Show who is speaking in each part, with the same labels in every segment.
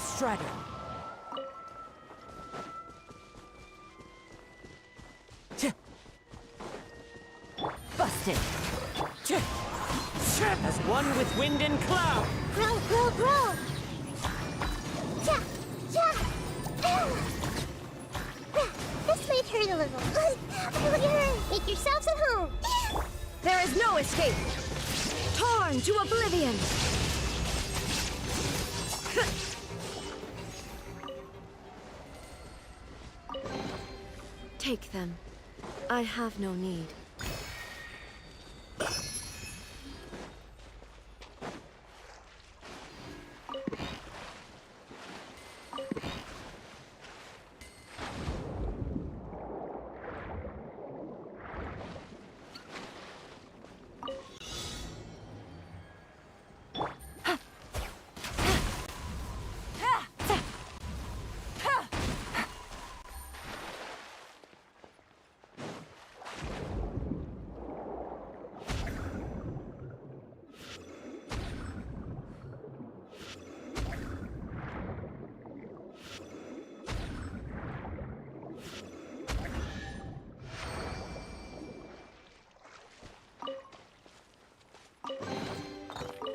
Speaker 1: Strider. Busted. As one with wind and cloud.
Speaker 2: Grow, grow, grow! Yeah, yeah! This might hurt a little. Look at her! Make yourselves at home!
Speaker 1: There is no escape. Torn to oblivion. Take them. I have no need.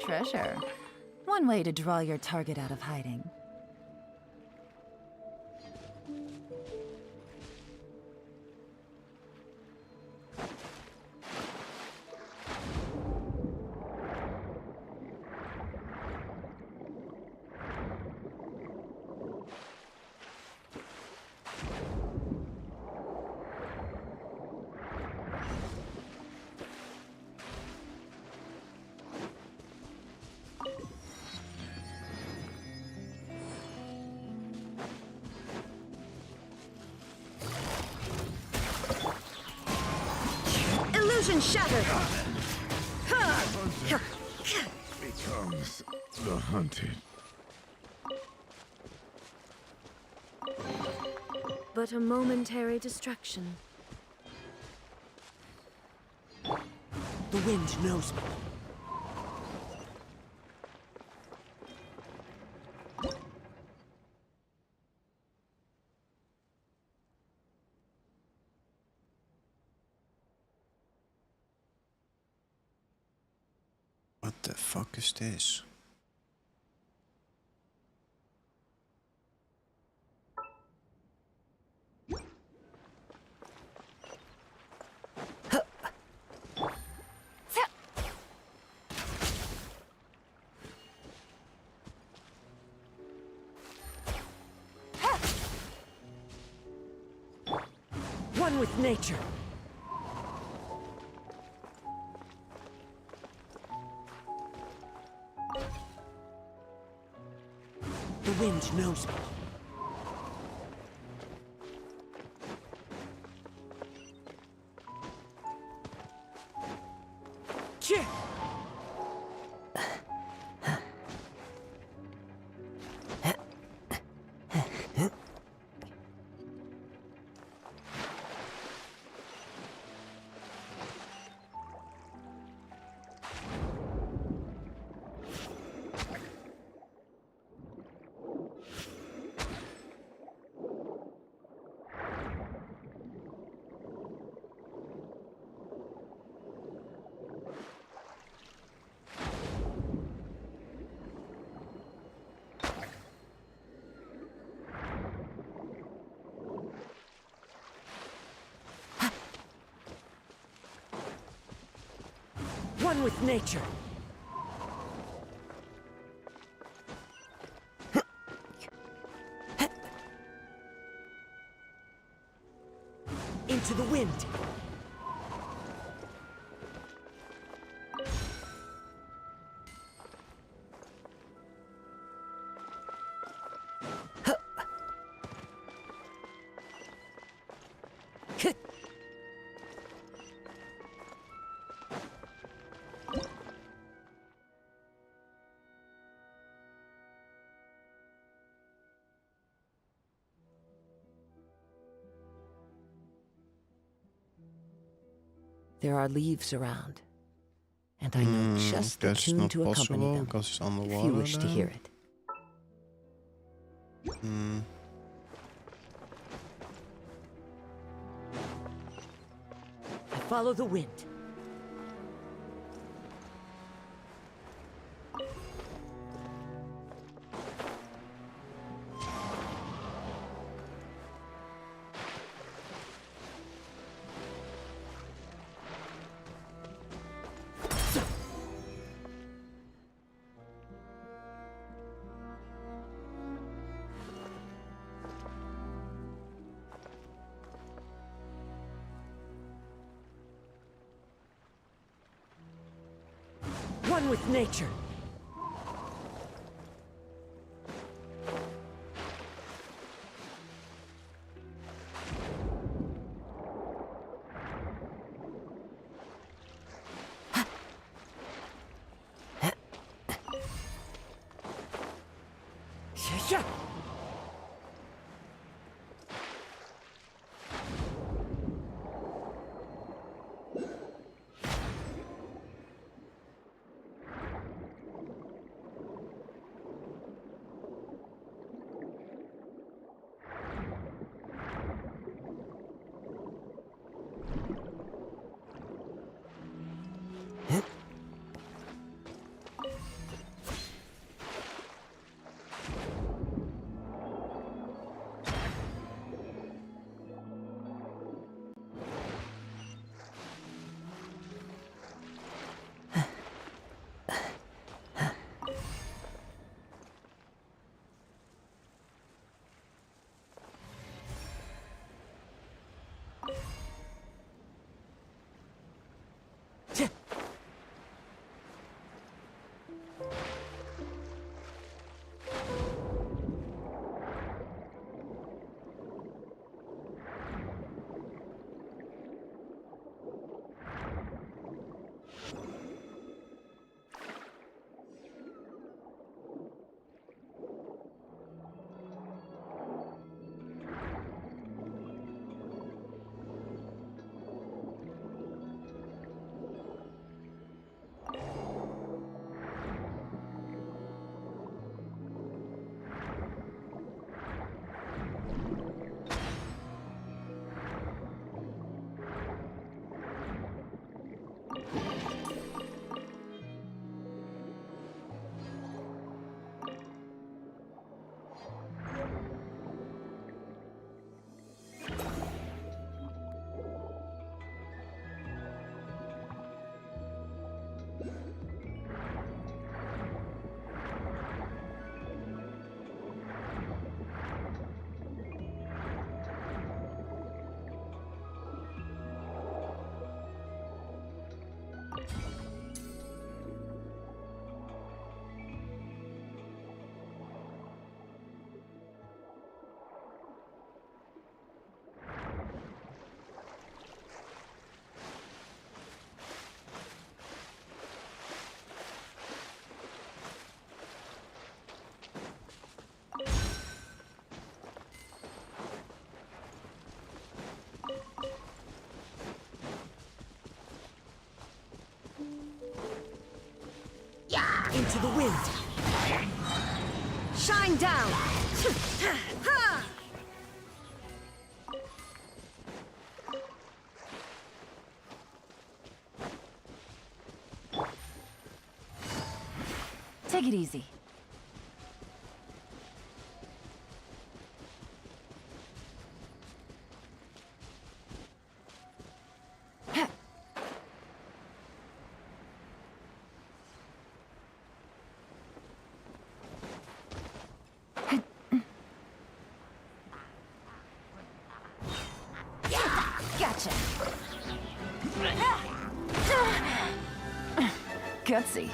Speaker 3: Treasure. One way to draw your target out of hiding.
Speaker 1: Illusion shattered!
Speaker 4: Becomes the hunted.
Speaker 1: But a momentary distraction. The wind knows me.
Speaker 5: What the fuck is this?
Speaker 1: One with nature. The wind knows me. One with nature. Into the wind. There are leaves around, and I know just the
Speaker 5: That's
Speaker 1: tune
Speaker 5: not
Speaker 1: to accompany
Speaker 5: possible
Speaker 1: them,
Speaker 5: because it's
Speaker 1: if
Speaker 5: underwater
Speaker 1: you wish to
Speaker 5: then.
Speaker 1: hear it.
Speaker 6: I follow the wind. One with nature. Yeah. Into the wind.
Speaker 1: Shine down! Ha!
Speaker 3: Take it easy. Gotcha. Gutsy.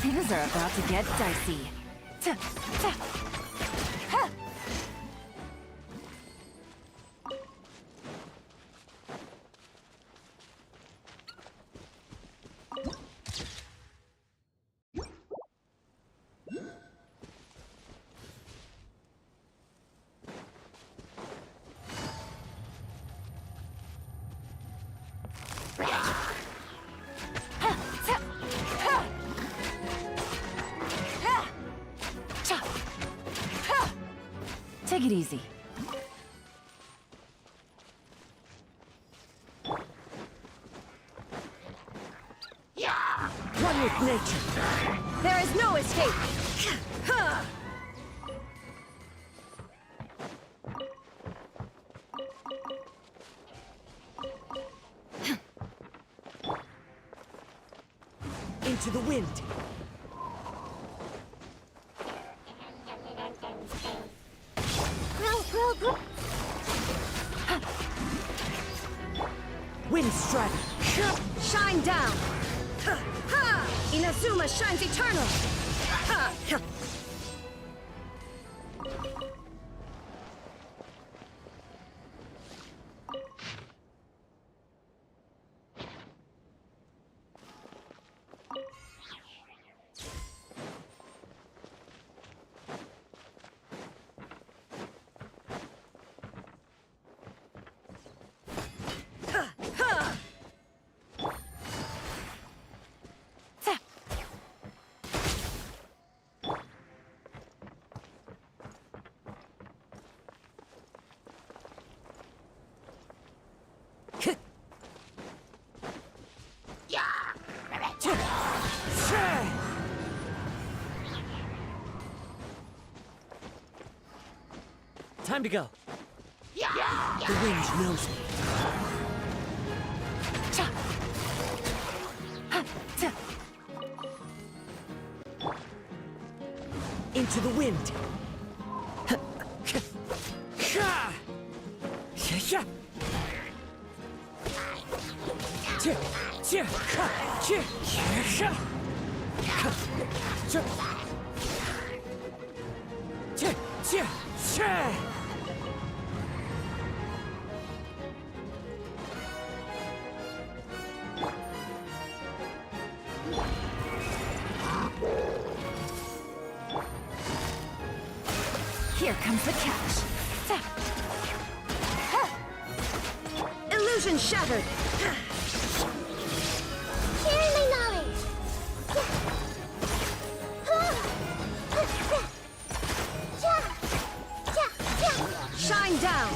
Speaker 3: Things are about to get dicey. Take it easy.
Speaker 6: One with nature.
Speaker 1: There is no escape! Ha!
Speaker 6: Into the wind.
Speaker 2: Grow.
Speaker 6: Wind strider.
Speaker 1: Shine down! Ha! Ha! Inazuma shines eternal! Ha! Ha!
Speaker 6: Time to go. The wind knows me. Into the wind.
Speaker 3: Here comes the catch.
Speaker 1: Illusion shattered!
Speaker 2: Sharing my knowledge.
Speaker 1: Shine down!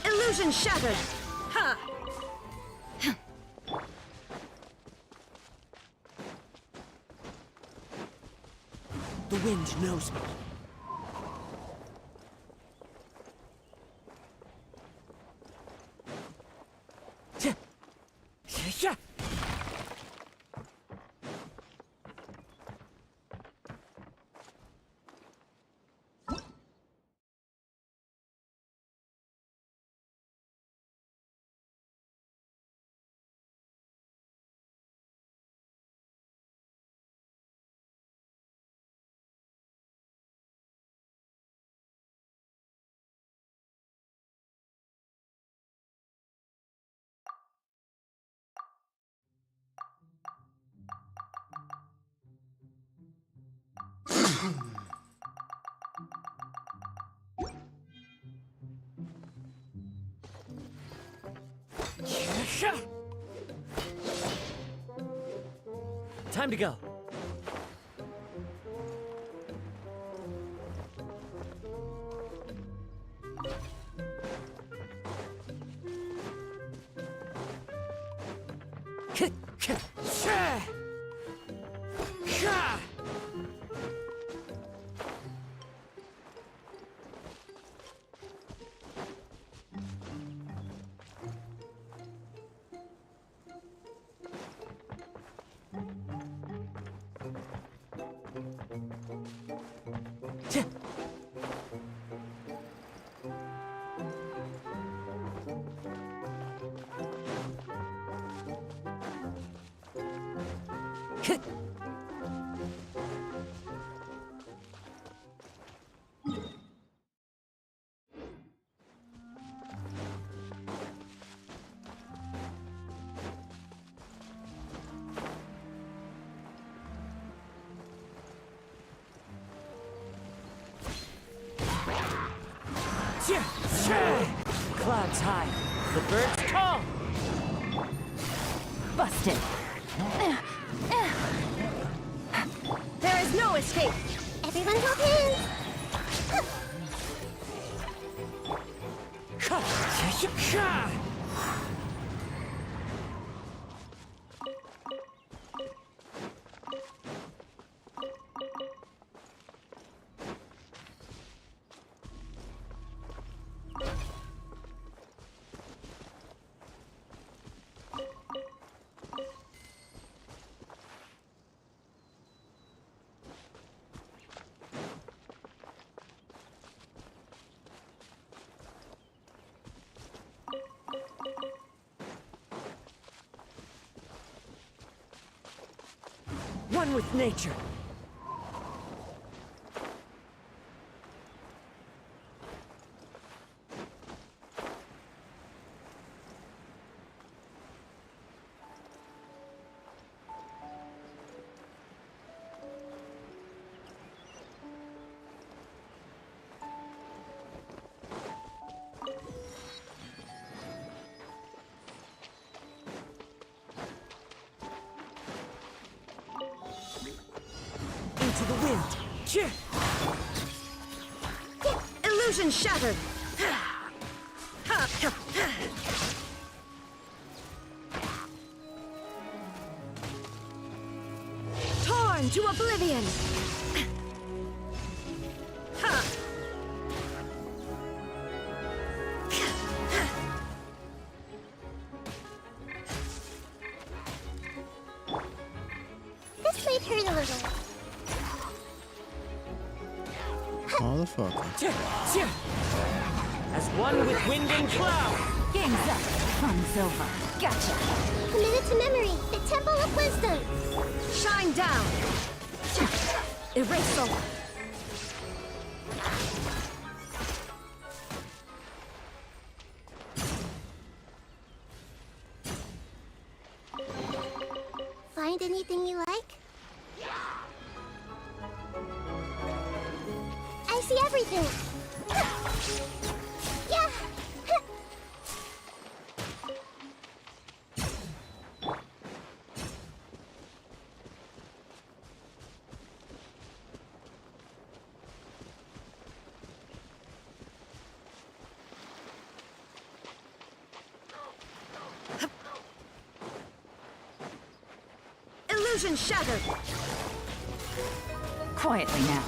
Speaker 1: Illusion shattered! Ha!
Speaker 6: The wind knows me. Time to go. Clouds high, the birds call.
Speaker 3: Busted.
Speaker 1: There is no escape.
Speaker 2: Everyone hold hands.
Speaker 6: One with nature. Into the wind. Cheer.
Speaker 1: Illusion shattered. Torn to oblivion.
Speaker 2: This might hurt a little.
Speaker 5: Motherfucker.
Speaker 6: Cheer. Cheer. As one with wind and cloud.
Speaker 3: Game's up. Fun's over. Gotcha.
Speaker 2: Committed to memory. The Temple of Wisdom.
Speaker 1: Shine down. Erase all.
Speaker 2: Find anything you like? I see everything. Yeah.
Speaker 1: Illusion shattered.
Speaker 3: Quietly now.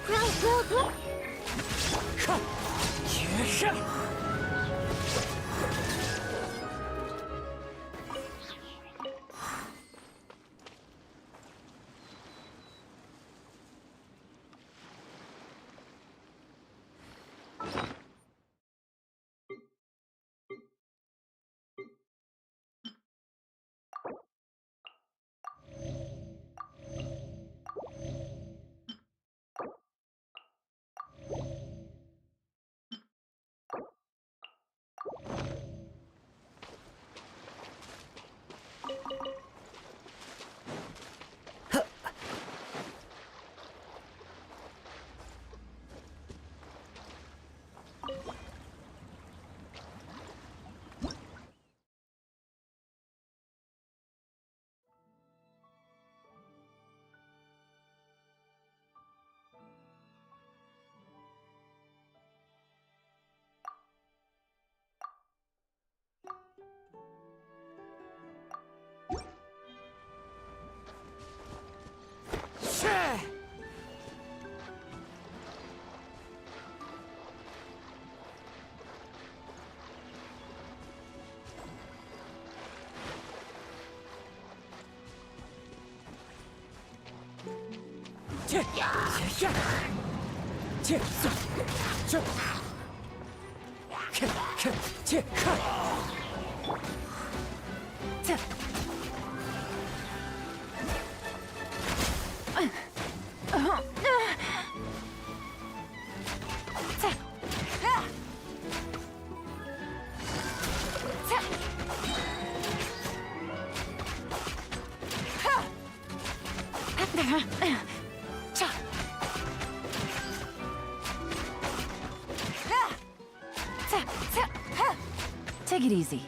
Speaker 2: Grow.
Speaker 3: Take it easy.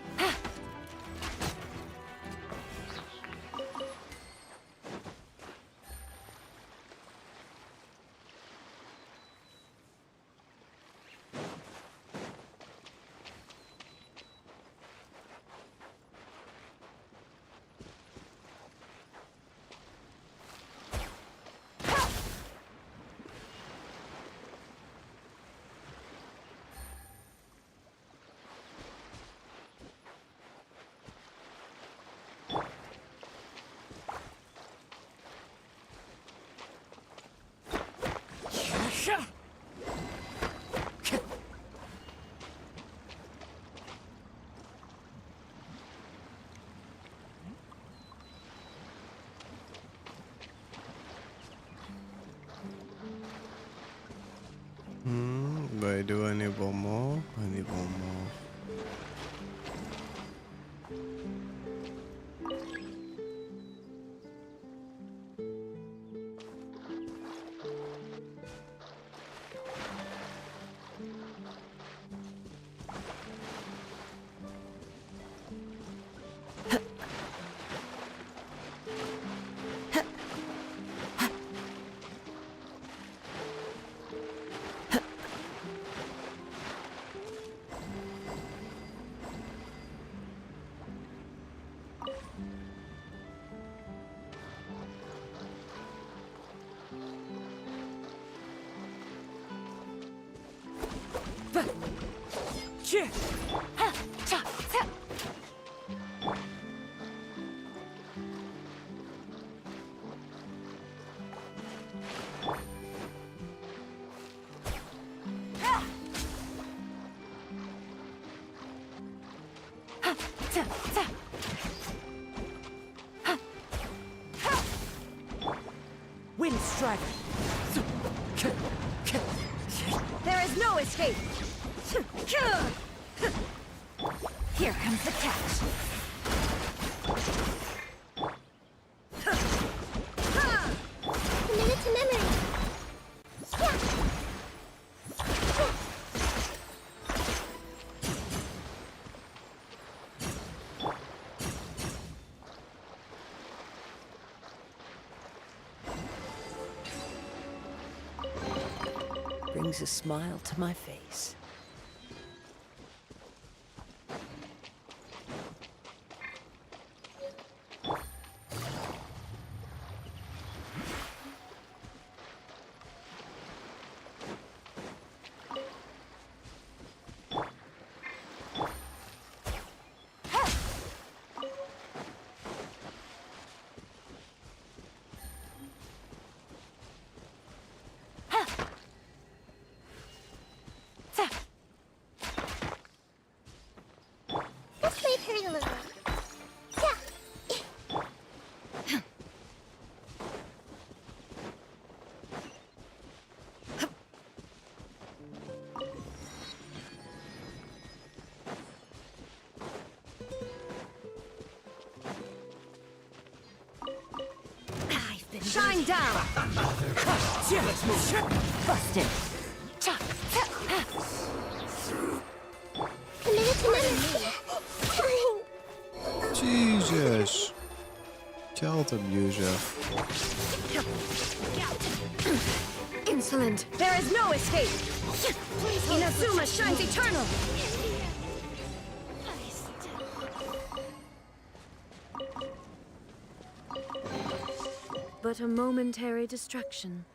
Speaker 5: Wait, do I need one more? I need one more.
Speaker 6: Wind strider.
Speaker 1: There is no escape!
Speaker 3: Here comes the catch.
Speaker 2: Commit it to memory.
Speaker 6: Brings a smile to my face.
Speaker 2: Let's play pretty little. Yeah.
Speaker 1: I've been shine down!
Speaker 3: Busted.
Speaker 2: Commit it to memory.
Speaker 5: Jesus. Child abuser.
Speaker 1: Insolent! There is no escape! Inazuma shines eternal! But a momentary distraction.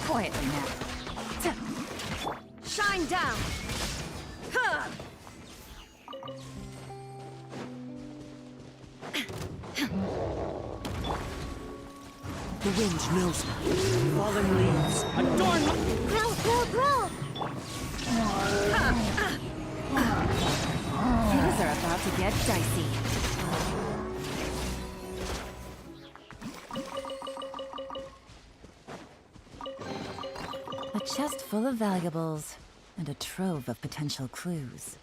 Speaker 3: Quietly now.
Speaker 1: Shine down! Huh.
Speaker 6: The wind knows me. Fallen leaves adorn my...
Speaker 2: Grow, grow, grow.
Speaker 3: Things are about to get dicey. A chest full of valuables and a trove of potential clues.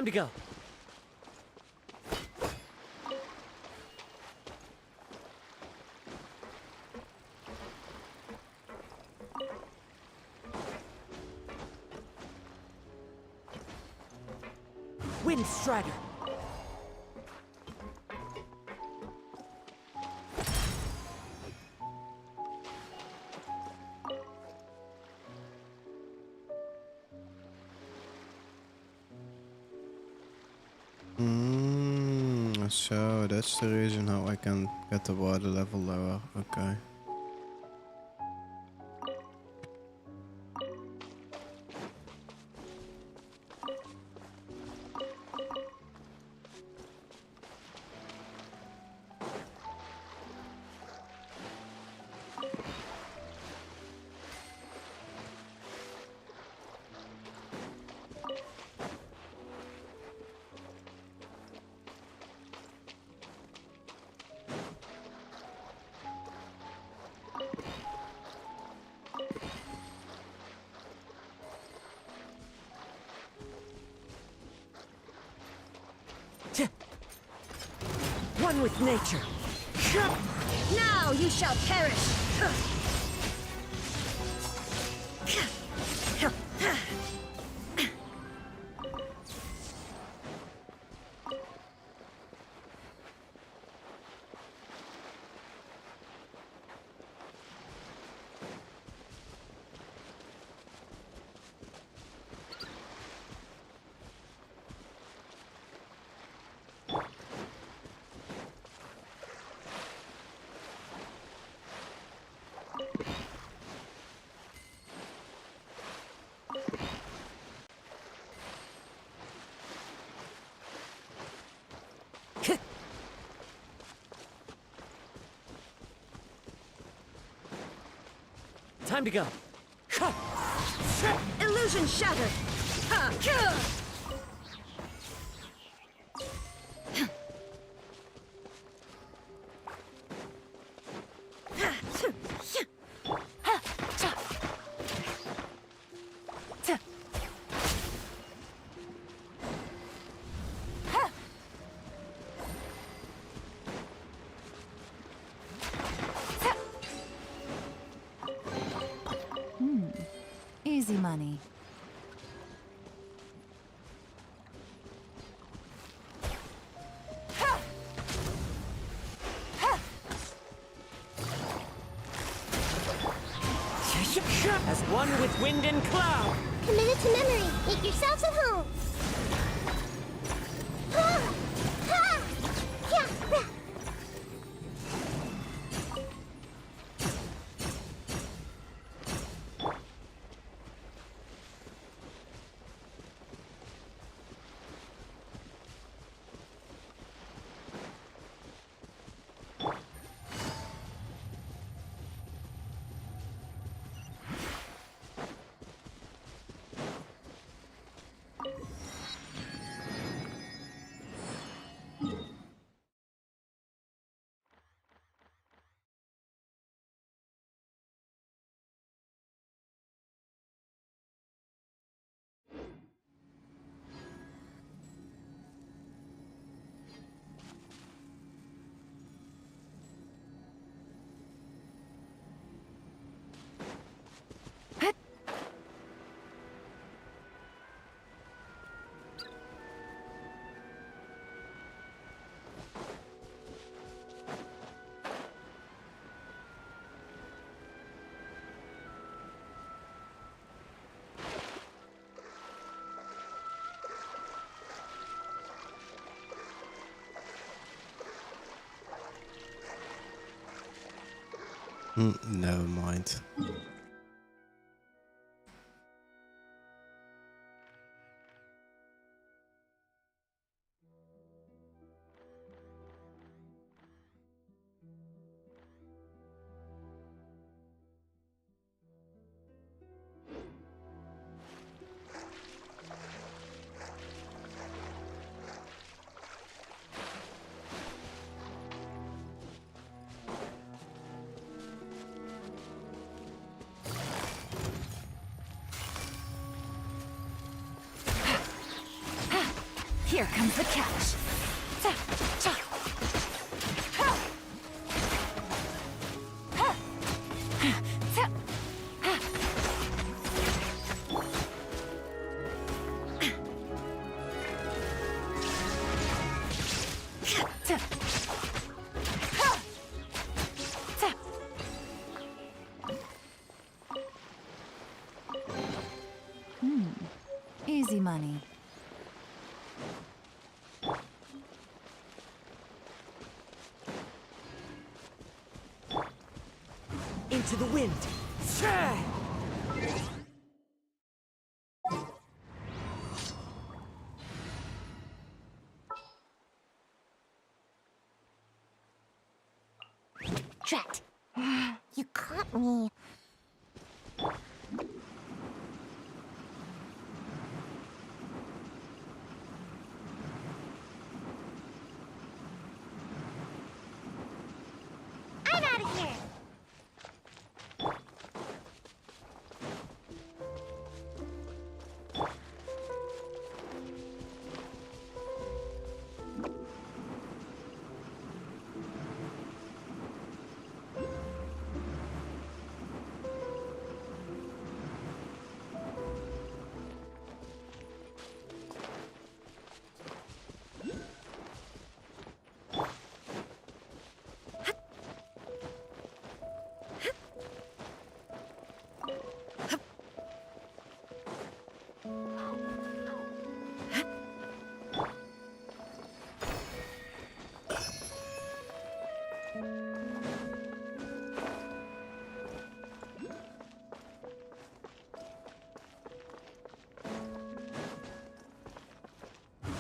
Speaker 6: Time to go. Wind Strider.
Speaker 5: So that's the reason how I can get the water level lower. Okay.
Speaker 6: One with nature.
Speaker 1: Now you shall perish!
Speaker 6: Time to go.
Speaker 1: Illusion shattered!
Speaker 3: Easy money.
Speaker 6: As one with wind and cloud.
Speaker 2: Committed to memory. Make yourselves at home. Ha! Ha! Yeah! Yeah.
Speaker 5: Never mind.
Speaker 3: Here comes the catch. Ta, cha. Ha. Ha. Ta. Ha. Ta. Ha. Ta. Easy money.
Speaker 6: Into the wind. Shah!
Speaker 2: Trapped. You caught me. I'm out of here.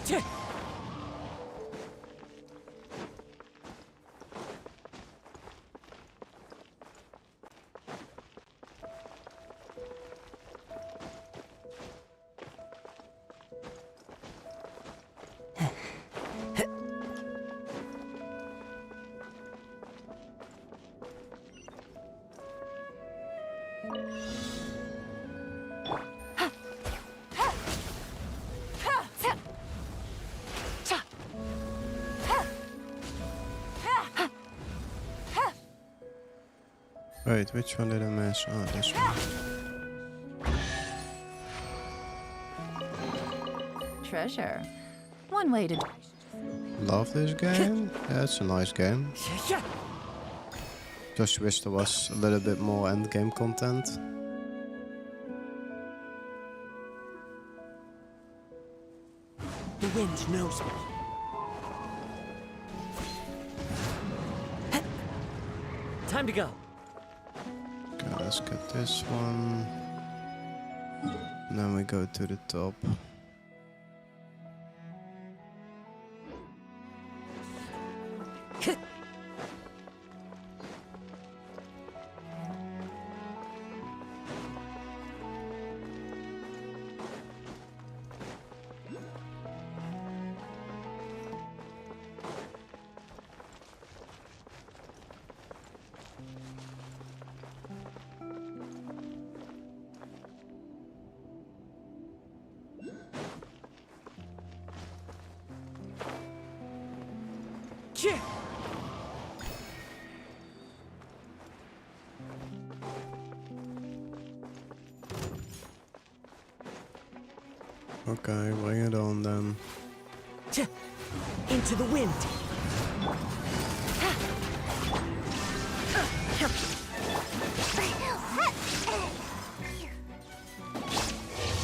Speaker 6: Tch!
Speaker 5: Wait, which one did I miss? Oh, this one.
Speaker 3: Treasure. One way to...
Speaker 5: Love this game. Yeah, it's a nice game.
Speaker 6: Yeah.
Speaker 5: Just wish there was a little bit more endgame content.
Speaker 6: The wind knows me. Time to go.
Speaker 5: Okay, let's get this one. And then we go to the top.
Speaker 6: Yeah.
Speaker 5: Okay, bring it on then.
Speaker 6: Tch! Into the wind.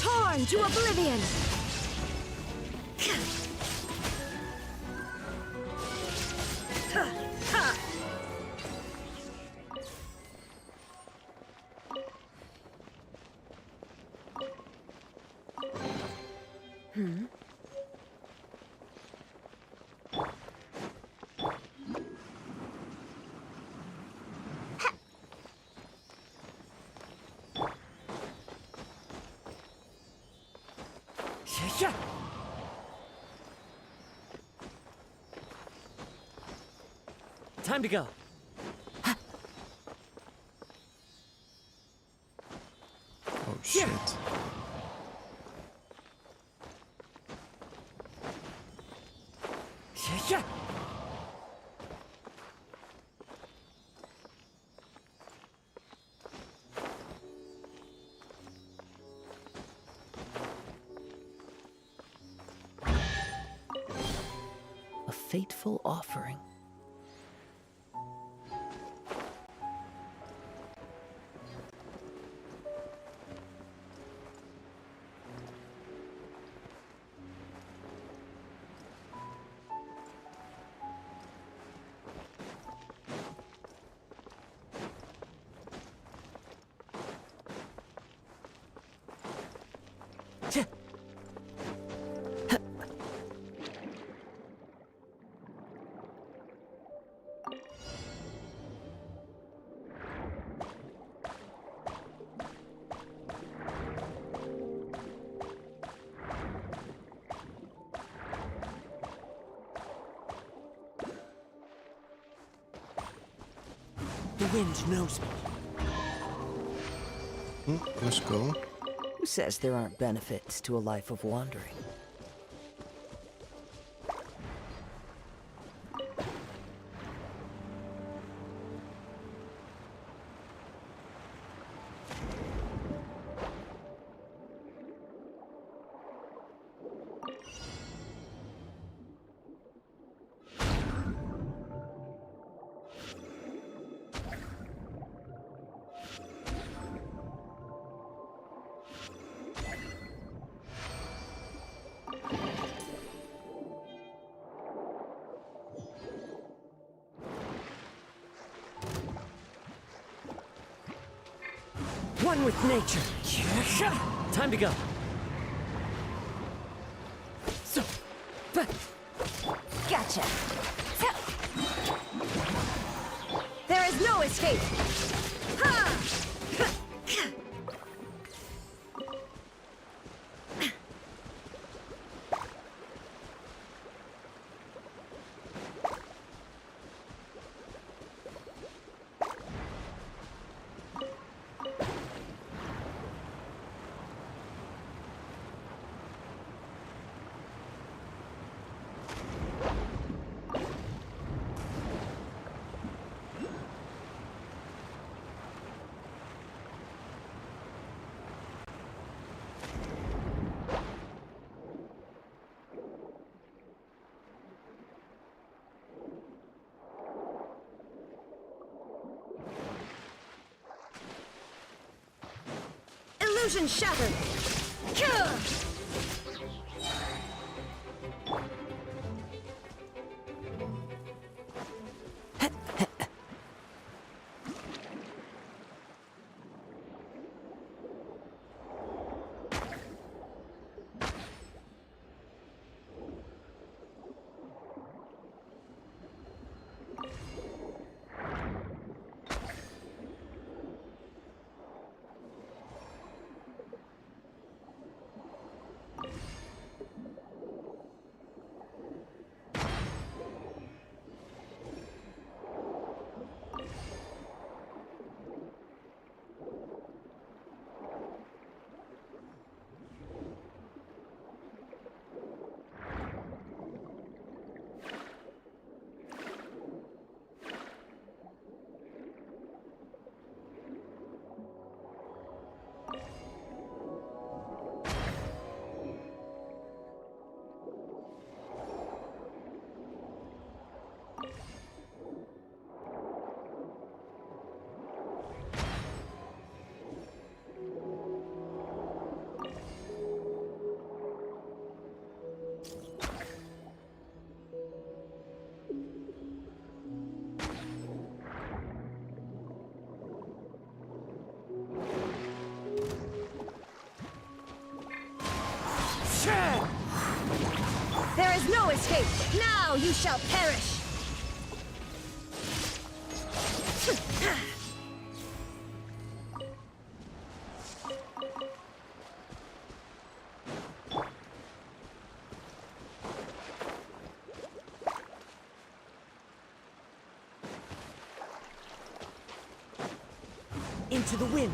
Speaker 1: Torn to oblivion!
Speaker 6: Yeah. Time to go.
Speaker 5: Oh shit.
Speaker 6: fateful offering. The wind knows me.
Speaker 5: Let's go.
Speaker 6: Who says there aren't benefits to a life of wandering? One with nature. Time to go.
Speaker 1: Gotcha. There is no escape. Ha! Illusion shattered! Kill! There is no escape! Now you shall perish!
Speaker 6: Into the wind.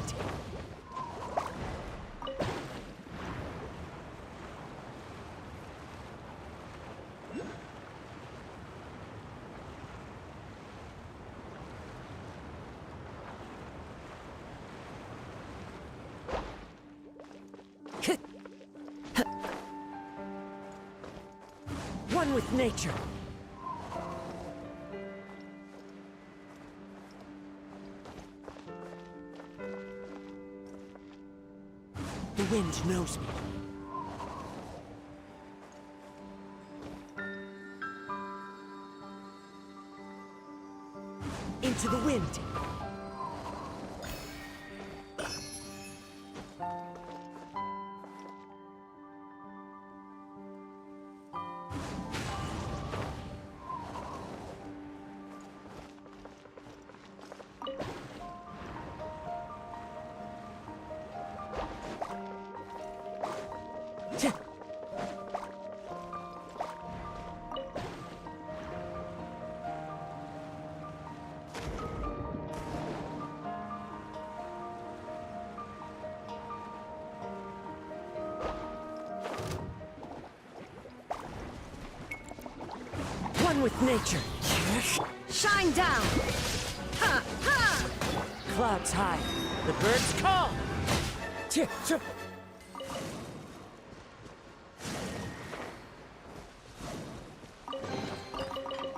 Speaker 6: One with nature. The wind knows me. Into the wind. One with nature.
Speaker 1: Shine down! Ha! Ha!
Speaker 6: Clouds high. The birds call.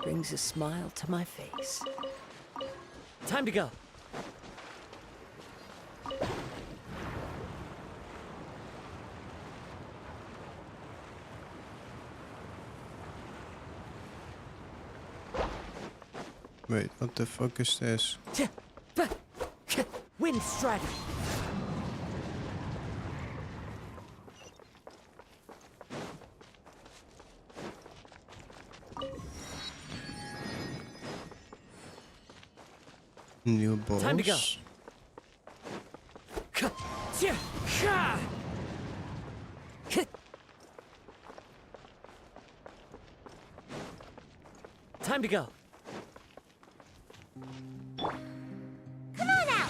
Speaker 6: Brings a smile to my face. Time to go.
Speaker 5: Wait, what the fuck is this?
Speaker 6: Wind strategy.
Speaker 5: New boss.
Speaker 6: Time to go. Time to go.
Speaker 2: Come on out!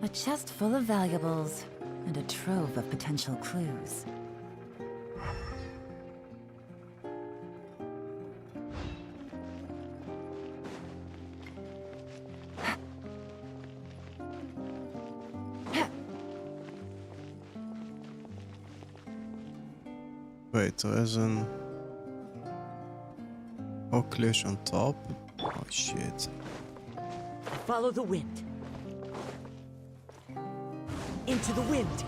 Speaker 3: A chest full of valuables and a trove of potential clues.
Speaker 5: Wait, there is an Oculus on top. Oh shit.
Speaker 6: Follow the wind. Into the wind.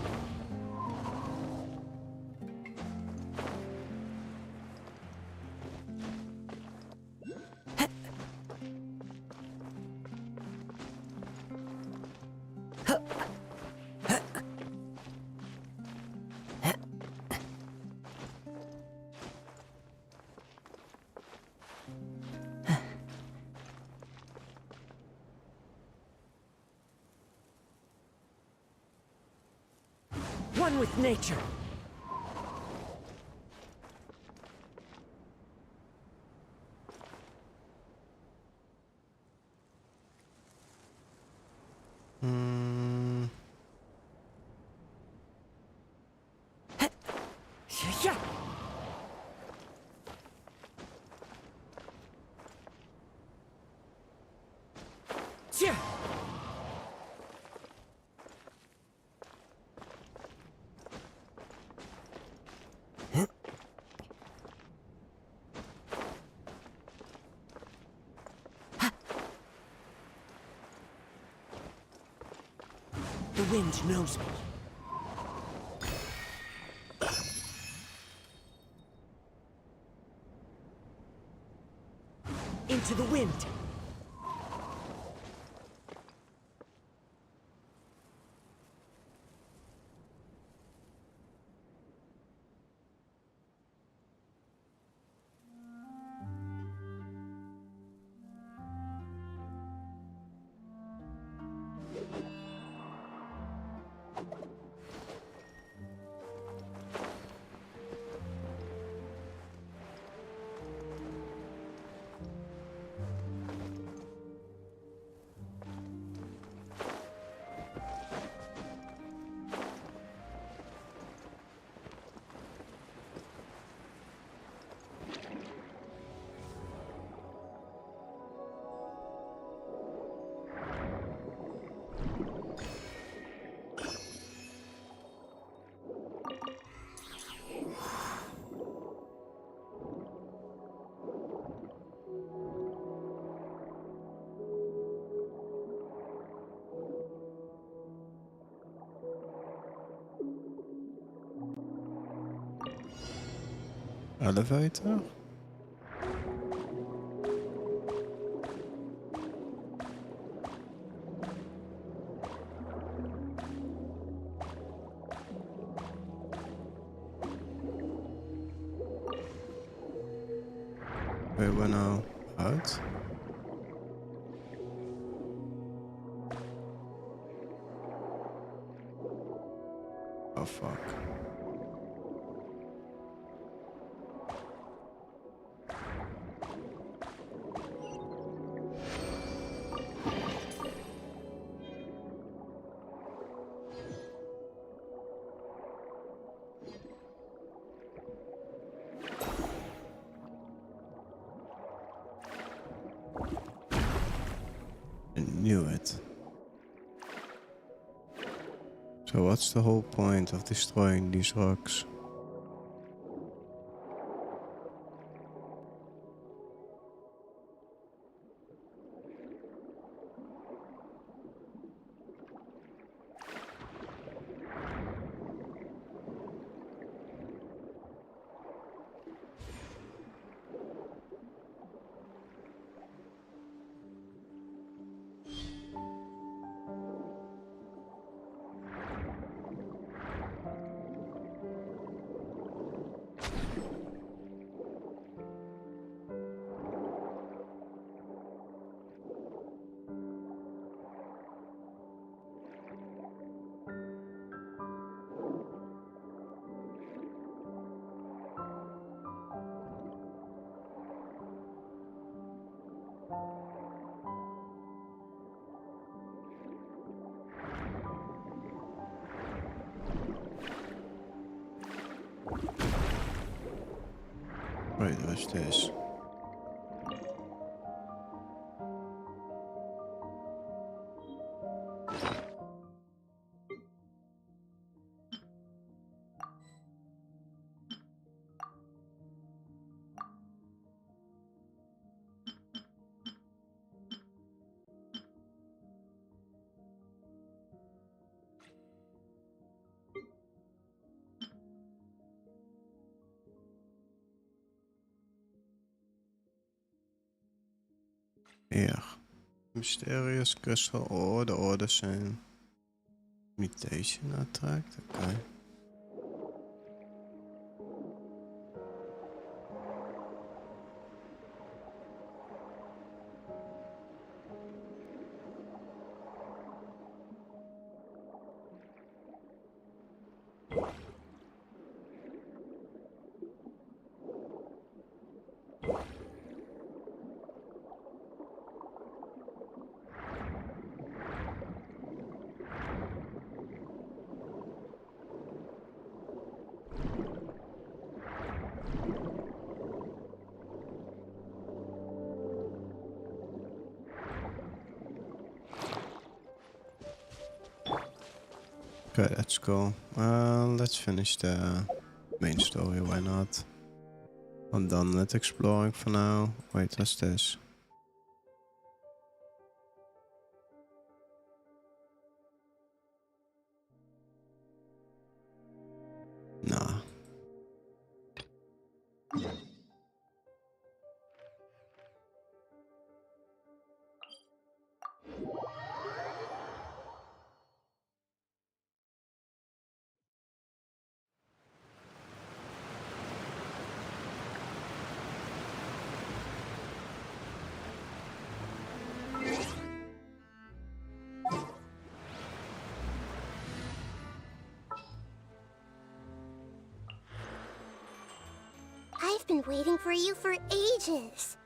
Speaker 6: One with nature. Yeah. Yeah. The wind knows me. Into the wind.
Speaker 5: Elevator? Wait, we're now out? Oh fuck. I knew it. So what's the whole point of destroying these rocks? Wait, what's this? Here. Mysterious crystal ore. The orders zijn mutation attract. Okay. Okay, let's go. Let's finish the main story, why not? I'm done with exploring for now. Wait, what's this? Nah.
Speaker 2: I've been waiting for you for ages.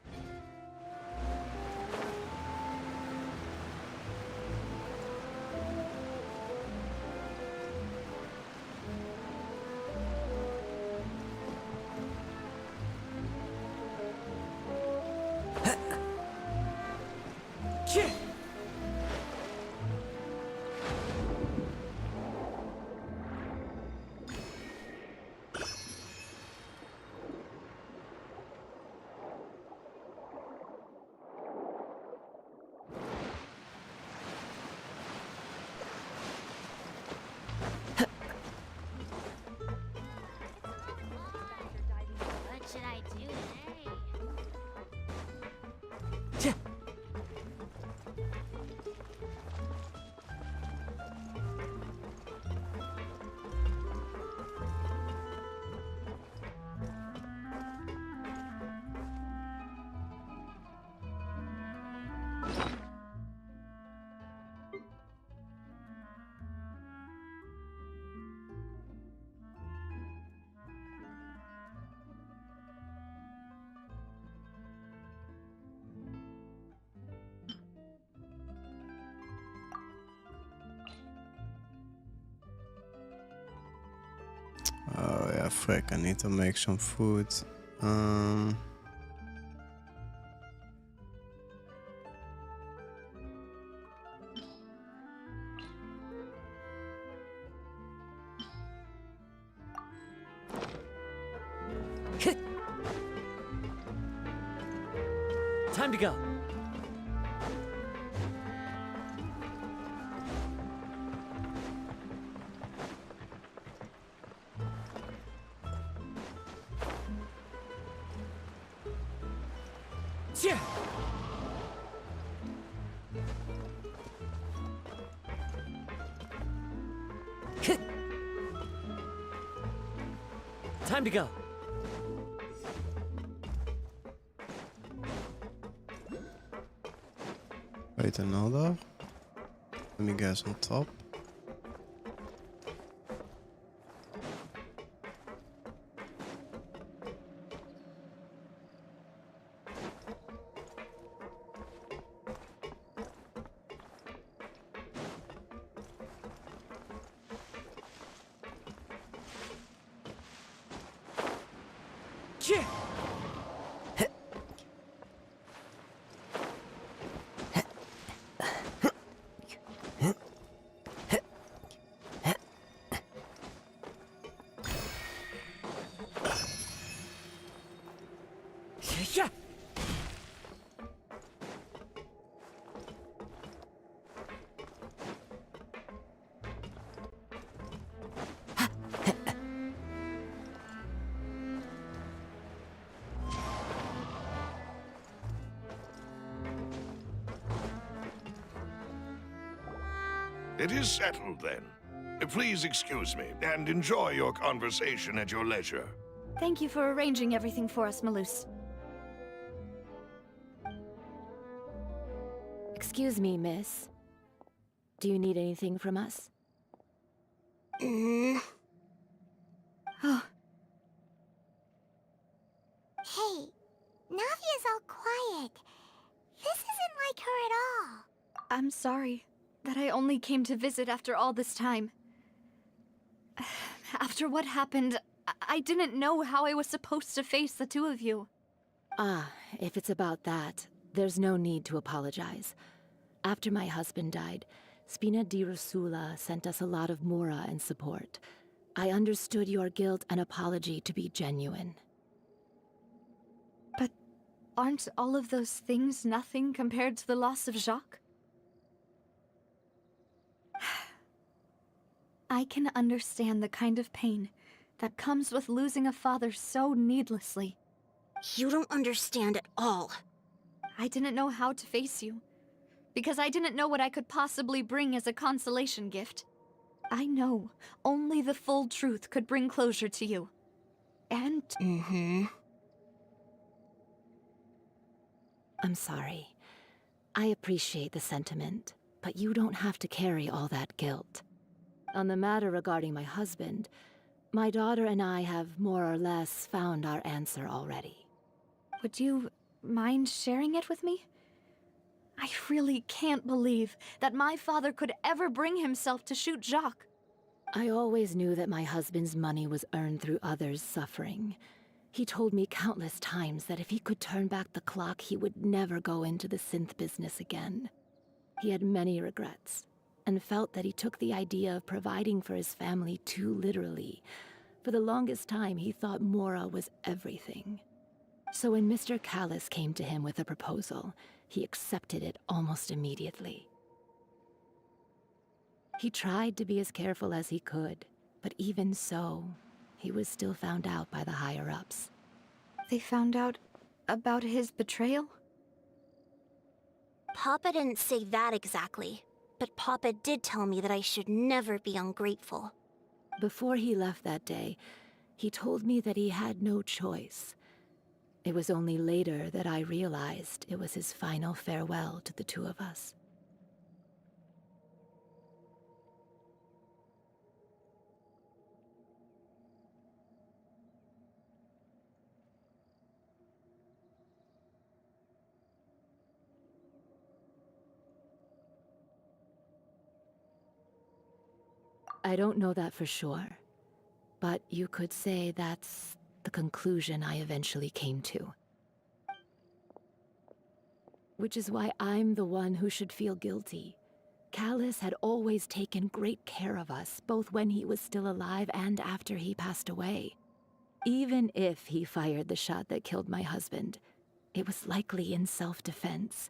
Speaker 5: frick, I need to make some food.
Speaker 6: Time to go. Yeah. Time to go.
Speaker 5: Wait, another? Let me guess, on top.
Speaker 6: Yeah. Yeah.
Speaker 4: It is settled then. Please excuse me and enjoy your conversation at your leisure.
Speaker 1: Thank you for arranging everything for us, Malus. Excuse me, miss. Do you need anything from us? Oh,
Speaker 2: Hey, Navia's all quiet. This isn't like her at all.
Speaker 1: I'm sorry that I only came to visit after all this time. After what happened, I didn't know how I was supposed to face the two of you. Ah, if it's about that, there's no need to apologize. After my husband died, Spina di Rosula sent us a lot of mora and support. I understood your guilt and apology to be genuine. But aren't all of those things nothing compared to the loss of Jacques? I can understand the kind of pain that comes with losing a father so needlessly.
Speaker 2: You don't understand at all.
Speaker 1: I didn't know how to face you, because I didn't know what I could possibly bring as a consolation gift. I know only the full truth could bring closure to you. And... I'm sorry. I appreciate the sentiment, but you don't have to carry all that guilt. On the matter regarding my husband, my daughter and I have more or less found our answer already. Would you mind sharing it with me? I really can't believe that my father could ever bring himself to shoot Jacques. I always knew that my husband's money was earned through others' suffering. He told me countless times that if he could turn back the clock, he would never go into the synth business again. He had many regrets, and felt that he took the idea of providing for his family too literally. For the longest time, he thought Mora was everything. So when Mr. Callis came to him with a proposal, he accepted it almost immediately. He tried to be as careful as he could, but even so, he was still found out by the higher-ups. They found out about his betrayal?
Speaker 2: Papa didn't say that exactly, but Papa did tell me that I should never be ungrateful.
Speaker 1: Before he left that day, he told me that he had no choice. It was only later that I realized it was his final farewell to the two of us. I don't know that for sure, But you could say that's the conclusion I eventually came to. Which is why I'm the one who should feel guilty. Callus had always taken great care of us, both when he was still alive and after he passed away. Even if he fired the shot that killed my husband, it was likely in self-defense.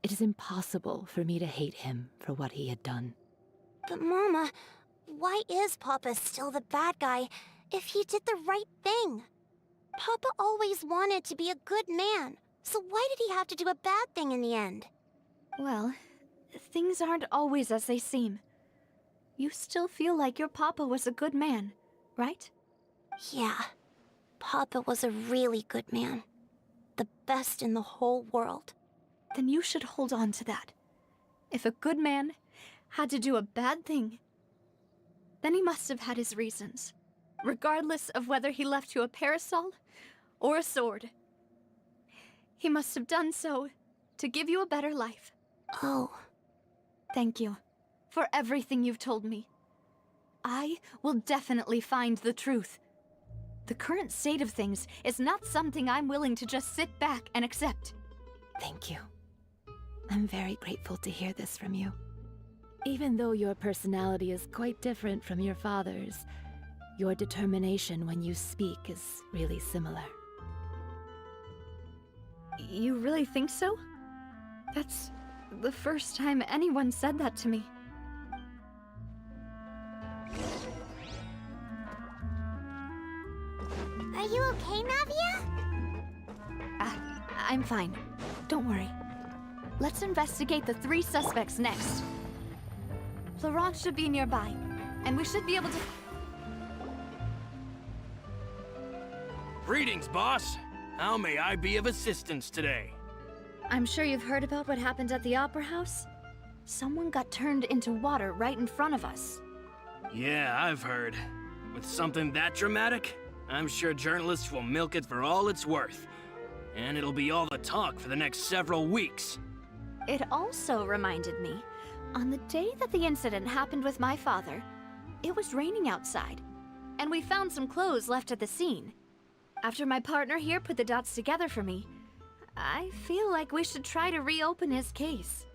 Speaker 1: It is impossible for me to hate him for what he had done.
Speaker 2: But Mama, why is Papa still the bad guy if he did the right thing? Papa always wanted to be a good man, so why did he have to do a bad thing in the end?
Speaker 7: Well, things aren't always as they seem. You still feel like your papa was a good man, right?
Speaker 2: Yeah, Papa was a really good man. The best in the whole world.
Speaker 7: Then you should hold on to that. If a good man had to do a bad thing, then he must have had his reasons, regardless of whether he left you a parasol or a sword. He must have done so to give you a better life.
Speaker 2: Oh.
Speaker 7: Thank you for everything you've told me. I will definitely find the truth. The current state of things is not something I'm willing to just sit back and accept.
Speaker 1: Thank you. I'm very grateful to hear this from you. Even though your personality is quite different from your father's, your determination when you speak is really similar.
Speaker 7: You really think so? That's the first time anyone said that to me.
Speaker 2: Are you okay, Navia?
Speaker 7: I'm fine. Don't worry. Let's investigate the 3 suspects next. Florent should be nearby, and we should be able to...
Speaker 6: Greetings, boss. How may I be of assistance today?
Speaker 7: I'm sure you've heard about what happened at the Opera House. Someone got turned into water right in front of us.
Speaker 6: Yeah, I've heard. With something that dramatic, I'm sure journalists will milk it for all it's worth. And it'll be all the talk for the next several weeks.
Speaker 7: It also reminded me, on the day that the incident happened with my father, it was raining outside, and we found some clothes left at the scene. After my partner here put the dots together for me, I feel like we should try to reopen his case.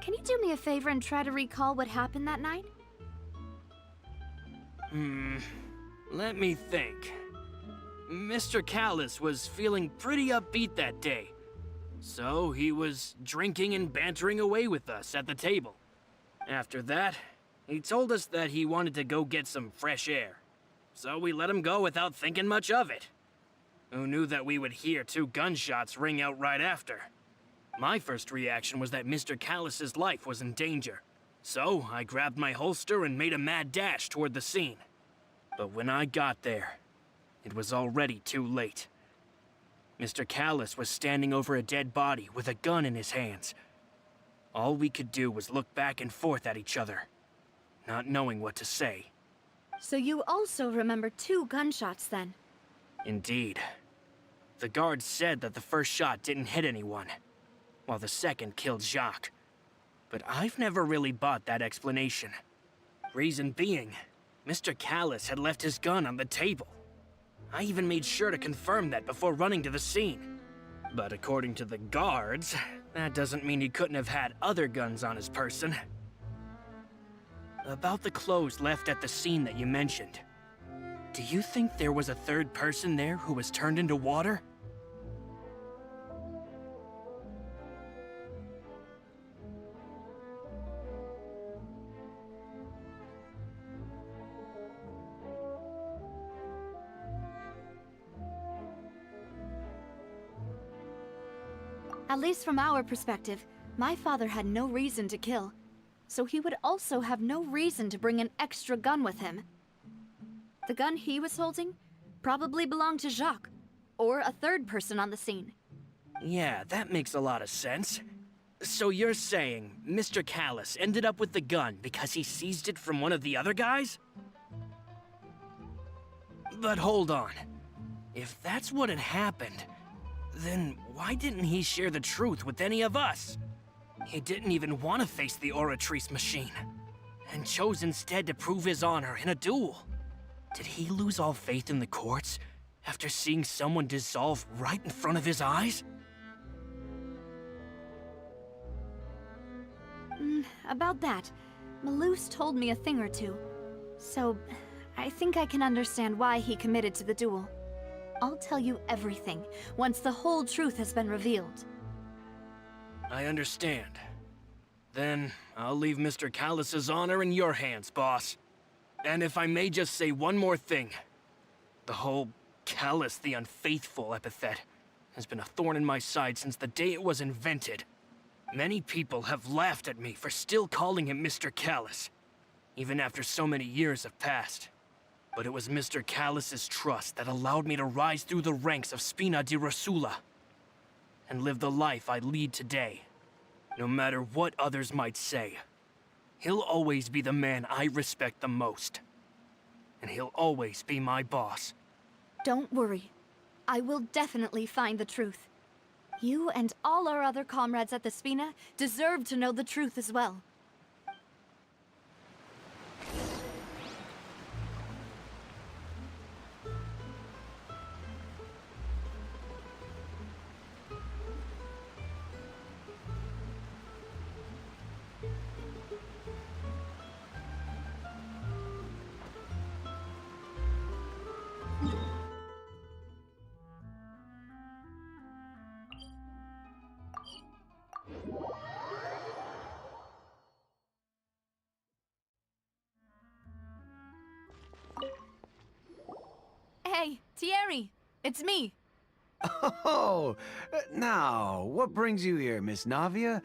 Speaker 7: Can you do me a favor and try to recall what happened that night?
Speaker 6: Let me think. Mr. Callus was feeling pretty upbeat that day. So he was drinking and bantering away with us at the table. After that, he told us that he wanted to go get some fresh air. So we let him go without thinking much of it. Who knew that we would hear 2 gunshots ring out right after? My first reaction was that Mr. Callus's life was in danger. So I grabbed my holster and made a mad dash toward the scene. But when I got there, it was already too late. Mr. Callus was standing over a dead body with a gun in his hands. All we could do was look back and forth at each other, not knowing what to say.
Speaker 7: So you also remember 2 gunshots then?
Speaker 6: Indeed. The guard said that the first shot didn't hit anyone, while the second killed Jacques. But I've never really bought that explanation. Reason being, Mr. Callus had left his gun on the table. I even made sure to confirm that before running to the scene. But according to the guards, that doesn't mean he couldn't have had other guns on his person. About the clothes left at the scene that you mentioned, do you think there was a 3rd person there who was turned into water?
Speaker 7: At least from our perspective, my father had no reason to kill. So he would also have no reason to bring an extra gun with him. The gun he was holding probably belonged to Jacques, or a 3rd person on the scene.
Speaker 6: Yeah, that makes a lot of sense. So you're saying Mr. Callus ended up with the gun because he seized it from one of the other guys? But hold on. If that's what had happened, then why didn't he share the truth with any of us? He didn't even want to face the Oratrice machine. and chose instead to prove his honor in a duel. Did he lose all faith in the courts after seeing someone dissolve right in front of his eyes?
Speaker 7: About that, Malus told me a thing or two. So, I think I can understand why he committed to the duel. I'll tell you everything once the whole truth has been revealed.
Speaker 6: I understand. Then, I'll leave Mr. Callus's honor in your hands, boss. And if I may just say one more thing. The whole Callus the Unfaithful epithet has been a thorn in my side since the day it was invented. Many people have laughed at me for still calling him Mr. Callus, even after so many years have passed. But it was Mr. Callus's trust that allowed me to rise through the ranks of Spina di Rosula and live the life I lead today. No matter what others might say, he'll always be the man I respect the most. And he'll always be my boss.
Speaker 7: Don't worry. I will definitely find the truth. You and all our other comrades at the Spina deserve to know the truth as well. Hey, Thierry! It's me!
Speaker 8: Oh, now, what brings you here, Miss Navia?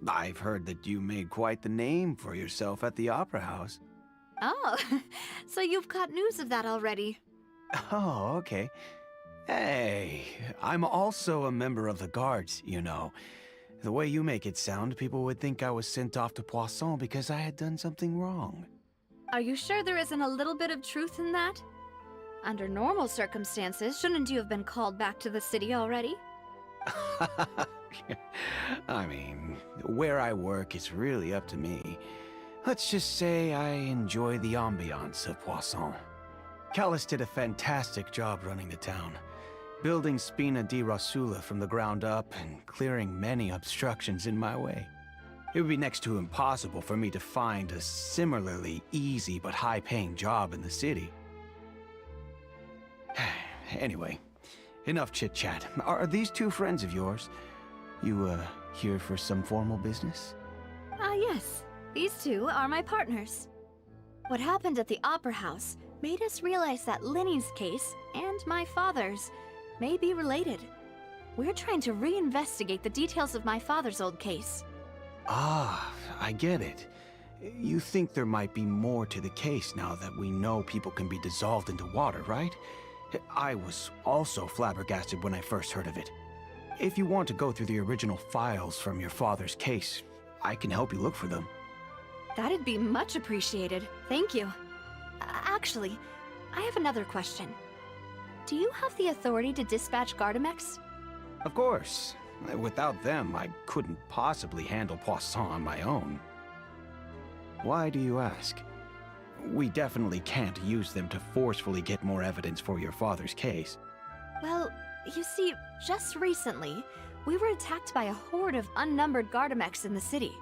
Speaker 8: I've heard that you made quite the name for yourself at the Opera House.
Speaker 7: Oh, so you've got news of that already.
Speaker 8: Oh, okay. Hey, I'm also a member of the Guards, you know. The way you make it sound, people would think I was sent off to Poisson because I had done something wrong.
Speaker 7: Are you sure there isn't a little bit of truth in that? Under normal circumstances, shouldn't you have been called back to the city already?
Speaker 8: I mean, where I work is really up to me. Let's just say I enjoy the ambiance of Poisson. Callus did a fantastic job running the town, building Spina di Rosula from the ground up and clearing many obstructions in my way. It would be next to impossible for me to find a similarly easy but high-paying job in the city. Anyway, enough chit-chat. Are these two friends of yours? You, here for some formal business?
Speaker 7: Yes. These two are my partners. What happened at the Opera House made us realize that Linny's case and my father's may be related. We're trying to reinvestigate the details of my father's old case.
Speaker 8: Ah, I get it. You think there might be more to the case now that we know people can be dissolved into water, right? I was also flabbergasted when I first heard of it. If you want to go through the original files from your father's case, I can help you look for them.
Speaker 7: That'd be much appreciated. Thank you. Actually, I have another question. Do you have the authority to dispatch Gardamex?
Speaker 8: Of course. Without them, I couldn't possibly handle Poisson on my own. Why do you ask? We definitely can't use them to forcefully get more evidence for your father's case.
Speaker 7: Well, you see, just recently, we were attacked by a horde of unnumbered Gardamex in the city.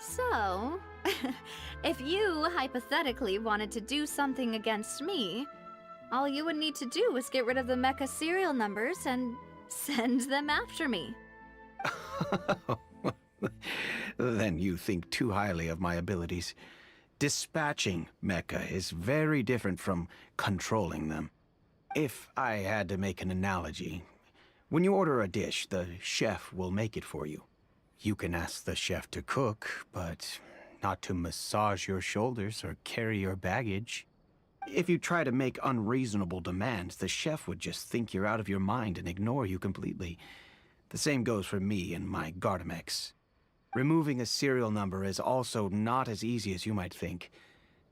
Speaker 7: So, if you hypothetically wanted to do something against me, all you would need to do is get rid of the mecha serial numbers and send them after me.
Speaker 8: Then you think too highly of my abilities. Dispatching mecha is very different from controlling them. If I had to make an analogy, when you order a dish, the chef will make it for you. You can ask the chef to cook, but not to massage your shoulders or carry your baggage. If you try to make unreasonable demands, the chef would just think you're out of your mind and ignore you completely. The same goes for me and my Gardamex. Removing a serial number is also not as easy as you might think.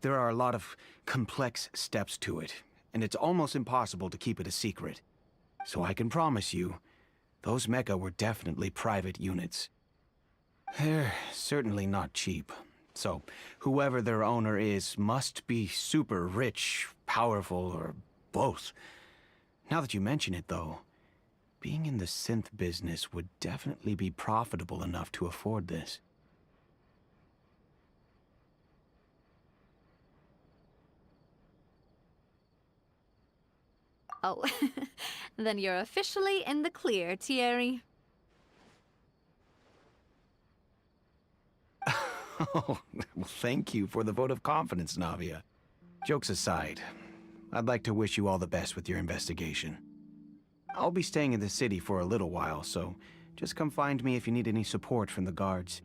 Speaker 8: There are a lot of complex steps to it, and it's almost impossible to keep it a secret. So I can promise you, those mecha were definitely private units. They're certainly not cheap, So, whoever their owner is must be super rich, powerful, or both. Now that you mention it, though, being in the synth business would definitely be profitable enough to afford this.
Speaker 7: Oh, then you're officially in the clear, Thierry.
Speaker 8: Oh, well, thank you for the vote of confidence, Navia. Jokes aside, I'd like to wish you all the best with your investigation. I'll be staying in the city for a little while, so just come find me if you need any support from the guards.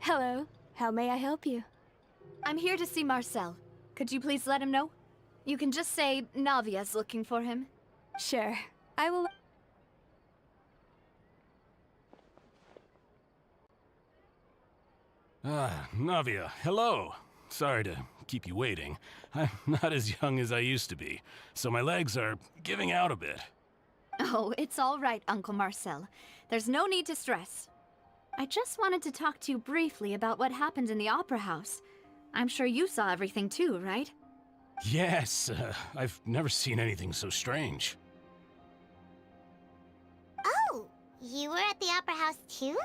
Speaker 9: Hello. How may I help you?
Speaker 7: I'm here to see Marcel. Could you please let him know? You can just say Navia's looking for him.
Speaker 9: Sure. I will...
Speaker 10: Ah, Navia, hello. Sorry to keep you waiting. I'm not as young as I used to be, so my legs are giving out a bit.
Speaker 7: Oh, it's all right, Uncle Marcel. There's no need to stress. I just wanted to talk to you briefly about what happened in the Opera House. I'm sure you saw everything too, right?
Speaker 10: Yes, I've never seen anything so strange.
Speaker 2: Oh, you were at the Opera House too?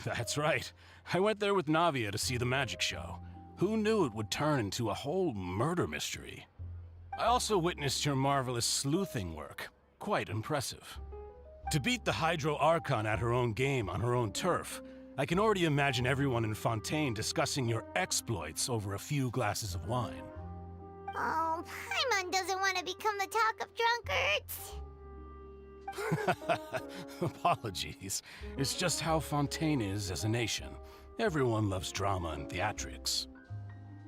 Speaker 10: That's right. I went there with Navia to see the magic show. Who knew it would turn into a whole murder mystery? I also witnessed your marvelous sleuthing work. Quite impressive. To beat the Hydro Archon at her own game on her own turf, I can already imagine everyone in Fontaine discussing your exploits over a few glasses of wine.
Speaker 2: Oh, Paimon doesn't want to become the talk of drunkards.
Speaker 10: Apologies. It's just how Fontaine is as a nation. Everyone loves drama and theatrics.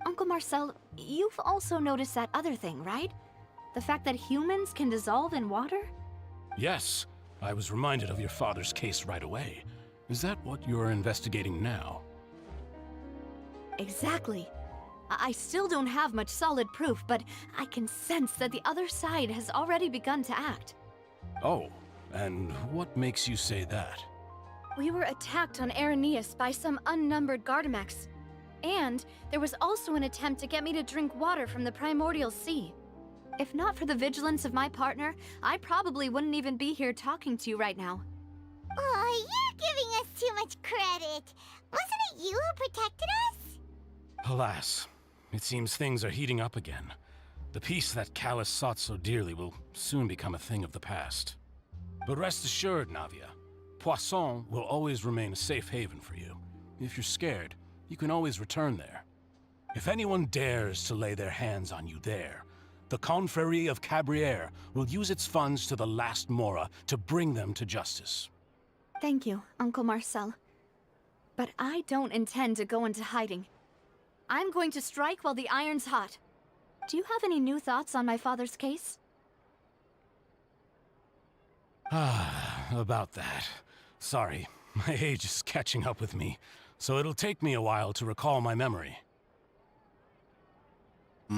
Speaker 7: Uncle Marcel, you've also noticed that other thing, right? The fact that humans can dissolve in water?
Speaker 10: Yes, I was reminded of your father's case right away. Is that what you're investigating now?
Speaker 7: Exactly. I still don't have much solid proof, but I can sense that the other side has already begun to act.
Speaker 10: Oh, and what makes you say that?
Speaker 7: We were attacked on Araneus by some unnumbered Gardamex. And there was also an attempt to get me to drink water from the primordial sea. If not for the vigilance of my partner, I probably wouldn't even be here talking to you right now.
Speaker 2: Oh, you're giving us too much credit. Wasn't it you who protected us?
Speaker 10: Alas, it seems things are heating up again. The peace that Callus sought so dearly will soon become a thing of the past. But rest assured, Navia, Poisson will always remain a safe haven for you. If you're scared, you can always return there. If anyone dares to lay their hands on you there, the Confrérie of Cabrières will use its funds to the last Mora to bring them to justice.
Speaker 7: Thank you, Uncle Marcel. But I don't intend to go into hiding. I'm going to strike while the iron's hot. Do you have any new thoughts on my father's case?
Speaker 10: About that. Sorry, my age is catching up with me, so it'll take me a while to recall my memory. The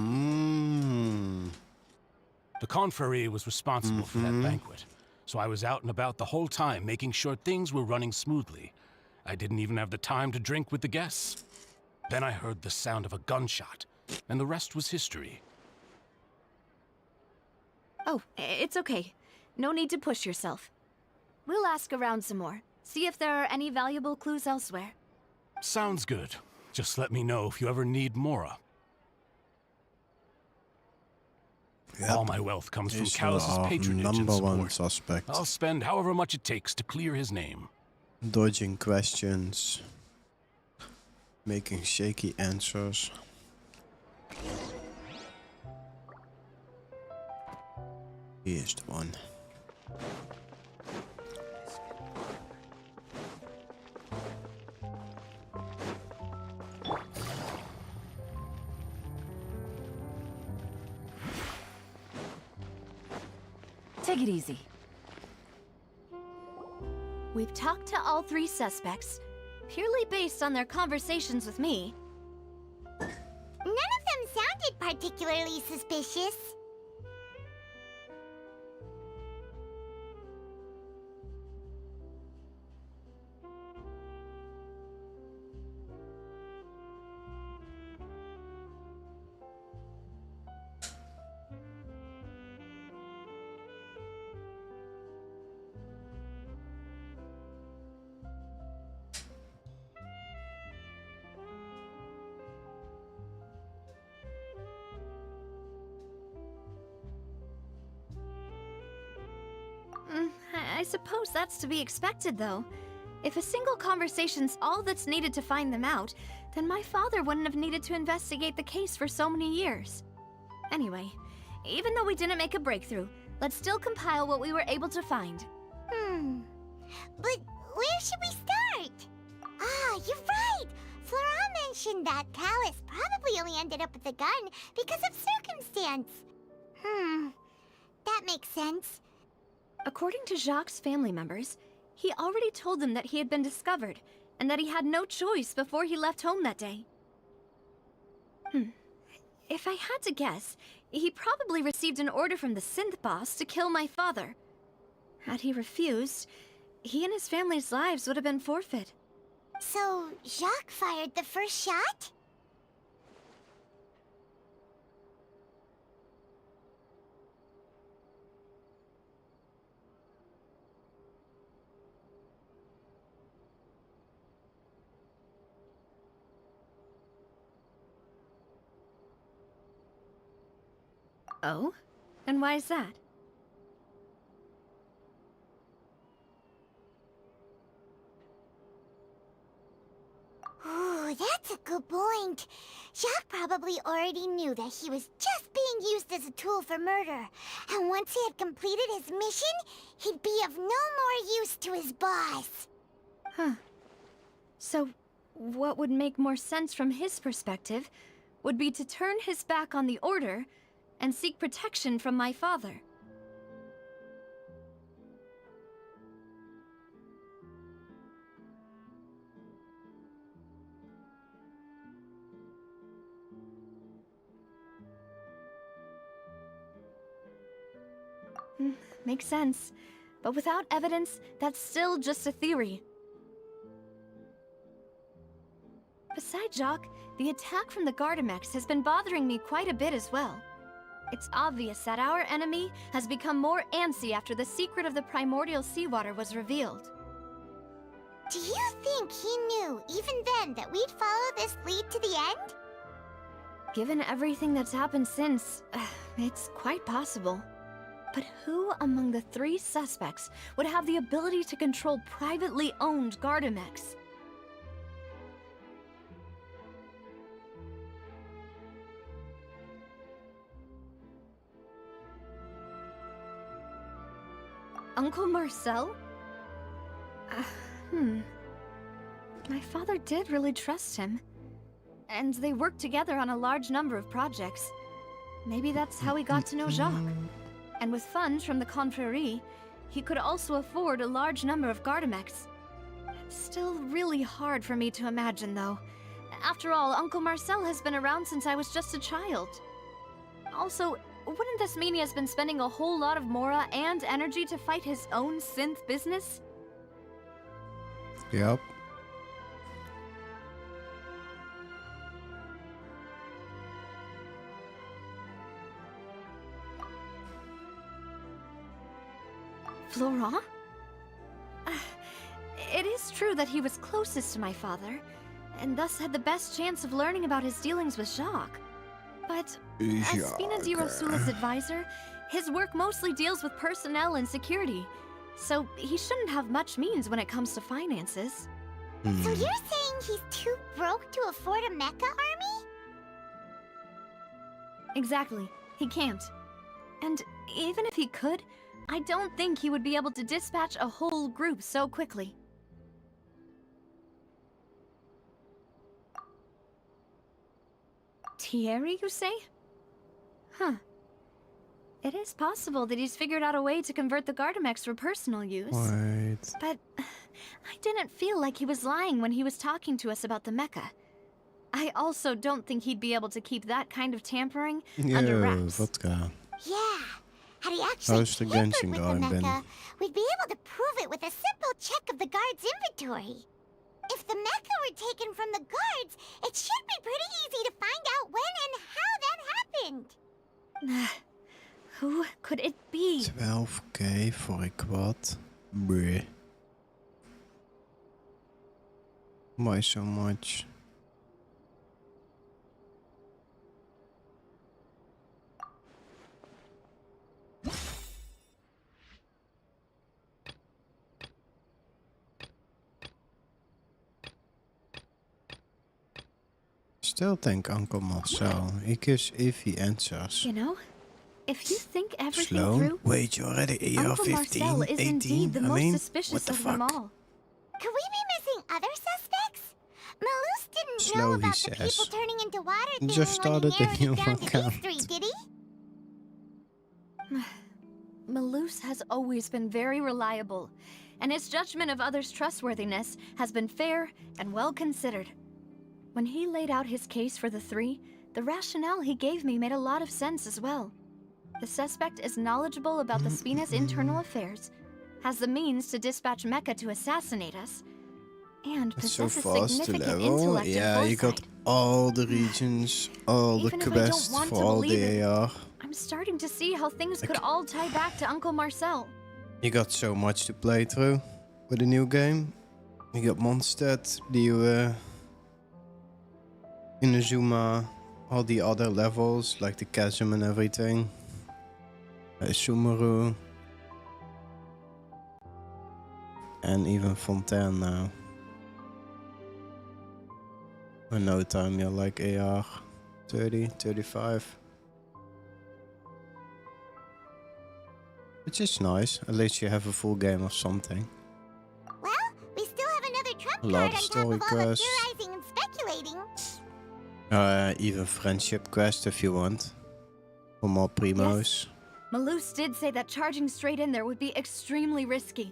Speaker 10: Confrérie was responsible for that banquet, so I was out and about the whole time making sure things were running smoothly. I didn't even have the time to drink with the guests. Then I heard the sound of a gunshot, and the rest was history.
Speaker 7: Oh, it's okay. No need to push yourself. We'll ask around some more, see if there are any valuable clues elsewhere.
Speaker 10: Sounds good. Just let me know if you ever need Mora.
Speaker 5: Yep.
Speaker 10: All my wealth comes from
Speaker 5: He's
Speaker 10: Callus's
Speaker 5: our
Speaker 10: patronage and
Speaker 5: number one
Speaker 10: support.
Speaker 5: suspect.
Speaker 10: I'll spend however much it takes to clear his name.
Speaker 5: Dodging questions. Making shaky answers. Here's the one.
Speaker 3: Take it easy.
Speaker 7: We've talked to all three suspects, purely based on their conversations with me.
Speaker 2: None of them sounded particularly suspicious.
Speaker 7: I suppose that's to be expected, though. If a single conversation's all that's needed to find them out, then my father wouldn't have needed to investigate the case for so many years. Anyway, even though we didn't make a breakthrough, let's still compile what we were able to find.
Speaker 2: But where should we start? Ah, you're right! Flora mentioned that Callus probably only ended up with the gun because of circumstance. That makes sense.
Speaker 7: According to Jacques' family members, he already told them that he had been discovered, and that he had no choice before he left home that day. If I had to guess, he probably received an order from the synth boss to kill my father. Had he refused, he and his family's lives would have been forfeit.
Speaker 2: So, Jacques fired the first shot?
Speaker 7: Oh? And why is that?
Speaker 2: Ooh, that's a good point. Jacques probably already knew that he was just being used as a tool for murder. And once he had completed his mission, he'd be of no more use to his boss.
Speaker 7: So, what would make more sense from his perspective would be to turn his back on the Order and seek protection from my father. Makes sense. But without evidence, that's still just a theory. Besides Jacques, the attack from the Gardamex has been bothering me quite a bit as well. It's obvious that our enemy has become more antsy after the secret of the primordial seawater was revealed.
Speaker 2: Do you think he knew, even then, that we'd follow this lead to the end?
Speaker 7: Given everything that's happened since, it's quite possible. But who among the 3 suspects would have the ability to control privately owned Gardamex? Uncle Marcel? My father did really trust him. And they worked together on a large number of projects. Maybe that's how he got to know Jacques. And with funds from the Confrérie, he could also afford a large number of Gardamex. It's still really hard for me to imagine, though. After all, Uncle Marcel has been around since I was just a child. Also, wouldn't this mean he has been spending a whole lot of mora and energy to fight his own synth business?
Speaker 5: Yep.
Speaker 7: Florent? It is true that he was closest to my father, and thus had the best chance of learning about his dealings with Jacques. But as Spina di Rosula's advisor, his work mostly deals with personnel and security, so he shouldn't have much means when it comes to finances.
Speaker 2: So you're saying he's too broke to afford a mecha army?
Speaker 7: Exactly. He can't. And even if he could, I don't think he would be able to dispatch a whole group so quickly. Thierry, you say? Huh. It is possible that he's figured out a way to convert the Gardamex for personal use.
Speaker 5: Wait.
Speaker 7: But I didn't feel like he was lying when he was talking to us about the mecha. I also don't think he'd be able to keep that kind of tampering under wraps.
Speaker 5: Vodka.
Speaker 2: Yeah. Had he actually
Speaker 5: How's the
Speaker 2: tampered
Speaker 5: Genshin
Speaker 2: with
Speaker 5: going,
Speaker 2: the
Speaker 5: Ben?
Speaker 2: mecha, we'd be able to prove it with a simple check of the guard's inventory. If the mecha were taken from the guards, it should be pretty easy to find out when and how that happened.
Speaker 7: Who could it be?
Speaker 5: 12k voor ik wat? Bleh. Why so much? Still think Uncle Marcel. He gives iffy answers.
Speaker 7: You know, if you think everything
Speaker 5: Slow?
Speaker 7: through,
Speaker 5: Wait, you're already AR
Speaker 7: Uncle
Speaker 5: 15,
Speaker 7: Marcel is
Speaker 5: 18?
Speaker 7: indeed the
Speaker 5: I
Speaker 7: most
Speaker 5: mean,
Speaker 7: suspicious
Speaker 5: what the
Speaker 7: of
Speaker 5: fuck?
Speaker 7: them all.
Speaker 2: Could we be missing other suspects? Malus didn't
Speaker 5: Slow,
Speaker 2: know
Speaker 5: he
Speaker 2: about the
Speaker 5: says.
Speaker 2: people turning into water
Speaker 5: He
Speaker 2: thing
Speaker 5: just
Speaker 2: when he
Speaker 5: started a
Speaker 2: narrowed it
Speaker 5: new
Speaker 2: down to
Speaker 5: account.
Speaker 2: these 3, did he?
Speaker 7: Malus has always been very reliable, and his judgment of others' trustworthiness has been fair and well considered. When he laid out his case for the 3, the rationale he gave me made a lot of sense as well. The suspect is knowledgeable about the Spina's internal affairs, has the means to dispatch Mecha to assassinate us, and
Speaker 5: It's so
Speaker 7: possesses
Speaker 5: fast to
Speaker 7: significant
Speaker 5: level.
Speaker 7: intellect
Speaker 5: Yeah,
Speaker 7: and
Speaker 5: you got
Speaker 7: foresight.
Speaker 5: all the regions, all the
Speaker 7: Even if I don't
Speaker 5: quests
Speaker 7: want
Speaker 5: for
Speaker 7: to
Speaker 5: all
Speaker 7: believe
Speaker 5: the
Speaker 7: it,
Speaker 5: AR.
Speaker 7: I'm starting to see how things could
Speaker 5: Like-
Speaker 7: all tie back to Uncle Marcel.
Speaker 5: You got so much to play through with a new game. You got Mondstadt, the Inazuma, all the other levels like the chasm and everything. Sumeru. And even Fontaine now. In no time you're like AR 30, 35. Which is nice, at least you have a full game of something.
Speaker 2: Well, we still have another trump
Speaker 5: A lot
Speaker 2: card
Speaker 5: of
Speaker 2: on top
Speaker 5: story
Speaker 2: of all the
Speaker 5: quests.
Speaker 2: theorizing and speculating.
Speaker 5: Even friendship quest if you want. For more primos.
Speaker 7: Malus did say that charging straight in there would be extremely risky,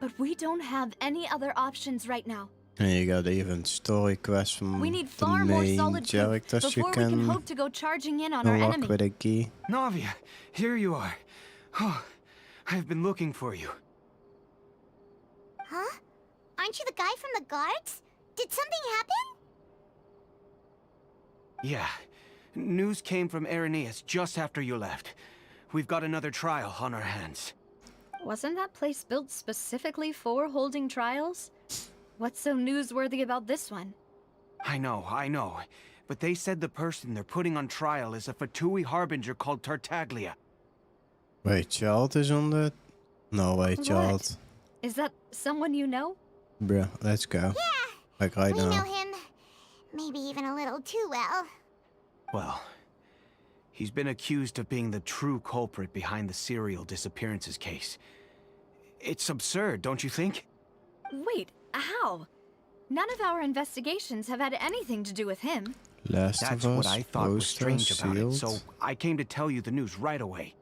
Speaker 7: but we don't have any other options right now.
Speaker 5: And you got even story quests from
Speaker 7: We need
Speaker 5: the
Speaker 7: far more
Speaker 5: main
Speaker 7: solid proof
Speaker 5: characters you
Speaker 7: before we can
Speaker 5: can
Speaker 7: hope to go charging in on our
Speaker 5: unlock
Speaker 7: enemy.
Speaker 5: with a key.
Speaker 8: Navia, here you are. Oh, I've been looking for you.
Speaker 2: Huh? Aren't you the guy from the guards? Did something happen?
Speaker 8: Yeah. News came from Irenaeus just after you left. We've got another trial on our hands.
Speaker 7: Wasn't that place built specifically for holding trials? What's so newsworthy about this one?
Speaker 8: I know. but they said the person they're putting on trial is a Fatui harbinger called Tartaglia.
Speaker 5: Wait, child is on the... No, wait,
Speaker 7: What?
Speaker 5: child.
Speaker 7: Is that someone you know?
Speaker 5: Bruh, let's go.
Speaker 2: Yeah,
Speaker 5: Like right
Speaker 2: we
Speaker 5: now.
Speaker 2: know him. Maybe even a little too well.
Speaker 8: Well, he's been accused of being the true culprit behind the serial disappearances case. It's absurd, don't you think?
Speaker 7: Wait, how? None of our investigations have had anything to do with him.
Speaker 5: Last
Speaker 8: That's
Speaker 5: of Us,
Speaker 8: what I thought was
Speaker 5: poster,
Speaker 8: strange about it,
Speaker 5: sealed.
Speaker 8: so I came to tell you the news right away.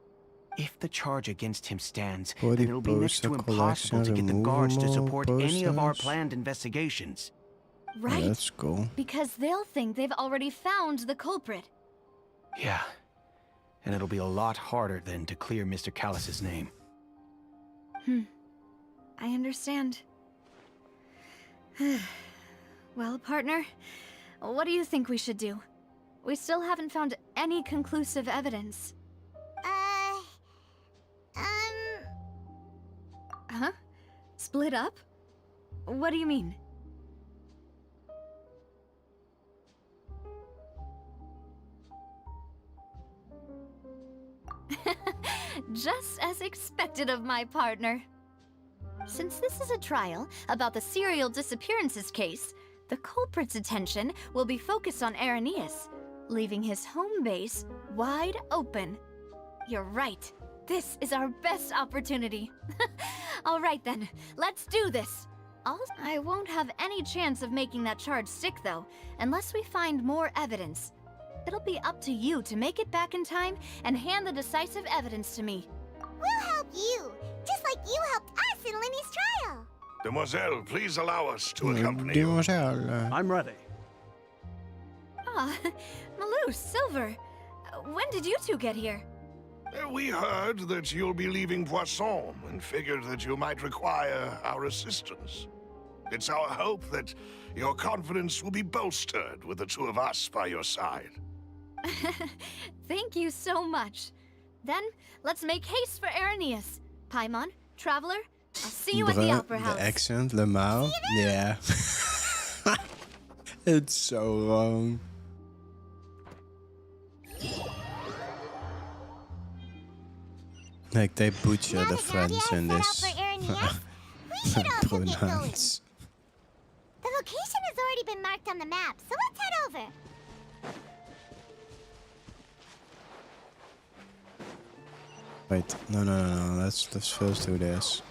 Speaker 8: If the charge against him stands,
Speaker 5: Body
Speaker 8: then it'll be next to
Speaker 5: poster
Speaker 8: impossible to get the guards to
Speaker 5: collection,
Speaker 8: support any of our
Speaker 5: posters.
Speaker 8: planned investigations.
Speaker 7: Right.
Speaker 5: Yeah, that's cool.
Speaker 7: Because they'll think they've already found the culprit.
Speaker 8: Yeah. And it'll be a lot harder then to clear Mr. Callus's name.
Speaker 7: I understand. Well, partner, what do you think we should do? We still haven't found any conclusive evidence. Huh? Split up? What do you mean? Just as expected of my partner. Since this is a trial about the serial disappearances case, the culprit's attention will be focused on Irenaeus, leaving his home base wide open. You're right. This is our best opportunity. All right then, let's do this. I won't have any chance of making that charge stick though, unless we find more evidence. It'll be up to you to make it back in time and hand the decisive evidence to me.
Speaker 2: We'll help you, just like you helped us in Lenny's trial.
Speaker 4: Demoiselle, please allow us to accompany you.
Speaker 5: Demoiselle.
Speaker 11: I'm ready.
Speaker 7: Ah, Malou, Silver, when did you two get here?
Speaker 4: We heard that you'll be leaving Poisson and figured that you might require our assistance. It's our hope that your confidence will be bolstered with the two of us by your side.
Speaker 7: Thank you so much. Then, let's make haste for Irenaeus. Paimon, Traveler, I'll see you at the Opera House.
Speaker 5: The accent, Lemau. Yeah. It's so wrong. Like they butcher
Speaker 2: Now
Speaker 5: the
Speaker 2: that
Speaker 5: French
Speaker 2: Nadia
Speaker 5: in
Speaker 2: has
Speaker 5: this.
Speaker 2: set out for Irenaeus, we should also get going.
Speaker 5: Pronouns.
Speaker 2: The location has already been marked on the map, so let's head over.
Speaker 5: Wait, no. Let's first do this.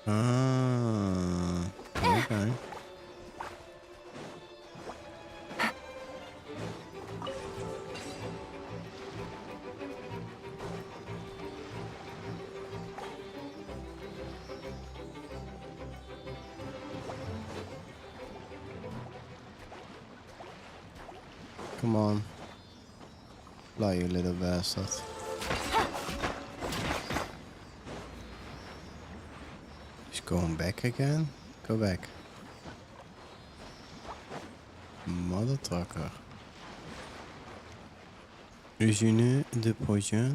Speaker 5: Ah, okay. Come on. Fly, you little bastard. He's going back again? Go back. Mother trucker. Usine de projet.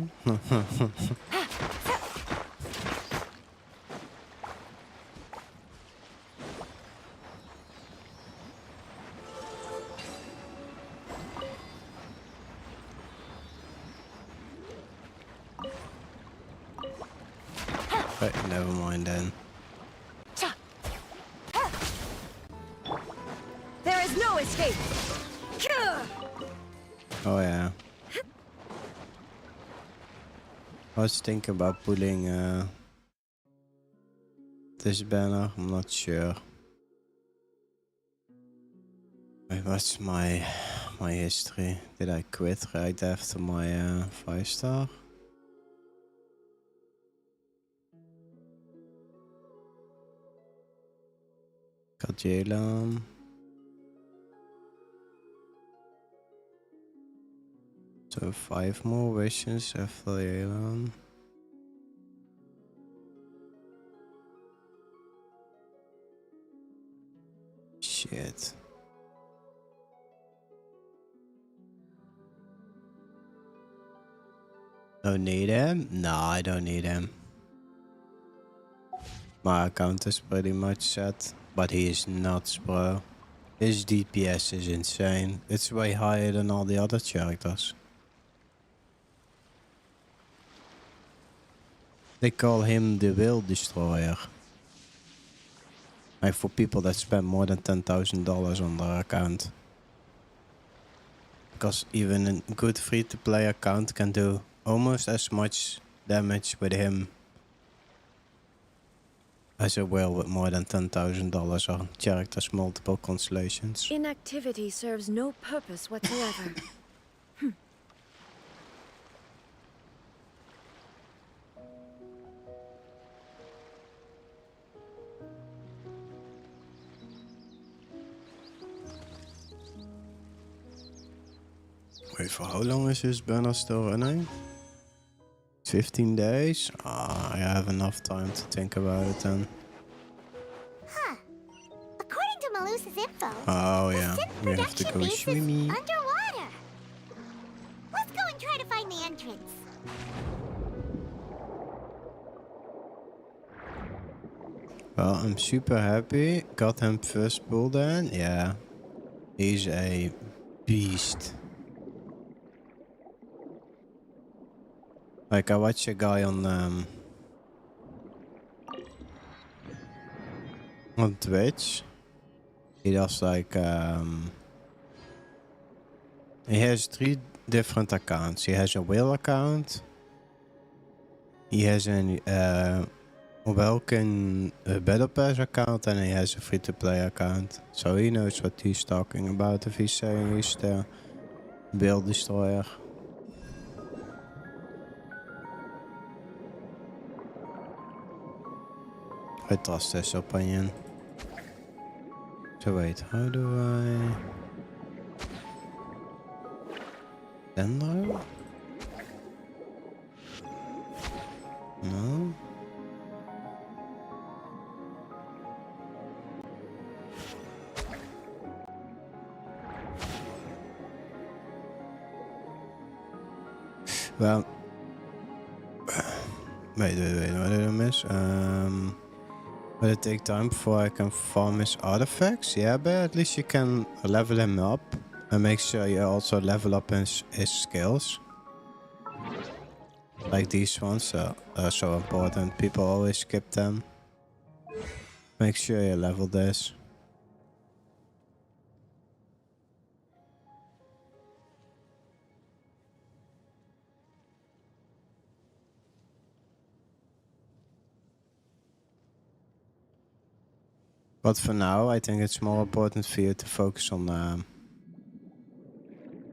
Speaker 5: Right, never mind then.
Speaker 3: There is no escape!
Speaker 5: Oh yeah. I was thinking about putting this banner, I'm not sure. Wait, what's my history? Did I quit right after my 5-star? Kajelan. So 5 more wishes after Yelan. Shit. Don't need him? No, I don't need him. My account is pretty much set, but he is nuts, bro. His DPS is insane. It's way higher than all the other characters. They call him the Will Destroyer. Like for people that spend more than $10,000 on their account. Because even a good free-to-play account can do almost as much damage with him as it will with more than $10,000 on characters multiple constellations.
Speaker 11: Inactivity serves no purpose whatsoever.
Speaker 5: Wait, for how long is this banner still running? 15 days? Ah, I have enough time to think about it then.
Speaker 2: Huh. According to Malus's info,
Speaker 5: Oh
Speaker 2: the
Speaker 5: yeah,
Speaker 2: synth
Speaker 5: we have to
Speaker 2: production
Speaker 5: go
Speaker 2: base is
Speaker 5: swimming.
Speaker 2: underwater. Let's go and try to find the entrance.
Speaker 5: Well, I'm super happy. Got him first pull then. Yeah. He's a beast. Like I watch a guy on Twitch. He does like he has 3 different accounts. He has a Will account. He has a Welcome Battle Pass account, and he has a free-to-play account. So he knows what he's talking about if he's saying he's the Will Destroyer. I trust his opinion. So wait, how do I... Dendro? No? Well... Wait, what did I miss? Will it take time before I can farm his artifacts? Yeah, but at least you can level him up. And make sure you also level up his skills. Like these ones, are so important. People always skip them. Make sure you level this. But for now, I think it's more important for you to focus on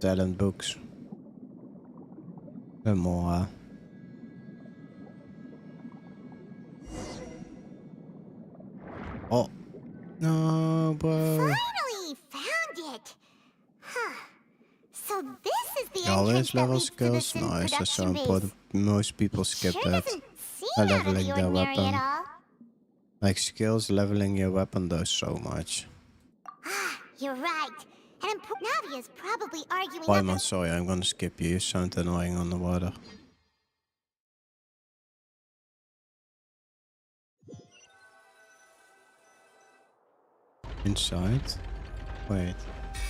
Speaker 5: talent books. And more. Oh. No, bro.
Speaker 2: Finally found it. Huh. So this is the
Speaker 5: Always
Speaker 2: entrance that
Speaker 5: level
Speaker 2: leads to the
Speaker 5: skills.
Speaker 2: synth
Speaker 5: Nice, that's so
Speaker 2: production base.
Speaker 5: important. Most people skip
Speaker 2: Sure
Speaker 5: that.
Speaker 2: doesn't seem out of
Speaker 5: Leveling
Speaker 2: the
Speaker 5: their
Speaker 2: ordinary
Speaker 5: weapon.
Speaker 2: at all.
Speaker 5: Like skills, leveling your weapon does so much.
Speaker 2: Ah, you're right. And Navia's probably arguing
Speaker 5: Oh,
Speaker 2: that
Speaker 5: I'm sorry, I'm gonna skip you. You sound annoying on the water. Inside? Wait.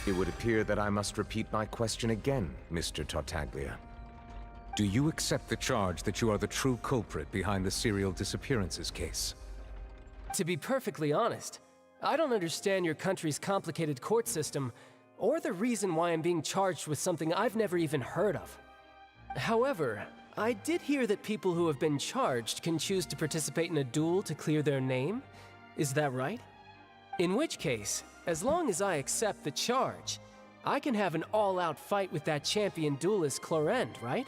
Speaker 12: It would appear that I must repeat my question again, Mr. Tartaglia. Do you accept the charge that you are the true culprit behind the serial disappearances case?
Speaker 13: To be perfectly honest, I don't understand your country's complicated court system, or the reason why I'm being charged with something I've never even heard of. However, I did hear that people who have been charged can choose to participate in a duel to clear their name. Is that right? In which case, as long as I accept the charge, I can have an all-out fight with that champion duelist Clorend, right?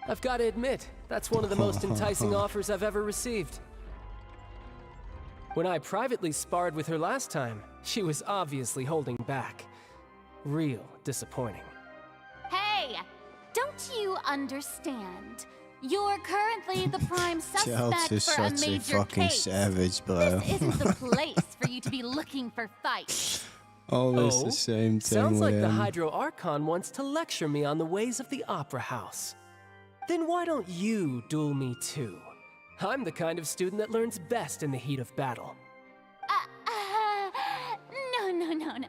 Speaker 13: I've got to admit, that's one of the most enticing offers I've ever received. When I privately sparred with her last time, she was obviously holding back. Real disappointing.
Speaker 14: Hey! Don't you understand? You're currently the prime
Speaker 5: Charles
Speaker 14: suspect
Speaker 5: is
Speaker 14: for a
Speaker 5: such a
Speaker 14: major
Speaker 5: fucking
Speaker 14: case.
Speaker 5: savage, bro.
Speaker 14: This isn't the place for you to be looking for fights.
Speaker 5: Always the same thing
Speaker 13: Sounds
Speaker 5: with
Speaker 13: like the
Speaker 5: him.
Speaker 13: Hydro Archon wants to lecture me on the ways of the Opera House. Then why don't you duel me too? I'm the kind of student that learns best in the heat of battle.
Speaker 14: No.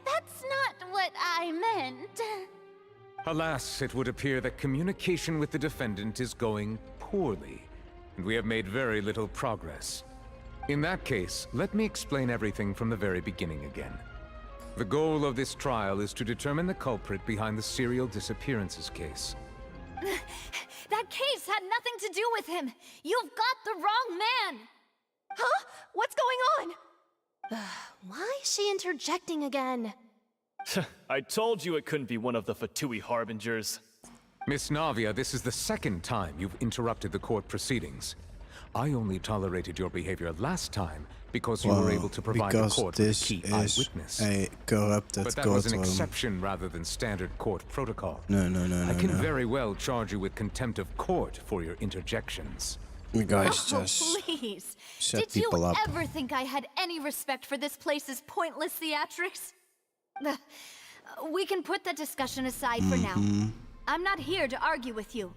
Speaker 14: That's not what I meant.
Speaker 12: Alas, it would appear that communication with the defendant is going poorly, and we have made very little progress. In that case, let me explain everything from the very beginning again. The goal of this trial is to determine the culprit behind the serial disappearances case.
Speaker 7: That case had nothing to do with him! You've got the wrong man!
Speaker 2: Huh? What's going on? Why is she interjecting again?
Speaker 15: I told you it couldn't be one of the Fatui Harbingers.
Speaker 12: Miss Navia, this is the second time you've interrupted the court proceedings. I only tolerated your behavior last time because you were able to provide the court with a key eyewitness.
Speaker 5: A corrupted
Speaker 12: but that
Speaker 5: courtroom.
Speaker 12: was an exception rather than standard court protocol.
Speaker 5: No.
Speaker 12: I can very well charge you with contempt of court for your interjections.
Speaker 5: You guys just
Speaker 7: please.
Speaker 5: shut
Speaker 7: Did you
Speaker 5: people up.
Speaker 7: ever think I had any respect for this place's pointless theatrics? We can put that discussion aside for now. I'm not here to argue with you.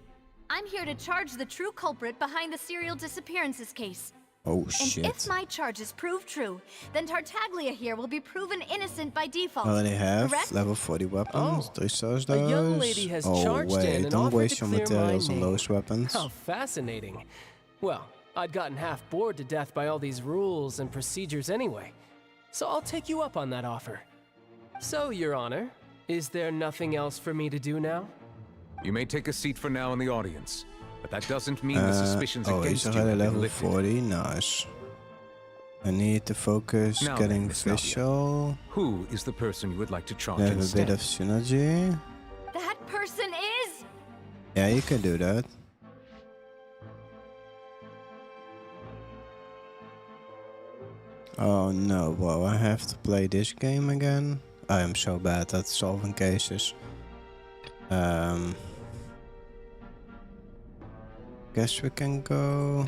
Speaker 7: I'm here to charge the true culprit behind the serial disappearances case.
Speaker 5: Oh,
Speaker 7: and
Speaker 5: shit.
Speaker 7: if my charges prove true, then Tartaglia here will be proven innocent by default.
Speaker 5: I already have
Speaker 7: correct?
Speaker 5: level 40 weapons. 3 stars
Speaker 13: A young lady has charged in
Speaker 5: wait,
Speaker 13: and
Speaker 5: don't
Speaker 13: offered
Speaker 5: waste
Speaker 13: to
Speaker 5: your
Speaker 13: clear my
Speaker 5: materials on
Speaker 13: name.
Speaker 5: those weapons.
Speaker 13: How fascinating. Well, I'd gotten half bored to death by all these rules and procedures anyway. So I'll take you up on that offer. So, Your Honor, is there nothing else for me to do now?
Speaker 12: You may take a seat for now in the audience, but that doesn't mean the suspicions against
Speaker 5: he's
Speaker 12: you
Speaker 5: already
Speaker 12: have been
Speaker 5: level
Speaker 12: lifted.
Speaker 5: 40, nice. I need to focus
Speaker 12: Now
Speaker 5: getting
Speaker 12: then, Miss Navia,
Speaker 5: visual.
Speaker 12: Who is the person you would like to charge
Speaker 5: Have a
Speaker 12: instead?
Speaker 5: bit of synergy.
Speaker 7: That person is...
Speaker 5: Yeah, you can do that. Oh no, well, I have to play this game again. I am so bad at solving cases. Guess we can go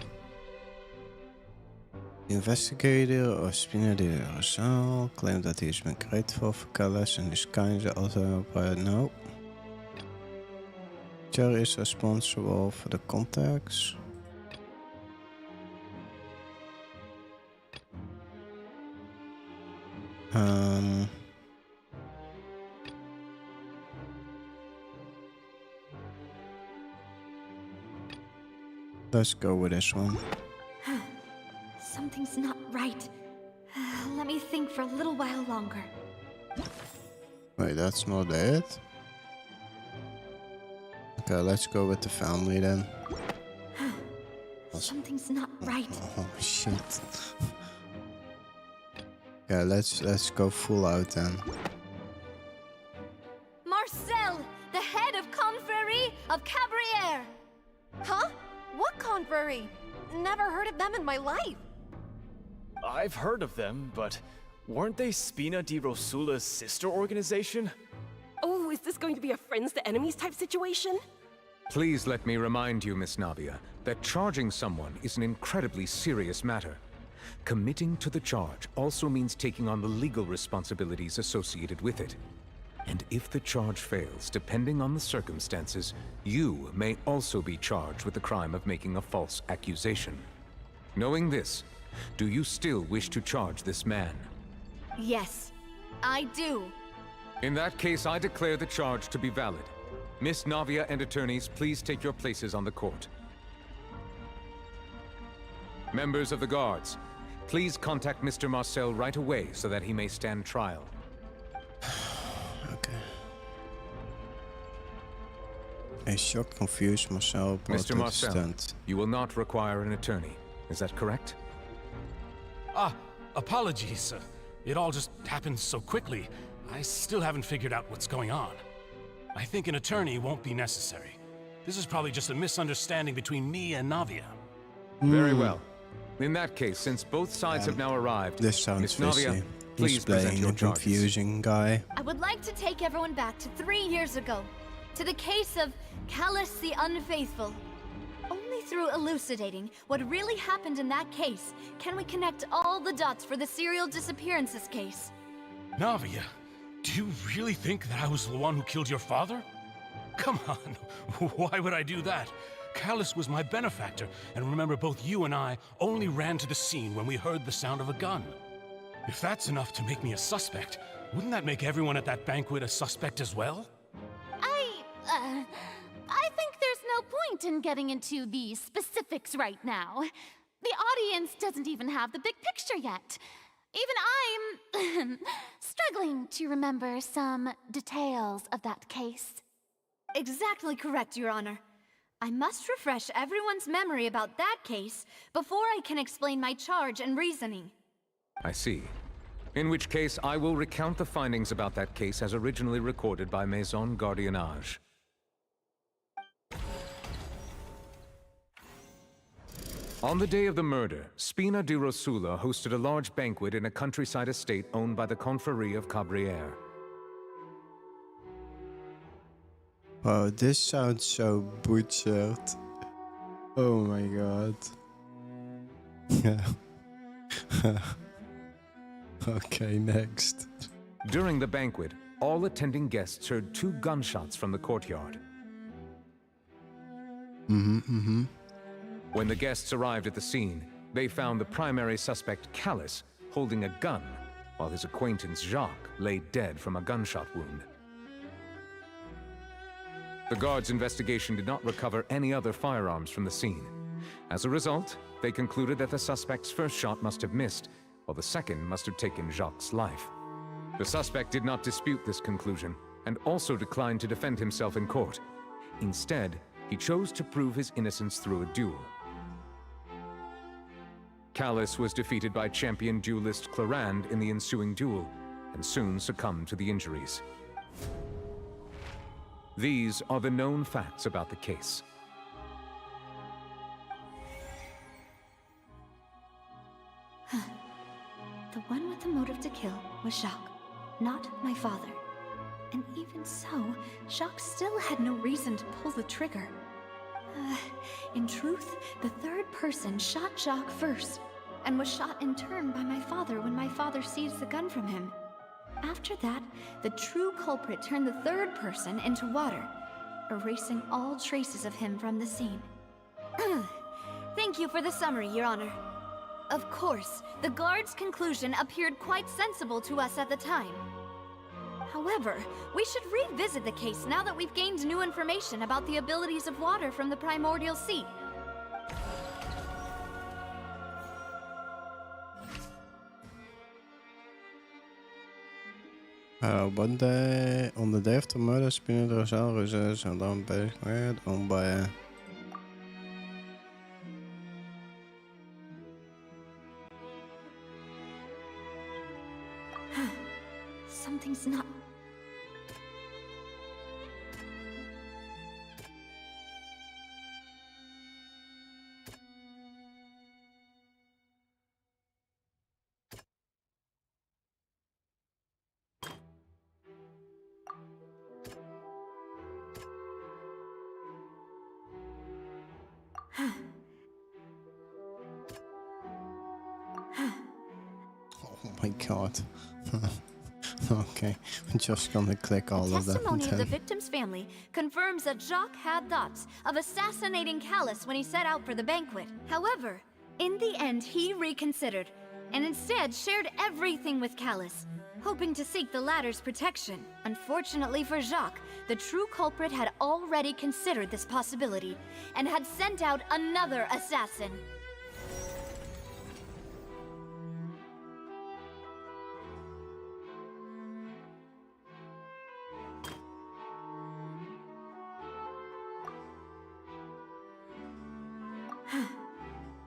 Speaker 5: investigator or spinner de Rosal. Claim that he's been grateful for Callis and his kinds of also, but no. Jerry is responsible for the contacts. Let's go with this one.
Speaker 7: Something's not right. Let me think for a little while longer.
Speaker 5: Wait, that's not it? Okay, let's go with the family then.
Speaker 7: Something's not right.
Speaker 5: Oh shit. Okay, let's go full out then.
Speaker 7: Marcel, the head of Confrérie of Cabrières!
Speaker 2: Huh? What confrérie? Never heard of them in my life.
Speaker 15: I've heard of them, but weren't they Spina di Rosula's sister organization?
Speaker 16: Oh, is this going to be a friends to enemies type situation?
Speaker 12: Please let me remind you, Miss Navia, that charging someone is an incredibly serious matter. Committing to the charge also means taking on the legal responsibilities associated with it. And if the charge fails, depending on the circumstances, you may also be charged with the crime of making a false accusation. Knowing this, do you still wish to charge this man?
Speaker 7: Yes, I do.
Speaker 12: In that case, I declare the charge to be valid. Miss Navia and attorneys, please take your places on the court. Members of the guards, please contact Mr. Marcel right away so that he may stand trial.
Speaker 5: Okay. I shocked, confused myself about
Speaker 12: Mr.
Speaker 5: the
Speaker 12: Marcel,
Speaker 5: stunt.
Speaker 12: you will not require an attorney. Is that correct?
Speaker 10: Apologies. It all just happened so quickly. I still haven't figured out what's going on. I think an attorney won't be necessary. This is probably just a misunderstanding between me and Navia.
Speaker 12: Very well. In that case, since both sides have now arrived,
Speaker 5: This sounds
Speaker 12: Miss Navia,
Speaker 5: fishy.
Speaker 12: please
Speaker 5: He's
Speaker 12: present
Speaker 5: playing
Speaker 12: your
Speaker 5: a
Speaker 12: charges.
Speaker 5: confusing guy.
Speaker 7: I would like to take everyone back to 3 years ago, to the case of Callis the Unfaithful. Only through elucidating what really happened in that case can we connect all the dots for the serial disappearances case.
Speaker 10: Navia, do you really think that I was the one who killed your father? Come on, why would I do that? Callus was my benefactor, and remember both you and I only ran to the scene when we heard the sound of a gun. If that's enough to make me a suspect, wouldn't that make everyone at that banquet a suspect as well?
Speaker 14: I think there's no point in getting into the specifics right now. The audience doesn't even have the big picture yet. Even I'm struggling to remember some details of that case.
Speaker 7: Exactly correct, Your Honor. I must refresh everyone's memory about that case before I can explain my charge and reasoning.
Speaker 12: I see. In which case, I will recount the findings about that case as originally recorded by Maison Gardiennage. On the day of the murder, Spina di Rosula hosted a large banquet in a countryside estate owned by the Confrérie of Cabrières.
Speaker 5: Oh, this sounds so butchered. Oh my god. Yeah. Okay, next.
Speaker 12: During the banquet, all attending guests heard 2 gunshots from the courtyard. When the guests arrived at the scene, they found the primary suspect, Callus, holding a gun, while his acquaintance, Jacques, lay dead from a gunshot wound. The guards' investigation did not recover any other firearms from the scene. As a result, they concluded that the suspect's first shot must have missed, while the second must have taken Jacques' life. The suspect did not dispute this conclusion, and also declined to defend himself in court. Instead, he chose to prove his innocence through a duel. Callus was defeated by champion duelist Clarand in the ensuing duel, and soon succumbed to the injuries. These are the known facts about the case.
Speaker 7: The one with the motive to kill was Jacques, not my father. And even so, Jacques still had no reason to pull the trigger. In truth, the third person shot Jacques first, and was shot in turn by my father when my father seized the gun from him. After that, the true culprit turned the third person into water, erasing all traces of him from the scene. Thank you for the summary, Your Honor. Of course, the guard's conclusion appeared quite sensible to us at the time. However, we should revisit the case now that we've gained new information about the abilities of water from the primordial sea.
Speaker 5: On the day of the murder, Spina di Rosula was on bed owned by
Speaker 7: Something's not...
Speaker 5: Oh my god. Okay, I'm just gonna click all of them.
Speaker 7: Testimony of the victim's family confirms that Jacques had thoughts of assassinating Callus when he set out for the banquet. However, in the end, he reconsidered, and instead shared everything with Callus, hoping to seek the latter's protection. Unfortunately for Jacques, the true culprit had already considered this possibility, and had sent out another assassin.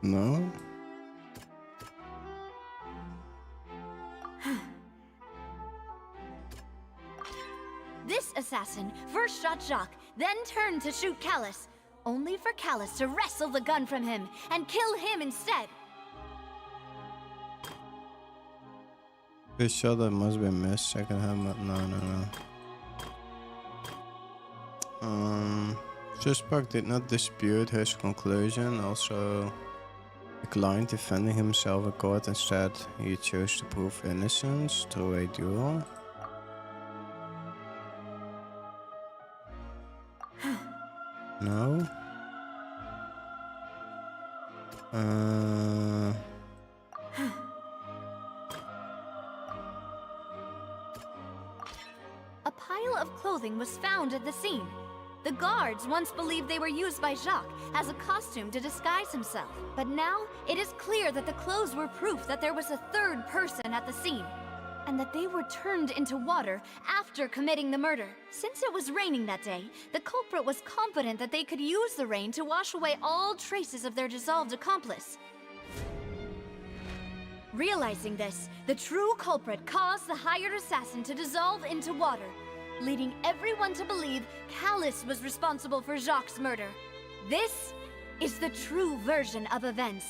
Speaker 5: No?
Speaker 7: This assassin first shot Jacques, then turned to shoot Callus, only for Callus to wrestle the gun from him and kill him instead.
Speaker 5: This shot that must be missed. Second hand, no. Suspect did not dispute his conclusion, also declined defending himself in court. Instead, he chose to prove innocence through a duel. No?
Speaker 7: A pile of clothing was found at the scene. The guards once believed they were used by Jacques as a costume to disguise himself. But now, it is clear that the clothes were proof that there was a third person at the scene, and that they were turned into water after committing the murder. Since it was raining that day, the culprit was confident that they could use the rain to wash away all traces of their dissolved accomplice. Realizing this, the true culprit caused the hired assassin to dissolve into water, leading everyone to believe Callus was responsible for Jacques' murder. This is the true version of events.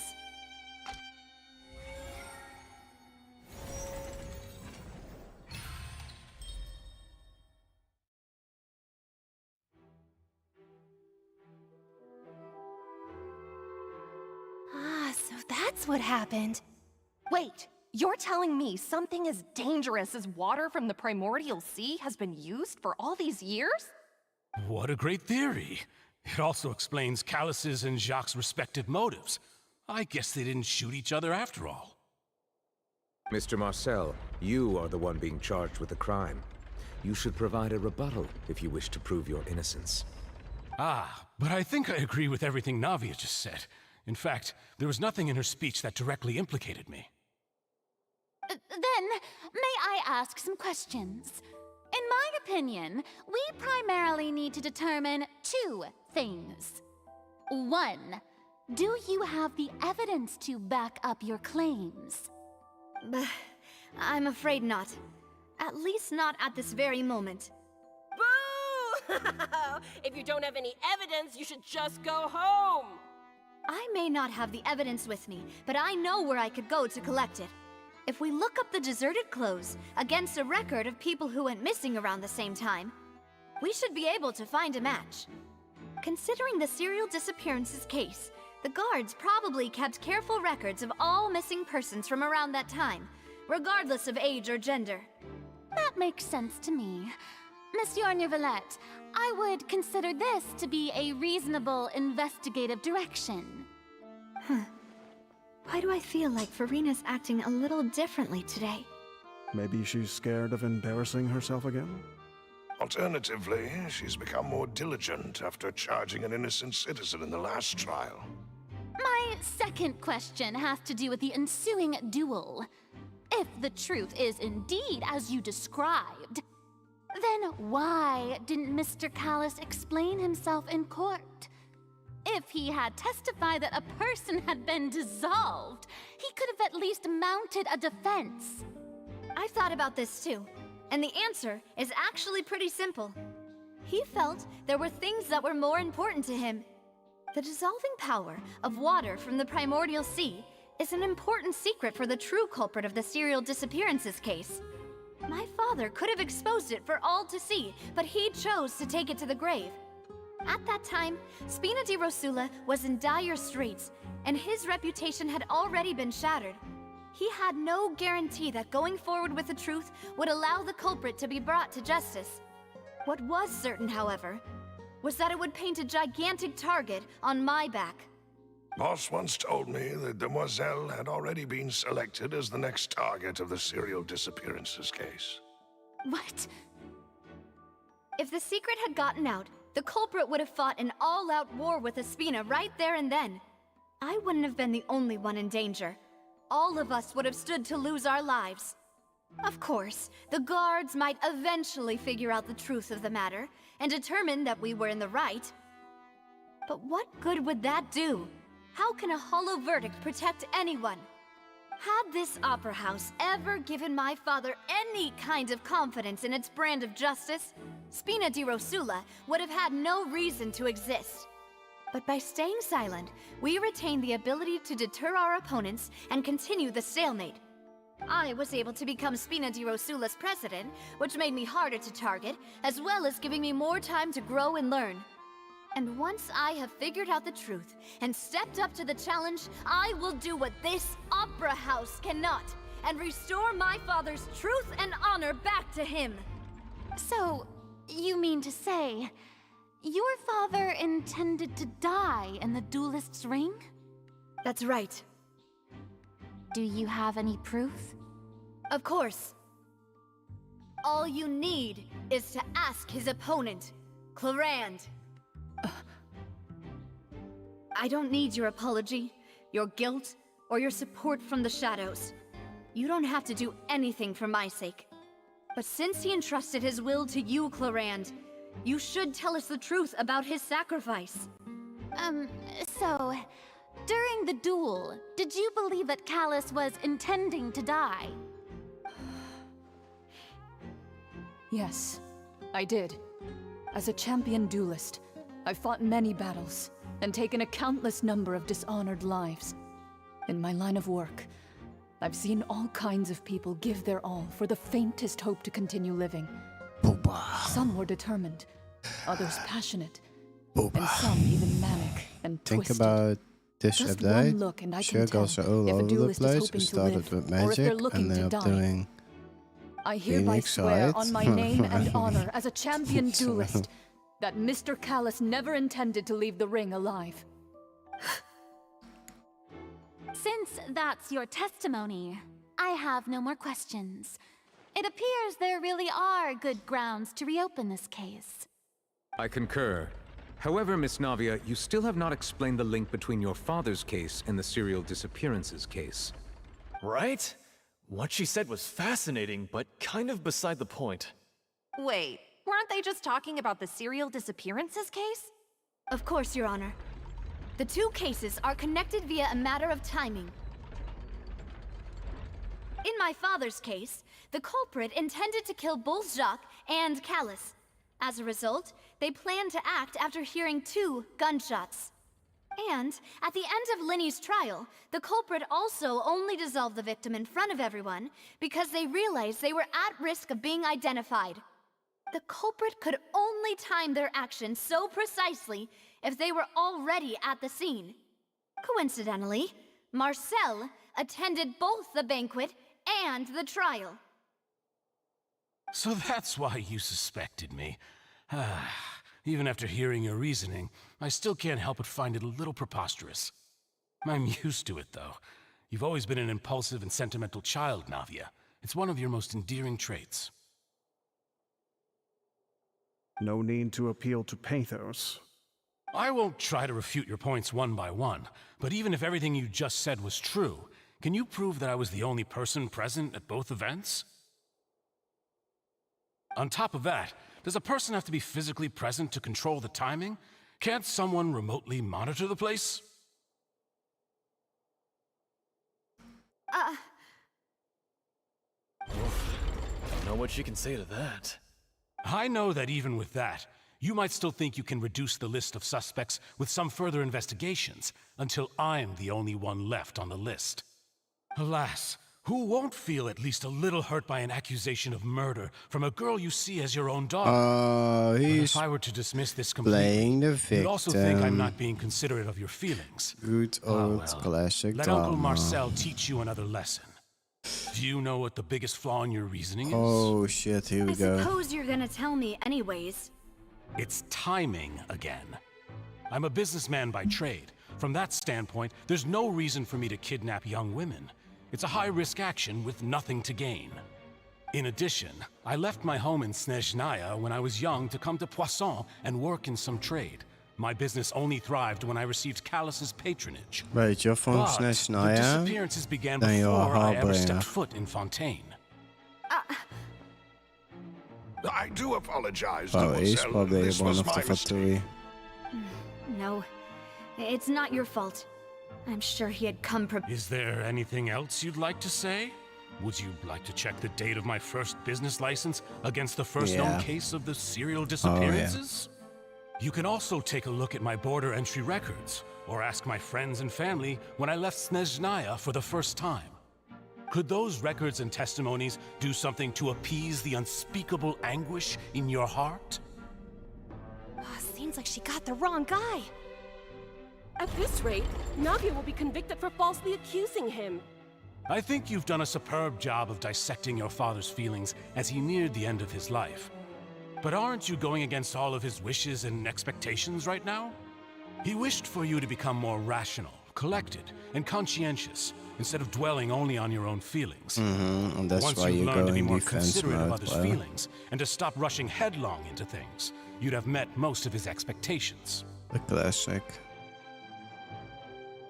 Speaker 16: Ah, so that's what happened. Wait, you're telling me something as dangerous as water from the primordial sea has been used for all these years?
Speaker 10: What a great theory. It also explains Callus's and Jacques' respective motives. I guess they didn't shoot each other after all.
Speaker 12: Mr. Marcel, you are the one being charged with the crime. You should provide a rebuttal if you wish to prove your innocence.
Speaker 10: Ah, but I think I agree with everything Navia just said. In fact, there was nothing in her speech that directly implicated me.
Speaker 14: Then, may I ask some questions? In my opinion, we primarily need to determine two things. One, do you have the evidence to back up your claims?
Speaker 7: I'm afraid not. At least not at this very moment.
Speaker 16: Boo! If you don't have any evidence, you should just go home!
Speaker 7: I may not have the evidence with me, but I know where I could go to collect it. If we look up the deserted clothes against a record of people who went missing around the same time, we should be able to find a match. Considering the serial disappearances case, the guards probably kept careful records of all missing persons from around that time, regardless of age or gender.
Speaker 14: That makes sense to me. Monsieur Neuvillette, I would consider this to be a reasonable investigative direction.
Speaker 7: Why do I feel like Farina's acting a little differently today?
Speaker 17: Maybe she's scared of embarrassing herself again?
Speaker 4: Alternatively, she's become more diligent after charging an innocent citizen in the last trial.
Speaker 14: My second question has to do with the ensuing duel. If the truth is indeed as you described, then why didn't Mr. Callus explain himself in court? If he had testified that a person had been dissolved, he could have at least mounted a defense.
Speaker 7: I've thought about this too, and the answer is actually pretty simple. He felt there were things that were more important to him. The dissolving power of water from the primordial sea is an important secret for the true culprit of the serial disappearances case. My father could have exposed it for all to see, but he chose to take it to the grave. At that time, Spina di Rosula was in dire straits, and his reputation had already been shattered. He had no guarantee that going forward with the truth would allow the culprit to be brought to justice. What was certain, however, was that it would paint a gigantic target on my back.
Speaker 4: Boss once told me that Demoiselle had already been selected as the next target of the serial disappearances case.
Speaker 14: What?
Speaker 7: If the secret had gotten out, the culprit would have fought an all-out war with Espina right there and then. I wouldn't have been the only one in danger. All of us would have stood to lose our lives. Of course, the guards might eventually figure out the truth of the matter and determine that we were in the right. But what good would that do? How can a hollow verdict protect anyone? Had this opera house ever given my father any kind of confidence in its brand of justice, Spina di Rosula would have had no reason to exist. But by staying silent, we retained the ability to deter our opponents and continue the stalemate. I was able to become Spina di Rosula's president, which made me harder to target, as well as giving me more time to grow and learn. And once I have figured out the truth and stepped up to the challenge, I will do what this opera house cannot, and restore my father's truth and honor back to him.
Speaker 14: So, you mean to say, your father intended to die in the duelist's ring?
Speaker 7: That's right.
Speaker 14: Do you have any proof?
Speaker 7: Of course. All you need is to ask his opponent, Clorand. I don't need your apology, your guilt, or your support from the shadows. You don't have to do anything for my sake. But since he entrusted his will to you, Clorand, you should tell us the truth about his sacrifice.
Speaker 14: So, during the duel, did you believe that Callus was intending to die?
Speaker 18: Yes, I did. As a champion duelist, I've fought many battles and taken a countless number of dishonored lives. In my line of work, I've seen all kinds of people give their all for the faintest hope to continue living. Some were determined, others passionate, and some even manic and
Speaker 5: Think
Speaker 18: twisted.
Speaker 5: about this
Speaker 18: Just
Speaker 5: update.
Speaker 18: one look and I
Speaker 5: Sure,
Speaker 18: can tell
Speaker 5: goes all
Speaker 18: if a
Speaker 5: over the
Speaker 18: duelist is
Speaker 5: place.
Speaker 18: hoping
Speaker 5: It
Speaker 18: to
Speaker 5: started
Speaker 18: live,
Speaker 5: with
Speaker 18: or if they're
Speaker 5: magic,
Speaker 18: looking
Speaker 5: and
Speaker 18: to
Speaker 5: they're
Speaker 18: die.
Speaker 5: doing
Speaker 18: I hereby
Speaker 5: Phoenix
Speaker 18: swear
Speaker 5: Wright.
Speaker 18: on my name and honor as a champion duelist that Mr. Callus never intended to leave the ring alive.
Speaker 14: Since that's your testimony, I have no more questions. It appears there really are good grounds to reopen this case.
Speaker 12: I concur. However, Miss Navia, you still have not explained the link between your father's case and the serial disappearances case.
Speaker 15: Right? What she said was fascinating, but kind of beside the point.
Speaker 16: Wait, weren't they just talking about the serial disappearances case?
Speaker 7: Of course, Your Honor. The two cases are connected via a matter of timing. In my father's case, the culprit intended to kill both Jacques and Callus. As a result, they planned to act after hearing 2 gunshots. And at the end of Linny's trial, the culprit also only dissolved the victim in front of everyone because they realized they were at risk of being identified. The culprit could only time their actions so precisely if they were already at the scene. Coincidentally, Marcel attended both the banquet and the trial.
Speaker 10: So that's why you suspected me. Even after hearing your reasoning, I still can't help but find it a little preposterous. I'm used to it, though. You've always been an impulsive and sentimental child, Navia. It's one of your most endearing traits.
Speaker 17: No need to appeal to pathos.
Speaker 10: I won't try to refute your points one by one, but even if everything you just said was true, can you prove that I was the only person present at both events? On top of that, does a person have to be physically present to control the timing? Can't someone remotely monitor the place?
Speaker 15: Don't know what she can say to that.
Speaker 10: I know that even with that, you might still think you can reduce the list of suspects with some further investigations, until I'm the only one left on the list. Alas, who won't feel at least a little hurt by an accusation of murder from a girl you see as your own daughter? But
Speaker 5: he's
Speaker 10: if I were to dismiss this
Speaker 5: playing
Speaker 10: completely,
Speaker 5: the victim.
Speaker 10: you'd also think I'm not being considerate of your feelings.
Speaker 5: Good old classic
Speaker 10: Let
Speaker 5: drama.
Speaker 10: Uncle Marcel teach you another lesson. Do you know what the biggest flaw in your reasoning is?
Speaker 5: Oh shit, here we
Speaker 7: I
Speaker 5: go.
Speaker 7: suppose you're gonna tell me anyways.
Speaker 10: It's timing again. I'm a businessman by trade. From that standpoint, there's no reason for me to kidnap young women. It's a high-risk action with nothing to gain. In addition, I left my home in Snezhnaya when I was young to come to Poisson and work in some trade. My business only thrived when I received Callus's patronage.
Speaker 5: Right, you're from
Speaker 10: But the
Speaker 5: Snezhnaya,
Speaker 10: disappearances began
Speaker 5: then you're a
Speaker 10: before I ever
Speaker 5: harbinger.
Speaker 10: stepped foot in Fontaine.
Speaker 4: I do apologize,
Speaker 5: Oh, he's
Speaker 4: Mademoiselle.
Speaker 5: probably
Speaker 4: This
Speaker 5: one
Speaker 4: was
Speaker 5: of the
Speaker 4: my mistake.
Speaker 5: factory.
Speaker 7: No, it's not your fault. I'm sure he had come
Speaker 10: Is there anything else you'd like to say? Would you like to check the date of my first business license against the first known
Speaker 5: Yeah.
Speaker 10: case of the serial disappearances? You can also take a look at my border entry records, or ask my friends and family when I left Snezhnaya for the first time. Could those records and testimonies do something to appease the unspeakable anguish in your heart?
Speaker 2: Seems like she got the wrong guy.
Speaker 19: At this rate, Navia will be convicted for falsely accusing him.
Speaker 10: I think you've done a superb job of dissecting your father's feelings as he neared the end of his life. But aren't you going against all of his wishes and expectations right now? He wished for you to become more rational, collected and conscientious, instead of dwelling only on your own feelings.
Speaker 5: And that's
Speaker 10: Once
Speaker 5: why
Speaker 10: you've
Speaker 5: you
Speaker 10: learned
Speaker 5: go
Speaker 10: to be
Speaker 5: in
Speaker 10: more
Speaker 5: defense
Speaker 10: considerate of
Speaker 5: mode,
Speaker 10: others'
Speaker 5: bro.
Speaker 10: feelings and to stop rushing headlong into things, you'd have met most of his expectations.
Speaker 5: The classic.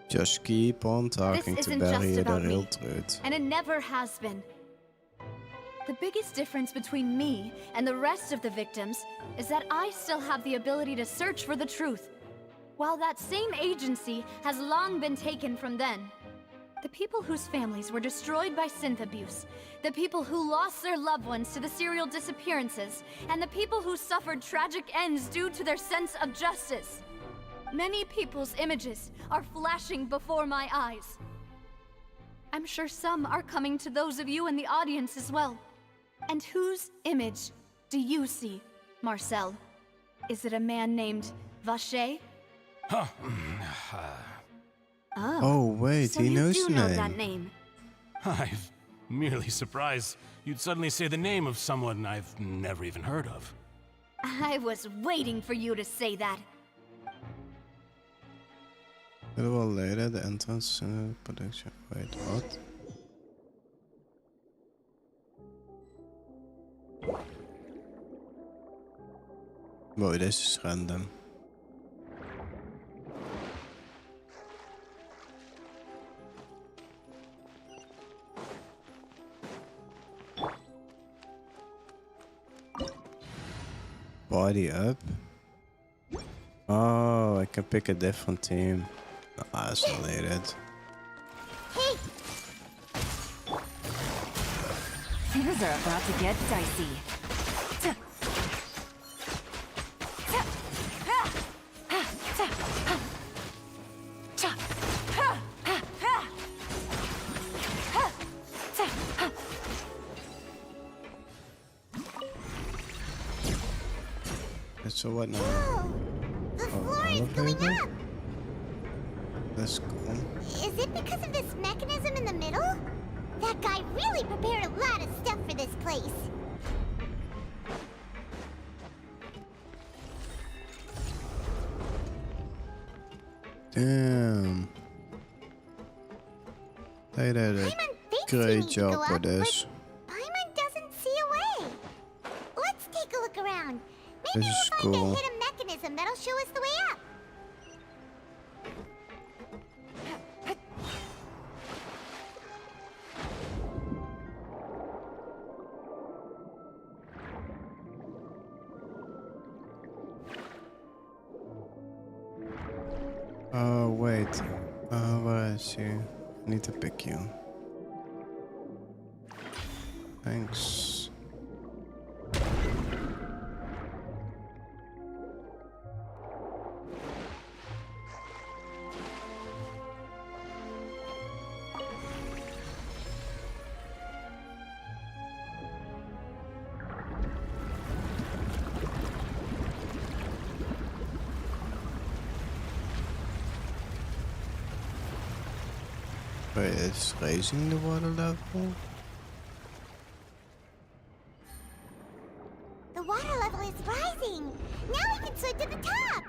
Speaker 5: Just keep on talking
Speaker 7: This
Speaker 5: to
Speaker 7: isn't
Speaker 5: Barry
Speaker 7: just
Speaker 5: the
Speaker 7: about
Speaker 5: real
Speaker 7: me,
Speaker 5: truth.
Speaker 7: and it never has been. The biggest difference between me and the rest of the victims is that I still have the ability to search for the truth, while that same agency has long been taken from them. The people whose families were destroyed by synth abuse, the people who lost their loved ones to the serial disappearances, and the people who suffered tragic ends due to their sense of justice. Many people's images are flashing before my eyes. I'm sure some are coming to those of you in the audience as well. And whose image do you see, Marcel? Is it a man named Vacher?
Speaker 10: Huh.
Speaker 5: Oh, wait,
Speaker 7: so
Speaker 5: he
Speaker 7: you
Speaker 5: knows
Speaker 7: do
Speaker 5: the
Speaker 7: know
Speaker 5: name.
Speaker 7: that name.
Speaker 10: I'm merely surprised you'd suddenly say the name of someone I've never even heard of.
Speaker 7: I was waiting for you to say that.
Speaker 5: A little while later, the entrance production. Wait, what? Wow, this is random. Body up. Oh, I can pick a different team. Ah, it's not needed.
Speaker 3: Things are about to get dicey.
Speaker 5: So what now?
Speaker 2: Whoa! The floor is going up!
Speaker 5: That's cool.
Speaker 2: Is it because of this mechanism in the middle? That guy really prepared a lot of stuff for this place.
Speaker 5: Damn. They did a great job with this.
Speaker 2: Paimon doesn't see a way. Let's take a look around. Maybe
Speaker 5: This is
Speaker 2: we'll find
Speaker 5: cool.
Speaker 2: a hidden mechanism that'll show us the way up.
Speaker 5: Oh, wait. Where is you? I need to pick you. Thanks. Wait, it's raising the water level?
Speaker 2: The water level is rising. Now we can swim to the top.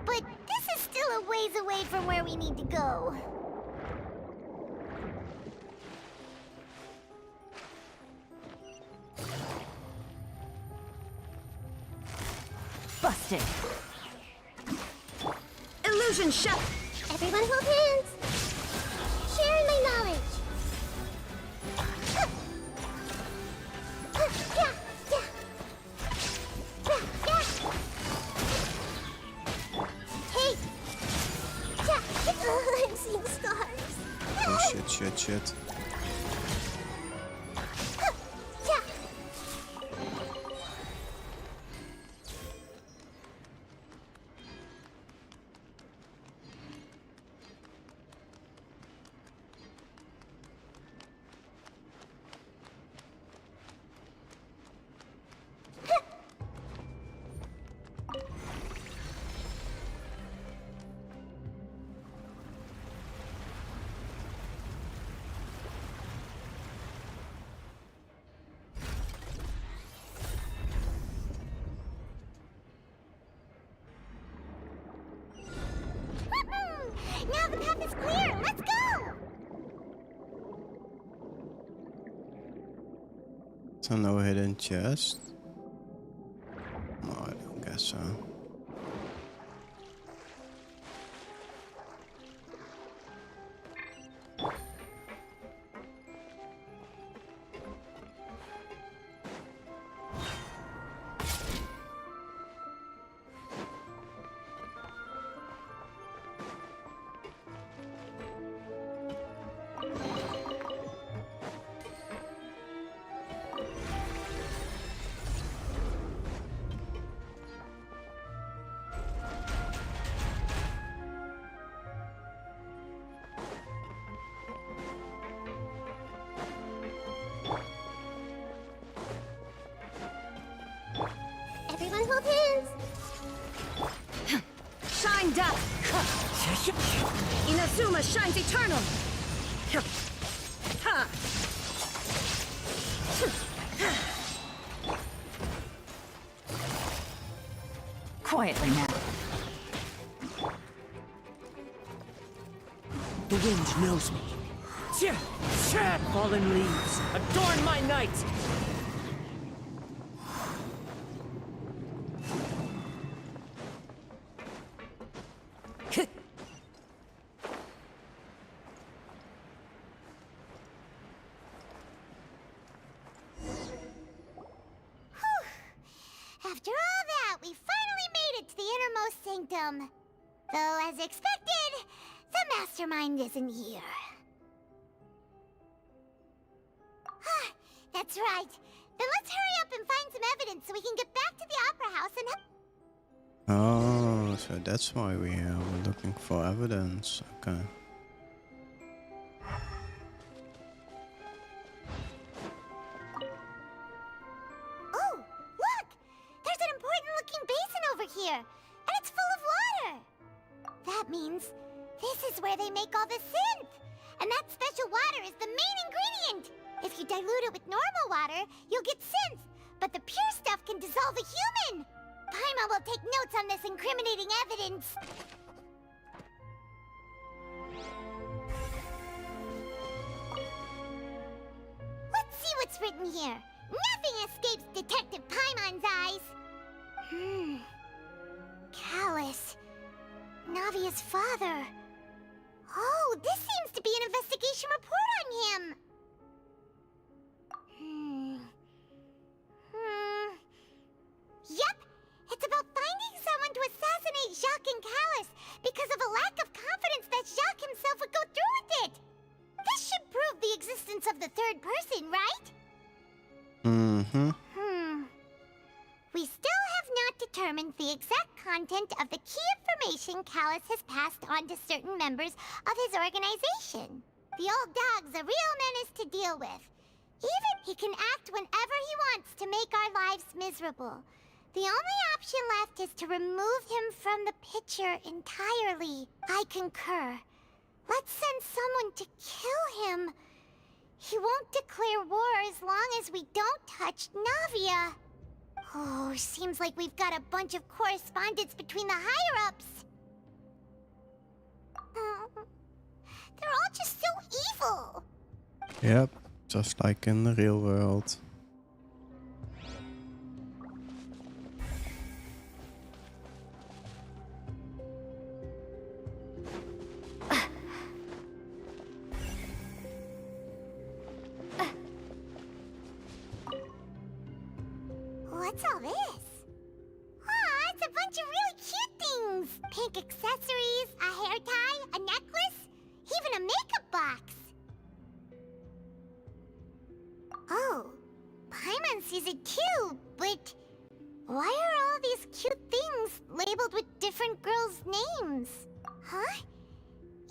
Speaker 2: But this is still a ways away from where we need to go.
Speaker 3: Busted. Illusion shut.
Speaker 2: Everyone hold hands. Share my knowledge. Hey! I'm seeing stars.
Speaker 5: Oh shit. So no hidden chest? No, I don't guess so.
Speaker 2: Everyone hold hands.
Speaker 11: Shine down! Inazuma shines eternal! Ha!
Speaker 3: Quietly now.
Speaker 19: The wind knows me. Fallen leaves, adorn my night!
Speaker 2: After all that, we finally made it to the innermost sanctum. Though, as expected, the mastermind isn't here. That's right. Then let's hurry up and find some evidence so we can get back to the opera house and...
Speaker 5: Oh, so that's why we were looking for evidence. Okay.
Speaker 2: Oh, look! There's an important-looking basin over here, and it's full of water! That means this is where they make all the synth! And that special water is the main ingredient! If you dilute it with normal water, you'll get synth, but the pure stuff can dissolve a human! Paimon will take notes on this incriminating evidence. Let's see what's written here. Nothing escapes Detective Paimon's eyes. Callus. Navia's father. Oh, this seems to be an investigation report on him. Yep, it's about finding someone to assassinate Jacques and Callus because of a lack of confidence that Jacques himself would go through with it. This should prove the existence of the third person, right? We still have not determined the exact content of the key information Callus has passed on to certain members of his organization. The old dog's a real menace to deal with. Even he can act whenever he wants to make our lives miserable. The only option left is to remove him from the picture entirely. I concur. Let's send someone to kill him. He won't declare war as long as we don't touch Navia. Oh, seems like we've got a bunch of correspondence between the higher-ups. They're all just so evil.
Speaker 5: Yep, just like in the real world.
Speaker 2: What's all this? Aw, it's a bunch of really cute things. Pink accessories, a hair tie, a necklace, even a makeup box. Oh, Paimon sees it too, but why are all these cute things labeled with different girls' names? Huh?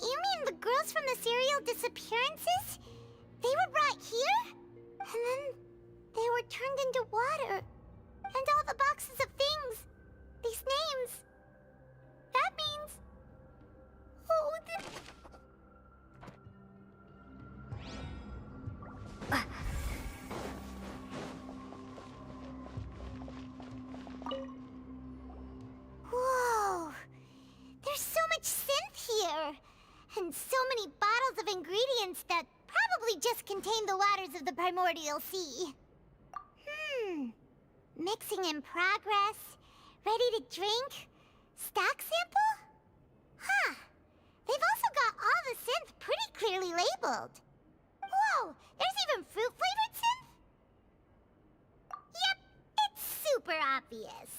Speaker 2: You mean the girls from the serial disappearances? They were brought here? And then they were turned into water. And all the boxes of things, these names, that means... Oh, Whoa! There's so much synth here! And so many bottles of ingredients that probably just contain the waters of the primordial sea. Mixing in progress. Ready to drink? Stock sample? Huh. They've also got all the synth pretty clearly labeled. Whoa, there's even fruit-flavored synth? Yep, it's super obvious.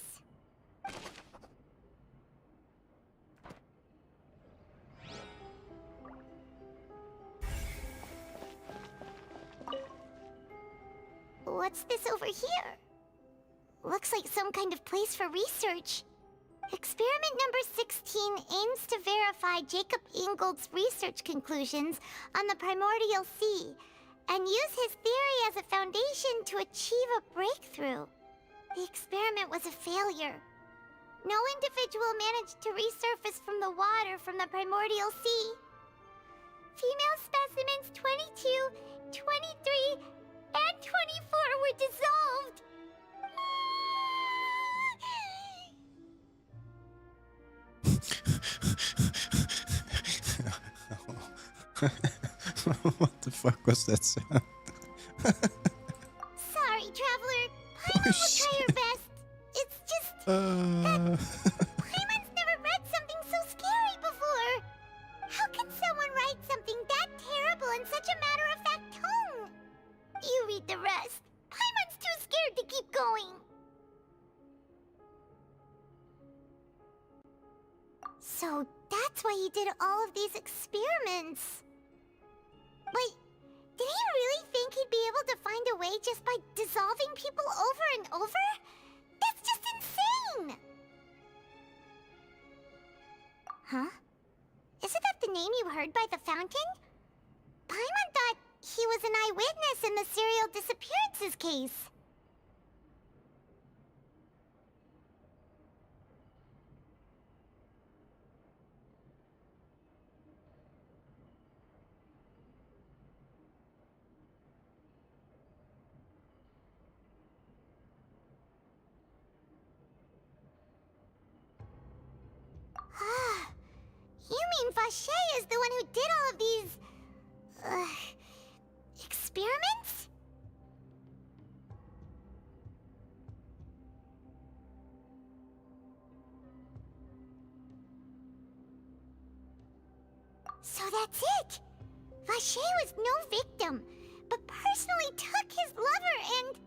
Speaker 2: What's this over here? Looks like some kind of place for research. Experiment number 16 aims to verify Jacob Ingold's research conclusions on the primordial sea and use his theory as a foundation to achieve a breakthrough. The experiment was a failure. No individual managed to resurface from the water from the primordial sea. Female specimens 22, 23, and 24 were dissolved.
Speaker 5: What the fuck was that sound?
Speaker 2: Sorry, traveler. Paimon will try her best. It's just that Paimon's never read something so scary before. How can someone write something that terrible in such a matter-of-fact tone? You read the rest. Paimon's too scared to keep going. So that's why he did all of these experiments. But did he really think he'd be able to find a way just by dissolving people over and over? That's just insane! Huh? Isn't that the name you heard by the fountain? Paimon thought he was an eyewitness in the serial disappearances case. You mean Vacher is the one who did all of these... experiments? So that's it! Vacher was no victim, but personally took his lover and...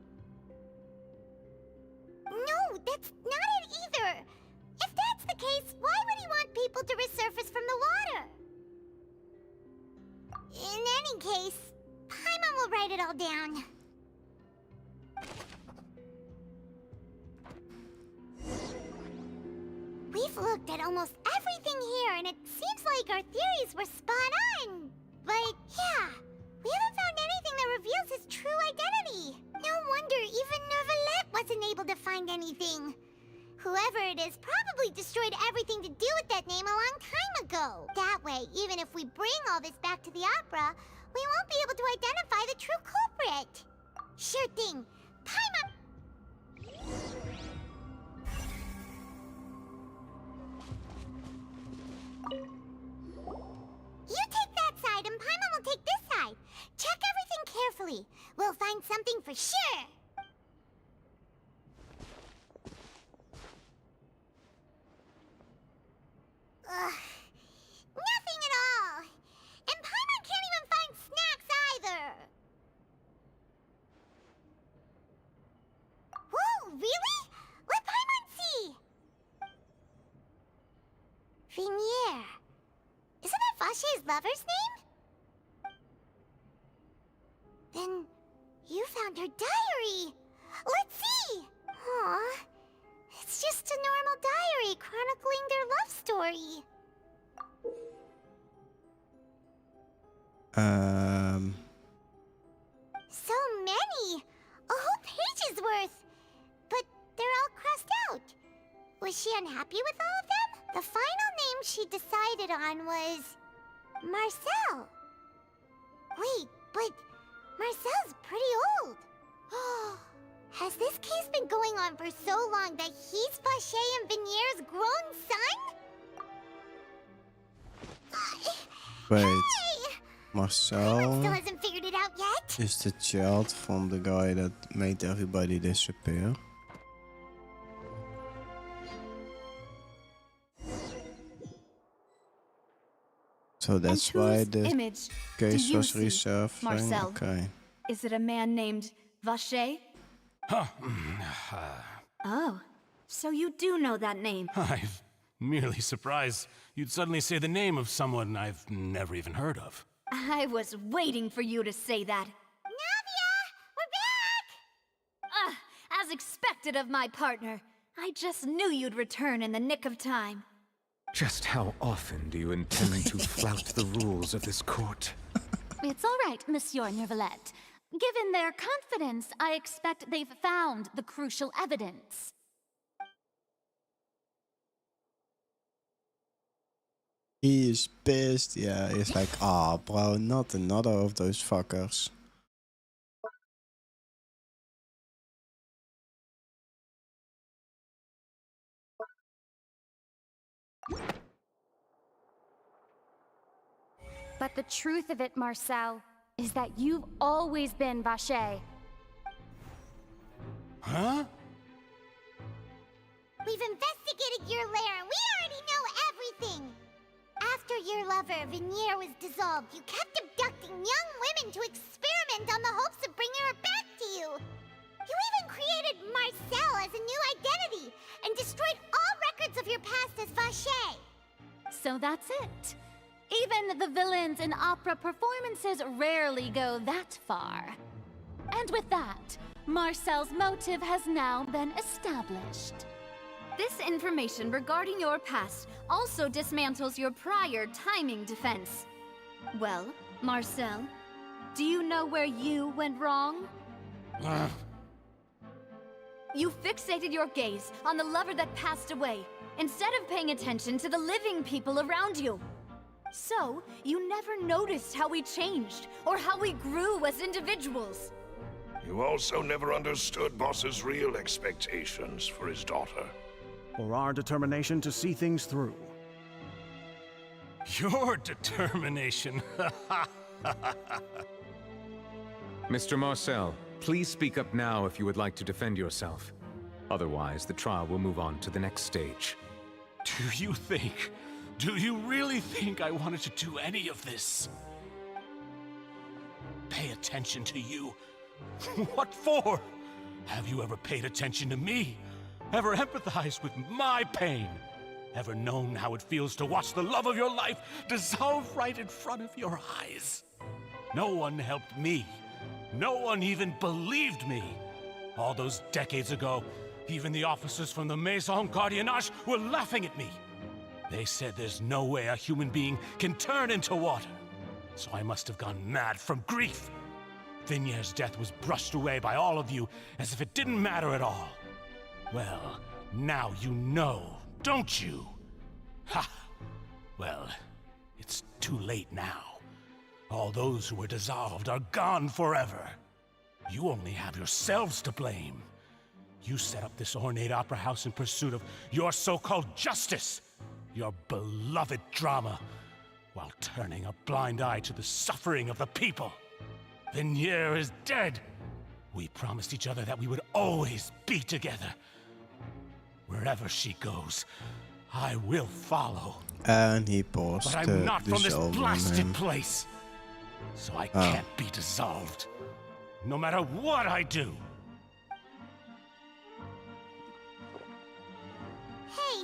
Speaker 2: No, that's not it either! If that's the case, why would he want people to resurface from the water? In any case, Paimon will write it all down. We've looked at almost everything here, and it seems like our theories were spot on. But yeah, we haven't found anything that reveals his true identity. No wonder even Neuvillette wasn't able to find anything. Whoever it is probably destroyed everything to do with that name a long time ago. That way, even if we bring all this back to the opera, we won't be able to identify the true culprit. Sure thing. Paimon... You take that side and Paimon will take this side. Check everything carefully. We'll find something for sure. Nothing at all. And Paimon can't even find snacks either. Whoa, really? Let Paimon see. Vinier. Isn't that Vacher's lover's name? Then you found her diary. Let's see. Aw. It's just a normal diary chronicling their love story. So many! A whole page's worth! But they're all crossed out. Was she unhappy with all of them? The final name she decided on was... Marcel. Wait, but Marcel's pretty old. Has this case been going on for so long that he's Vacher and Vinier's grown son?
Speaker 5: Wait,
Speaker 2: Hey!
Speaker 5: Marcel
Speaker 2: Still hasn't figured it out yet?
Speaker 5: is the child from the guy that made everybody disappear. So that's why the
Speaker 7: image
Speaker 5: case
Speaker 7: do you
Speaker 5: was
Speaker 7: see,
Speaker 5: reserved.
Speaker 7: Marcel?
Speaker 5: Okay.
Speaker 7: Is it a man named Vacher?
Speaker 10: Huh.
Speaker 7: Oh, so you do know that name.
Speaker 10: I'm merely surprised you'd suddenly say the name of someone I've never even heard of.
Speaker 7: I was waiting for you to say that.
Speaker 2: Navia! We're back!
Speaker 7: As expected of my partner. I just knew you'd return in the nick of time.
Speaker 12: Just how often do you intend to flout the rules of this court?
Speaker 14: It's all right, Monsieur Neuvillette. Given their confidence, I expect they've found the crucial evidence.
Speaker 5: He is pissed. Yeah, he's like, ah, bro, not another of those fuckers.
Speaker 2: But the truth of it, Marcel, is that you've always been Vacher.
Speaker 10: Huh?
Speaker 2: We've investigated your lair and we already know everything! After your lover, Venier, was dissolved, you kept abducting young women to experiment on the hopes of bringing her back to you! You even created Marcel as a new identity and destroyed all records of your past as Vacher!
Speaker 14: So that's it. Even the villains in opera performances rarely go that far. And with that, Marcel's motive has now been established.
Speaker 7: This information regarding your past also dismantles your prior timing defense. Well, Marcel, do you know where you went wrong? You fixated your gaze on the lover that passed away, instead of paying attention to the living people around you. So, you never noticed how we changed, or how we grew as individuals.
Speaker 4: You also never understood Boss's real expectations for his daughter.
Speaker 17: Or our determination to see things through.
Speaker 10: Your determination.
Speaker 12: Mr. Marcel, please speak up now if you would like to defend yourself. Otherwise, the trial will move on to the next stage.
Speaker 10: Do you really think I wanted to do any of this? Pay attention to you? What for? Have you ever paid attention to me? Ever empathized with my pain? Ever known how it feels to watch the love of your life dissolve right in front of your eyes? No one helped me. No one even believed me. All those decades ago, even the officers from the Maison Gardiennage were laughing at me. They said there's no way a human being can turn into water. So I must have gone mad from grief. Vinier's death was brushed away by all of you as if it didn't matter at all. Well, now you know, don't you? Ha! Well, it's too late now. All those who were dissolved are gone forever. You only have yourselves to blame. You set up this ornate opera house in pursuit of your so-called justice. Your beloved drama, while turning a blind eye to the suffering of the people. Venier is dead. We promised each other that we would always be together. Wherever she goes, I will follow.
Speaker 5: And he paused.
Speaker 10: But I'm not from this blasted place. So I can't be dissolved. No matter what I do.
Speaker 2: Hey,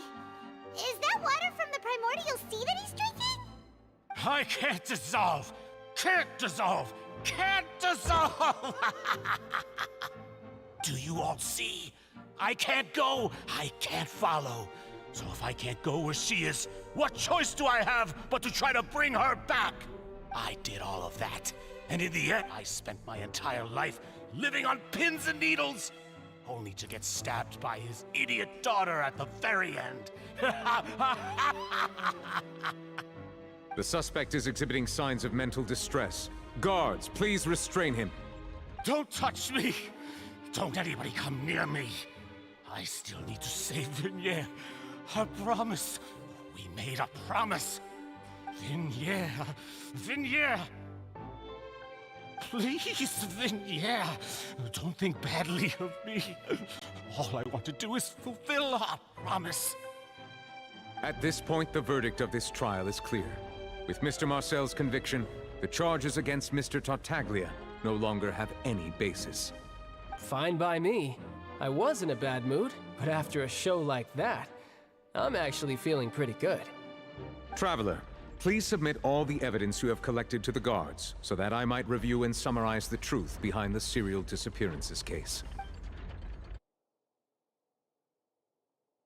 Speaker 2: is that water from the primordial sea that he's drinking?
Speaker 10: I can't dissolve! Can't dissolve! Can't dissolve! Do you all see? I can't go! I can't follow! So if I can't go where she is, what choice do I have but to try to bring her back? I did all of that, and in the end, I spent my entire life living on pins and needles, only to get stabbed by his idiot daughter at the very end.
Speaker 12: The suspect is exhibiting signs of mental distress. Guards, please restrain him.
Speaker 10: Don't touch me! Don't anybody come near me! I still need to save Venier. I promise. We made a promise. Venier. Venier! Please, Venier. Don't think badly of me. All I want to do is fulfill our promise.
Speaker 12: At this point, the verdict of this trial is clear. With Mr. Marcel's conviction, the charges against Mr. Tartaglia no longer have any basis.
Speaker 13: Fine by me. I was in a bad mood, but after a show like that, I'm actually feeling pretty good.
Speaker 12: Traveler, please submit all the evidence you have collected to the guards, so that I might review and summarize the truth behind the serial disappearances case.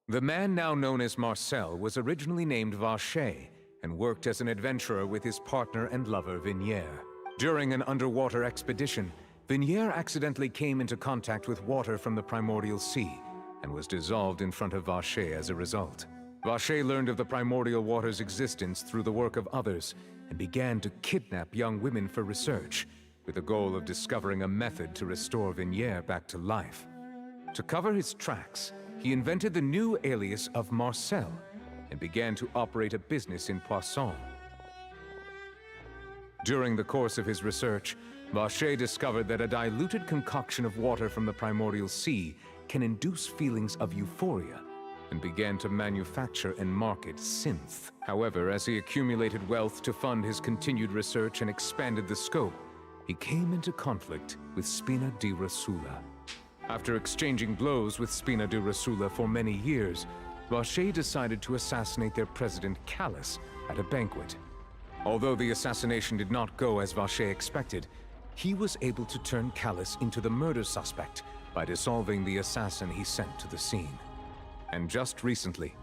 Speaker 12: The man now known as Marcel was originally named Vacher, and worked as an adventurer with his partner and lover, Vignier. During an underwater expedition, Vignier accidentally came into contact with water from the primordial sea, and was dissolved in front of Vacher as a result. Vacher learned of the primordial water's existence through the work of others, and began to kidnap young women for research, with the goal of discovering a method to restore Vignier back to life. To cover his tracks, he invented the new alias of Marcel, and began to operate a business in Poisson. During the course of his research, Vacher discovered that a diluted concoction of water from the primordial sea can induce feelings of euphoria, and began to manufacture and market synth. However, as he accumulated wealth to fund his continued research and expanded the scope, he came into conflict with Spina di Rosula. After exchanging blows with Spina di Rosula for many years, Vacher decided to assassinate their president, Callus, at a banquet. Although the assassination did not go as Vacher expected, he was able to turn Callus into the murder suspect by dissolving the assassin he sent to the scene. And just recently,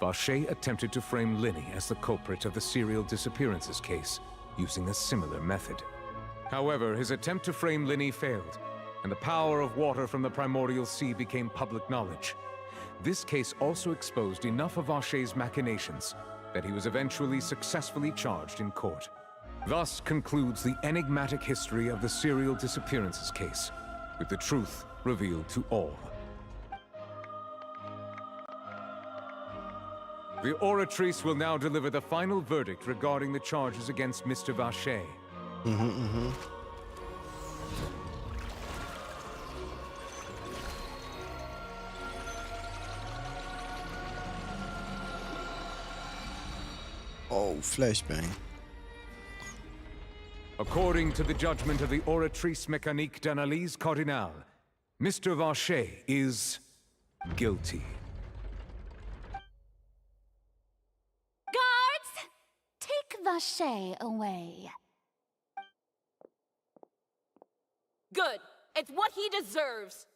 Speaker 12: Vacher attempted to frame Linny as the culprit of the serial disappearances case, using a similar method. However, his attempt to frame Linny failed, and the power of water from the primordial sea became public knowledge. This case also exposed enough of Vacher's machinations that he was eventually successfully charged in court. Thus concludes the enigmatic history of the serial disappearances case, with the truth revealed to all. The Oratrice will now deliver the final verdict regarding the charges against Mr. Vacher.
Speaker 5: Oh, flashbang.
Speaker 12: According to the judgment of the Oratrice Mécanique d'Analyse Cardinale, Mr. Vacher is guilty.
Speaker 14: Guards! Take Vacher away.
Speaker 19: Good. It's what he deserves.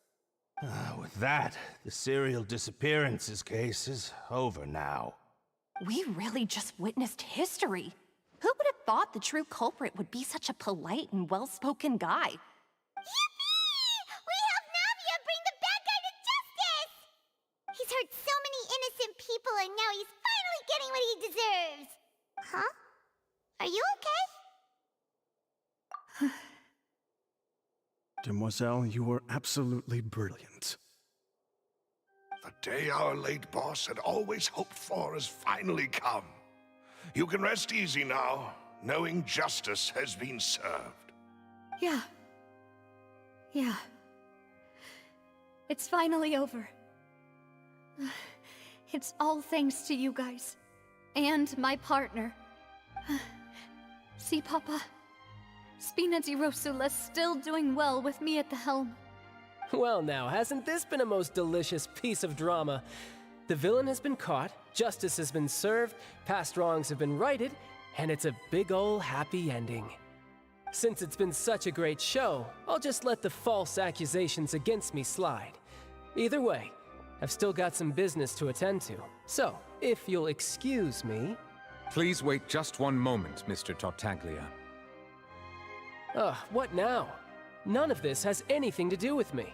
Speaker 20: With that, the serial disappearances case is over now.
Speaker 16: We really just witnessed history. Who would have thought the true culprit would be such a polite and well-spoken guy?
Speaker 2: Yippee! We helped Navia bring the bad guy to justice! He's hurt so many innocent people and now he's finally getting what he deserves. Huh? Are you okay?
Speaker 17: Demoiselle, you were absolutely brilliant.
Speaker 4: The day our late boss had always hoped for has finally come. You can rest easy now, knowing justice has been served.
Speaker 7: Yeah. It's finally over. It's all thanks to you guys. And my partner. See, Papa? Spina di Rosula's still doing well with me at the helm.
Speaker 13: Well now, hasn't this been a most delicious piece of drama? The villain has been caught, justice has been served, past wrongs have been righted, and it's a big ol' happy ending. Since it's been such a great show, I'll just let the false accusations against me slide. Either way, I've still got some business to attend to. So, if you'll excuse me...
Speaker 12: Please wait just one moment, Mr. Tartaglia.
Speaker 13: What now? None of this has anything to do with me.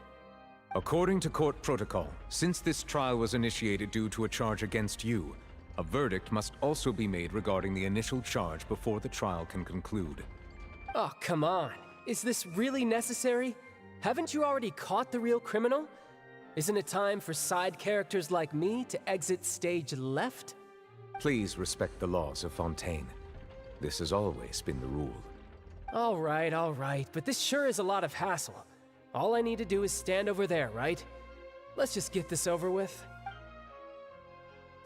Speaker 12: According to court protocol, since this trial was initiated due to a charge against you, a verdict must also be made regarding the initial charge before the trial can conclude.
Speaker 13: Oh, come on. Is this really necessary? Haven't you already caught the real criminal? Isn't it time for side characters like me to exit stage left?
Speaker 12: Please respect the laws of Fontaine. This has always been the rule.
Speaker 13: All right, but this sure is a lot of hassle. All I need to do is stand over there, right? Let's just get this over with.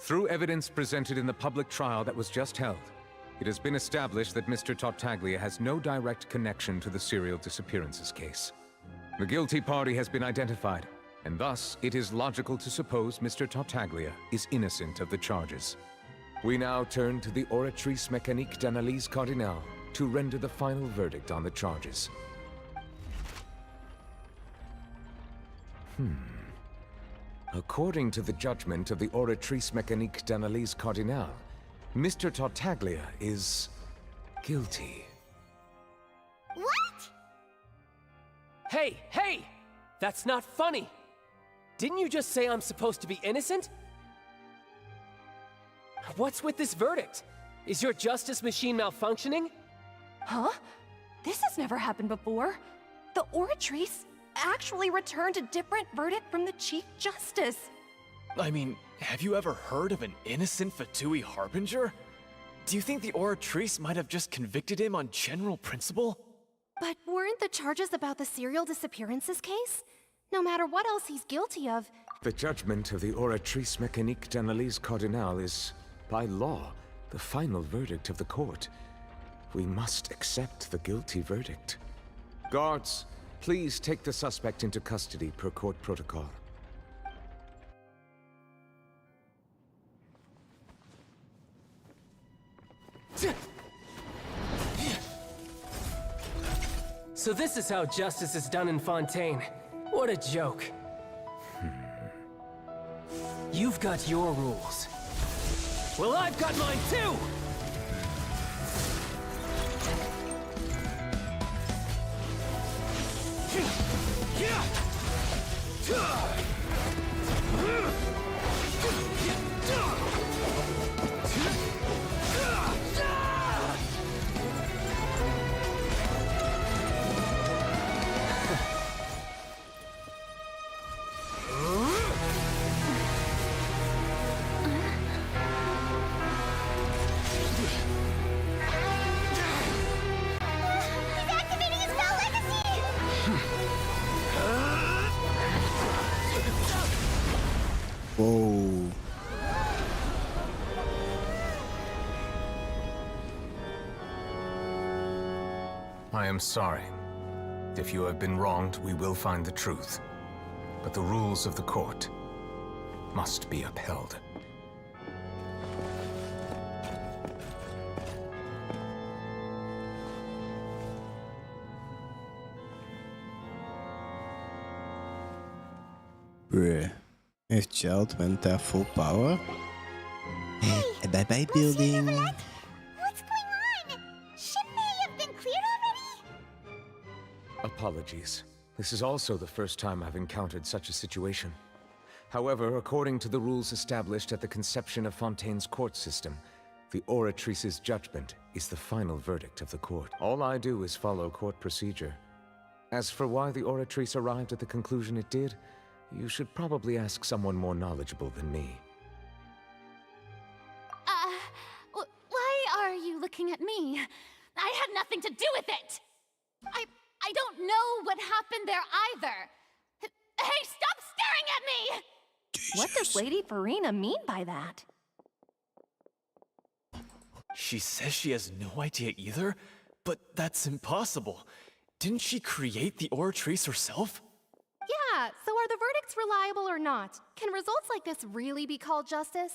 Speaker 12: Through evidence presented in the public trial that was just held, It has been established that Mr. Tartaglia has no direct connection to the serial disappearances case. The guilty party has been identified, and thus it is logical to suppose Mr. Tartaglia is innocent of the charges. We now turn to the Oratrice Mécanique d'Analyse Cardinale to render the final verdict on the charges. According to the judgment of the Oratrice Mécanique d'Analyse Cardinale, Mr. Tartaglia is guilty.
Speaker 2: What?
Speaker 13: Hey! That's not funny! Didn't you just say I'm supposed to be innocent? What's with this verdict? Is your justice machine malfunctioning?
Speaker 16: Huh? This has never happened before. The Oratrice actually returned a different verdict from the Chief Justice.
Speaker 15: I mean, have you ever heard of an innocent Fatui Harbinger? Do you think the Oratrice might have just convicted him on general principle?
Speaker 16: But weren't the charges about the serial disappearances case? No matter what else he's guilty of...
Speaker 12: The judgment of the Oratrice Mécanique d'Analyse Cardinale is, by law, the final verdict of the court. We must accept the guilty verdict. Guards, please take the suspect into custody per court protocol.
Speaker 13: So this is how justice is done in Fontaine. What a joke. You've got your rules. Well, I've got mine too!
Speaker 5: Whoa.
Speaker 12: I am sorry. If you have been wronged, we will find the truth. But the rules of the court must be upheld.
Speaker 5: Bruh. If Child went there full power? Bye-bye building.
Speaker 2: What's going on? Shouldn't they have been cleared already?
Speaker 12: Apologies. This is also the first time I've encountered such a situation. However, according to the rules established at the conception of Fontaine's court system, the Oratrice's judgment is the final verdict of the court. All I do is follow court procedure. As for why the Oratrice arrived at the conclusion it did, you should probably ask someone more knowledgeable than me.
Speaker 14: Why are you looking at me? I had nothing to do with it! I don't know what happened there either! Hey, stop staring at me!
Speaker 16: Jesus. What does Lady Farina mean by that?
Speaker 15: She says she has no idea either, but that's impossible. Didn't she create the Oratrice herself?
Speaker 16: Yeah, so are the verdicts reliable or not? Can results like this really be called justice?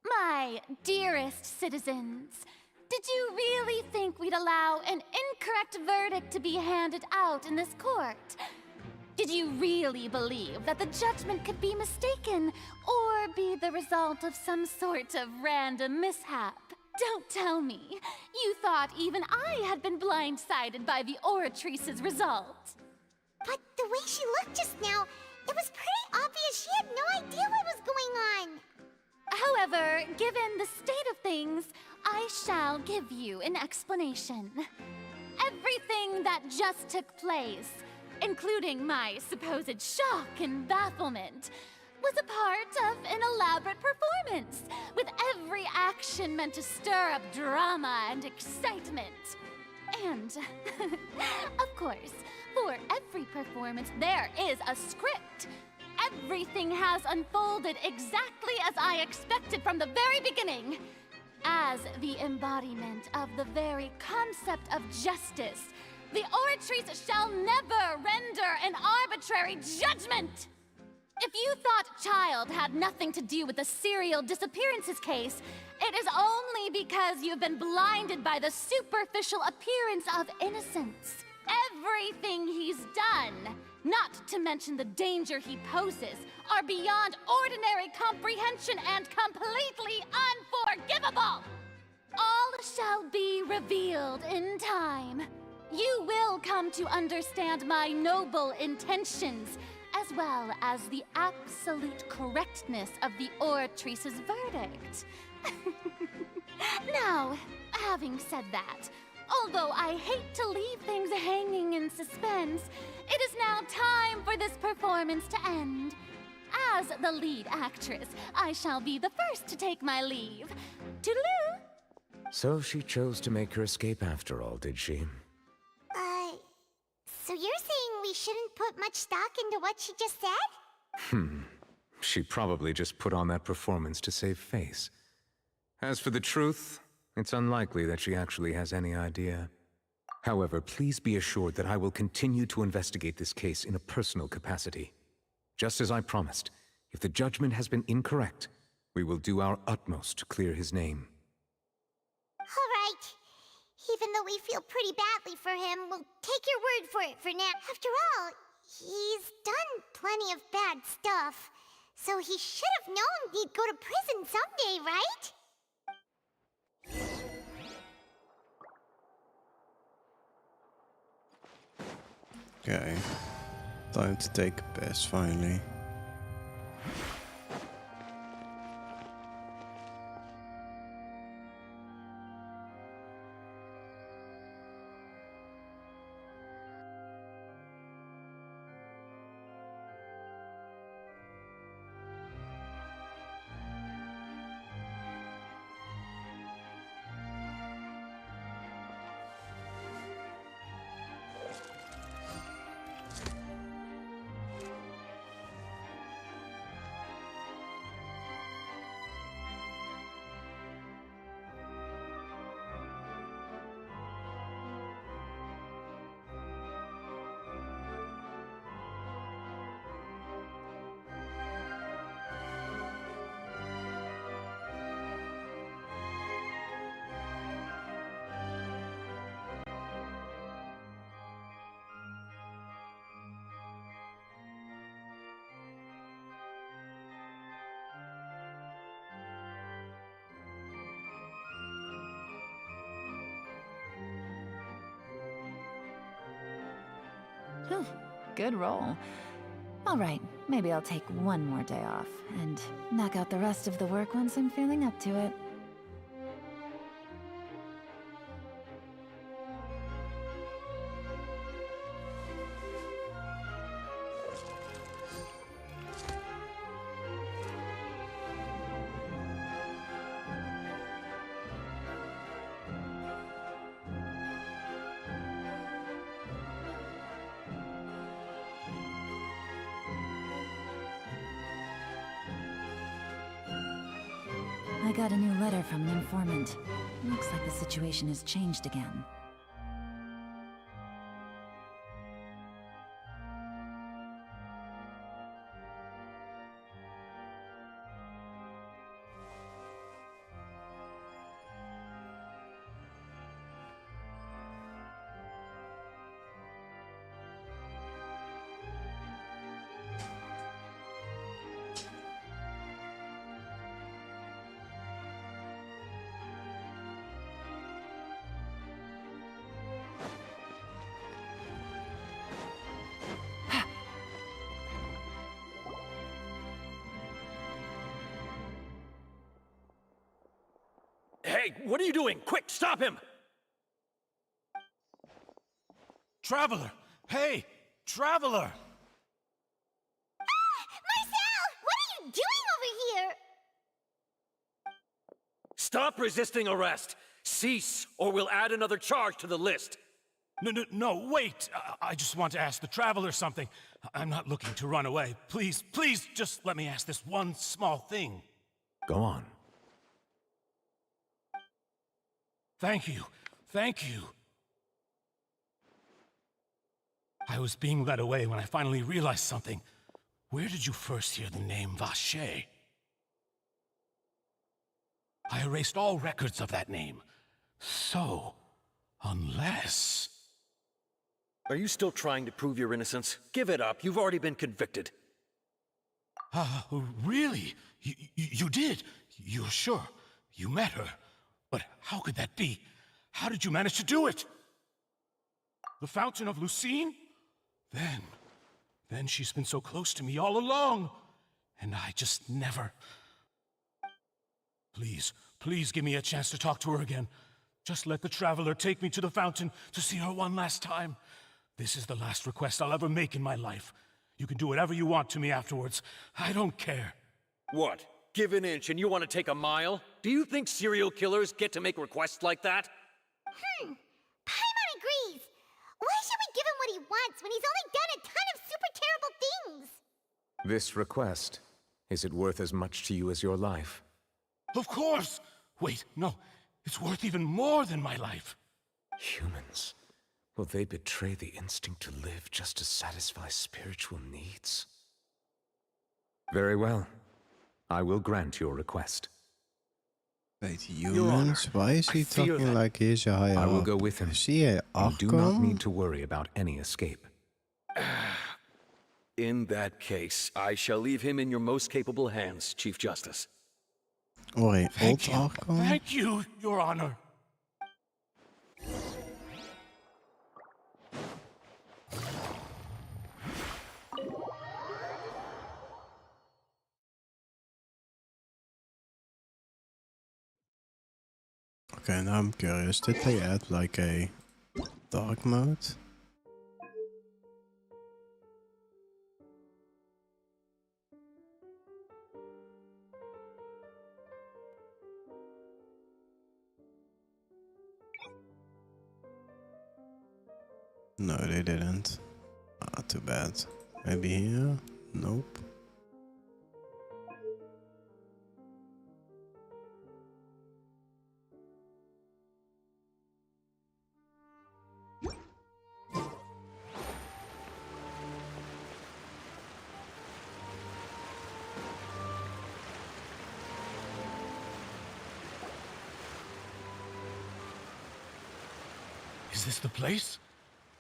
Speaker 14: My dearest citizens, did you really think we'd allow an incorrect verdict to be handed out in this court? Did you really believe that the judgment could be mistaken or be the result of some sort of random mishap? Don't tell me. You thought even I had been blindsided by the Oratrice's result.
Speaker 2: But the way she looked just now, it was pretty obvious she had no idea what was going on.
Speaker 14: However, given the state of things, I shall give you an explanation. Everything that just took place, including my supposed shock and bafflement, was a part of an elaborate performance, with every action meant to stir up drama and excitement. And, of course, for every performance there is a script. everything has unfolded exactly as I expected from the very beginning. As the embodiment of the very concept of justice, the Oratrice shall never render an arbitrary judgment! If you thought Child had nothing to do with the serial disappearances case, it is only because you've been blinded by the superficial appearance of innocence. Everything he's done, not to mention the danger he poses, are beyond ordinary comprehension and completely unforgivable! All shall be revealed in time. You will come to understand my noble intentions, as well as the absolute correctness of the Oratrice's verdict. Now, having said that, although I hate to leave things hanging in suspense, it is now time for this performance to end. As the lead actress, I shall be the first to take my leave. Toodaloo!
Speaker 12: So she chose to make her escape after all, did she?
Speaker 2: So you're saying we shouldn't put much stock into what she just said?
Speaker 12: She probably just put on that performance to save face. As for the truth, it's unlikely that she actually has any idea. However, please be assured that I will continue to investigate this case in a personal capacity. Just as I promised, if the judgment has been incorrect, we will do our utmost to clear his name.
Speaker 2: All right. Even though we feel pretty badly for him, we'll take your word for it for now. After all, he's done plenty of bad stuff. So he should have known he'd go to prison someday, right?
Speaker 5: Okay. Time to take a piss, finally.
Speaker 3: Whew, good roll. All right, maybe I'll take one more day off and knock out the rest of the work once I'm feeling up to it. I got a new letter from an informant. Looks like the situation has changed again.
Speaker 21: Hey, what are you doing? Quick, stop him!
Speaker 20: Traveler! Hey! Traveler!
Speaker 2: Marcel! What are you doing over here?
Speaker 21: Stop resisting arrest! Cease, or we'll add another charge to the list!
Speaker 10: No, wait! I just want to ask the Traveler something. I'm not looking to run away. Please, just let me ask this one small thing.
Speaker 12: Go on.
Speaker 10: Thank you. I was being led away when I finally realized something. Where did you first hear the name Vache? I erased all records of that name. So, unless...
Speaker 21: Are you still trying to prove your innocence? Give it up. You've already been convicted.
Speaker 10: Really? You did? You're sure? You met her? But how could that be? How did you manage to do it? The Fountain of Lucine? Then she's been so close to me all along. And I just never... Please give me a chance to talk to her again. Just let the Traveler take me to the fountain to see her one last time. This is the last request I'll ever make in my life. You can do whatever you want to me afterwards. I don't care.
Speaker 21: What? Give an inch and you want to take a mile? Do you think serial killers get to make requests like that?
Speaker 2: Paimon agrees. Why should we give him what he wants when he's only done a ton of super terrible things?
Speaker 12: This request, is it worth as much to you as your life?
Speaker 10: Of course! Wait, no. It's worth even more than my life.
Speaker 12: Humans. Will they betray the instinct to live just to satisfy spiritual needs? Very well. I will grant your request.
Speaker 5: Wait, humans? Why is he talking like he's a higher?
Speaker 12: I will go with him.
Speaker 5: Is he a
Speaker 12: You do not need to worry about any escape.
Speaker 21: In that case, I shall leave him in your most capable hands, Chief Justice.
Speaker 5: Old Archon?
Speaker 10: Thank you, Your Honor.
Speaker 5: Okay, now I'm curious. Did they add like a dark mode? No, they didn't. Ah, too bad. Maybe here? Nope.
Speaker 10: Is this the place?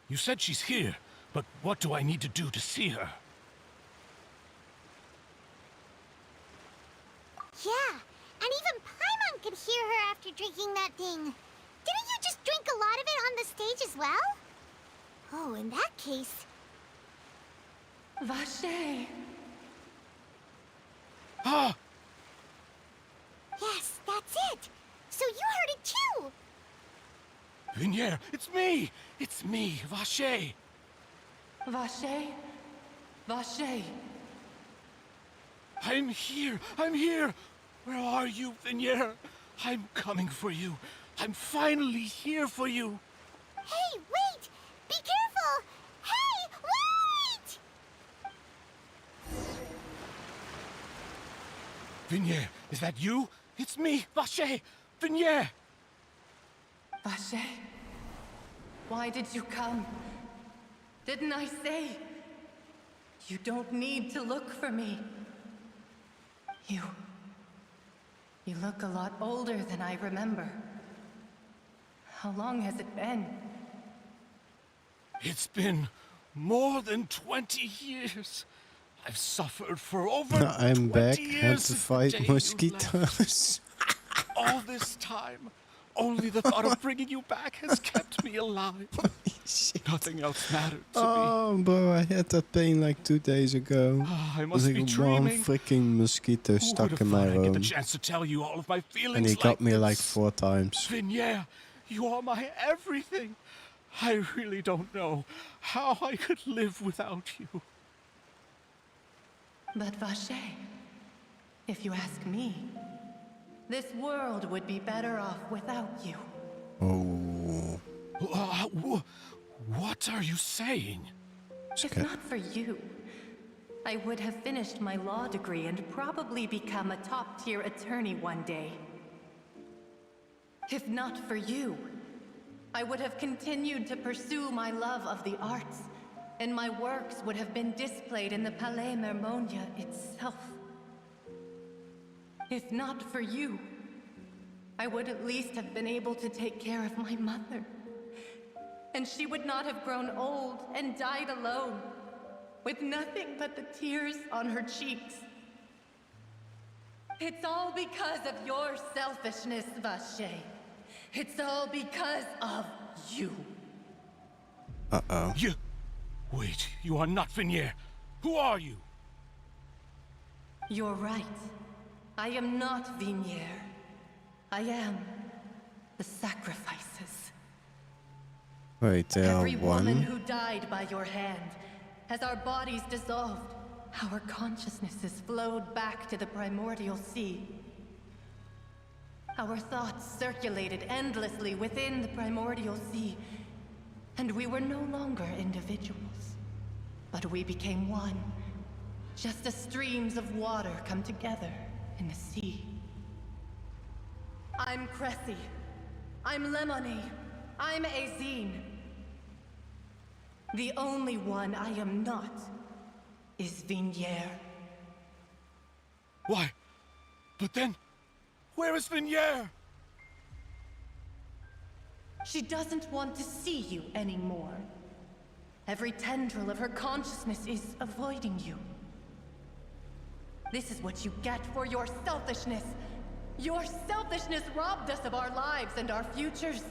Speaker 10: You said she's here, but what do I need to do to see her?
Speaker 2: Yeah, and even Paimon could hear her after drinking that thing. Didn't you just drink a lot of it on the stage as well? Oh, in that case...
Speaker 18: Vache!
Speaker 10: Ah!
Speaker 2: Yes, that's it! So you heard it too!
Speaker 10: Vignier, it's me! It's me, Vache!
Speaker 18: Vache? Vache!
Speaker 10: I'm here! I'm here! Where are you, Vignier? I'm coming for you. I'm finally here for you.
Speaker 2: Hey, wait! Be careful! Hey, wait!
Speaker 10: Vignier, is that you? It's me, Vache! Vignier!
Speaker 18: Vache? Why did you come? Didn't I say? You don't need to look for me. You look a lot older than I remember. How long has it been?
Speaker 10: It's been more than 20 years. I've suffered for over
Speaker 5: I'm
Speaker 10: 20
Speaker 5: back.
Speaker 10: years.
Speaker 5: Had to fight mosquitoes.
Speaker 10: All this time, only the thought of bringing you back has kept me alive. Nothing else mattered to me.
Speaker 5: Oh, bro, I had that pain like 2 days ago.
Speaker 10: I must be
Speaker 5: One
Speaker 10: dreaming.
Speaker 5: freaking mosquito
Speaker 10: Who
Speaker 5: stuck
Speaker 10: would
Speaker 5: in
Speaker 10: have
Speaker 5: my
Speaker 10: thought I'd get the
Speaker 5: room.
Speaker 10: chance to tell you all of my feelings
Speaker 5: And he
Speaker 10: like
Speaker 5: got me like
Speaker 10: this?
Speaker 5: 4 times.
Speaker 10: Vignier, you are my everything. I really don't know how I could live without you.
Speaker 18: But Vache, if you ask me, this world would be better off without you.
Speaker 5: Oh.
Speaker 10: What are you saying?
Speaker 1: If not for you, I would have finished my law degree and probably become a top-tier attorney one day. If not for you, I would have continued to pursue my love of the arts, and my works would have been displayed in the Palais Mermonia itself. If not for you, I would at least have been able to take care of my mother. And she would not have grown old and died alone, with nothing but the tears on her cheeks. It's all because of your selfishness, Vache. It's all because of you.
Speaker 5: Uh-oh.
Speaker 10: You... Wait, you are not Vignier. Who are you?
Speaker 1: You're right. I am not Vignier. I am the sacrifices.
Speaker 5: Wait, they are
Speaker 1: Every woman
Speaker 5: one?
Speaker 1: who died by your hand, as our bodies dissolved, our consciousnesses flowed back to the primordial sea. Our thoughts circulated endlessly within the primordial sea, and we were no longer individuals, but we became one, just as streams of water come together in the sea. I'm Cressy. I'm Lemony. I'm Azine. The only one I am not is Vignier.
Speaker 10: Why? But then, where is Vignier?
Speaker 1: She doesn't want to see you anymore. Every tendril of her consciousness is avoiding you. This is what you get for your selfishness. Your selfishness robbed us of our lives and our futures.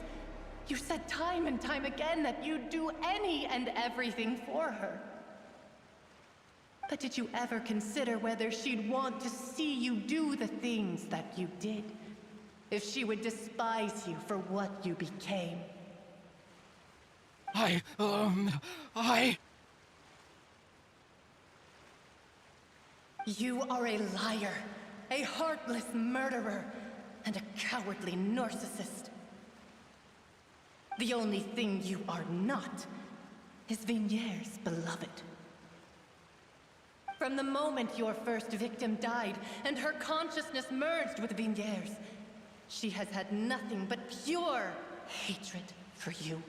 Speaker 1: You said time and time again that you'd do any and everything for her. But did you ever consider whether she'd want to see you do the things that you did? If she would despise you for what you became? You are a liar, a heartless murderer, and a cowardly narcissist. The only thing you are not is Vignier's beloved. From the moment your first victim died and her consciousness merged with Vignier's, she has had nothing but pure hatred for you.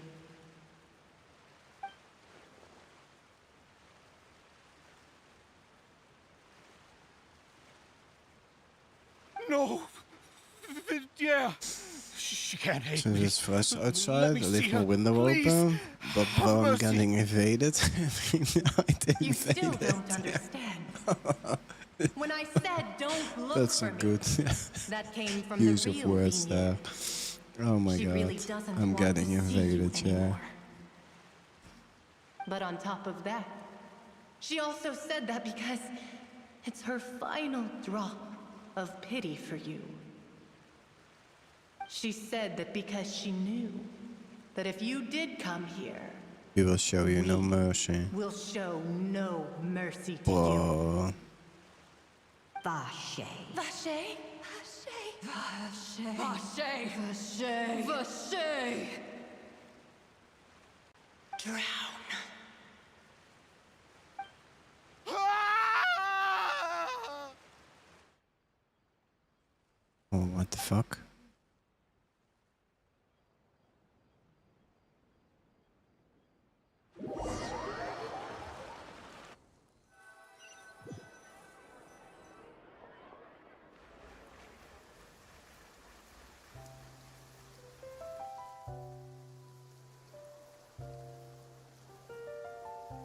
Speaker 10: No! Yeah! She can't hate
Speaker 5: So
Speaker 10: me.
Speaker 5: it's fresh
Speaker 10: Let
Speaker 5: outside,
Speaker 10: me
Speaker 5: I
Speaker 10: see
Speaker 5: leave my
Speaker 10: her,
Speaker 5: window
Speaker 10: please.
Speaker 5: open, but bro, I'm
Speaker 10: mercy.
Speaker 5: getting invaded every night.
Speaker 1: You still don't understand. When I said don't look
Speaker 5: That's
Speaker 1: for
Speaker 5: a
Speaker 1: me,
Speaker 5: good
Speaker 1: that came from
Speaker 5: use
Speaker 1: the
Speaker 5: of
Speaker 1: real
Speaker 5: words
Speaker 1: Vignier.
Speaker 5: there. Oh my
Speaker 1: She
Speaker 5: god,
Speaker 1: really doesn't
Speaker 5: I'm
Speaker 1: want
Speaker 5: getting
Speaker 1: to see you
Speaker 5: invaded, yeah.
Speaker 1: But on top of that, she also said that because it's her final drop of pity for you. She said that because she knew that if you did come here,
Speaker 5: We will show you no mercy.
Speaker 1: we'll show no mercy to
Speaker 5: Bro.
Speaker 1: Vache. Vache? Vache. Vache. Vache. Vache. Drown.
Speaker 5: Oh, what the fuck?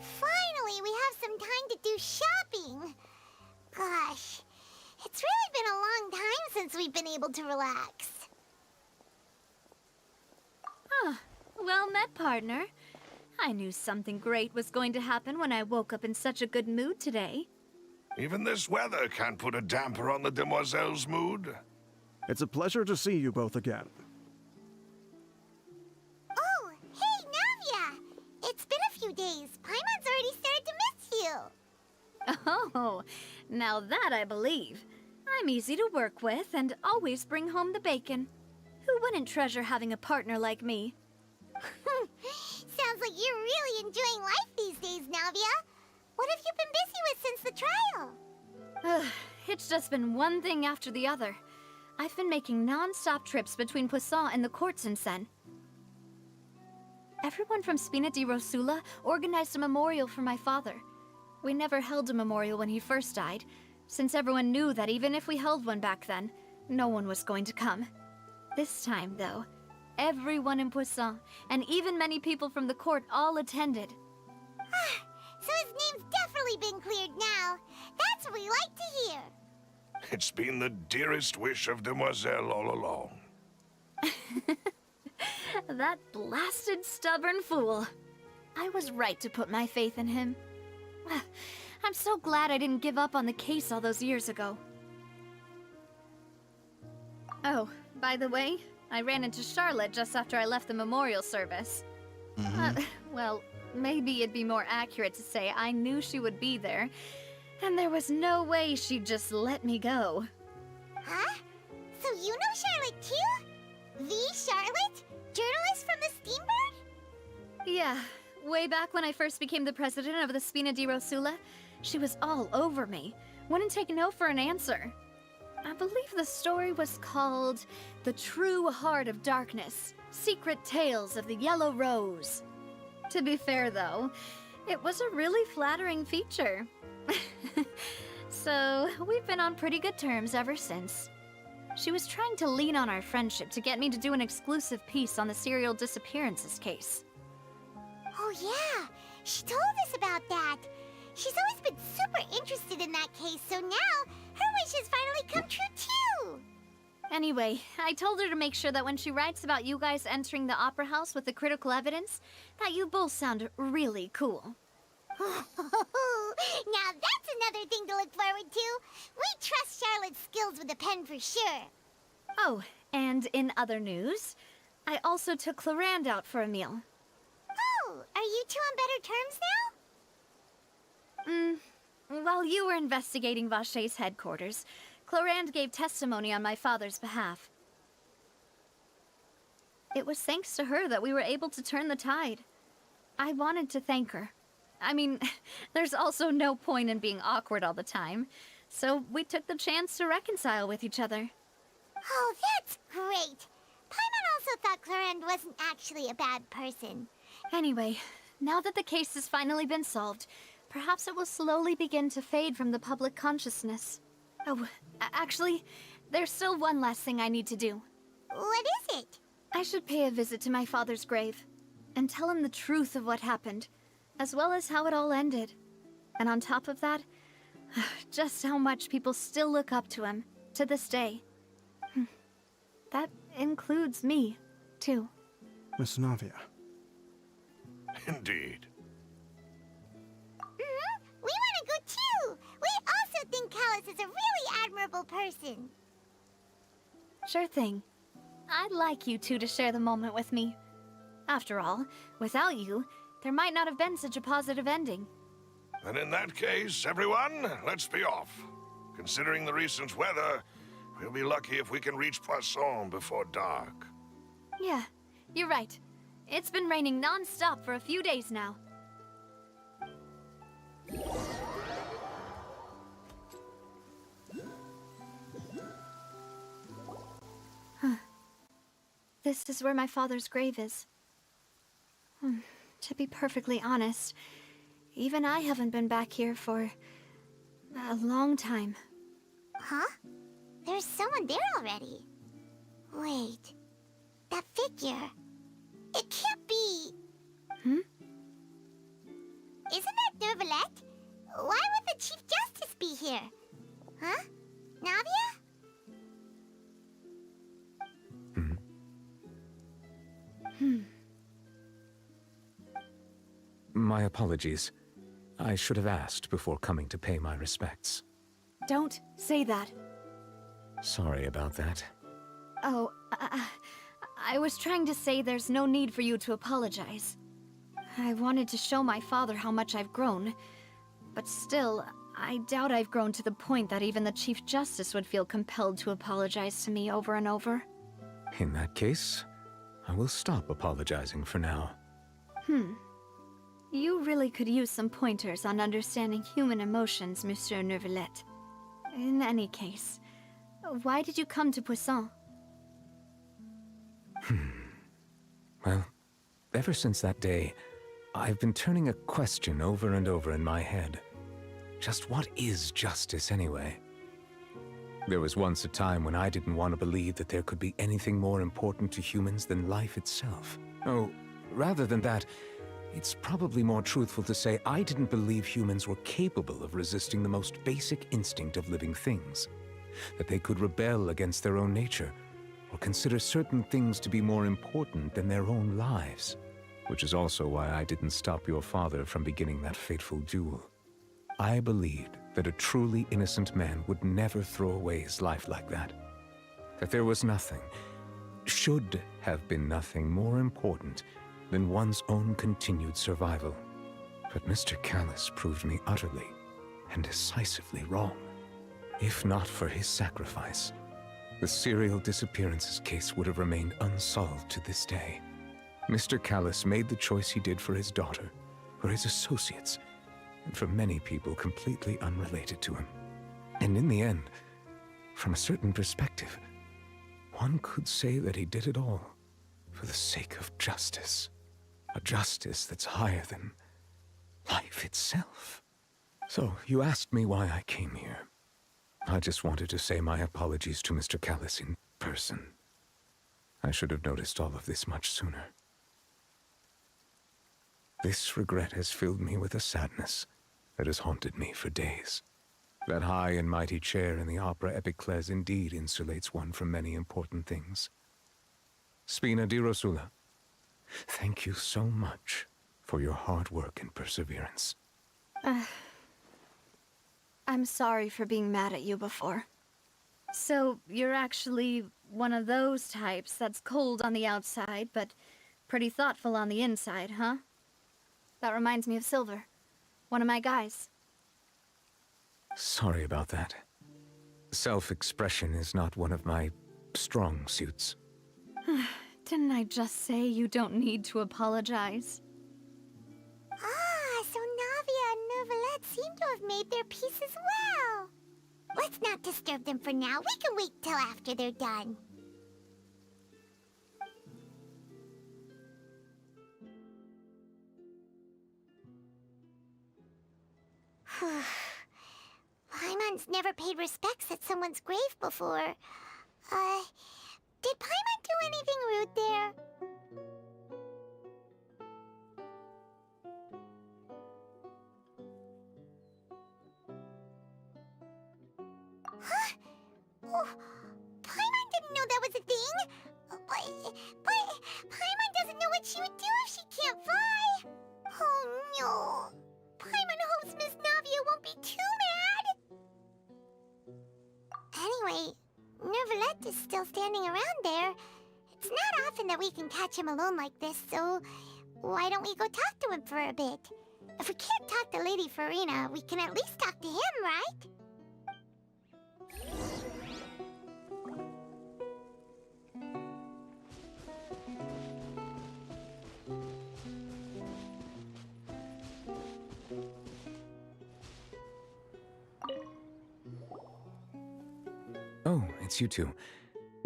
Speaker 2: Finally, we have some time to do shopping. Gosh, it's really been a long time since we've been able to relax.
Speaker 7: Ah, well met, partner. I knew something great was going to happen when I woke up in such a good mood today.
Speaker 4: Even this weather can't put a damper on the demoiselle's mood.
Speaker 17: It's a pleasure to see you both again.
Speaker 2: Oh, hey, Navia! It's been a few days. Paimon's already started to miss you.
Speaker 7: Oh, now that I believe. I'm easy to work with and always bring home the bacon. Who wouldn't treasure having a partner like me?
Speaker 2: Sounds like you're really really enjoying life these days, Navia. What have you been busy with since the trial?
Speaker 7: It's just been one thing after the other. I've been making non-stop trips between Poisson and the courts in Sen. Everyone from Spina di Rosula organized a memorial for my father. We never held a memorial when he first died, since everyone knew that even if we held one back then, no one was going to come. This time, though, everyone in Poisson, and even many people from the court, all attended.
Speaker 2: So his name's definitely been cleared now. That's what we like to hear.
Speaker 4: It's been the dearest wish of Demoiselle all along.
Speaker 7: That blasted stubborn fool. I was right to put my faith in him. I'm so glad I didn't give up on the case all those years ago. Oh, by the way, I ran into Charlotte just after I left the memorial service. Well, maybe it'd be more accurate to say I knew she would be there, and there was no way she'd just let me go.
Speaker 2: Huh? So you know Charlotte too? The Charlotte? Journalist from the Steambird?
Speaker 7: Yeah, way back when I first became the president of the Spina di Rosula, she was all over me. Wouldn't take no for an answer. I believe the story was called The True Heart of Darkness, Secret Tales of the Yellow Rose. To be fair, though, it was a really flattering feature. So, we've been on pretty good terms ever since. She was trying to lean on our friendship to get me to do an exclusive piece on the serial disappearances case.
Speaker 2: Oh yeah, she told us about that. She's always been super interested in that case, so now her wish has finally come true too.
Speaker 7: Anyway, I told her to make sure that when she writes about you guys entering the opera house with the critical evidence, that you both sound really cool.
Speaker 2: Now that's another thing to look forward to. We trust Charlotte's skills with a pen for sure.
Speaker 7: Oh, and in other news, I also took Clarand out for a meal.
Speaker 2: Oh, are you two on better terms now?
Speaker 7: While you were investigating Vachey's headquarters, Clarand gave testimony on my father's behalf. It was thanks to her that we were able to turn the tide. I wanted to thank her. I mean, there's also no point in being awkward all the time, so we took the chance to reconcile with each other.
Speaker 2: Oh, that's great. Paimon also thought Clarand wasn't actually a bad person.
Speaker 7: Anyway, now that the case has finally been solved, perhaps it will slowly begin to fade from the public consciousness. Oh, actually, there's still one last thing I need to do.
Speaker 2: What is it?
Speaker 7: I should pay a visit to my father's grave, and tell him the truth of what happened, as well as how it all ended. And on top of that, just how much people still look up to him, to this day. That includes me, too.
Speaker 17: Miss Navia.
Speaker 4: Indeed.
Speaker 2: We want to go too! We also think Callus is a really admirable person.
Speaker 7: Sure thing. I'd like you two to share the moment with me. After all, without you, there might not have been such a positive ending.
Speaker 4: And in that case, everyone, let's be off. Considering the recent weather, we'll be lucky if we can reach Poisson before dark.
Speaker 7: Yeah, you're right. It's been raining non-stop for a few days now. This is where my father's grave is. To be perfectly honest, even I haven't been back here for a long time.
Speaker 2: Huh? There's someone there already. Wait. That figure. It can't be... Isn't that Nervalette? Why would the Chief Justice be here? Huh? Navia?
Speaker 12: My apologies. I should have asked before coming to pay my respects.
Speaker 7: Don't say that.
Speaker 12: Sorry about that.
Speaker 7: Oh, I was trying to say there's no need for you to apologize. I wanted to show my father how much I've grown, but still, I doubt I've grown to the point that even the Chief Justice would feel compelled to apologize to me over and over.
Speaker 12: In that case, I will stop apologizing for now.
Speaker 7: You really could use some pointers on understanding human emotions, Monsieur Neuvillette. In any case, why did you come to Poisson?
Speaker 12: Well, ever since that day, I've been turning a question over and over in my head. Just what is justice anyway? There was once a time when I didn't want to believe that there could be anything more important to humans than life itself. Oh, rather than that, it's probably more truthful to say I didn't believe humans were capable of resisting the most basic instinct of living things. That they could rebel against their own nature, or consider certain things to be more important than their own lives. Which is also why I didn't stop your father from beginning that fateful duel. I believed that a truly innocent man would never throw away his life like that. That there was nothing, should have been nothing more important than one's own continued survival. But Mr. Callis proved me utterly and decisively wrong. If not for his sacrifice, the serial disappearances case would have remained unsolved to this day. Mr. Callis made the choice he did for his daughter, for his associates, and for many people completely unrelated to him. And in the end, from a certain perspective, one could say that he did it all for the sake of justice. A justice that's higher than life itself. So, you asked me why I came here. I just wanted to say my apologies to Mr. Callis in person. I should have noticed all of this much sooner. This regret has filled me with a sadness that has haunted me for days. That high and mighty chair in the Opera Epiclese indeed insulates one from many important things. Spina di Rosula, thank you so much for your hard work and perseverance.
Speaker 7: I'm sorry for being mad at you before. So, you're actually one of those types that's cold on the outside, but pretty thoughtful on the inside, huh? That reminds me of Silver, one of my guys.
Speaker 12: Sorry about that. Self-expression is not one of my strong suits.
Speaker 7: Didn't I just say you don't need to apologize?
Speaker 2: Ah, so Navia and Neuvillette seem to have made their peace as well. Let's not disturb them for now. We can wait till after they're done. Paimon's never paid respects at someone's grave before. Did Paimon do anything rude there? Huh? Oh, Paimon didn't know that was a thing. But Paimon doesn't know what she would do if she can't fly. Oh no. Paimon hopes Miss Navia won't be too mad. Anyway, Neuvillette is still standing around there. It's not often that we can catch him alone like this, so why don't we go talk to him for a bit? If we can't talk to Lady Farina, we can at least talk to him, right?
Speaker 12: Oh, it's you two.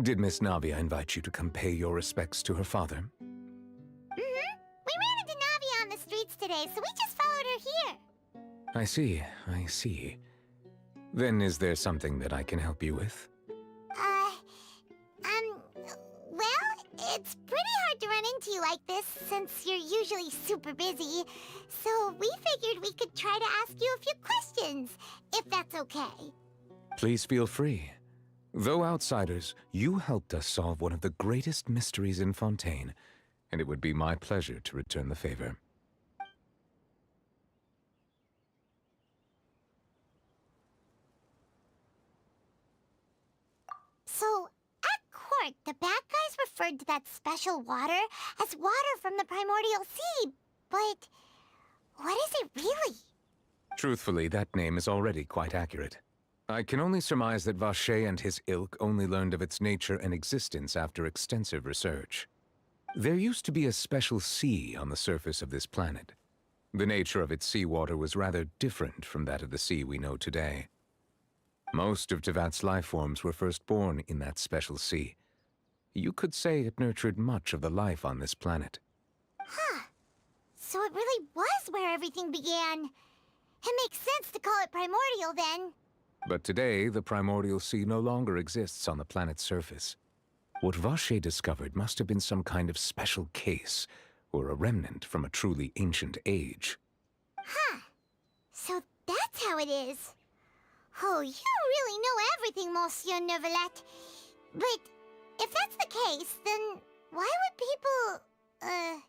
Speaker 12: Did Miss Navia invite you to come pay your respects to her father?
Speaker 2: Mm-hmm. We ran into Navia on the streets today, so we just followed her here.
Speaker 12: I see. Then is there something that I can help you with?
Speaker 2: Well, it's pretty hard to run into you like this, since you're usually super busy. So we figured we could try to ask you a few questions, if that's okay.
Speaker 12: Please feel free. Though outsiders, you helped us solve one of the greatest mysteries in Fontaine, and it would be my pleasure to return the favor.
Speaker 2: So, at court, the bad guys referred to that special water as water from the primordial sea, but what is it really?
Speaker 12: Truthfully, that name is already quite accurate. I can only surmise that Vacher and his ilk only learned of its nature and existence after extensive research. There used to be a special sea on the surface of this planet. The nature of its seawater was rather different from that of the sea we know today. Most of Tevat's life forms were first born in that special sea. You could say it nurtured much of the life on this planet.
Speaker 2: Huh. So it really was where everything began. It makes sense to call it primordial then.
Speaker 12: But today, the primordial sea no longer exists on the planet's surface. What Vache discovered must have been some kind of special case, or a remnant from a truly ancient age.
Speaker 2: Huh. So that's how it is. Oh, you really know everything, Monsieur Neuvillette. But if that's the case, then why would people,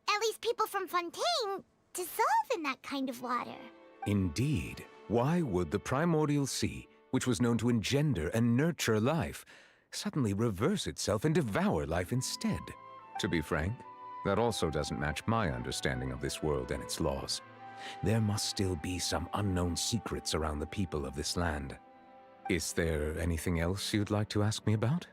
Speaker 2: at least people from Fontaine, dissolve in that kind of water?
Speaker 12: Indeed. Why would the primordial sea, which was known to engender and nurture life, suddenly reverse itself and devour life instead? To be frank, that also doesn't match my understanding of this world and its laws. There must still be some unknown secrets around the people of this land. Is there anything else you'd like to ask me about?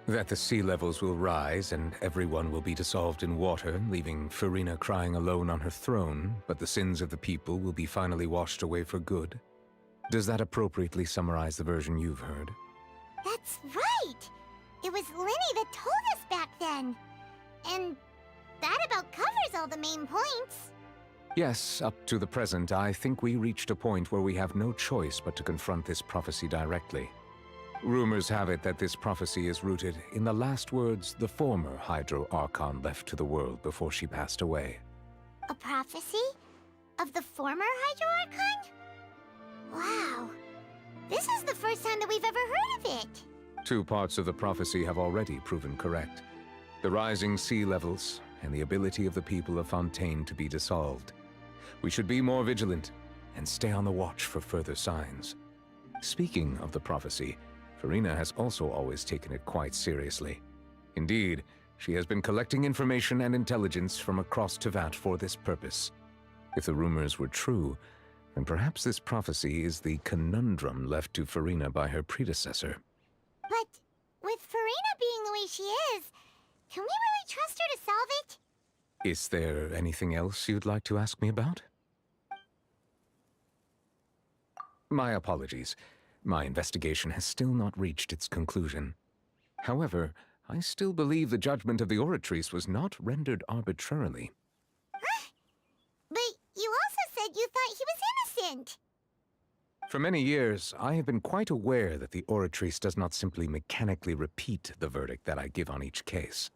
Speaker 12: That the sea levels will rise and everyone will be dissolved in water, leaving Farina crying alone on her throne, but the sins of the people will be finally washed away for good. Does that appropriately summarize the version you've heard?
Speaker 2: That's right! It was Linny that told us back then. And that about covers all the main points.
Speaker 12: Yes, up to the present, I think we reached a point where we have no choice but to confront this prophecy directly. Rumors have it that this prophecy is rooted in the last words the former Hydro Archon left to the world before she passed away.
Speaker 2: A prophecy? Of the former Hydro Archon? Wow. This is the first time that we've ever heard of it.
Speaker 12: Two parts of the prophecy have already proven correct. The rising sea levels and the ability of the people of Fontaine to be dissolved. We should be more vigilant and stay on the watch for further signs. Speaking of the prophecy, Farina has also always taken it quite seriously. Indeed, she has been collecting information and intelligence from across Tevat for this purpose. If the rumors were true, then perhaps this prophecy is the conundrum left to Farina by her predecessor.
Speaker 2: But with Farina being the way she is, can we really trust her to solve it?
Speaker 12: Is there anything else you'd like to ask me about? My apologies. My investigation has still not reached its conclusion. However, I still believe the judgment of the Oratrice was not rendered arbitrarily.
Speaker 2: Huh? But you also said you thought he was innocent.
Speaker 12: For many years, I have been quite aware that the Oratrice does not simply mechanically repeat the verdict that I give on each case.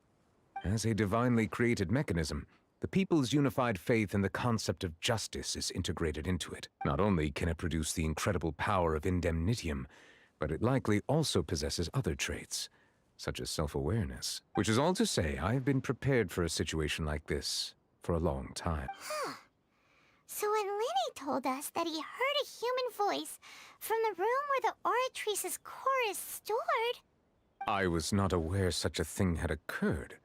Speaker 12: As a divinely created mechanism, the people's unified faith in the concept of justice is integrated into it. Not only can it produce the incredible power of indemnitium, but it likely also possesses other traits, such as self-awareness. Which is all to say, I have been prepared for a situation like this for a long time.
Speaker 2: Huh. So when Linny told us that he heard a human voice from the room where the Oratrice's core is stored...
Speaker 12: I was not aware such a thing had occurred.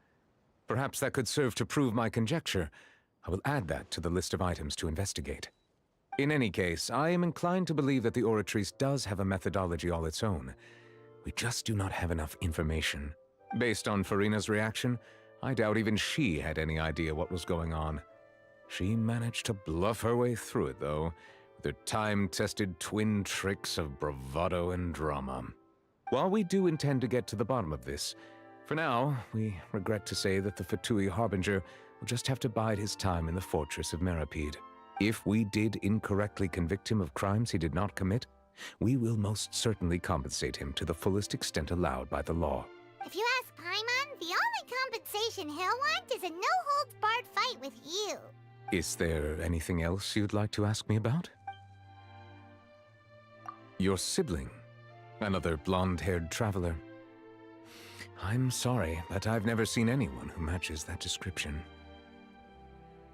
Speaker 12: Perhaps that could serve to prove my conjecture. I will add that to the list of items to investigate. In any case, I am inclined to believe that the Oratrice does have a methodology all its own. We just do not have enough information. Based on Farina's reaction, I doubt even she had any idea what was going on. She managed to bluff her way through it, though, with her time-tested twin tricks of bravado and drama. While we do intend to get to the bottom of this, for now, we regret to say that the Fatui Harbinger will just have to bide his time in the fortress of Meripede. If we did incorrectly convict him of crimes he did not commit, we will most certainly compensate him to the fullest extent allowed by the law.
Speaker 2: If you ask Paimon, the only compensation he'll want is a no-holds-barred fight with you.
Speaker 12: Is there anything else you'd like to ask me about? Your sibling, another blonde-haired traveler. I'm sorry, but I've never seen anyone who matches that description.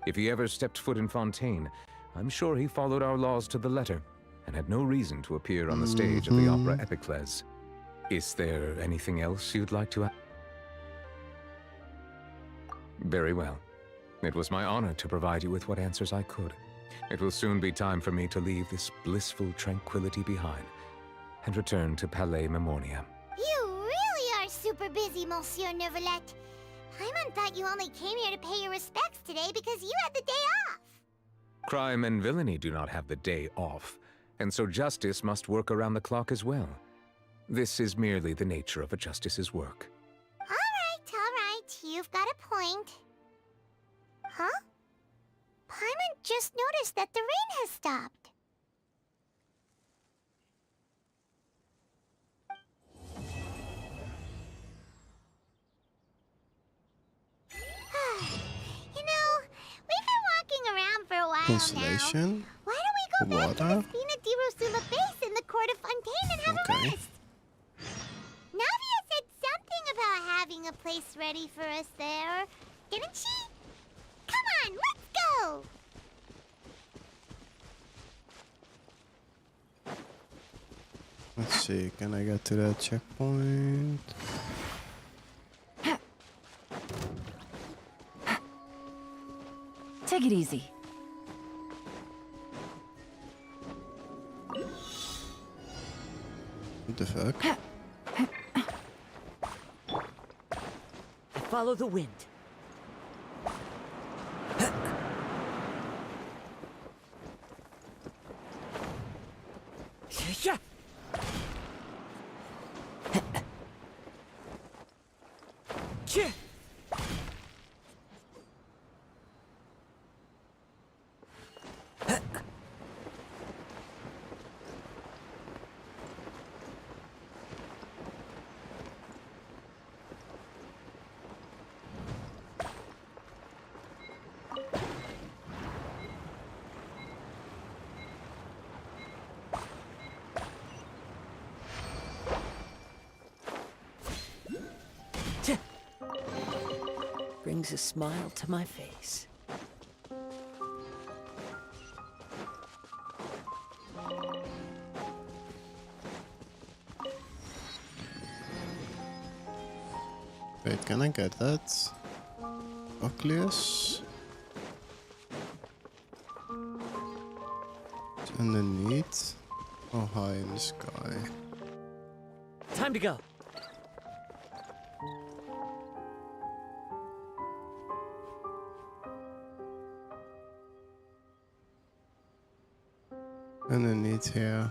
Speaker 12: If he ever stepped foot in Fontaine, I'm sure he followed our laws to the letter and had no reason to appear on the stage of the opera Epicles. Is there anything else you'd like to add? Very well. It was my honor to provide you with what answers I could. It will soon be time for me to leave this blissful tranquility behind and return to Palais Memornia.
Speaker 2: You really are super super busy, Monsieur Neuvillette. Paimon thought you only came here to pay your respects today because you had the day off.
Speaker 12: Crime and villainy do not have the day off, and so justice must work around the clock as well. This is merely the nature of a justice's work.
Speaker 2: All right. You've got a point. Huh? Paimon just noticed that the rain has stopped. You know, we've been walking around for a while
Speaker 5: Constellation?
Speaker 2: now. Why don't we go back to
Speaker 5: Water?
Speaker 2: the Spina di Rosula base in the court of Fontaine and have a rest? Navia said something about having a place ready for us there, didn't she? Come on, let's go!
Speaker 5: Let's see, can I get to that checkpoint?
Speaker 3: Take it easy.
Speaker 5: What the fuck?
Speaker 6: Follow the wind. Yeah. Brings a smile to my face.
Speaker 5: Wait, can I get that? Oculus? It's underneath? Oh, high in the sky.
Speaker 6: Time to go.
Speaker 5: Underneath here.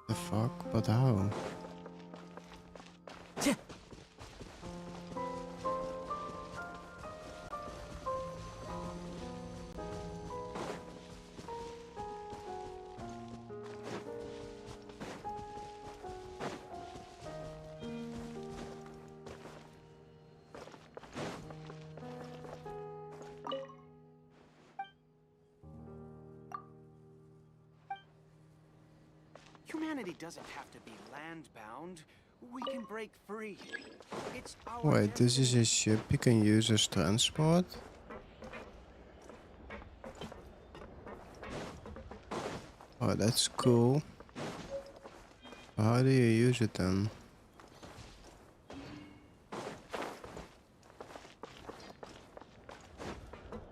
Speaker 5: The fuck? But how?
Speaker 8: Humanity doesn't have to be land-bound. We can break free. It's our
Speaker 5: Wait, this is a ship you can use as transport? Oh, that's cool. How do you use it then?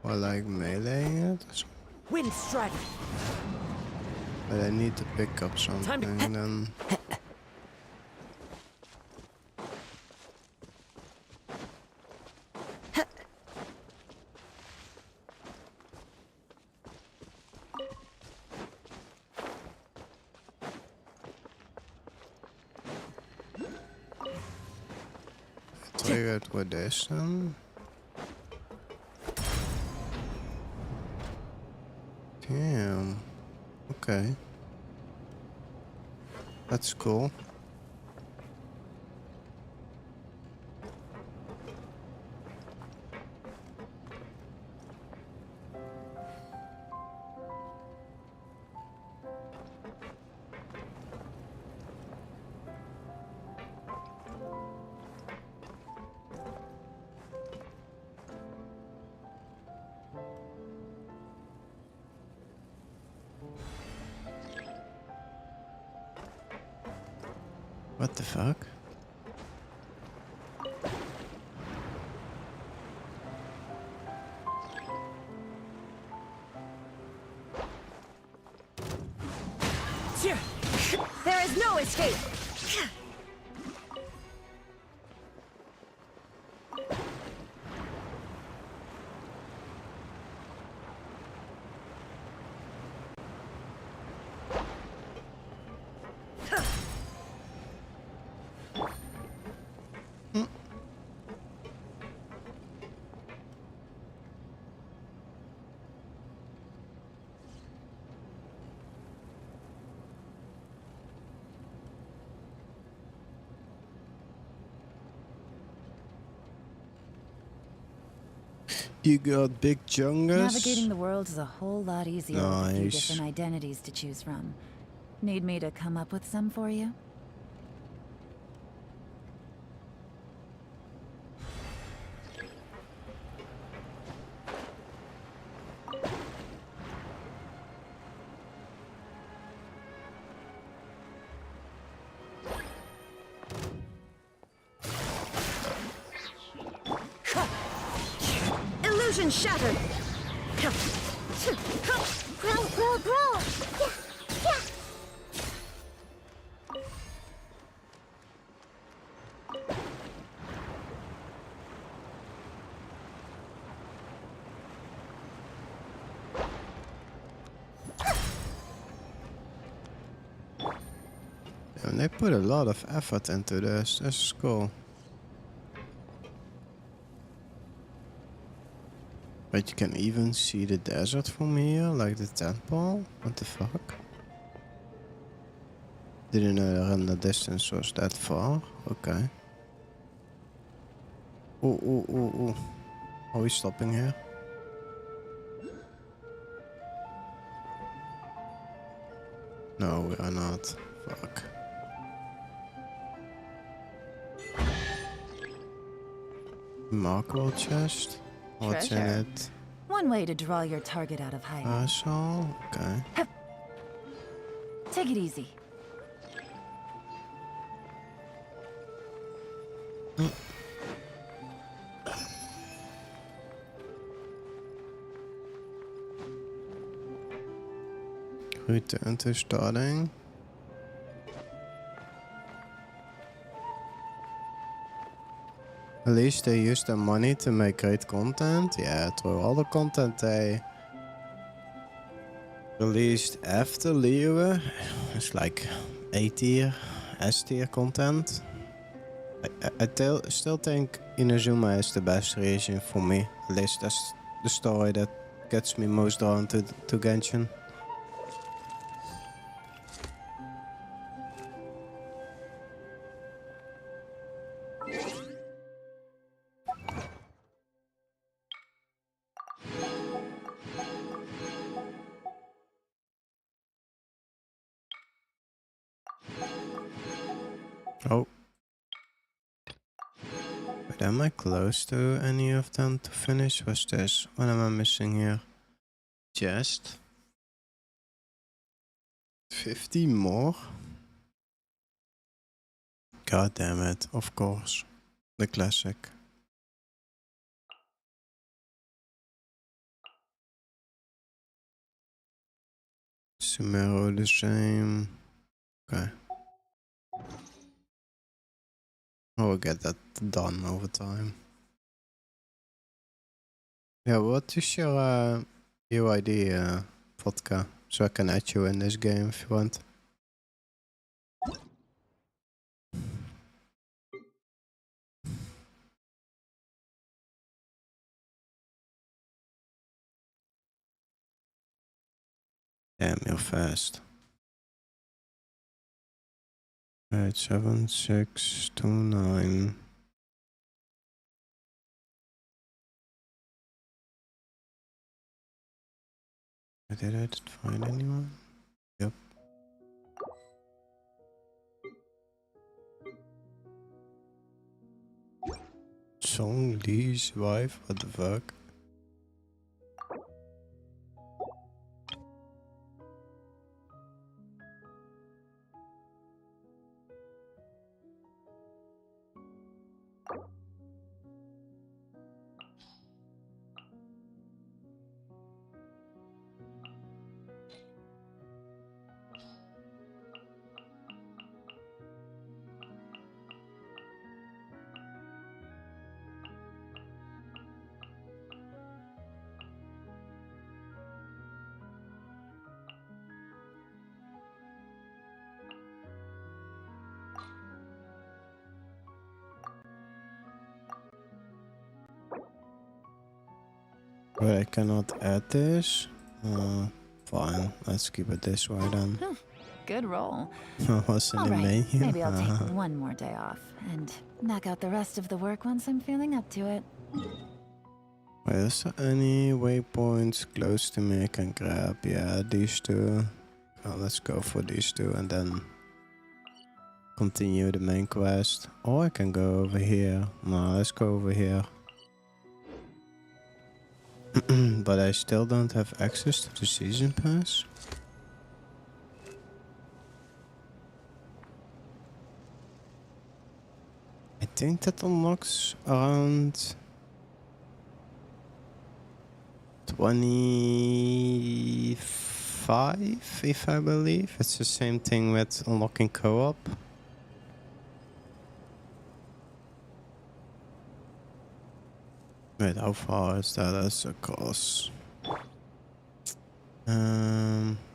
Speaker 5: Or like meleeing it or something?
Speaker 6: Wind strider.
Speaker 5: But I need to pick up something then. Triggered with this then. Damn. Okay. That's cool. What the fuck?
Speaker 11: There is no escape!
Speaker 5: You got big chungus.
Speaker 3: Navigating the world is a whole lot easier with a few
Speaker 5: Nice.
Speaker 3: different identities to choose from. Need me to come up with some for you?
Speaker 11: Illusion shattered!
Speaker 2: Grow! Yeah!
Speaker 5: And they put a lot of effort into this. This is cool. But you can even see the desert from here, like the temple. What the fuck? Didn't know the render distance was that far. Okay. Ooh. Are we stopping here? No, we are not. Fuck. Markle chest? What's in
Speaker 3: Treasure.
Speaker 5: it?
Speaker 3: One way to draw your target out of hiding.
Speaker 5: Parcel? Okay.
Speaker 3: Take it easy.
Speaker 5: Return to starting. At least they use their money to make great content. Yeah, through all the content they released after Liyue, it's like A tier, S tier content. I still think Inazuma is the best region for me. At least that's the story that gets me most drawn to Genshin. Oh. But am I close to any of them to finish? What's this? What am I missing here? Chest. 50 more? God damn it, of course. The classic. Sumeru the same. Okay. I will get that done over time. Yeah, what is your UID, Vodka? So I can add you in this game if you want. Damn, you're fast. 87629. Did I find anyone? Yep. Song Lee's wife? What the fuck? But I cannot add this. Fine, let's keep it this way then.
Speaker 3: Good roll.
Speaker 5: What's in the
Speaker 3: Alright,
Speaker 5: menu?
Speaker 3: maybe I'll take one more day off and knock out the rest of the work once I'm feeling up to it.
Speaker 5: Wait, is there any waypoints close to me I can grab? Yeah, these two. Oh, let's go for these two and then continue the main quest. Or I can go over here. No, let's go over here. But I still don't have access to the season pass. I think that unlocks around 25, if I believe. It's the same thing with unlocking co-op. Wait, how far is that? That's across.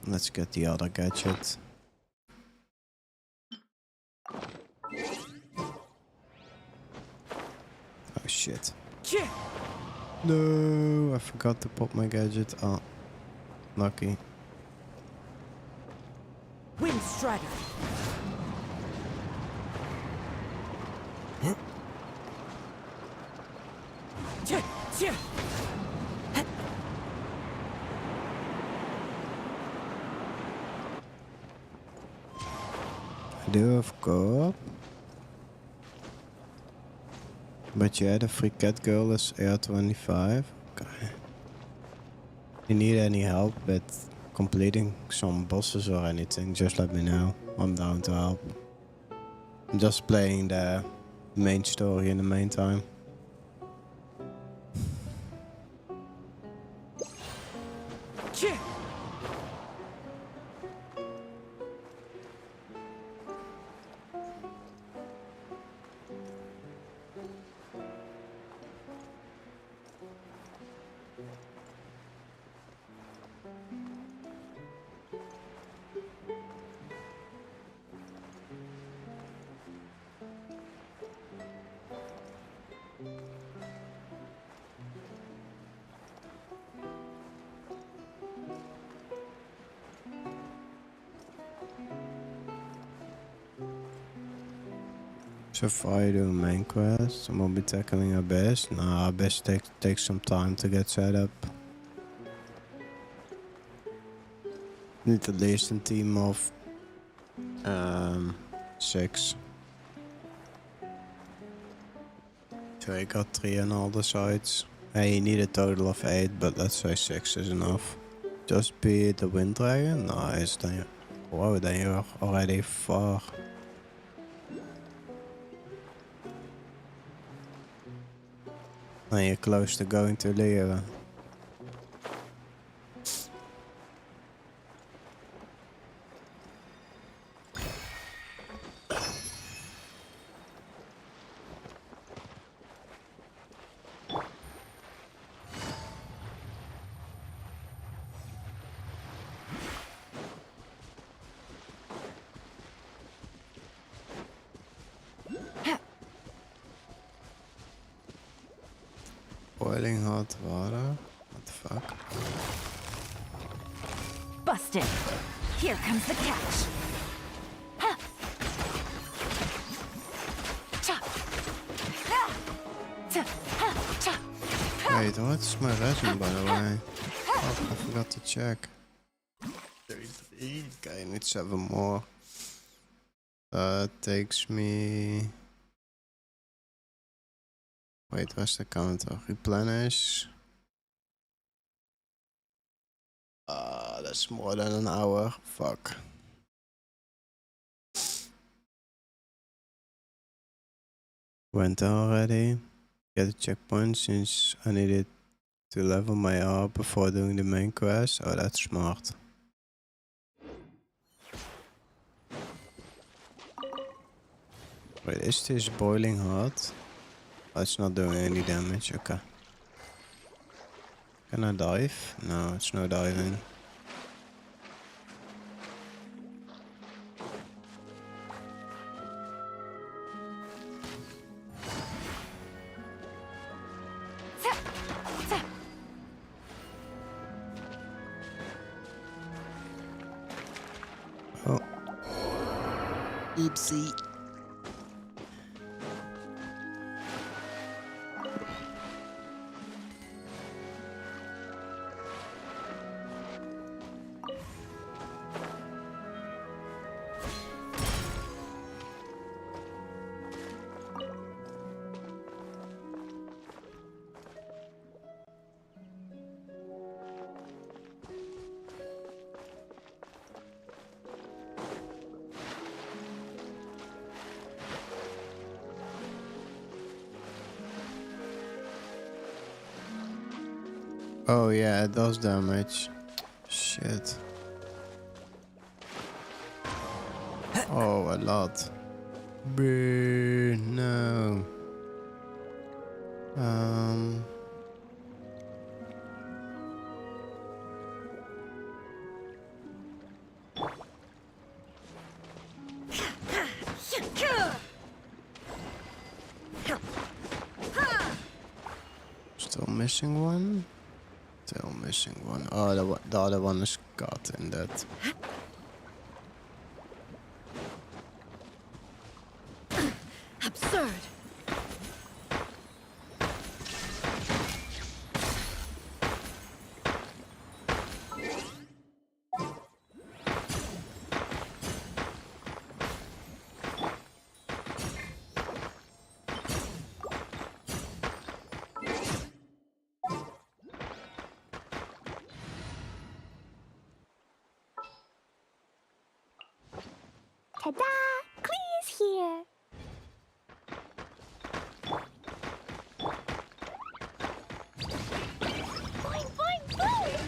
Speaker 5: Let's get the other gadget. Oh shit. No, I forgot to pop my gadget. Oh, lucky.
Speaker 6: Wind Strider.
Speaker 5: I do have co-op. But yeah, the free cat girl is AR25. Okay. You need any help with completing some bosses or anything, just let me know. I'm down to help. I'm just playing the main story in the meantime. So far you do main quest, I won't be tackling Abyss. Nah, Abyss takes some time to get set up. Need at least a team of 6. So I got 3 on all the sides. Hey, you need a total of 8, but let's say 6 is enough. Just be the Wind Dragon? Nice, then you... Wow, then you're already far. Then you're close to going to Leo. Boiling hot water? What the fuck?
Speaker 11: Busted. Here comes the catch. Ha! Cha! Ha! Ta! Ha! Cha!
Speaker 5: Wait, what's my resin by the way? Oh, I forgot to check. 33. Okay, I need 7 more. That takes me... Wait, where's the counter? Replenish. That's more than an hour. Fuck. Went already. Get a checkpoint since I needed to level my AR before doing the main quest. Oh, that's smart. Wait, is this boiling hot? Oh, it's not doing any damage, okay. Can I dive? No, it's no diving. Oh. Oopsie. Oh yeah, it does damage. Shit. Oh, a lot. No. Still missing one? Still missing one. Oh, the other one is caught in that.
Speaker 11: Absurd.
Speaker 2: Ta-da! Clee's here. Boing, boing, boing!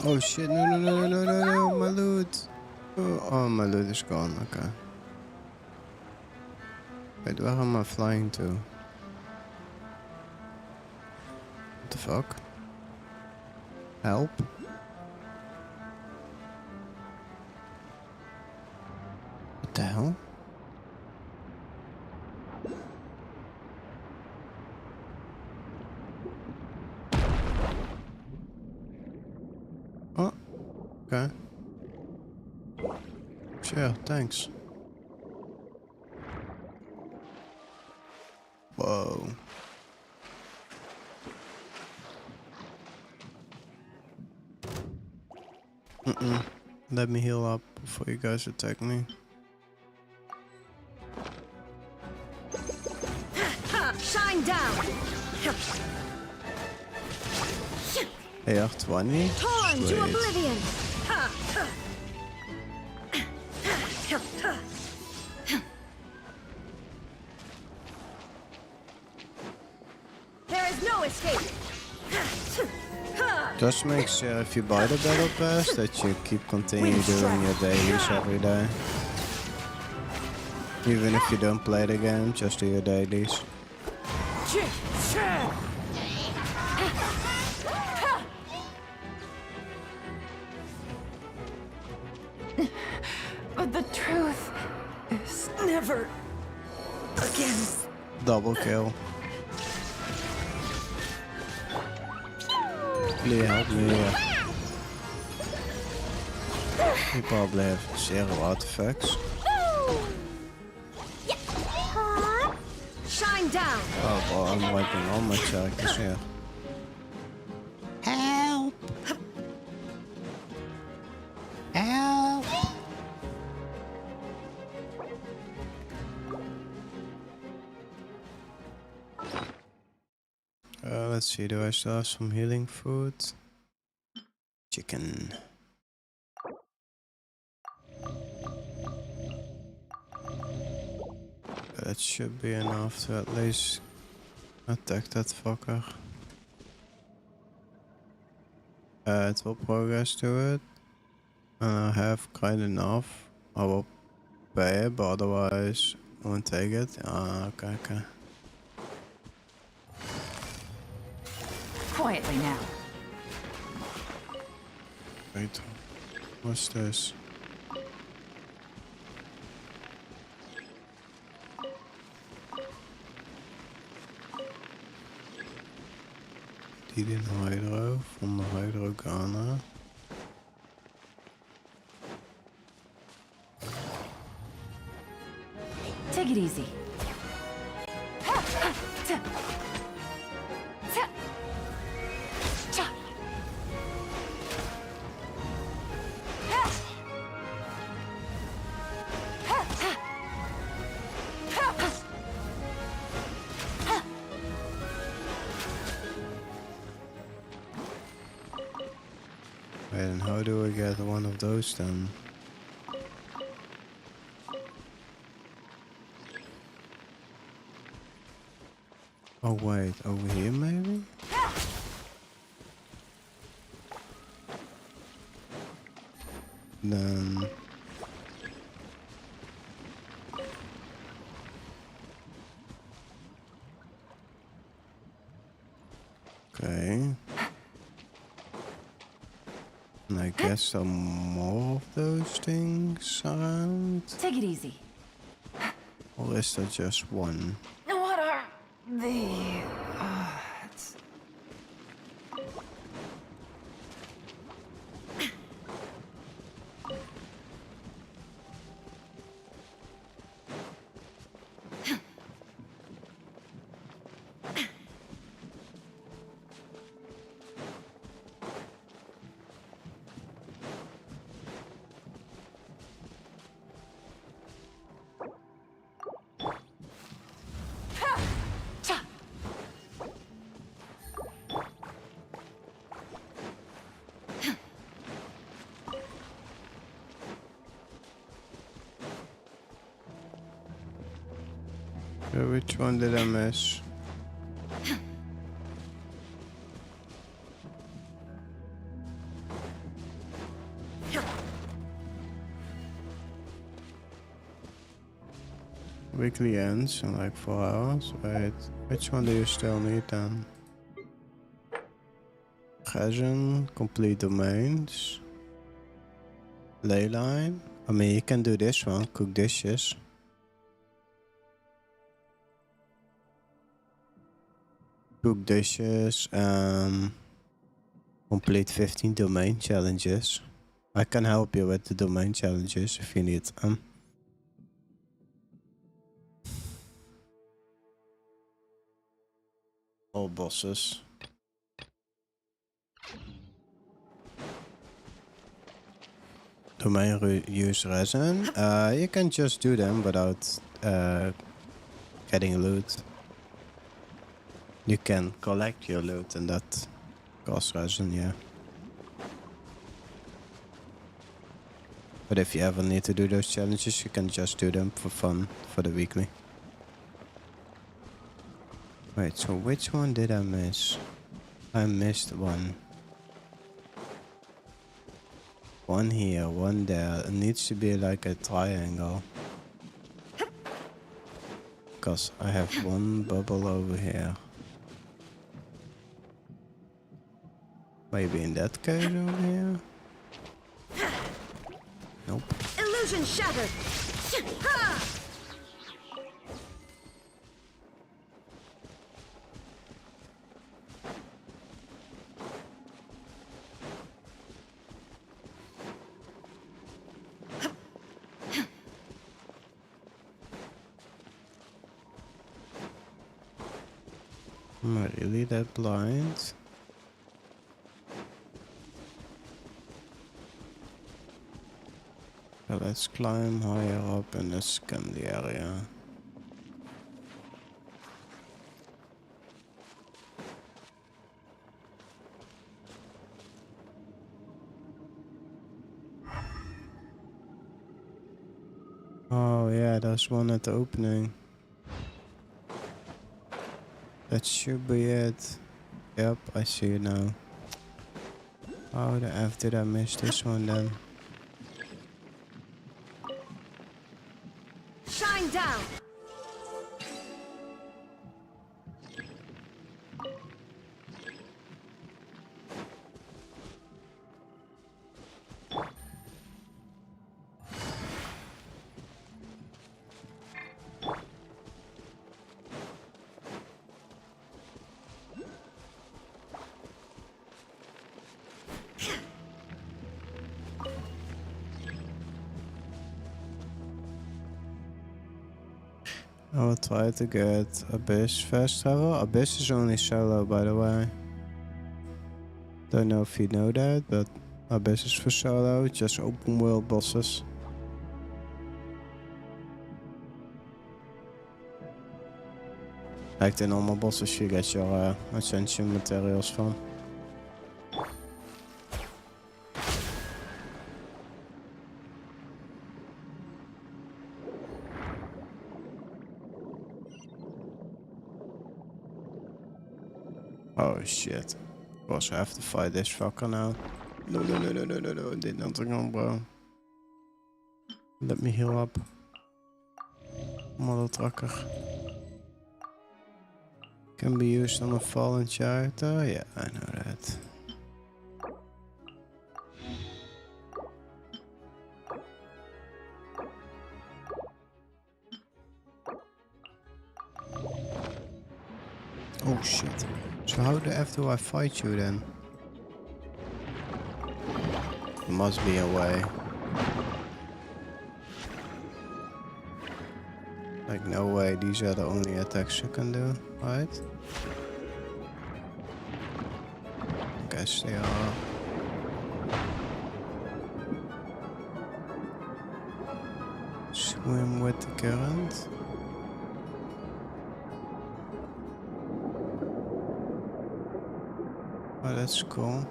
Speaker 5: Oh shit, no, my loot. Oh, my loot is gone, okay. Wait, where am I flying to? What the fuck? Help? What the hell? Oh, okay. Sure, thanks. Whoa. Let me heal up before you guys attack me.
Speaker 11: Shine down.
Speaker 5: AR 20?
Speaker 11: Torn to oblivion. There is no escape.
Speaker 5: Just make sure if you buy the battle pass that you keep continue doing your dailies every day. Even if you don't play the game, just do your dailies.
Speaker 11: But the truth is never again.
Speaker 5: Double kill. Please help me here. You probably have zero artifacts.
Speaker 11: Shine down.
Speaker 5: Oh, well, I'm wiping all my characters here. Help! Help! Let's see, do I still have some healing food? Chicken. That should be enough to at least attack that fucker. It will progress to it. And I have quite enough. I will pay it, but otherwise I won't take it. Ah, okay.
Speaker 3: Quietly now.
Speaker 5: Wait, what's this? Die Hydro from the Hydro Ghana.
Speaker 3: Take it easy.
Speaker 5: And how do I get one of those then? Oh wait, over here maybe? Then... Okay. And I guess some more of those things around?
Speaker 11: Take it easy.
Speaker 5: Or is there just one?
Speaker 11: What are the...
Speaker 5: Which one did I miss? Weekly ends in like 4 hours. Wait, which one do you still need then? Genshin, complete domains. Leyline. I mean, you can do this one, cook dishes. Cook dishes, complete 15 domain challenges. I can help you with the domain challenges if you need them. All bosses. Domain use resin. You can just do them without getting loot. You can collect your loot and that costs resin, yeah. But if you ever need to do those challenges, you can just do them for fun, for the weekly. Wait, so which one did I miss? I missed one. One here, one there. It needs to be like a triangle. Because I have one bubble over here. Maybe in that case over here? Nope.
Speaker 11: Illusion shattered! Ha!
Speaker 5: Am I really that blind? So let's climb higher up and let's scan the area. Oh yeah, there's one at the opening. That should be it. Yep, I see it now. How the F did I miss this one then?
Speaker 11: Shine down!
Speaker 5: I will try to get Abyss fast travel. Abyss is only solo, by the way. Don't know if you know that, but Abyss is for solo, just open world bosses. Like the normal bosses, you get your ascension materials from. Oh shit. Of course I have to fight this fucker now. No, no, no, no, no, no, no. Did nothing wrong, bro. Let me heal up. Mother trucker. Can be used on a fallen character. Yeah, I know that. Oh shit. So how the F do I fight you then? There must be a way. Like no way, these are the only attacks you can do, right? Guess they are. Swim with the current. Oh, that's cool.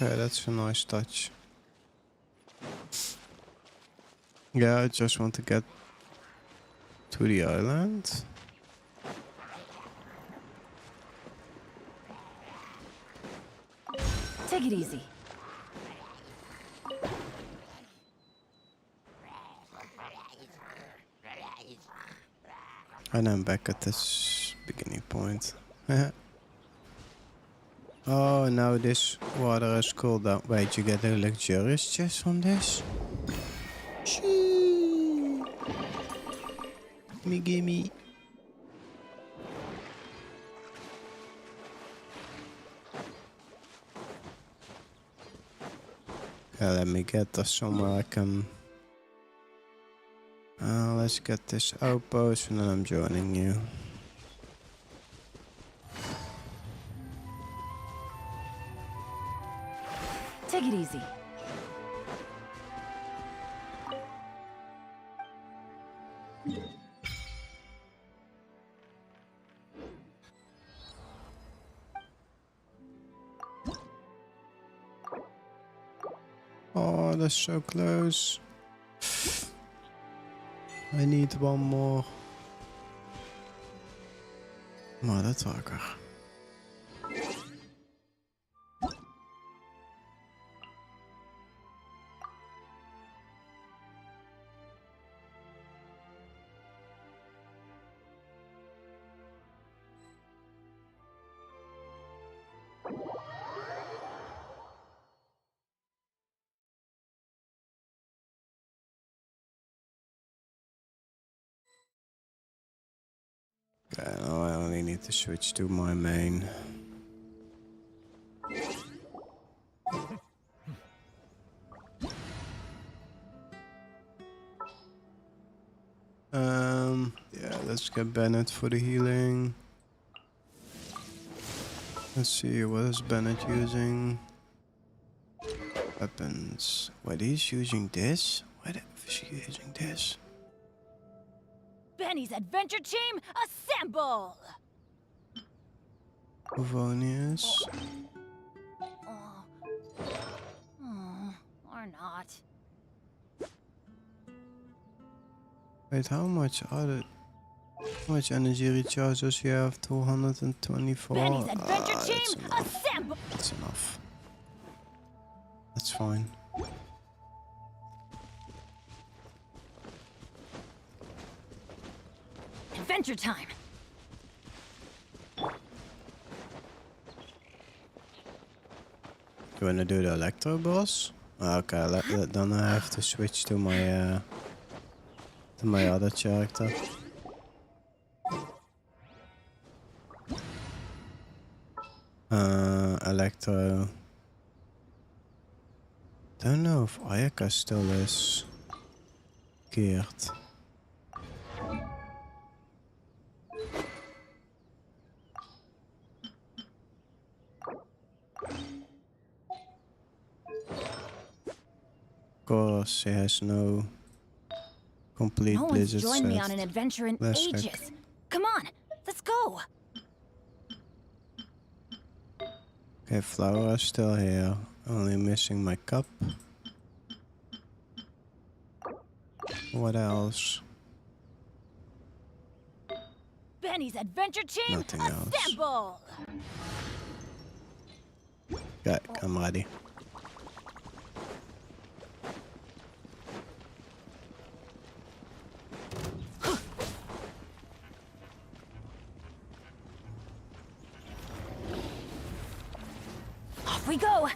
Speaker 5: Yeah, that's a nice touch. Yeah, I just want to get to the island.
Speaker 11: Take it easy.
Speaker 5: And I'm back at this beginning point. Oh, now this water is cooled down. Wait, you get a luxurious chest from this? Shee. Gimme. Yeah, let me get us somewhere I can... let's get this outpost and then I'm joining you.
Speaker 11: Take it easy.
Speaker 5: Oh, that's so close. I need one more. Mother trucker. Okay, now I only need to switch to my main. Yeah, let's get Bennett for the healing. Let's see, what is Bennett using? Weapons. Wait, he's using this? Why the f is he using this?
Speaker 11: Benny's adventure team, assemble!
Speaker 5: Ovonius.
Speaker 11: Or not.
Speaker 5: Wait, how much are the... How much energy recharge does he have? 224?
Speaker 11: Benny's adventure team, assemble!
Speaker 5: That's enough. That's fine.
Speaker 11: Adventure time!
Speaker 5: You wanna do the Electro boss? Okay, then I have to switch to my other character. Electro. Don't know if Ayaka still is geared. Of course, he has no complete
Speaker 11: No one's
Speaker 5: blizzard
Speaker 11: joined me
Speaker 5: set.
Speaker 11: on an adventure in ages. Come on, let's go.
Speaker 5: Okay, Flower is still here. Only missing my cup. What else?
Speaker 11: Benny's adventure team,
Speaker 5: Nothing else.
Speaker 11: assemble!
Speaker 5: Okay, I'm ready.
Speaker 11: Off we go!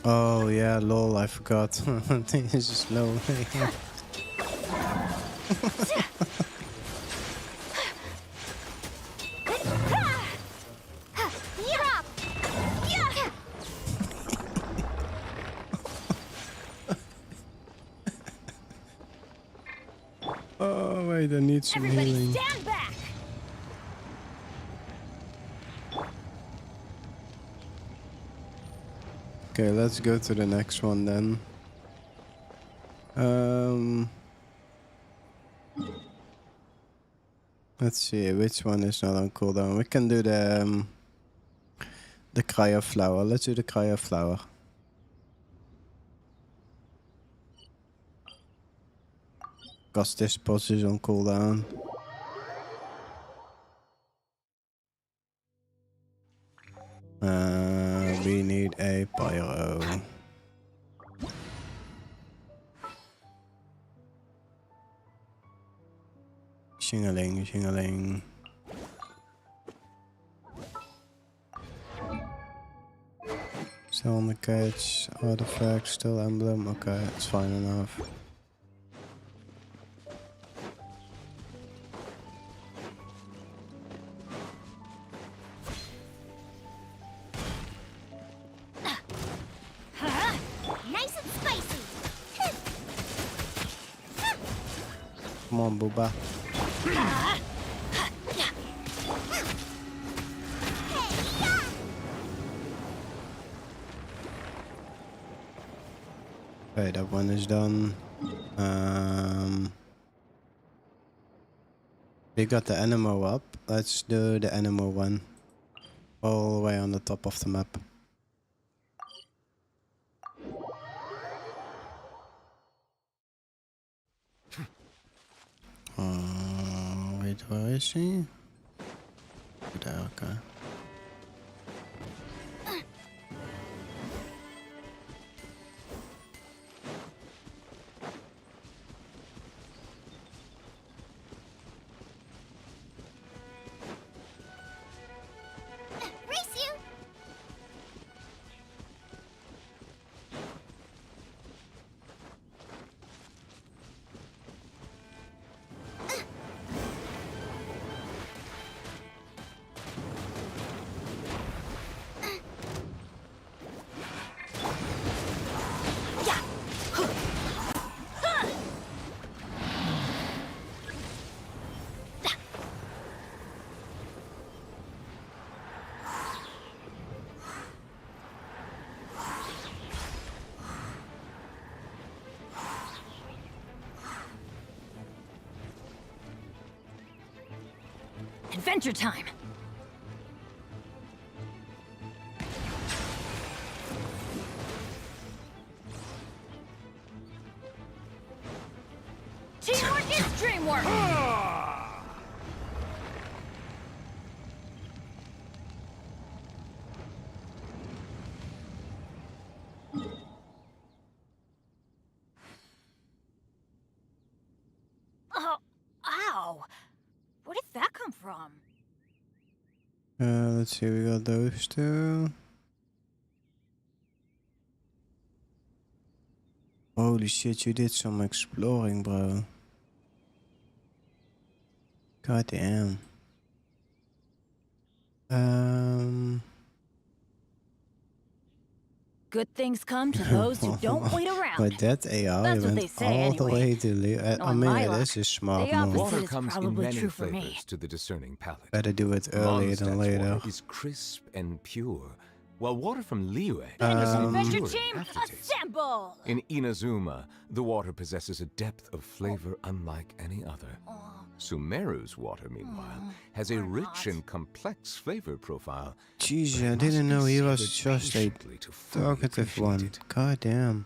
Speaker 5: Oh yeah, lol, I forgot. This is slow. Oh wait, I need some healing.
Speaker 11: Stand back!
Speaker 5: Okay, let's go to the next one then. Let's see which one is not on cooldown. We can do the cryo flower. Let's do the cryo flower. Because this boss is on cooldown. We need a pyro. Shingling, shingling. Still on the cage, artifact, still emblem. Okay, it's fine enough.
Speaker 2: Nice and spicy.
Speaker 5: Come on, Booba. Okay, that one is done. We got the animal up. Let's do the animal one. All the way on the top of the map. Wait, where is he? There, okay.
Speaker 2: Race you!
Speaker 11: Adventure time! Teamwork is dreamwork! Oh, ow! Where did that come from?
Speaker 5: Let's see, we got those two. Holy shit, you did some exploring, bro. God damn.
Speaker 11: Good things come to those who don't wait around.
Speaker 5: But that AI
Speaker 11: That's what
Speaker 5: went
Speaker 11: they say
Speaker 5: all the
Speaker 11: anyway.
Speaker 5: way to I
Speaker 11: On
Speaker 5: mean,
Speaker 11: my
Speaker 5: it
Speaker 11: luck,
Speaker 5: is a smart
Speaker 11: the
Speaker 5: move.
Speaker 11: opposite
Speaker 12: Water
Speaker 11: is
Speaker 12: comes in
Speaker 11: probably
Speaker 12: many
Speaker 11: true for me.
Speaker 12: flavors to the discerning palate.
Speaker 5: Better do it earlier than
Speaker 12: Mondstadt's
Speaker 5: later.
Speaker 12: water is crisp and pure, while water from Liyue
Speaker 11: Adventure
Speaker 12: enduring
Speaker 11: team,
Speaker 12: aftertaste.
Speaker 11: assemble!
Speaker 12: In Inazuma, the water possesses a depth of flavor unlike any other. Sumeru's water, meanwhile, has a rich and complex flavor profile.
Speaker 5: Jeez, I didn't know he was just a talkative one. God damn.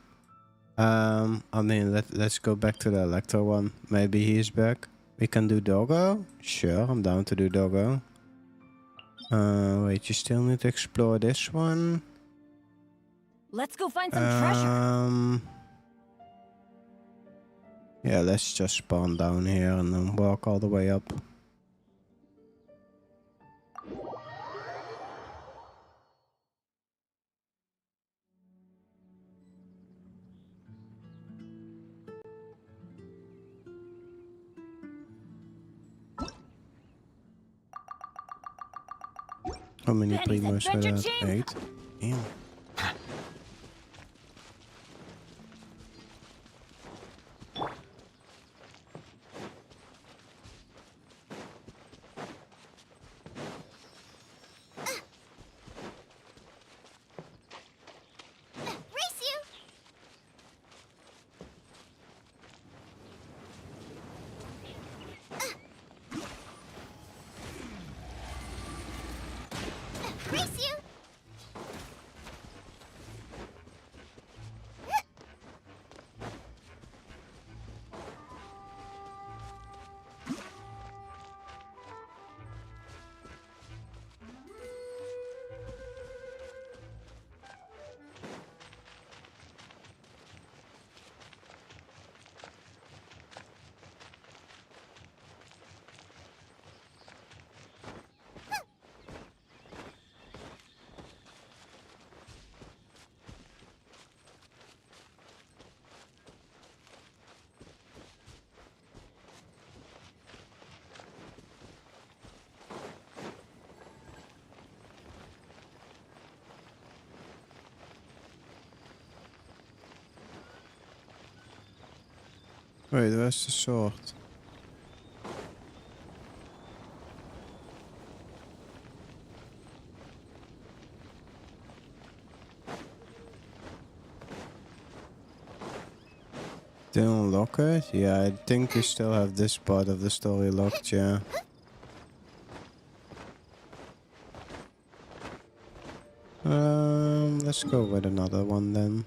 Speaker 5: I mean, let's go back to the Electro one. Maybe he's back. We can do Doggo? Sure, I'm down to do Doggo. Wait, you still need to explore this one.
Speaker 11: Let's go find some treasure.
Speaker 5: Yeah, let's just spawn down here and then walk all the way up. How many primos were that? 8? Damn. Wait, where's the sword? Didn't unlock it? Yeah, I think we still have this part of the story locked, yeah. Let's go with another one then.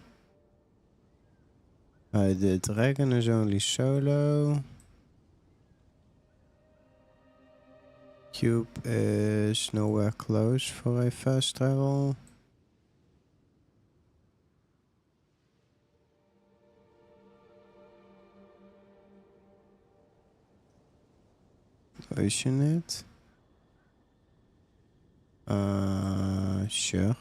Speaker 5: The dragon is only solo. Cube is nowhere close for a fast travel. Ocean it? Sure.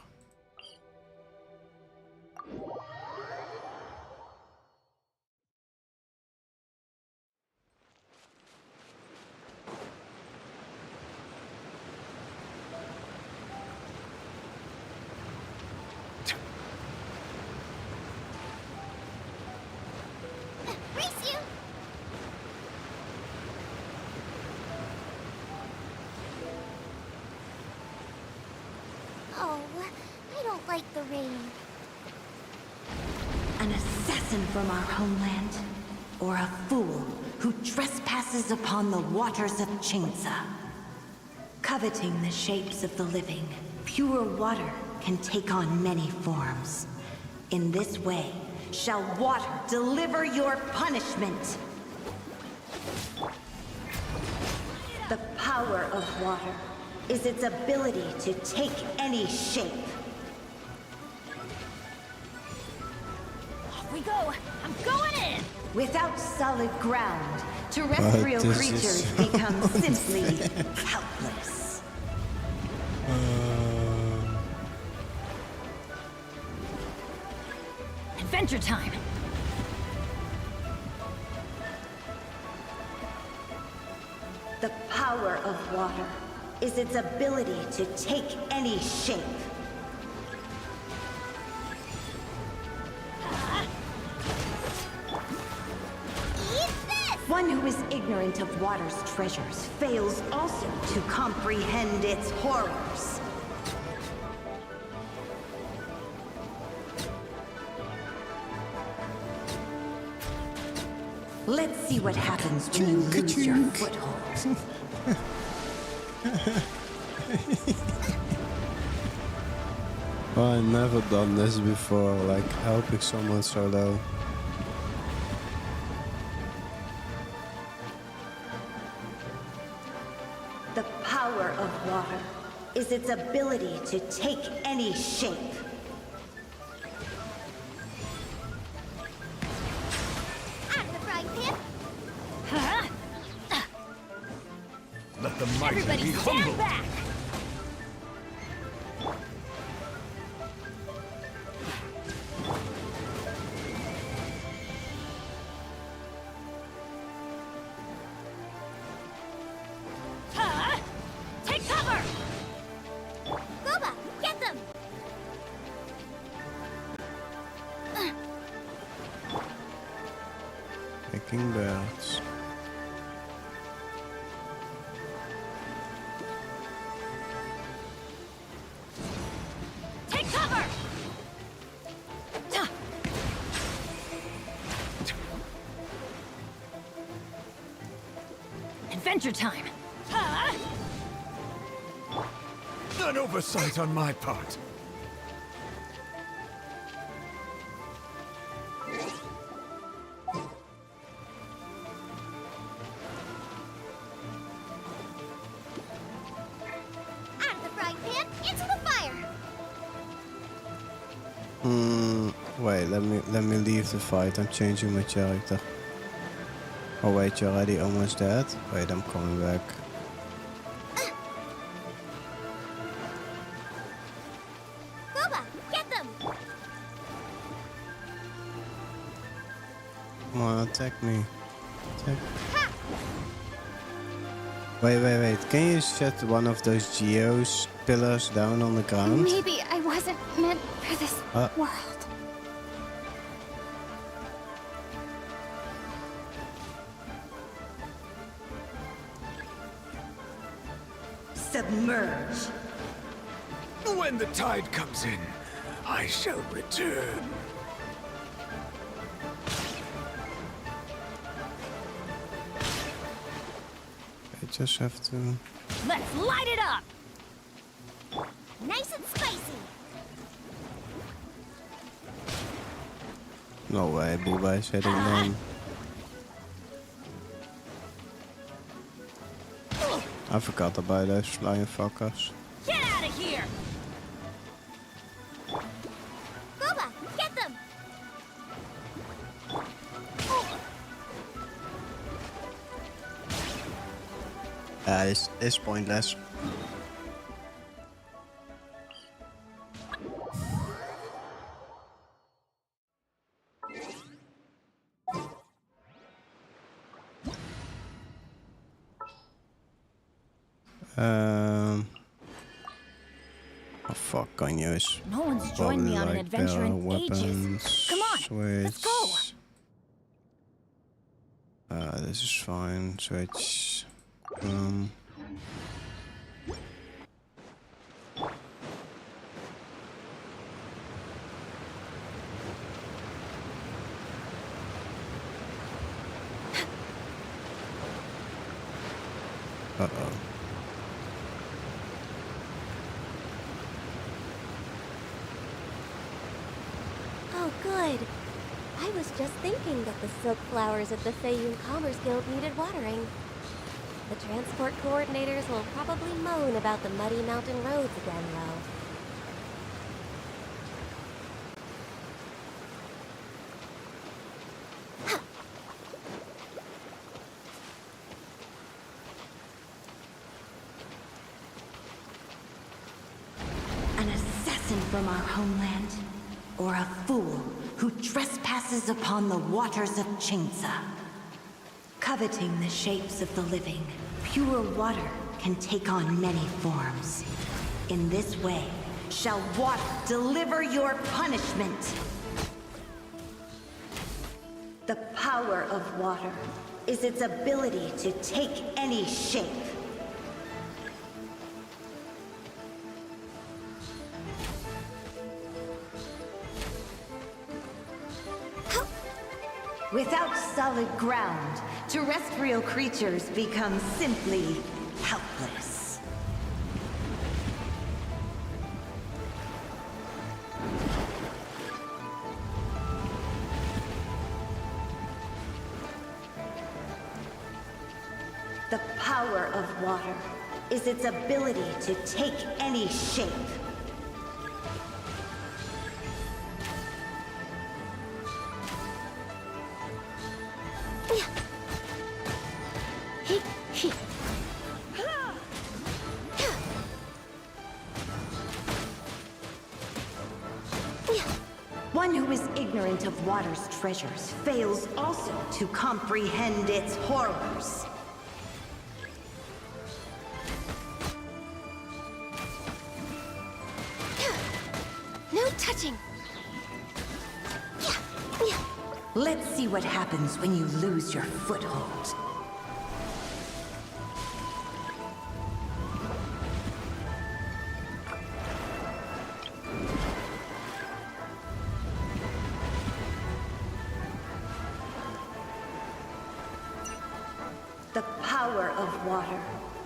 Speaker 11: An assassin from our homeland, or a fool who trespasses upon the waters of Chainsa. Coveting the shapes of the living, pure water can take on many forms. In this way, shall water deliver your punishment. The power of water is its ability to take any shape. Off we go! I'm going in! Without solid ground, terrestrial creatures become simply helpless.
Speaker 7: Adventure time!
Speaker 11: The power of water is its ability to take any shape. One who is ignorant of water's treasures fails also to comprehend its horrors. Let's see what happens when you lose your foothold.
Speaker 5: Oh, I've never done this before, like helping someone so low.
Speaker 11: The power of water is its ability to take any shape.
Speaker 2: Out of the frying pan!
Speaker 20: Let the mighty
Speaker 2: Everybody
Speaker 20: be
Speaker 2: stand
Speaker 20: humble.
Speaker 2: back!
Speaker 14: Take cover!
Speaker 2: Boba, get them!
Speaker 5: Picking birds.
Speaker 14: Take cover!
Speaker 3: Adventure time!
Speaker 20: An oversight on my part.
Speaker 2: Out of the frying pan, into the fire!
Speaker 5: Wait, let me leave the fight. I'm changing my character. Oh wait, you're already almost dead? Wait, I'm coming back.
Speaker 2: Boba, get them!
Speaker 5: Come on, attack me. Attack. Wait. Can you set one of those geos pillars down on the ground?
Speaker 2: Maybe I wasn't meant for this world.
Speaker 11: Submerge.
Speaker 20: When the tide comes in, I shall return.
Speaker 5: I just have to...
Speaker 14: Let's light it up!
Speaker 2: Nice and spicy!
Speaker 5: No way, Booba is hitting them. I forgot about those flying fuckers.
Speaker 14: Get out of here!
Speaker 2: Boba, get them!
Speaker 5: It's pointless. Oh fuck, kan je eens.
Speaker 7: No one's joined me on an adventure in ages. Come on, let's go!
Speaker 5: This is fine. Switch. Uh-oh.
Speaker 2: Oh, good. I was just thinking that the silk flowers at the Feiyun Commerce Guild needed watering. The transport coordinators will probably moan about the muddy mountain roads again, though.
Speaker 11: An assassin from our homeland, or a fool who trespasses upon the waters of Chainsa. Coveting the shapes of the living, pure water can take on many forms. In this way, shall water deliver your punishment. The power of water is its ability to take any shape. Without solid ground, terrestrial creatures become simply helpless. The power of water is its ability to take any shape. One who is ignorant of water's treasures fails also to comprehend its horrors.
Speaker 2: No touching.
Speaker 11: Let's see what happens when you lose your foothold. The power of water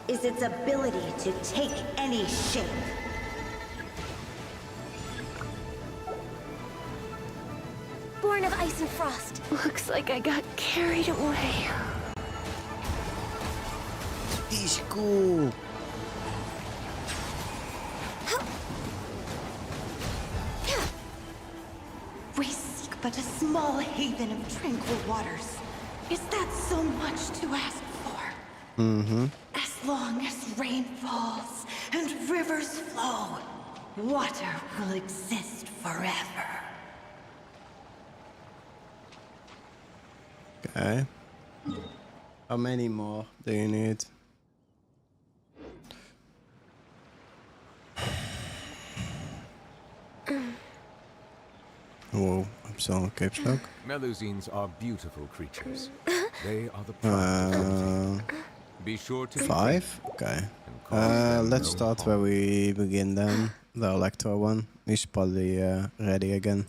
Speaker 11: is its ability to take any shape.
Speaker 2: Born of ice and frost. Looks like I got carried away.
Speaker 5: Is cool.
Speaker 11: We seek but a small haven of tranquil waters. Is that so much to ask for?
Speaker 5: Mm-hmm.
Speaker 11: As long as rain falls and rivers flow, water will exist forever.
Speaker 5: Okay. How many more do you need? Whoa, I'm still on cape lock.
Speaker 12: Melusines are beautiful creatures. They are the pride. Be sure to
Speaker 5: 5? Okay. Let's start where we begin then. The Electro one. He's probably ready again.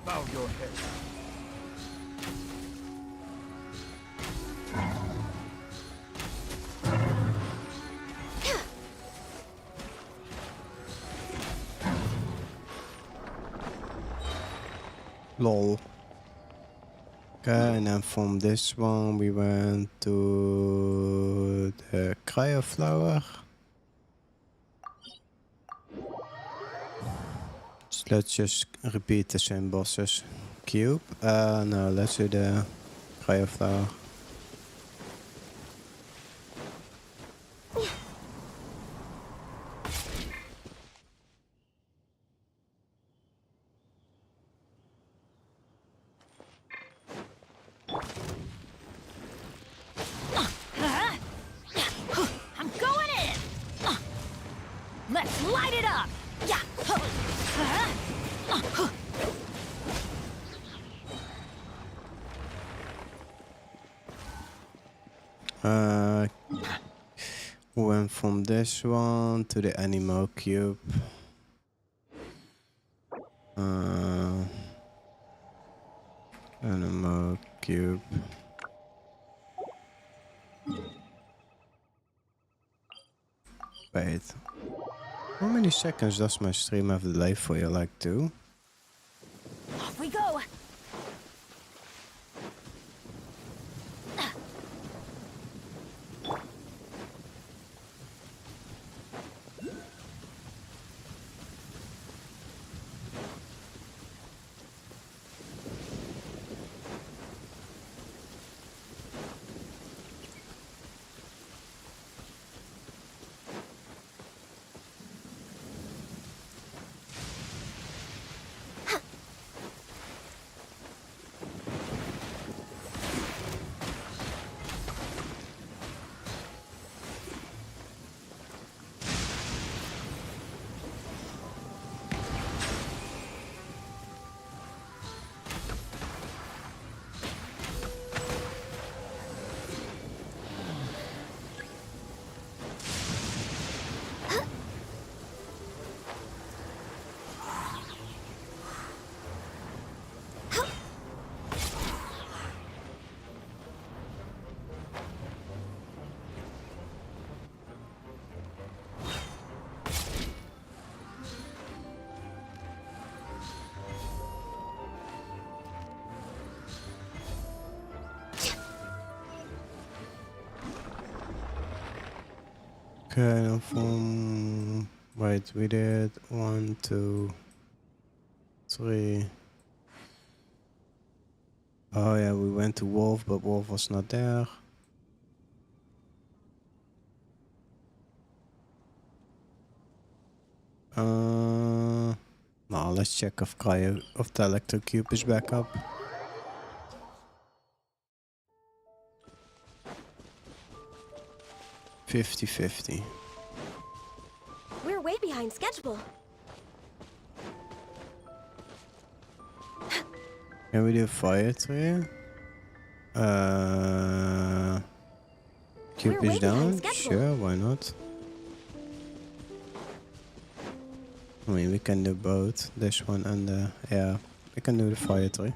Speaker 15: Bow your head.
Speaker 5: Lol. Okay, and then from this one we went to the Cryoflower. So let's just repeat the same bosses. Cube. No, let's do the Cryoflower.
Speaker 7: I'm going in! Let's light it up! Yeah!
Speaker 5: Went from this one to the animal cube. Animal cube. Wait. How many seconds does my stream have delay for you? Like 2?
Speaker 7: Off we go!
Speaker 5: Okay, now from... Wait, we did 1, 2, 3. Oh yeah, we went to Wolf, but Wolf was not there. Now let's check if the electric cube is back up. $50-50.
Speaker 16: We're way behind schedule.
Speaker 5: Can we do fire tree? Cube is down? Sure, why not? I mean, we can do both. This one and the... Yeah, we can do the fire tree.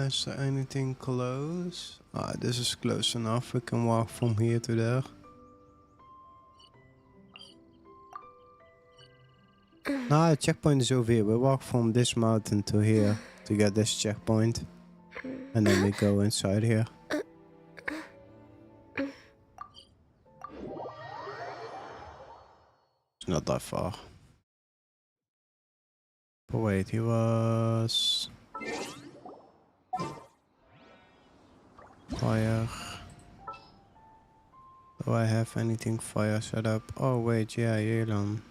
Speaker 5: Is there anything close? Ah, this is close enough. We can walk from here to there. Nah, the checkpoint is over here. We walk from this mountain to here to get this checkpoint. And then we go inside here. It's not that far. But wait, he was... Fire. Do I have anything fire set up? Oh wait, yeah, Yelan.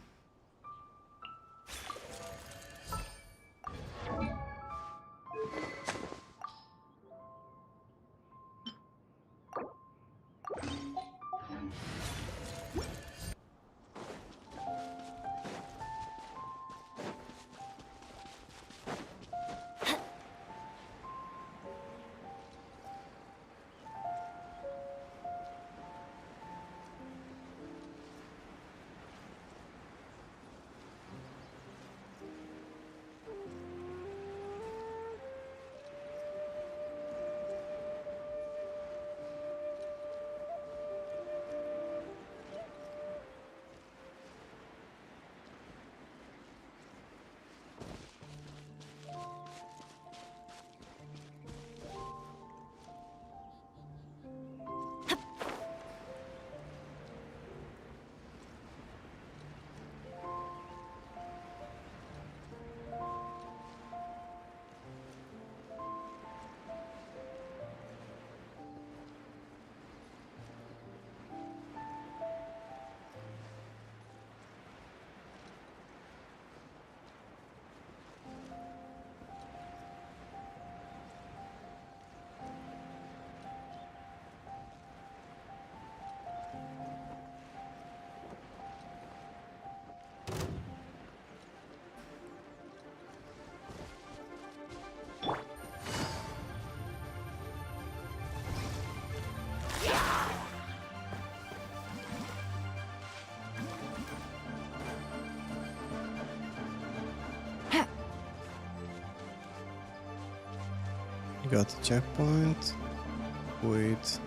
Speaker 5: Got the checkpoint. Wait.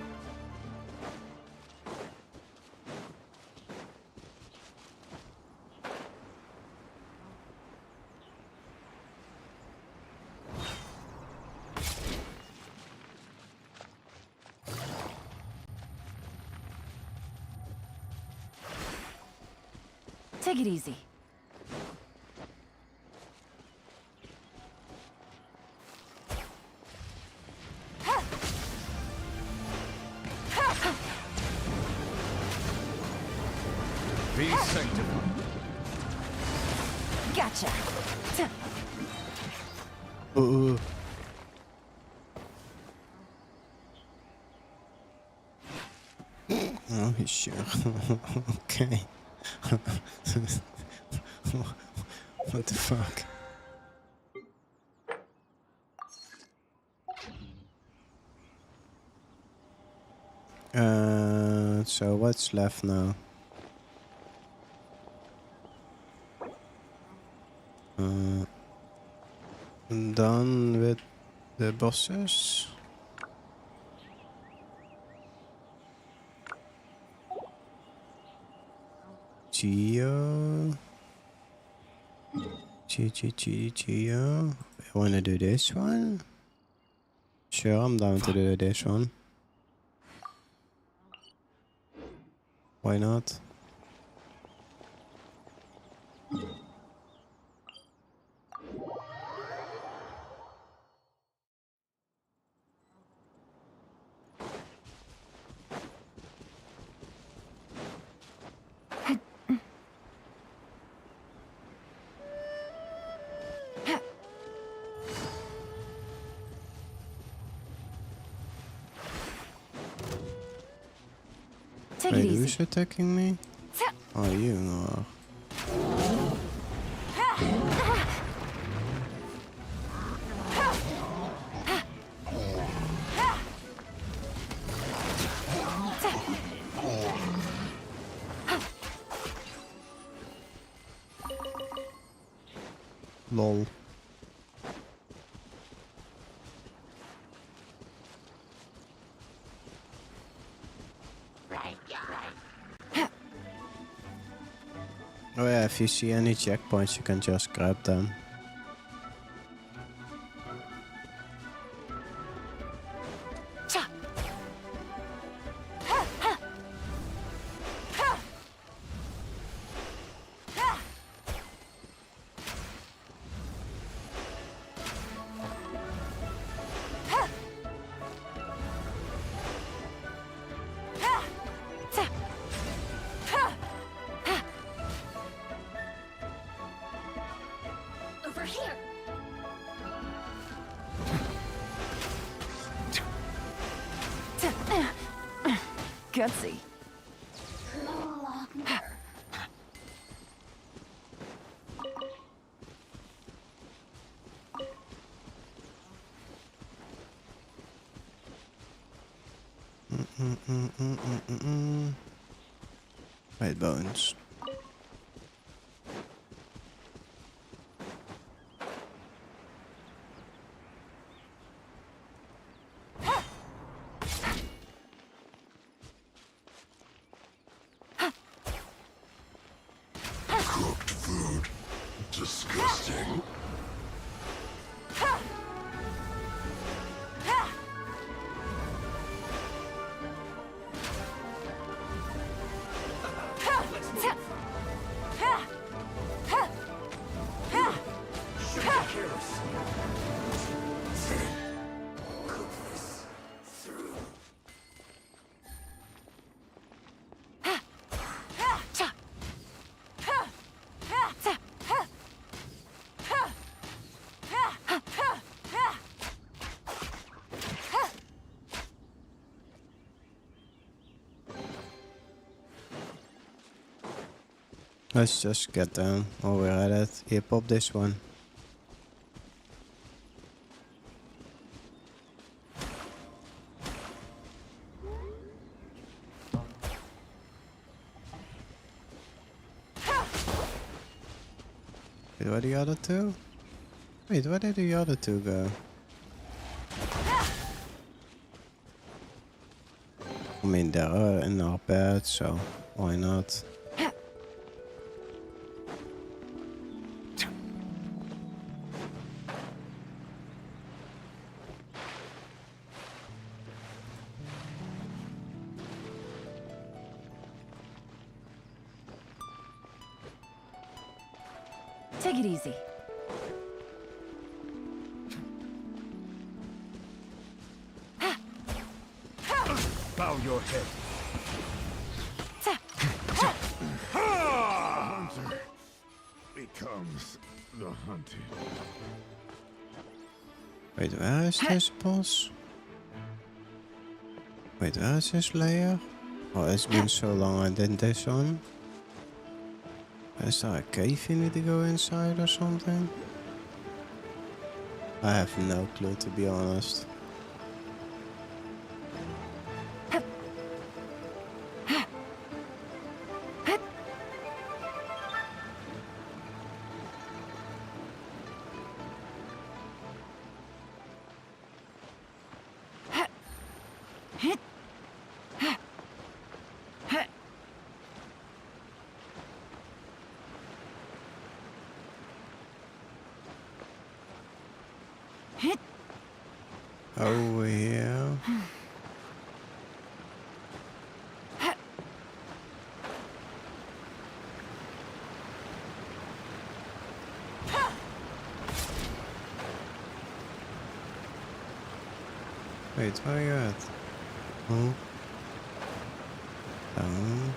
Speaker 3: Take it easy.
Speaker 12: Be sanctified.
Speaker 3: Gotcha.
Speaker 5: Oh, he's sure. Okay. What the fuck? So what's left now? Done with the bosses. Geo. Geo. I wanna do this one. Sure, I'm down to do this one. Why not?
Speaker 3: Take it
Speaker 5: Wait,
Speaker 3: easy.
Speaker 5: who's attacking me? Oh, you are. Lol. Oh yeah, if you see any checkpoints, you can just grab them.
Speaker 14: Over here.
Speaker 3: Gutsy.
Speaker 5: Right, bones.
Speaker 4: Cooked food. Disgusting.
Speaker 5: Let's just get down while we're at it. Here, pop this one. Wait, where the other two? Wait, where did the other two go? I mean, they're in our bed, so why not?
Speaker 3: Take it easy.
Speaker 20: Bow your head.
Speaker 4: Hunter becomes the hunted.
Speaker 5: Wait, where is this boss? Wait, where is this layer? Oh, it's been so long I did this one. Is there a cave you need to go inside or something? I have no clue, to be honest. Over here. Wait, where are you at? Oh. Down.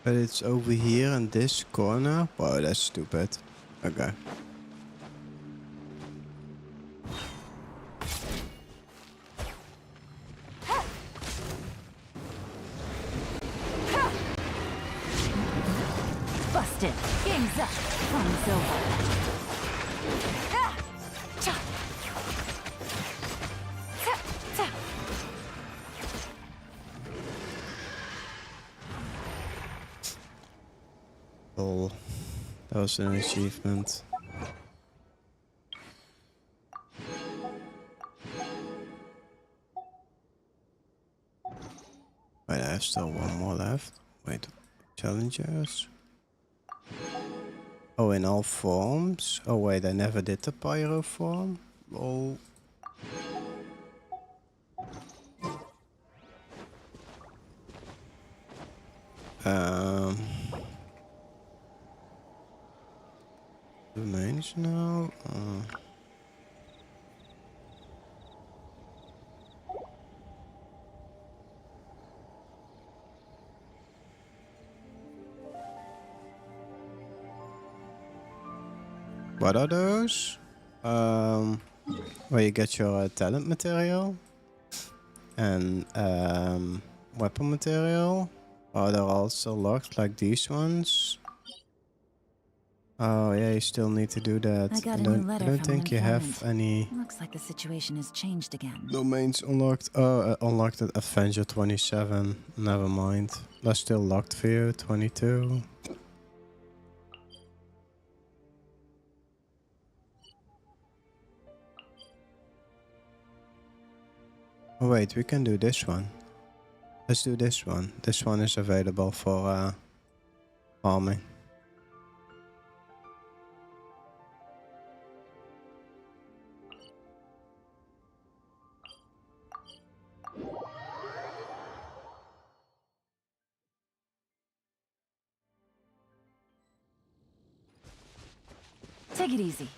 Speaker 5: But it's over here in this corner? Wow, that's stupid. Okay.
Speaker 3: Busted. Game's up. Fun's over.
Speaker 5: Oh, that was an achievement. Wait, I have still one more left. Wait, challenges? Oh, in all forms? Oh wait, I never did the pyro form? Lol. Domains now? What are those? Where you get your talent material and weapon material. Oh, they're also locked like these ones. Oh yeah, you still need to do that.
Speaker 3: I got a new letter
Speaker 5: I don't
Speaker 3: from
Speaker 5: think
Speaker 3: an
Speaker 5: you have
Speaker 3: informant.
Speaker 5: any
Speaker 3: Looks like the situation has changed again.
Speaker 5: domains unlocked. Oh, unlocked at Avenger 27. Never mind. That's still locked for you. 22. Oh wait, we can do this one. Let's do this one. This one is available for farming.
Speaker 3: Take it easy.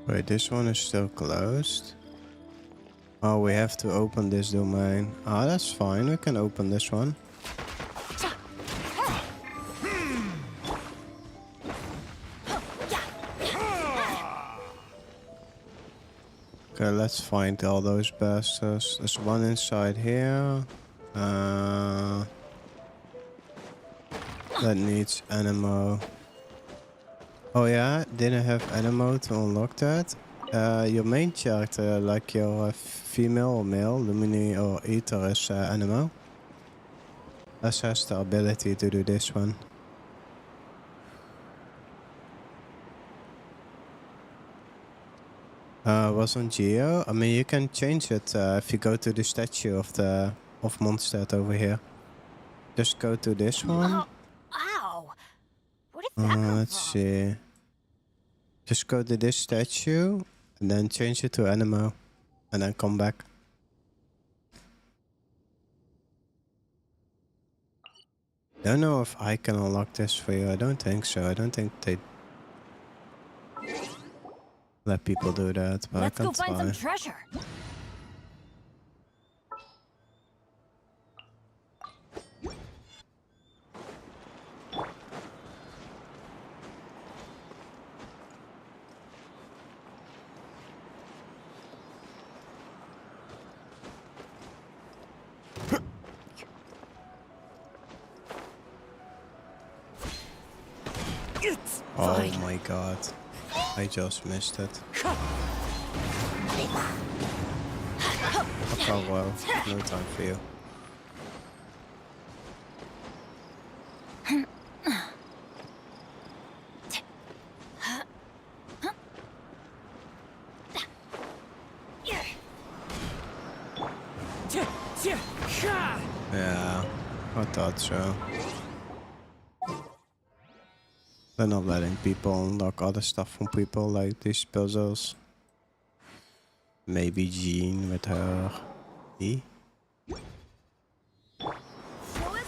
Speaker 5: Wait, this one is still closed. Oh, we have to open this domain. Ah, that's fine. We can open this one. Okay, let's find all those bastards. There's one inside here. That needs animo. Oh yeah, didn't have animo to unlock that. Your main character, like your female or male, Lumini or Ether is animo. That has the ability to do this one. Was on Geo. I mean, you can change it if you go to the statue of Mondstadt over here. Just go to this one.
Speaker 2: Ow! Where did that come
Speaker 5: Let's see. Just go to this statue and then change it to animo, and then come back. Don't know if I can unlock this for you. I don't think so. I don't think they let people do that, but
Speaker 7: Let's
Speaker 5: I
Speaker 7: go
Speaker 5: can
Speaker 7: find
Speaker 5: try.
Speaker 7: some treasure.
Speaker 5: Oh my god. I just missed it. Oh well, no time for you. Yeah, I thought so. They're not letting people unlock other stuff from people like these puzzles. Maybe Jean with her. E?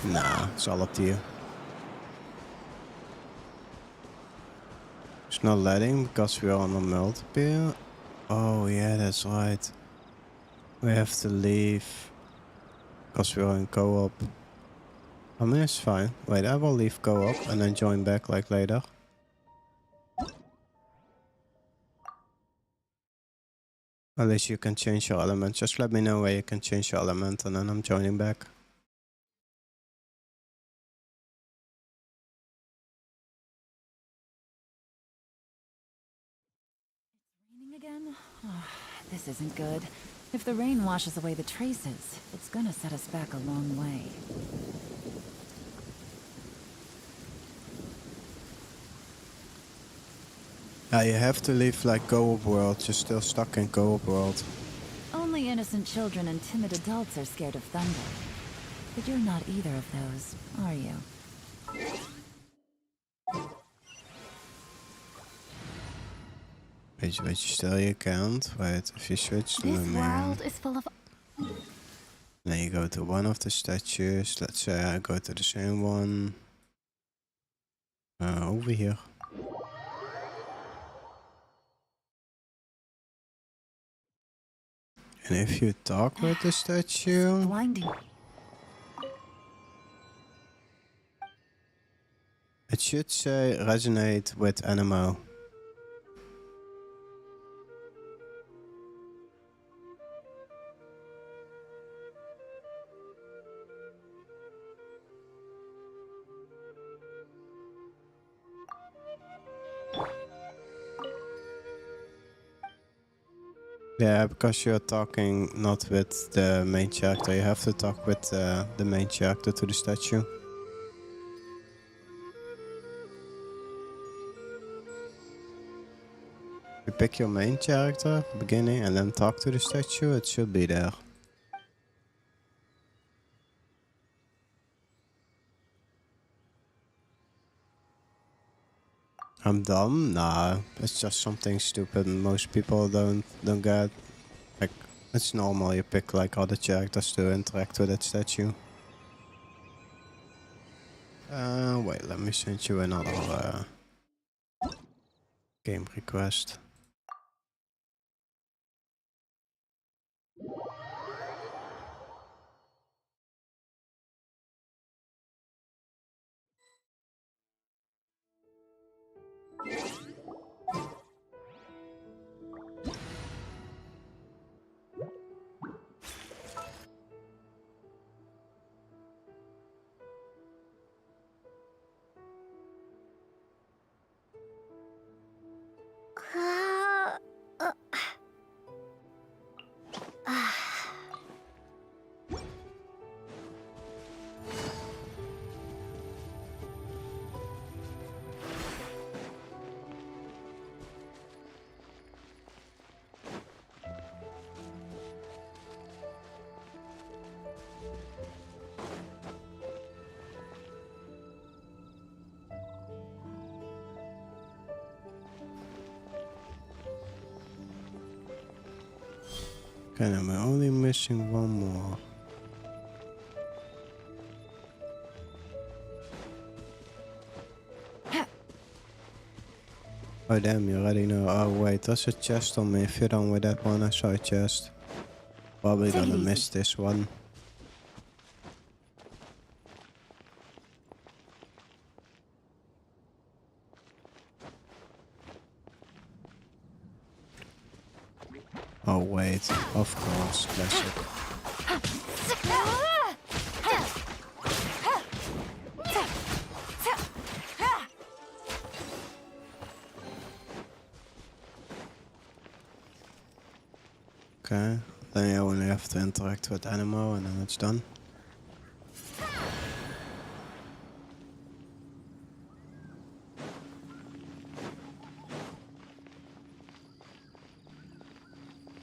Speaker 5: Nah, it's all up to you. It's not letting because we're on a multiplayer. Oh yeah, that's right. We have to leave because we're in co-op. I mean, it's fine. Wait, I will leave co-op and then join back like later. At least you can change your element. Just let me know where you can change your element and then I'm joining back.
Speaker 3: Raining again? Oh, this isn't good. If the rain washes away the traces, it's gonna set us back a long way.
Speaker 5: You have to leave like co-op world. You're still stuck in co-op world.
Speaker 3: Only innocent children and timid adults are scared of thunder. But you're not either of those, are you?
Speaker 5: Wait, you still you can't. Wait, if you switch to the
Speaker 14: This
Speaker 5: main,
Speaker 14: world is full of...
Speaker 5: then you go to one of the statues. Let's say I go to the same one. Over here. And if you talk with the statue,
Speaker 3: blinding.
Speaker 5: It should say resonate with Animo. Yeah, because you're talking not with the main character, you have to talk with the main character to the statue. You pick your main character at the beginning and then talk to the statue, it should be there. I'm dumb? Nah, it's just something stupid and most people don't get. Like, it's normal, you pick like other characters to interact with that statue. Wait, let me send you another game request. Okay, now we're only missing one more. Oh damn, you already know. Oh wait, there's a chest on me. If you're done with that one, I saw a chest. Probably
Speaker 7: Take it
Speaker 5: gonna
Speaker 7: easy.
Speaker 5: miss this one. Oh wait, of course, classic. Okay, then you only have to interact with animal and then it's done.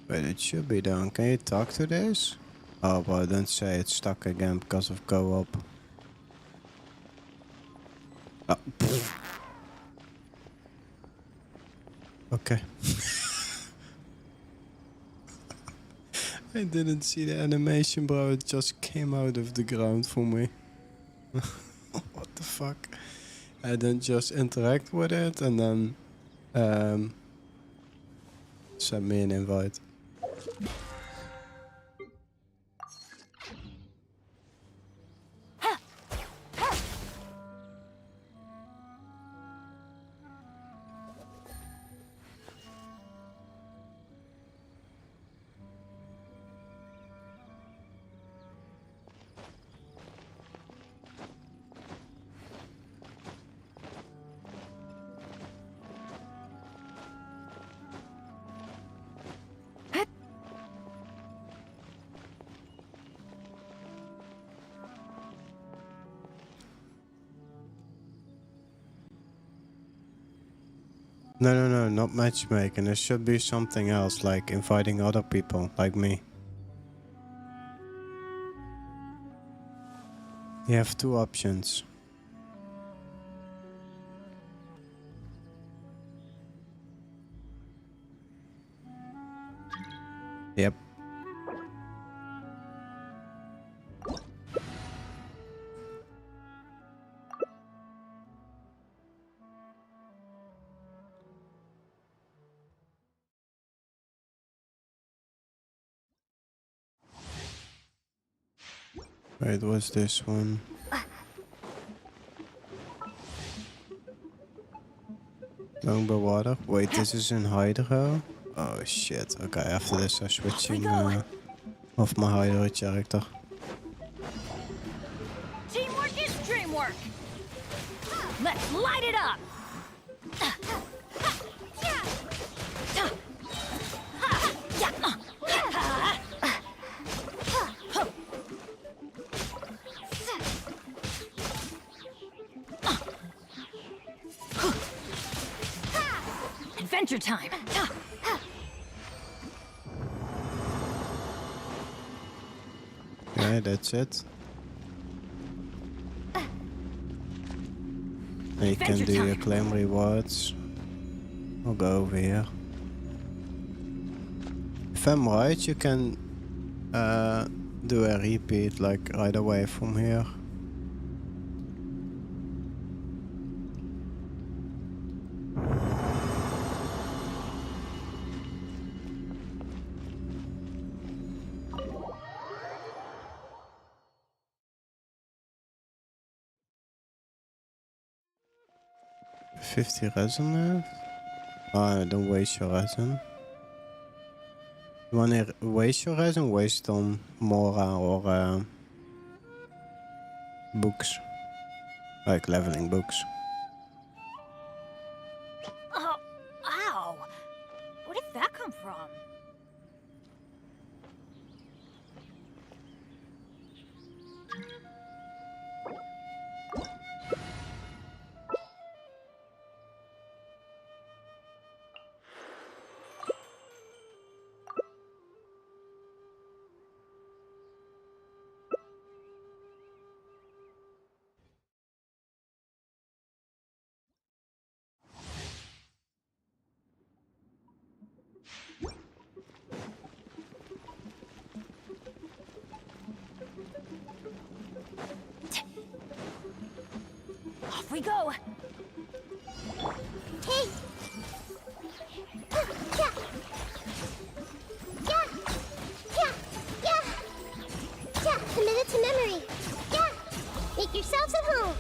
Speaker 5: Wait, it should be done. Can you talk to this? Oh, but don't say it's stuck again because of go up. Oh. Okay. I didn't see the animation, bro. It just came out of the ground for me. What the fuck? I didn't just interact with it and then send me an invite. No, not matchmaking. There should be something else, like inviting other people, like me. You have two options. Yep. Wait, what's this one? Longbow water. Wait, this is in Hydro? Oh shit. Okay, after this I'm switching off my Hydro character.
Speaker 7: Teamwork is dreamwork. Let's light it up. Adventure time.
Speaker 5: Okay, that's it. And you can do your claim rewards. I'll go over here. If I'm right, you can do a repeat like right away from here. $50 resin left? Oh, don't waste your resin. You wanna waste your resin? Waste on Mora or books. Like leveling books.
Speaker 7: Oh, ow! Where did that come from? Off we go!
Speaker 2: Hey! Yeah, committed to memory. Yeah, make yourselves at home.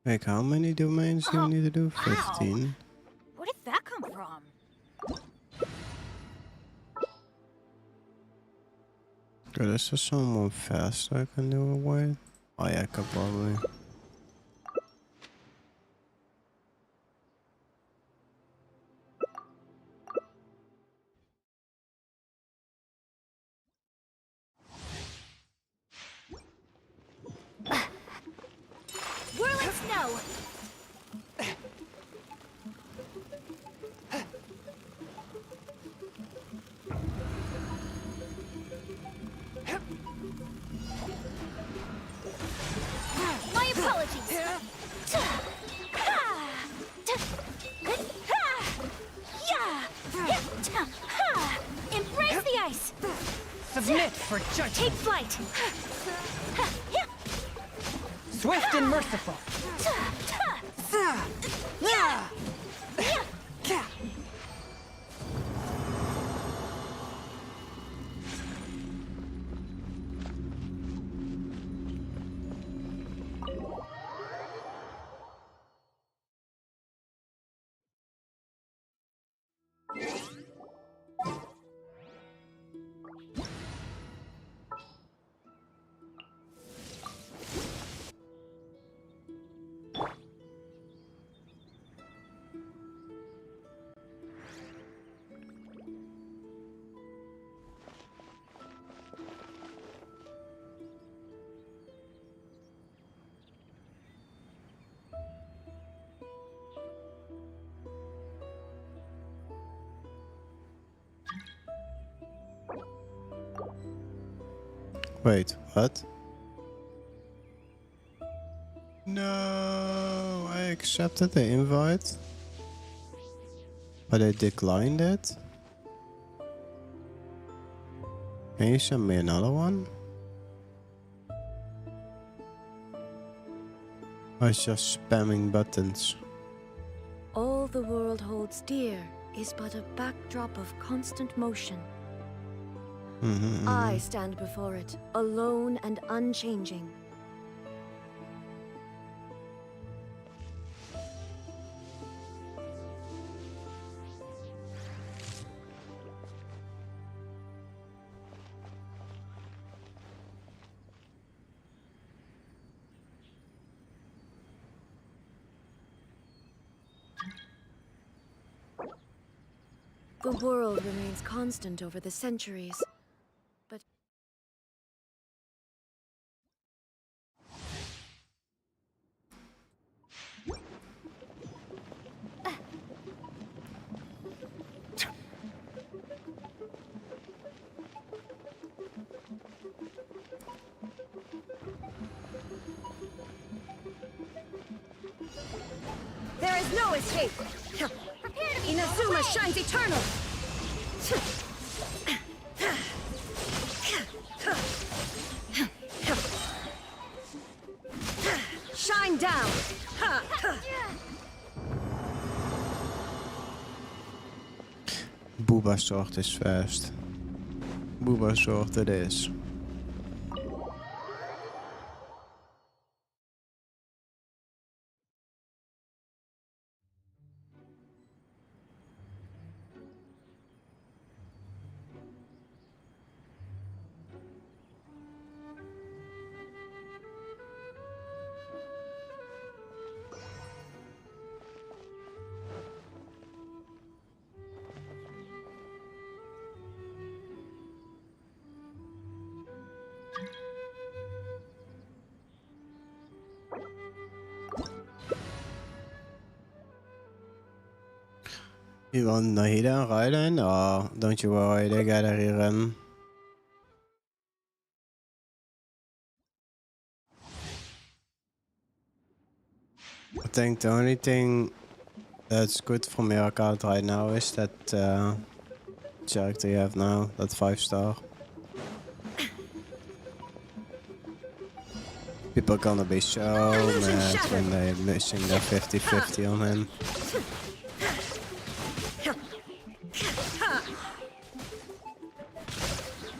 Speaker 5: Like, how many domains do you need to do? 15.
Speaker 7: Where did that come from?
Speaker 5: Good, is there someone fast I can do it with? Oh yeah, I could probably.
Speaker 7: Whirling snow! My apologies! Embrace the ice!
Speaker 6: Submit for judgment.
Speaker 7: Take flight!
Speaker 6: Swift and merciful.
Speaker 5: Wait, what? No, I accepted the invite, but I declined it. Can you send me another one? Or it's just spamming buttons?
Speaker 9: All the world holds dear is but a backdrop of constant motion. I stand before it, alone and unchanging. The world remains constant over the centuries. But
Speaker 11: There is no escape! Inazuma shines eternal! Shine down!
Speaker 5: Booba zorgt is fast. Booba zorgt it is. You want Nahida and Raiden? Oh, don't you worry, they got a rerun. I think the only thing that's good from your account right now is that character you have now, that 5-star. People are gonna be so mad when they're missing their 50-50 on him.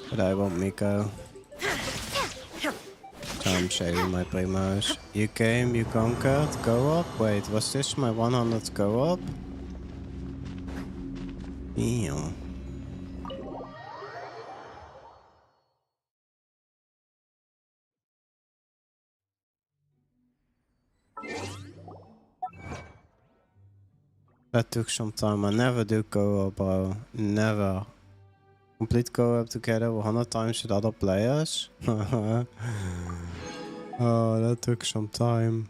Speaker 5: But I want Miko. I'm shading my primos. You came, you conquered, go up. Wait, was this my 100 go up? Ew. That took some time. I never do go up, bro. Never. Complete go up together 100 times with other players. Oh, that took some time.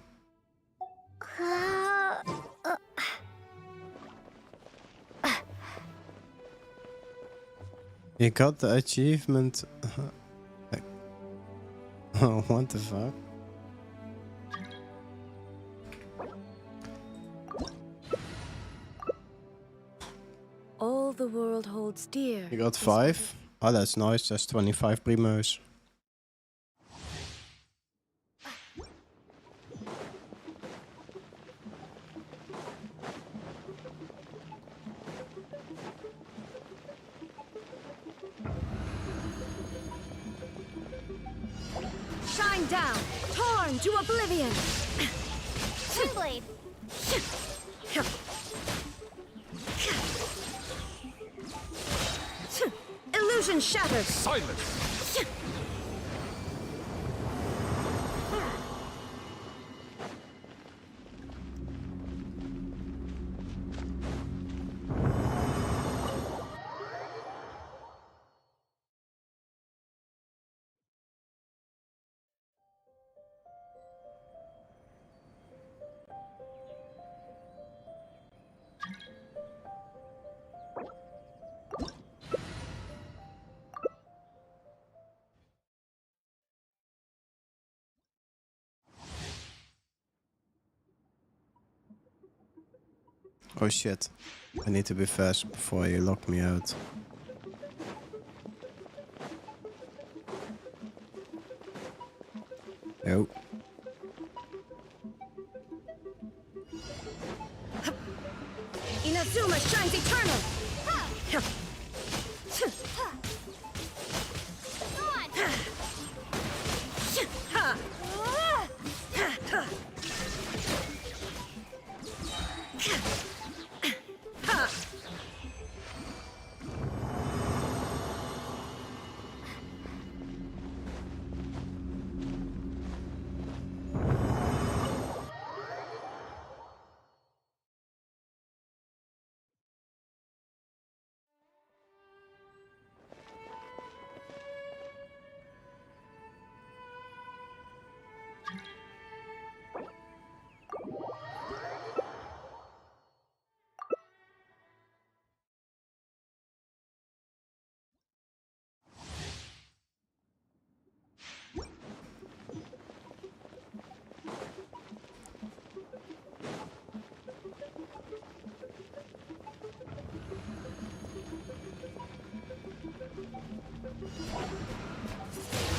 Speaker 5: You got the achievement. Oh, what the fuck?
Speaker 9: All the world holds dear.
Speaker 5: You got 5? Oh, that's nice. That's 25 primos.
Speaker 9: Shine down, torn to oblivion.
Speaker 2: Blade.
Speaker 9: Illusion shattered.
Speaker 12: Silence.
Speaker 5: Oh shit. I need to be fast before you lock me out. Yo.
Speaker 9: Inazuma shines eternal.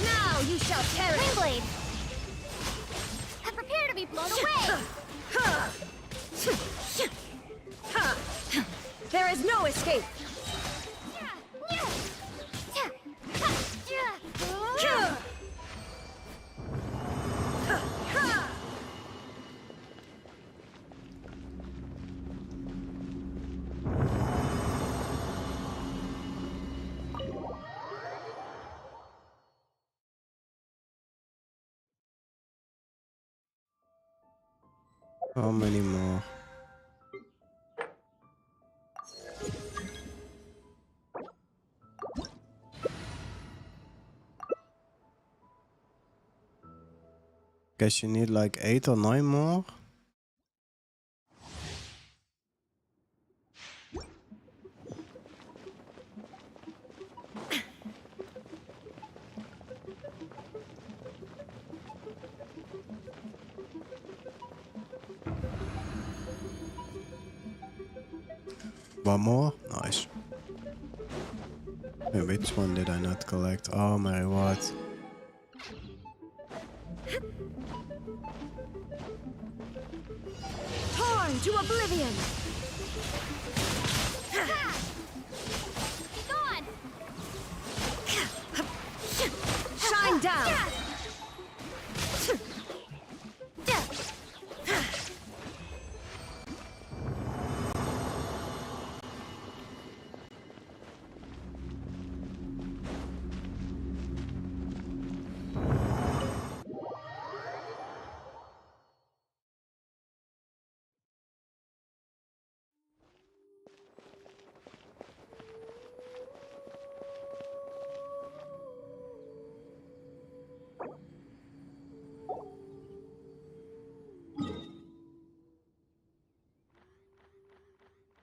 Speaker 9: Now you shall perish.
Speaker 2: Blade. Prepare to be blown away.
Speaker 9: There is no escape.
Speaker 5: How many more? Guess you need like 8 or 9 more? One more? Nice. Wait, which one did I not collect? Oh, my reward.
Speaker 9: Torn to oblivion!
Speaker 14: Be gone!
Speaker 9: Shine down!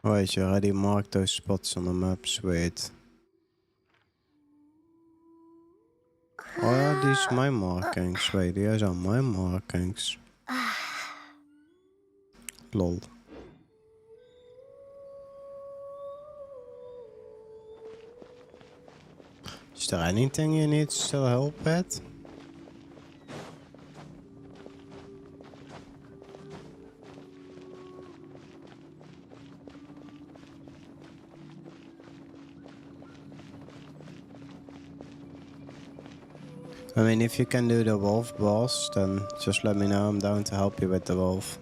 Speaker 5: Wait, you already marked those spots on the maps, wait. Oh, are these my markings? Wait, these are my markings. Lol. Is there anything you need still help with? I mean, if you can do the wolf boss, then just let me know. I'm down to help you with the wolf.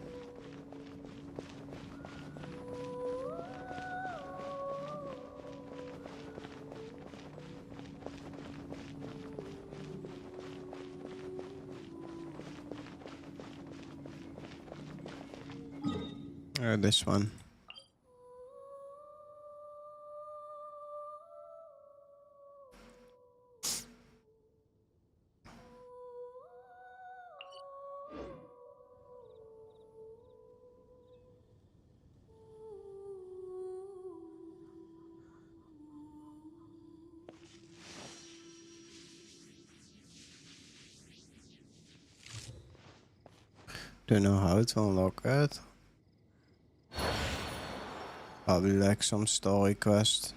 Speaker 5: This one. Don't know how to unlock it. Probably like some story quest.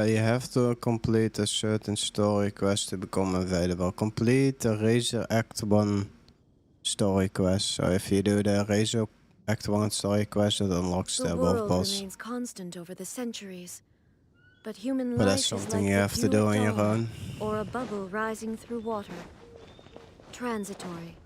Speaker 5: You have to complete a certain story quest to become available. Complete the Razor Act 1 story quest. So if you do the Razor Act 1 story quest, it unlocks the wolf
Speaker 9: world
Speaker 5: boss.
Speaker 9: remains constant over the centuries, but human
Speaker 5: But
Speaker 9: life
Speaker 5: that's
Speaker 9: is
Speaker 5: something
Speaker 9: like
Speaker 5: you
Speaker 9: the
Speaker 5: have to
Speaker 9: dew
Speaker 5: do
Speaker 9: at
Speaker 5: on your
Speaker 9: dawn,
Speaker 5: own.
Speaker 9: or a bubble rising through water. Transitory.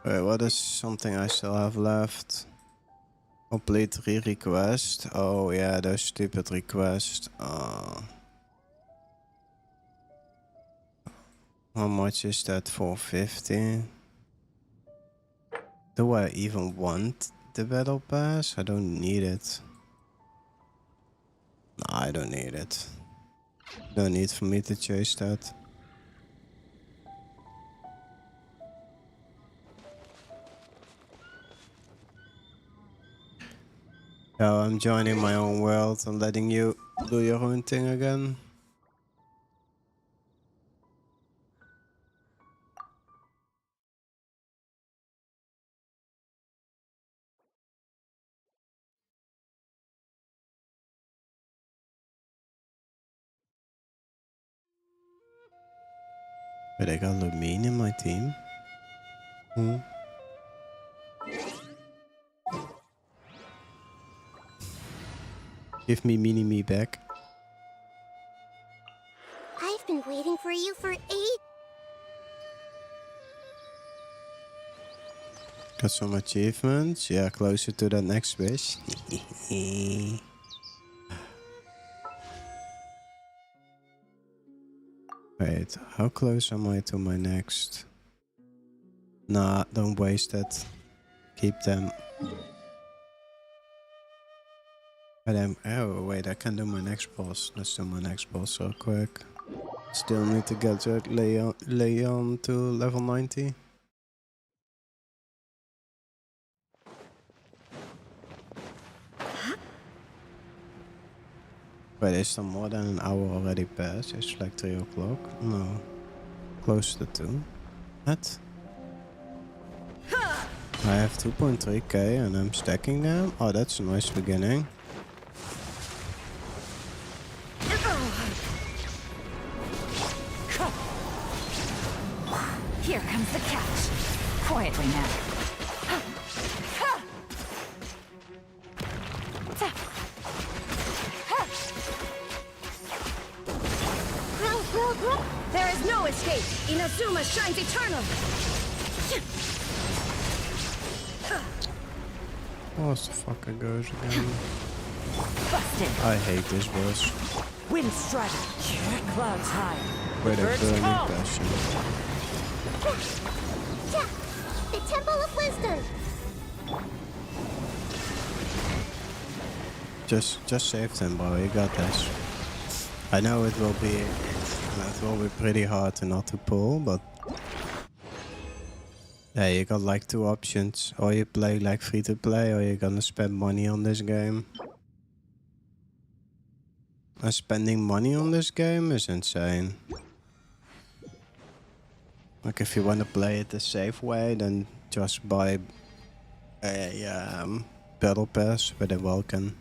Speaker 5: Wait, what is something I still have left? Complete 3 requests. Oh yeah, those stupid requests. How much is that? 450? Do I even want the battle pass? I don't need it. Nah, I don't need it. No need for me to chase that. Oh, I'm joining my own world and letting you do your own thing again. Wait, I got Lumine in my team? Give me Mini-Me back.
Speaker 2: I've been waiting for you for 8.
Speaker 5: Got some achievements. Yeah, closer to that next wish. Wait, how close am I to my next? Nah, don't waste it. Keep them. Oh, wait, I can do my next boss. Let's do my next boss real quick. Still need to get that Leon to level 90. Wait, is there more than an hour already passed? It's like 3 o'clock? No. Close to 2. What? I have 2.3k and I'm stacking them? Oh, that's a nice beginning.
Speaker 3: Here comes the catch. Quietly now.
Speaker 9: There is no escape! Inazuma shines eternal!
Speaker 5: What's the fuck it goes again?
Speaker 9: Busted!
Speaker 5: I hate this boss.
Speaker 9: Wind strike! Clouds high!
Speaker 5: Wait, a burning passion.
Speaker 2: The Temple of Wisdom!
Speaker 5: Just save them, bro. You got this. I know it will be pretty hard to not to pull, but yeah, you got like 2 options. Or you play like free to play, or you're gonna spend money on this game. And spending money on this game is insane. Like if you want to play it the safe way, then just buy a battle pass with a Vulcan.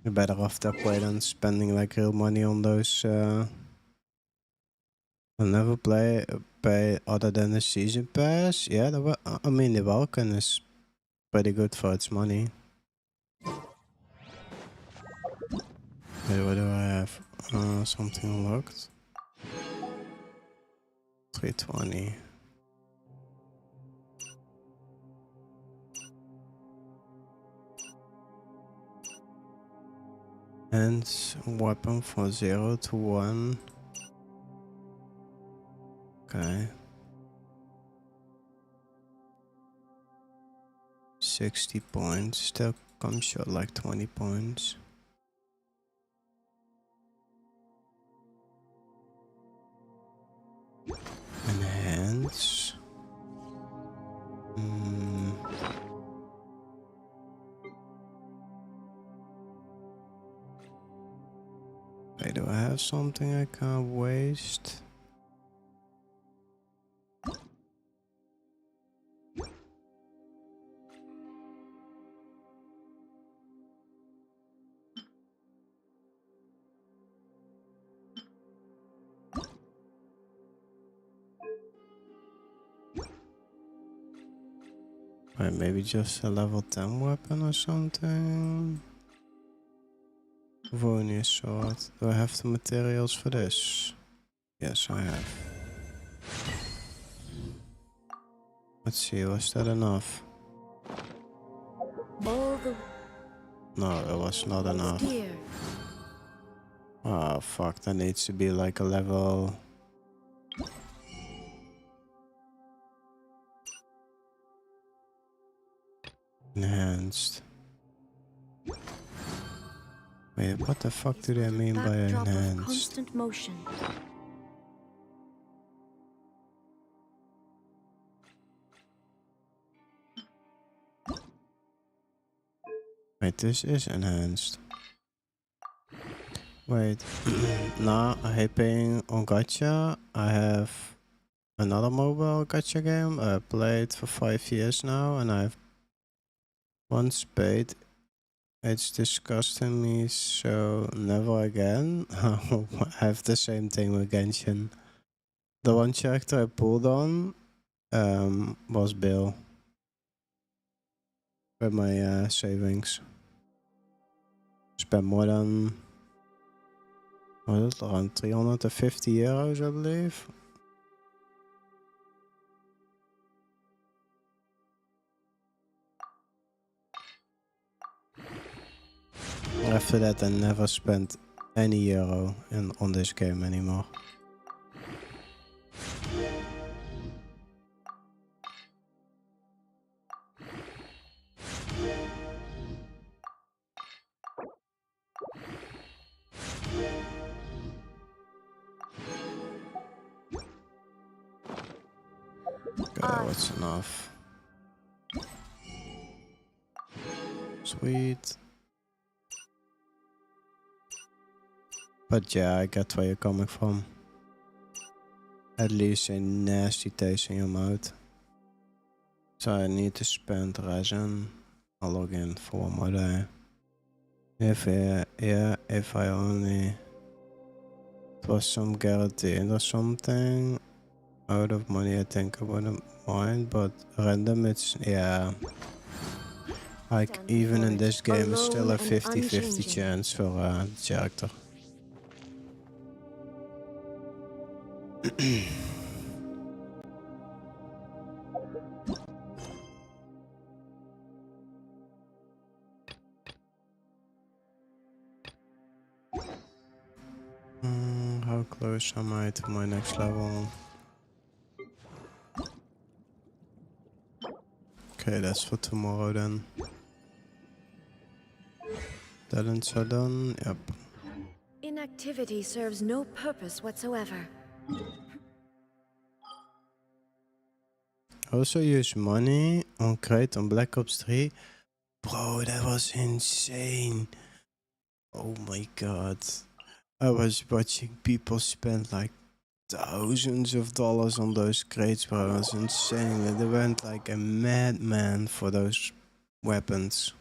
Speaker 5: You're better off that way than spending like real money on those. I'll never pay other than the season pass. Yeah, I mean the Vulcan is pretty good for its money. Wait, what do I have? Something unlocked. 320. And weapon for 0 to 1. Okay. 60 points. Still comes short like 20 points. Enhance. Wait, do I have something I can't waste? Wait, maybe just a level 10 weapon or something? Vonia sword. Do I have the materials for this? Yes, I have. Let's see, was that enough? No, it was not enough. Oh fuck, that needs to be like a level... Enhanced. Wait, what the fuck do they mean by enhanced?
Speaker 9: Constant motion.
Speaker 5: Wait, this is enhanced. Wait, nah, I hate paying on gacha. I have another mobile gacha game I played for 5 years now, and I've once paid. It's disgusting me, so never again. I have the same thing with Genshin. The one character I pulled on was Bill. With my savings. Spent more than... what is it, around 350 euros, I believe. After that, I never spent any euro on this game anymore. Okay, what's enough? Sweet. But yeah, I get where you're coming from. At least a nasty taste in your mouth. So I need to spend resin. I'll log in for one more day. If I only... It was some guaranteed or something. Out of money I think I wouldn't mind, but random it's... yeah. Like even in this game it's still a 50-50 chance for the character. How close am I to my next level? Okay, that's for tomorrow then. Talents are done, yep.
Speaker 9: Inactivity serves no purpose whatsoever.
Speaker 5: Also use money on crate on Black Ops 3. Bro, that was insane. Oh my god. I was watching people spend like thousands of dollars on those crates, bro. It was insane. They went like a madman for those weapons.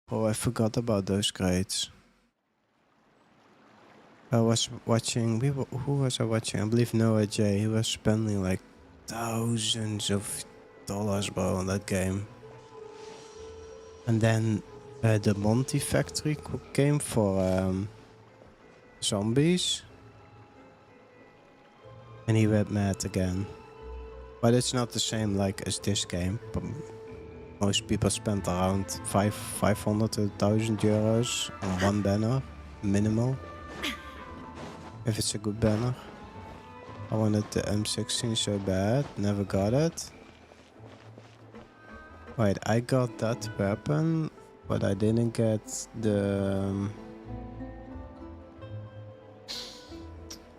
Speaker 5: Oh, I forgot about those crates. I was watching, who was I watching? I believe Noah J. He was spending like thousands of dollars, bro, on that game. And then the Monty factory came for zombies. And he went mad again. But it's not the same like as this game. But most people spent around 500 to 1,000 euros on one banner, minimal. If it's a good banner. I wanted the M16 so bad, never got it. Wait, I got that weapon, but I didn't get the...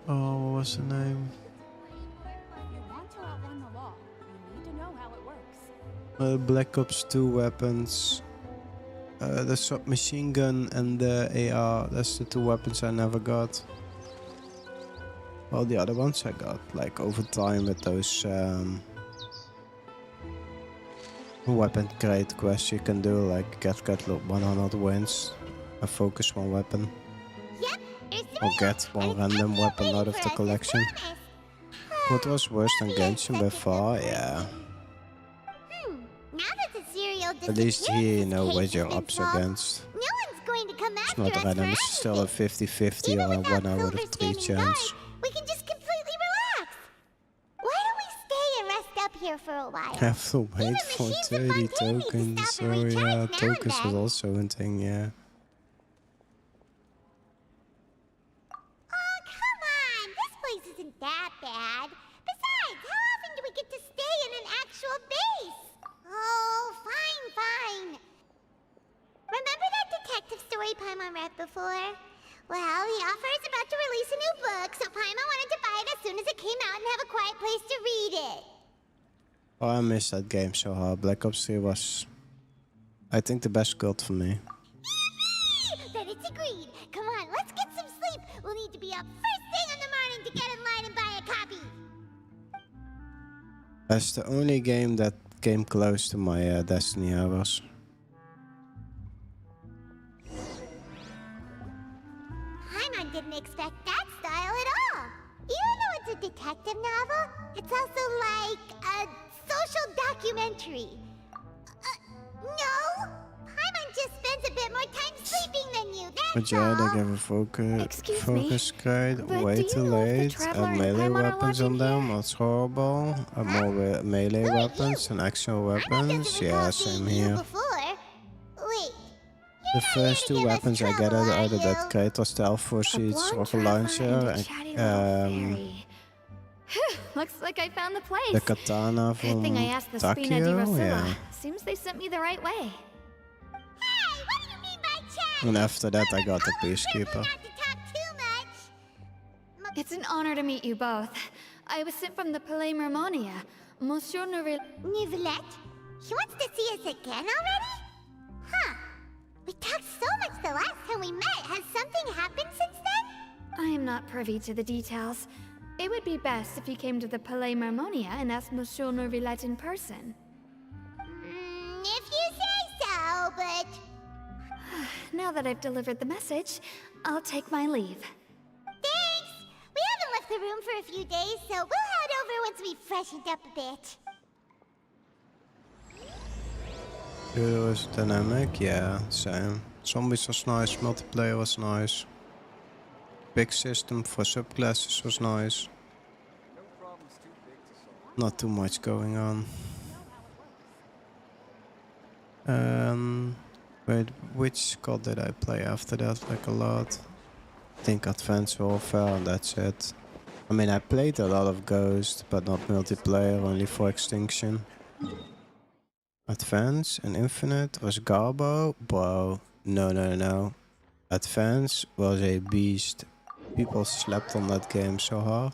Speaker 5: oh, what was the name? Black Ops 2 weapons. The submachine gun and the AR, that's the two weapons I never got. All the other ones I got, like over time with those weapon crate quests you can do, like get 100 wins and focus one weapon. Or get one random weapon out of the collection. What was worse than Genshin by far? Yeah. At least here you know what you're up against. It's not random, it's still a 50-50 or a 1 out of 3 chance.
Speaker 2: We can just completely relax. Why don't we stay and rest up here for a while?
Speaker 5: Have to wait for 30 tokens. So yeah, tokens was also a thing, yeah.
Speaker 2: Oh, come on. This place isn't that bad. Besides, how often do we get to stay in an actual base? Oh, fine. Remember that detective story Paimon read before? Well, the author is about to release a new book, so Paimon wanted to buy it as soon as it came out and have a quiet place to read it.
Speaker 5: Oh, I missed that game so hard. Black Ops 3 was, I think, the best guild for me.
Speaker 2: Then it's agreed. Come on, let's get some sleep. We'll need to be up first thing in the morning to get in line and buy a copy.
Speaker 5: That's the only game that came close to my Destiny hours.
Speaker 2: Paimon didn't expect that style at all. Even though it's a detective novel, it's also like a social documentary. No? Paimon just spends a bit more time sleeping than you,
Speaker 5: But yeah, they gave a focus crate way too late. Add melee weapons on them, that's horrible. Add more melee weapons and actual weapons. Yeah, same here.
Speaker 2: Wait,
Speaker 5: The first two weapons I get are either that Kratos Stealth Forces rocket launcher and
Speaker 7: Looks like I found the place.
Speaker 5: the katana
Speaker 7: Good thing I
Speaker 5: from
Speaker 7: asked the Spina Diva
Speaker 5: Takio,
Speaker 7: Scylla.
Speaker 5: yeah.
Speaker 7: Seems they sent me the right way.
Speaker 5: And after that I got the Peacekeeper.
Speaker 7: It's an honor to meet you both. I was sent from the Palais Mermonia. Monsieur
Speaker 2: Nivelette? She wants to see us again already? Huh. We talked so much the last time we met. Has something happened since then?
Speaker 7: I am not privy to the details. It would be best if you came to the Palais Mermonia and asked Monsieur Neuvillette in person.
Speaker 2: If you say so, but...
Speaker 7: Now that I've delivered the message, I'll take my leave.
Speaker 2: Thanks! We haven't left the room for a few days, so we'll head over once we've freshened up a bit.
Speaker 5: Was dynamic? Yeah, same. Zombies was nice, multiplayer was nice. Big system for subclasses was nice. Not too much going on. Wait, which COD did I play after that? Like a lot. I think Advanced Warfare and that's it. I mean, I played a lot of Ghost, but not multiplayer, only for Extinction. Advance and Infinite was Garbo? Bro, no. Advance was a beast. People slept on that game so hard.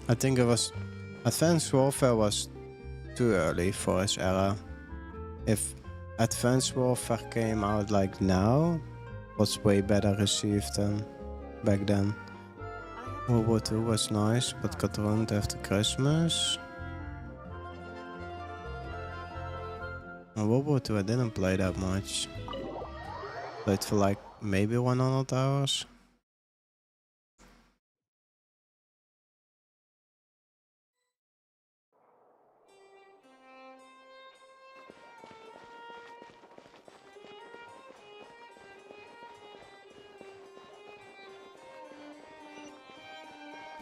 Speaker 5: I think it was... Advanced Warfare was too early for its era. If Advanced Warfare came out like now, was way better received than back then. World War II was nice, but got ruined after Christmas. And World War II I didn't play that much. Played for like maybe 100 hours.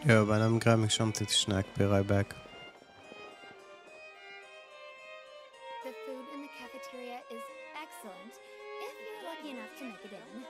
Speaker 5: Yo, but I'm grabbing something to snack. Be right back.
Speaker 7: The food in the cafeteria is excellent, if you're lucky enough to make it in.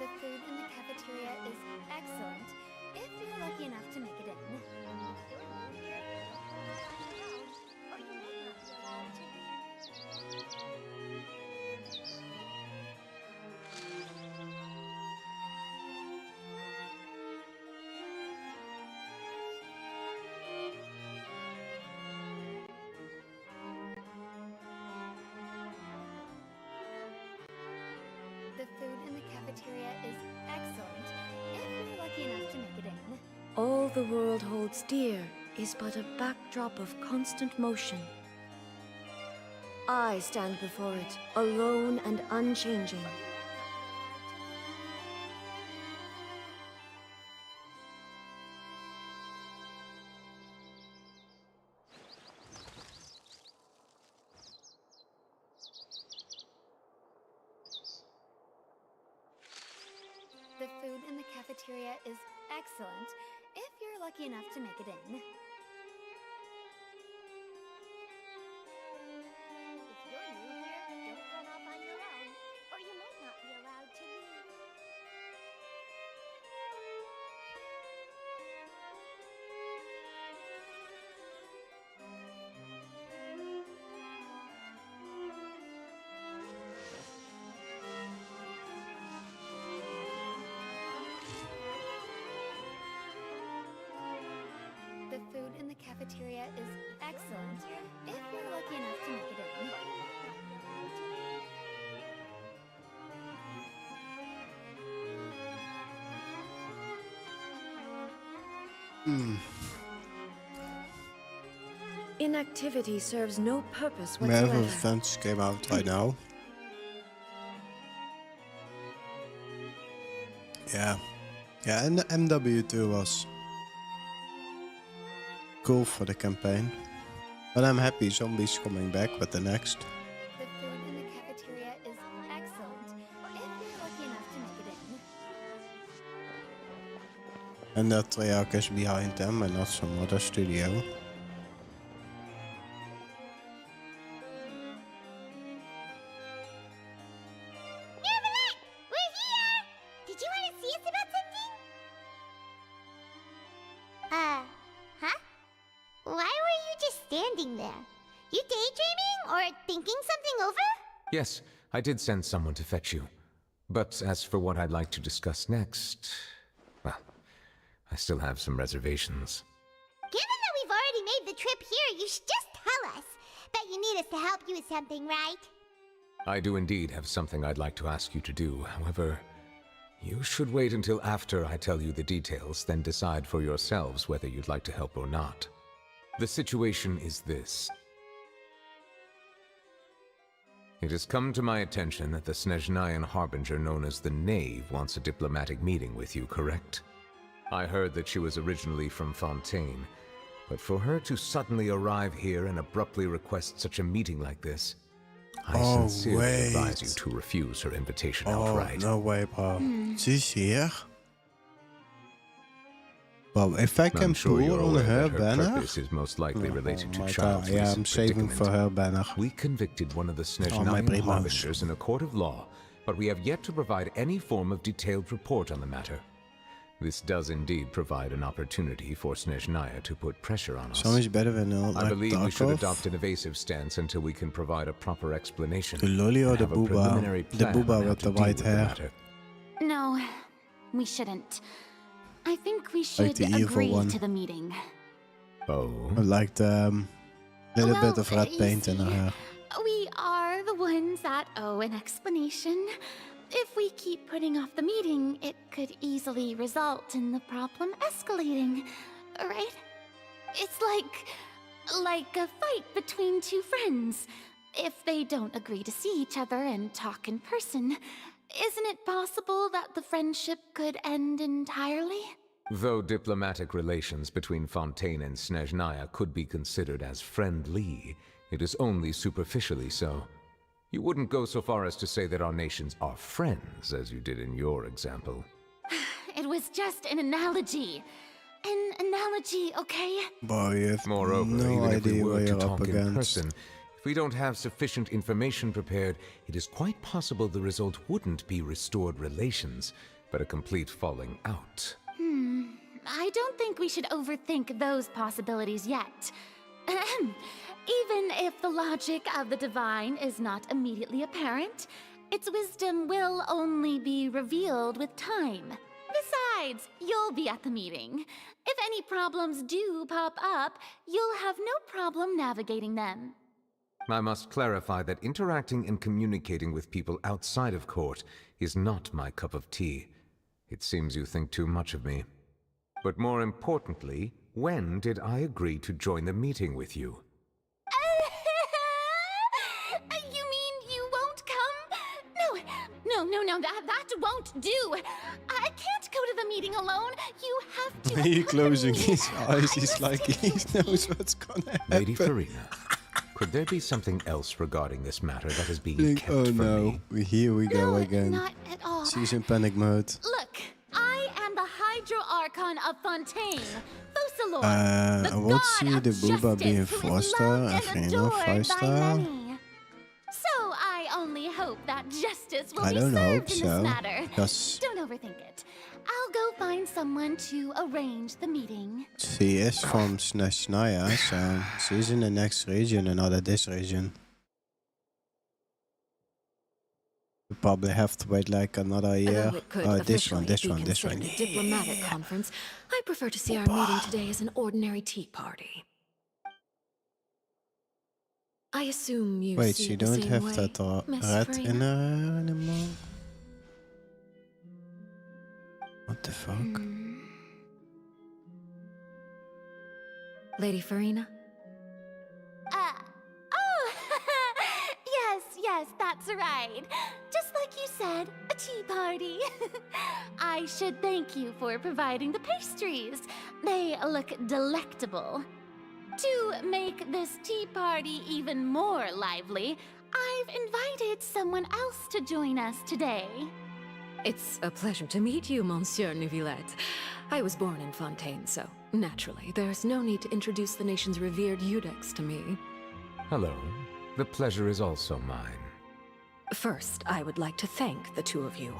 Speaker 7: The food in the cafeteria is excellent, if you're lucky enough to make it in. The food in the cafeteria is excellent, if you're lucky enough to make it in.
Speaker 9: All the world holds dear is but a backdrop of constant motion. I stand before it, alone and unchanging.
Speaker 7: The food in the cafeteria is excellent, if you're lucky enough to make it in.
Speaker 2: If you're new here, don't run off on your own, or you might not be allowed to leave.
Speaker 7: The food in the cafeteria is excellent, if you're lucky enough to make it in.
Speaker 9: Inactivity serves no purpose
Speaker 5: Marvel
Speaker 9: whatsoever.
Speaker 5: Defense came out right now. Yeah. Yeah, and the MW2 was cool for the campaign. But I'm happy Zombies coming back with the next.
Speaker 7: The food in the cafeteria is excellent, if you're lucky enough to make it in.
Speaker 5: And that Treyarch is behind them and not some other studio.
Speaker 2: Huh? Why were you just standing there? You daydreaming or thinking something over?
Speaker 12: Yes, I did send someone to fetch you. But as for what I'd like to discuss next, well, I still have some reservations.
Speaker 2: Given that we've already made the trip here, you should just tell us. Bet you need us to help you with something, right?
Speaker 12: I do indeed have something I'd like to ask you to do. However, you should wait until after I tell you the details, then decide for yourselves whether you'd like to help or not. The situation is this. It has come to my attention that the Snezhnayan Harbinger known as the Knave wants a diplomatic meeting with you, correct? I heard that she was originally from Fontaine, but for her to suddenly arrive here and abruptly request such a meeting like this, I sincerely advise you to refuse her invitation outright.
Speaker 5: No way, bro. She's here? Well, if I can pull on her banner...
Speaker 12: Purpose is most likely related to
Speaker 5: my
Speaker 12: child's
Speaker 5: God, yeah, I'm
Speaker 12: recent
Speaker 5: saving
Speaker 12: predicament.
Speaker 5: for her banner.
Speaker 12: We convicted one of the
Speaker 5: my
Speaker 12: Snezhnayan
Speaker 5: primos.
Speaker 12: Harbingers in a court of law, but we have yet to provide any form of detailed report on the matter. This does indeed provide an opportunity for Snezhnaya to put pressure on us.
Speaker 5: So much better than
Speaker 12: I believe we should
Speaker 5: Tarkov.
Speaker 12: adopt an evasive stance until we can provide a proper explanation.
Speaker 5: The lolly or
Speaker 12: and
Speaker 5: the
Speaker 12: have a preliminary
Speaker 5: booba? The
Speaker 12: plan on
Speaker 5: booba
Speaker 12: how
Speaker 5: with
Speaker 12: to
Speaker 5: the
Speaker 12: deal
Speaker 5: white
Speaker 12: with
Speaker 5: hair.
Speaker 12: matter.
Speaker 14: No, we shouldn't. I think we
Speaker 5: Like
Speaker 14: should
Speaker 5: the evil
Speaker 14: agree
Speaker 5: one.
Speaker 14: to the meeting.
Speaker 12: Oh.
Speaker 5: I like the little
Speaker 14: Well,
Speaker 5: bit of red
Speaker 14: you
Speaker 5: paint in her
Speaker 14: see,
Speaker 5: hair.
Speaker 14: We are the ones that owe an explanation. If we keep putting off the meeting, it could easily result in the problem escalating, right? It's like a fight between two friends. If they don't agree to see each other and talk in person, isn't it possible that the friendship could end entirely?
Speaker 12: Though diplomatic relations between Fontaine and Snezhnaya could be considered as friendly, it is only superficially so. You wouldn't go so far as to say that our nations are friends, as you did in your example.
Speaker 14: It was just an analogy. An analogy, okay?
Speaker 5: Boy, you have
Speaker 12: Moreover,
Speaker 5: no
Speaker 12: even if we
Speaker 5: idea
Speaker 12: were
Speaker 5: what
Speaker 12: to
Speaker 5: you're up
Speaker 12: talk in
Speaker 5: against.
Speaker 12: person, if we don't have sufficient information prepared, it is quite possible the result wouldn't be restored relations, but a complete falling out.
Speaker 14: I don't think we should overthink those possibilities yet. Ahem. Even if the logic of the divine is not immediately apparent, its wisdom will only be revealed with time. Besides, you'll be at the meeting. If any problems do pop up, you'll have no problem navigating them.
Speaker 12: I must clarify that interacting and communicating with people outside of court is not my cup of tea. It seems you think too much of me. But more importantly, when did I agree to join the meeting with you?
Speaker 14: You mean you won't come? No, that won't do. I can't go to the meeting alone. You have to.
Speaker 5: He's closing his eyes. He's like, he knows what's gonna happen.
Speaker 12: Lady Farina, could there be something else regarding this matter that is being kept
Speaker 5: Oh
Speaker 12: from
Speaker 5: no,
Speaker 12: me?
Speaker 5: here we go again.
Speaker 14: Not at all.
Speaker 5: She's in panic mode.
Speaker 14: Look, I am the Hydro Archon of Fontaine, Focalor, the
Speaker 5: I would see
Speaker 14: god
Speaker 5: the
Speaker 14: of
Speaker 5: booba
Speaker 14: justice
Speaker 5: being
Speaker 14: who is
Speaker 5: 4-star
Speaker 14: loved
Speaker 5: and
Speaker 14: and
Speaker 5: Farina
Speaker 14: adored by
Speaker 5: 5-star.
Speaker 14: many. So I only hope that justice will
Speaker 5: I
Speaker 14: be
Speaker 5: don't
Speaker 14: served
Speaker 5: hope
Speaker 14: in
Speaker 5: so,
Speaker 14: this matter.
Speaker 5: because-
Speaker 14: Don't overthink it. I'll go find someone to arrange the meeting.
Speaker 5: She is from Snezhnaya, so she's in the next region and not at this region. We probably have to wait like another year.
Speaker 9: Although it could
Speaker 5: This one,
Speaker 9: officially
Speaker 5: this
Speaker 9: be
Speaker 5: one, this
Speaker 9: considered
Speaker 5: one.
Speaker 9: a diplomatic conference, I prefer to see our meeting today as an ordinary tea party. I assume you
Speaker 5: Wait,
Speaker 9: see
Speaker 5: she
Speaker 9: it the
Speaker 5: don't
Speaker 9: same
Speaker 5: have
Speaker 9: way,
Speaker 5: that
Speaker 9: Miss
Speaker 5: red
Speaker 9: Farina?
Speaker 5: in her anymore? What the fuck?
Speaker 9: Lady Farina?
Speaker 14: Oh, yes, that's right. Just like you said, a tea party. I should thank you for providing the pastries. They look delectable. To make this tea party even more lively, I've invited someone else to join us today.
Speaker 9: It's a pleasure to meet you, Monsieur Neuvillette. I was born in Fontaine, so naturally, there's no need to introduce the nation's revered Eudex to me.
Speaker 12: Hello. The pleasure is also mine.
Speaker 9: First, I would like to thank the two of you.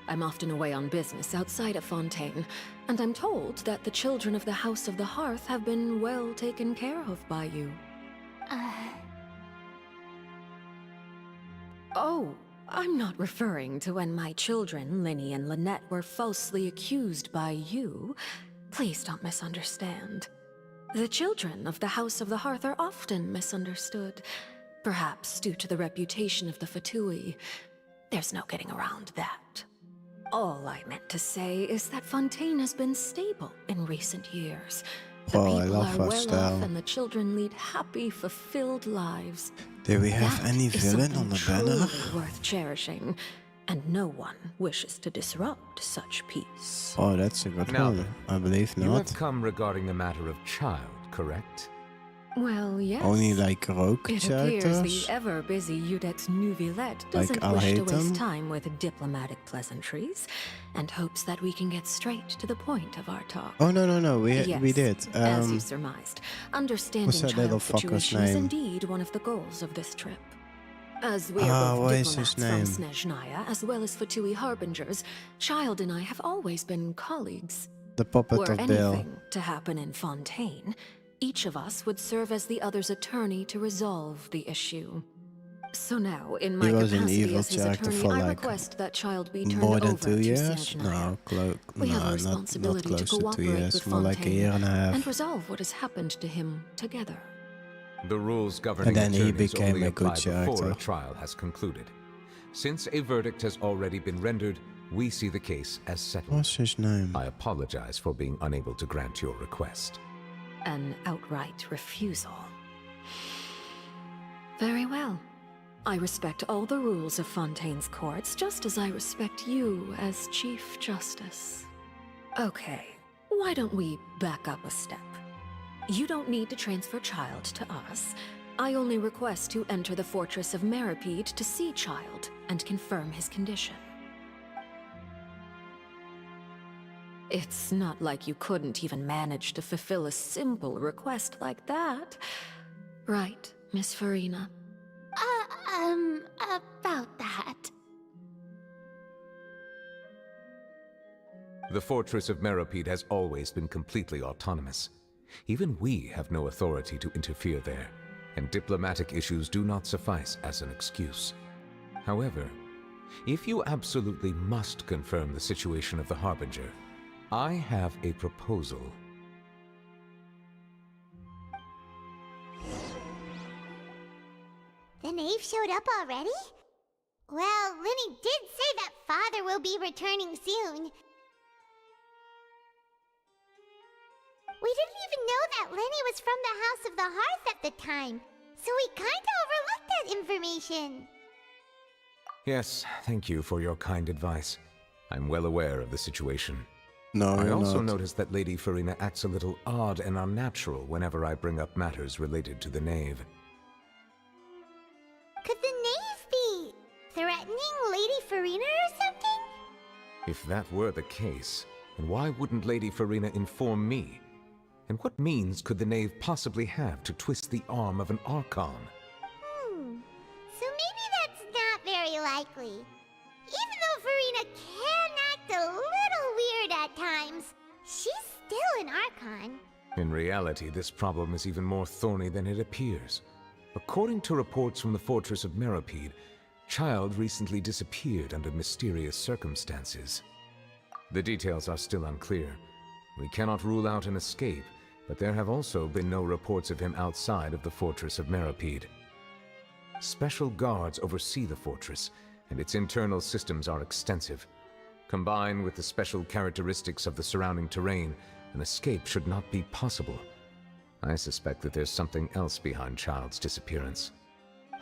Speaker 9: I'm often away on business outside of Fontaine, and I'm told that the children of the House of the Hearth have been well taken care of by you. Oh, I'm not referring to when my children, Linny and Lynette, were falsely accused by you. Please don't misunderstand. The children of the House of the Hearth are often misunderstood, perhaps due to the reputation of the Fatui. There's no getting around that. All I meant to say is that Fontaine has been stable in recent years. The people are well off and the children lead happy, fulfilled lives.
Speaker 5: Do we have any villain on the banner?
Speaker 9: Worth cherishing, and no one wishes to disrupt such peace.
Speaker 5: Oh, that's a good one. I believe
Speaker 12: You have
Speaker 5: not.
Speaker 12: come regarding the matter of child, correct?
Speaker 9: Well, yes.
Speaker 5: Only like rogue
Speaker 9: It appears
Speaker 5: characters?
Speaker 9: the ever-busy Eudex Neuvillette
Speaker 5: Like
Speaker 9: doesn't wish to
Speaker 5: Alhaitham?
Speaker 9: waste time with diplomatic pleasantries, and hopes that we can get straight to the point of our talk.
Speaker 5: Oh, no, we
Speaker 9: Yes,
Speaker 5: did.
Speaker 9: as you surmised, understanding
Speaker 5: what's that little
Speaker 9: child
Speaker 5: fucker's
Speaker 9: situation is
Speaker 5: name?
Speaker 9: indeed one of the goals of this trip. As we are
Speaker 5: Ah,
Speaker 9: both
Speaker 5: what is
Speaker 9: diplomats
Speaker 5: his
Speaker 9: from
Speaker 5: name?
Speaker 9: Snezhnaya, as well as Fatui Harbingers, Child and I have always been colleagues.
Speaker 5: The puppet
Speaker 9: Were
Speaker 5: of Bill.
Speaker 9: anything to happen in Fontaine, each of us would serve as the other's attorney to resolve the issue. So now, in my
Speaker 5: He was an
Speaker 9: capacity
Speaker 5: evil
Speaker 9: as his
Speaker 5: character
Speaker 9: attorney,
Speaker 5: for
Speaker 9: I
Speaker 5: like
Speaker 9: request that Child be turned
Speaker 5: more
Speaker 9: over
Speaker 5: than 2
Speaker 9: to
Speaker 5: years?
Speaker 9: Snezhnaya.
Speaker 5: No,
Speaker 9: We have a
Speaker 5: not
Speaker 9: responsibility
Speaker 5: close
Speaker 9: to
Speaker 5: to 2
Speaker 9: cooperate
Speaker 5: years,
Speaker 9: with
Speaker 5: more like a
Speaker 9: Fontaine
Speaker 5: year and a half.
Speaker 9: and resolve what has happened to him together.
Speaker 12: The rules governing
Speaker 5: And then he
Speaker 12: attorneys
Speaker 5: became
Speaker 12: only
Speaker 5: a good
Speaker 12: apply before
Speaker 5: character.
Speaker 12: a trial has concluded. Since a verdict has already been rendered, we see the case as settled.
Speaker 5: What's his name?
Speaker 12: I apologize for being unable to grant your request.
Speaker 9: An outright refusal. Very well. I respect all the rules of Fontaine's courts, just as I respect you as Chief Justice. Okay, why don't we back up a step? You don't need to transfer Child to us. I only request to enter the fortress of Meripede to see Child and confirm his condition. It's not like you couldn't even manage to fulfill a simple request like that. Right, Miss Farina?
Speaker 14: About that.
Speaker 12: The fortress of Meripede has always been completely autonomous. Even we have no authority to interfere there, and diplomatic issues do not suffice as an excuse. However, if you absolutely must confirm the situation of the Harbinger, I have a proposal.
Speaker 19: The knave showed up already? Well, Linny did say that Father will be returning soon. We didn't even know that Linny was from the House of the Hearth at the time, so we kinda overlooked that information.
Speaker 12: Yes, thank you for your kind advice. I'm well aware of the situation.
Speaker 5: No,
Speaker 12: I
Speaker 5: you're
Speaker 12: also
Speaker 5: not.
Speaker 12: noticed that Lady Farina acts a little odd and unnatural whenever I bring up matters related to the knave.
Speaker 19: Could the knave be threatening Lady Farina or something?
Speaker 12: If that were the case, then why wouldn't Lady Farina inform me? And what means could the knave possibly have to twist the arm of an Archon?
Speaker 19: So maybe that's not very likely. Even though Farina can act a little weird at times, she's still an Archon.
Speaker 12: In reality, this problem is even more thorny than it appears. According to reports from the fortress of Meripede, Child recently disappeared under mysterious circumstances. The details are still unclear. We cannot rule out an escape, but there have also been no reports of him outside of the fortress of Meripede. Special guards oversee the fortress, and its internal systems are extensive. Combined with the special characteristics of the surrounding terrain, an escape should not be possible. I suspect that there's something else behind Child's disappearance.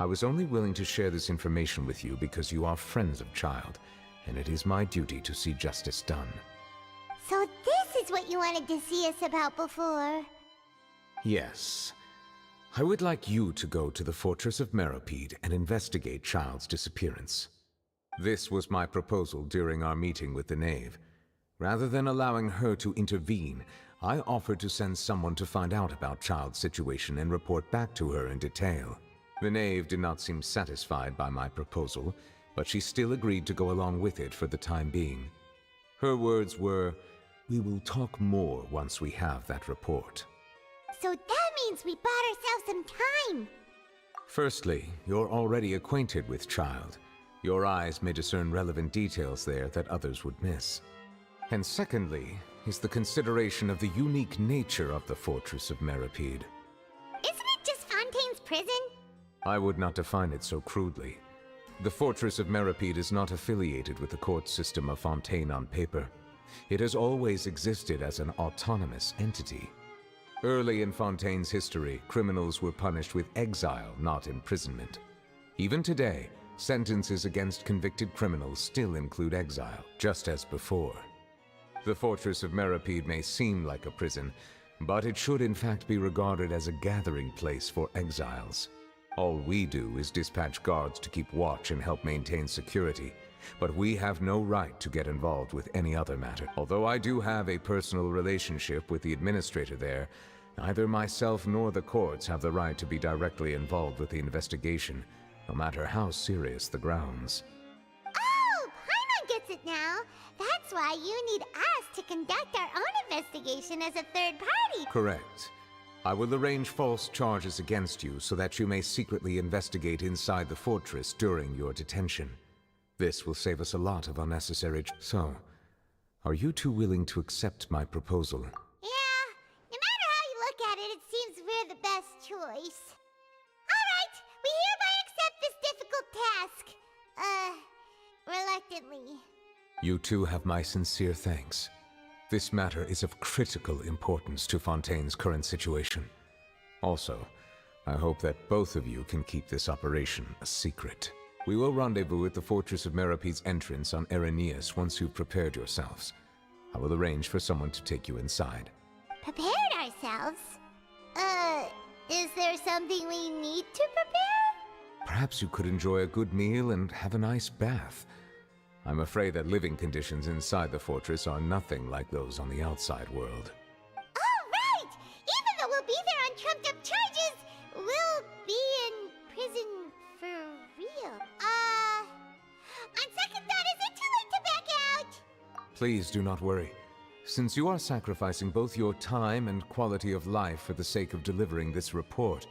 Speaker 12: I was only willing to share this information with you because you are friends of Child, and it is my duty to see justice done.
Speaker 19: So this is what you wanted to see us about before.
Speaker 12: Yes. I would like you to go to the Fortress of Meropide and investigate Child's disappearance. This was my proposal during our meeting with the Knave. Rather than allowing her to intervene, I offered to send someone to find out about Child's situation and report back to her in detail. The Knave did not seem satisfied by my proposal, but she still agreed to go along with it for the time being. Her words were, "We will talk more once we have that report."
Speaker 19: So that means we bought ourselves some time.
Speaker 12: Firstly, you're already acquainted with Child. Your eyes may discern relevant details there that others would miss. And secondly, is the consideration of the unique nature of the Fortress of Meropide.
Speaker 19: Isn't it just Fontaine's prison?
Speaker 12: I would not define it so crudely. The Fortress of Meropide is not affiliated with the court system of Fontaine on paper. It has always existed as an autonomous entity. Early in Fontaine's history, criminals were punished with exile, not imprisonment. Even today, sentences against convicted criminals still include exile, just as before. The Fortress of Meropide may seem like a prison, but it should in fact be regarded as a gathering place for exiles. All we do is dispatch guards to keep watch and help maintain security, but we have no right to get involved with any other matter. Although I do have a personal relationship with the administrator there, neither myself nor the courts have the right to be directly involved with the investigation, no matter how serious the grounds.
Speaker 19: Oh, Paimon gets it now. That's why you need us to conduct our own investigation as a third party.
Speaker 12: Correct. I will arrange false charges against you so that you may secretly investigate inside the fortress during your detention. This will save us a lot of unnecessary So, are you two willing to accept my proposal?
Speaker 19: Yeah, no matter how you look at it, it seems we're the best choice. Alright, we hereby accept this difficult task. Reluctantly.
Speaker 12: You two have my sincere thanks. This matter is of critical importance to Fontaine's current situation. Also, I hope that both of you can keep this operation a secret. We will rendezvous at the Fortress of Meropide's entrance on Erinius once you've prepared yourselves. I will arrange for someone to take you inside.
Speaker 19: Prepared ourselves? Is there something we need to prepare?
Speaker 12: Perhaps you could enjoy a good meal and have a nice bath. I'm afraid that living conditions inside the fortress are nothing like those on the outside world.
Speaker 19: Oh, right! Even though we'll be there on trumped-up charges, we'll be in prison for real. On second thought, is it too late to back out?
Speaker 12: Please do not worry. Since you are sacrificing both your time and quality of life for the sake of delivering this report,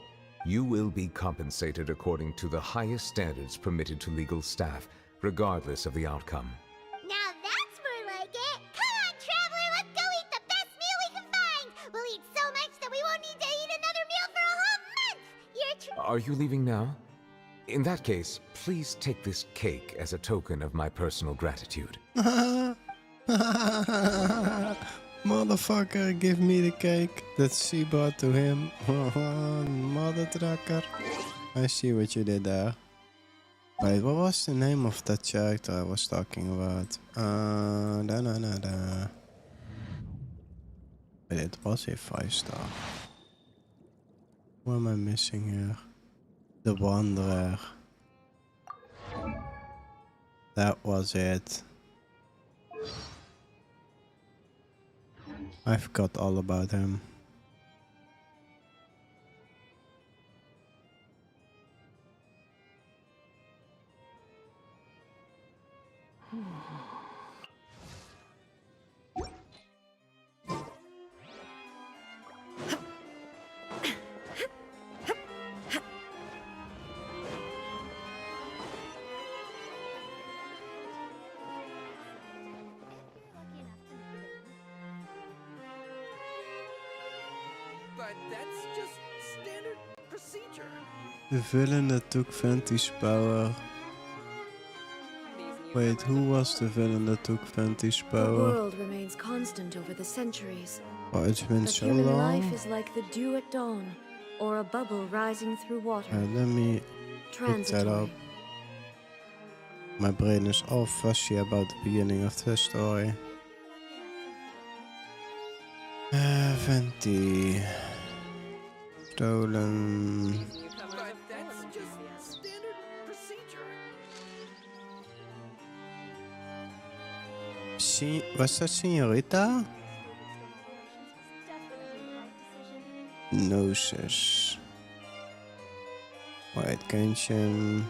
Speaker 12: you will be compensated according to the highest standards permitted to legal staff, regardless of the outcome.
Speaker 19: Now that's more like it! Come on, Traveler, let's go eat the best meal we can find! We'll eat so much that we won't need to eat another meal for a whole month!
Speaker 12: Are you leaving now? In that case, please take this cake as a token of my personal gratitude.
Speaker 5: Motherfucker, give me the cake that she brought to him. Mother trucker. I see what you did there. Wait, what was the name of that character I was talking about? Wait, it was a 5-star. What am I missing here? The Wanderer. That was it. I forgot all about him.
Speaker 13: But that's just standard procedure.
Speaker 5: The villain that took Venti's power Wait, who was the villain that took Venti's
Speaker 9: The
Speaker 5: power?
Speaker 9: world remains constant over the centuries.
Speaker 5: Oh, it's been
Speaker 9: But
Speaker 5: so
Speaker 9: human
Speaker 5: long.
Speaker 9: life is like the dew at dawn, or a bubble rising through water.
Speaker 5: Let me look that up.
Speaker 9: Transitory.
Speaker 5: My brain is all fuzzy about the beginning of the story. Venti. Stolen.
Speaker 13: But that's just standard procedure.
Speaker 5: Was that Senorita? Gnosis. Wait, Genshin. I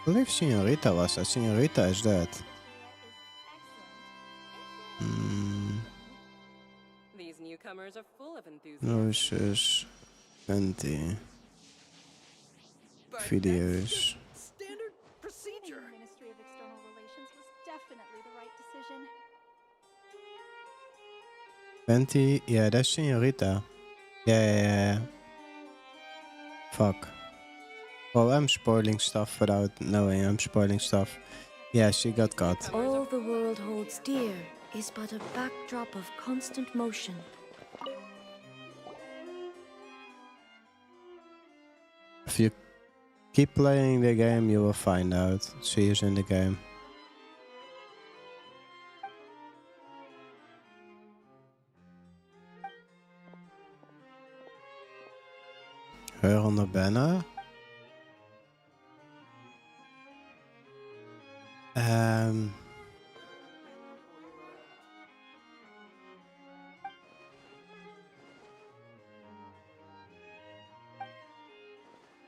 Speaker 5: believe Senorita was that. Senorita is dead.
Speaker 21: These newcomers are full of enthusiasm.
Speaker 5: Gnosis. Venti. Videos.
Speaker 13: Standard procedure.
Speaker 22: Ministry of External Relations was definitely the right decision.
Speaker 5: Venti, yeah, that's Senorita. Yeah. Fuck. Oh, I'm spoiling stuff without knowing I'm spoiling stuff. Yeah, she got caught.
Speaker 9: All the world holds dear is but a backdrop of constant motion.
Speaker 5: If you keep playing the game, you will find out. See you in the game. Her on the banner.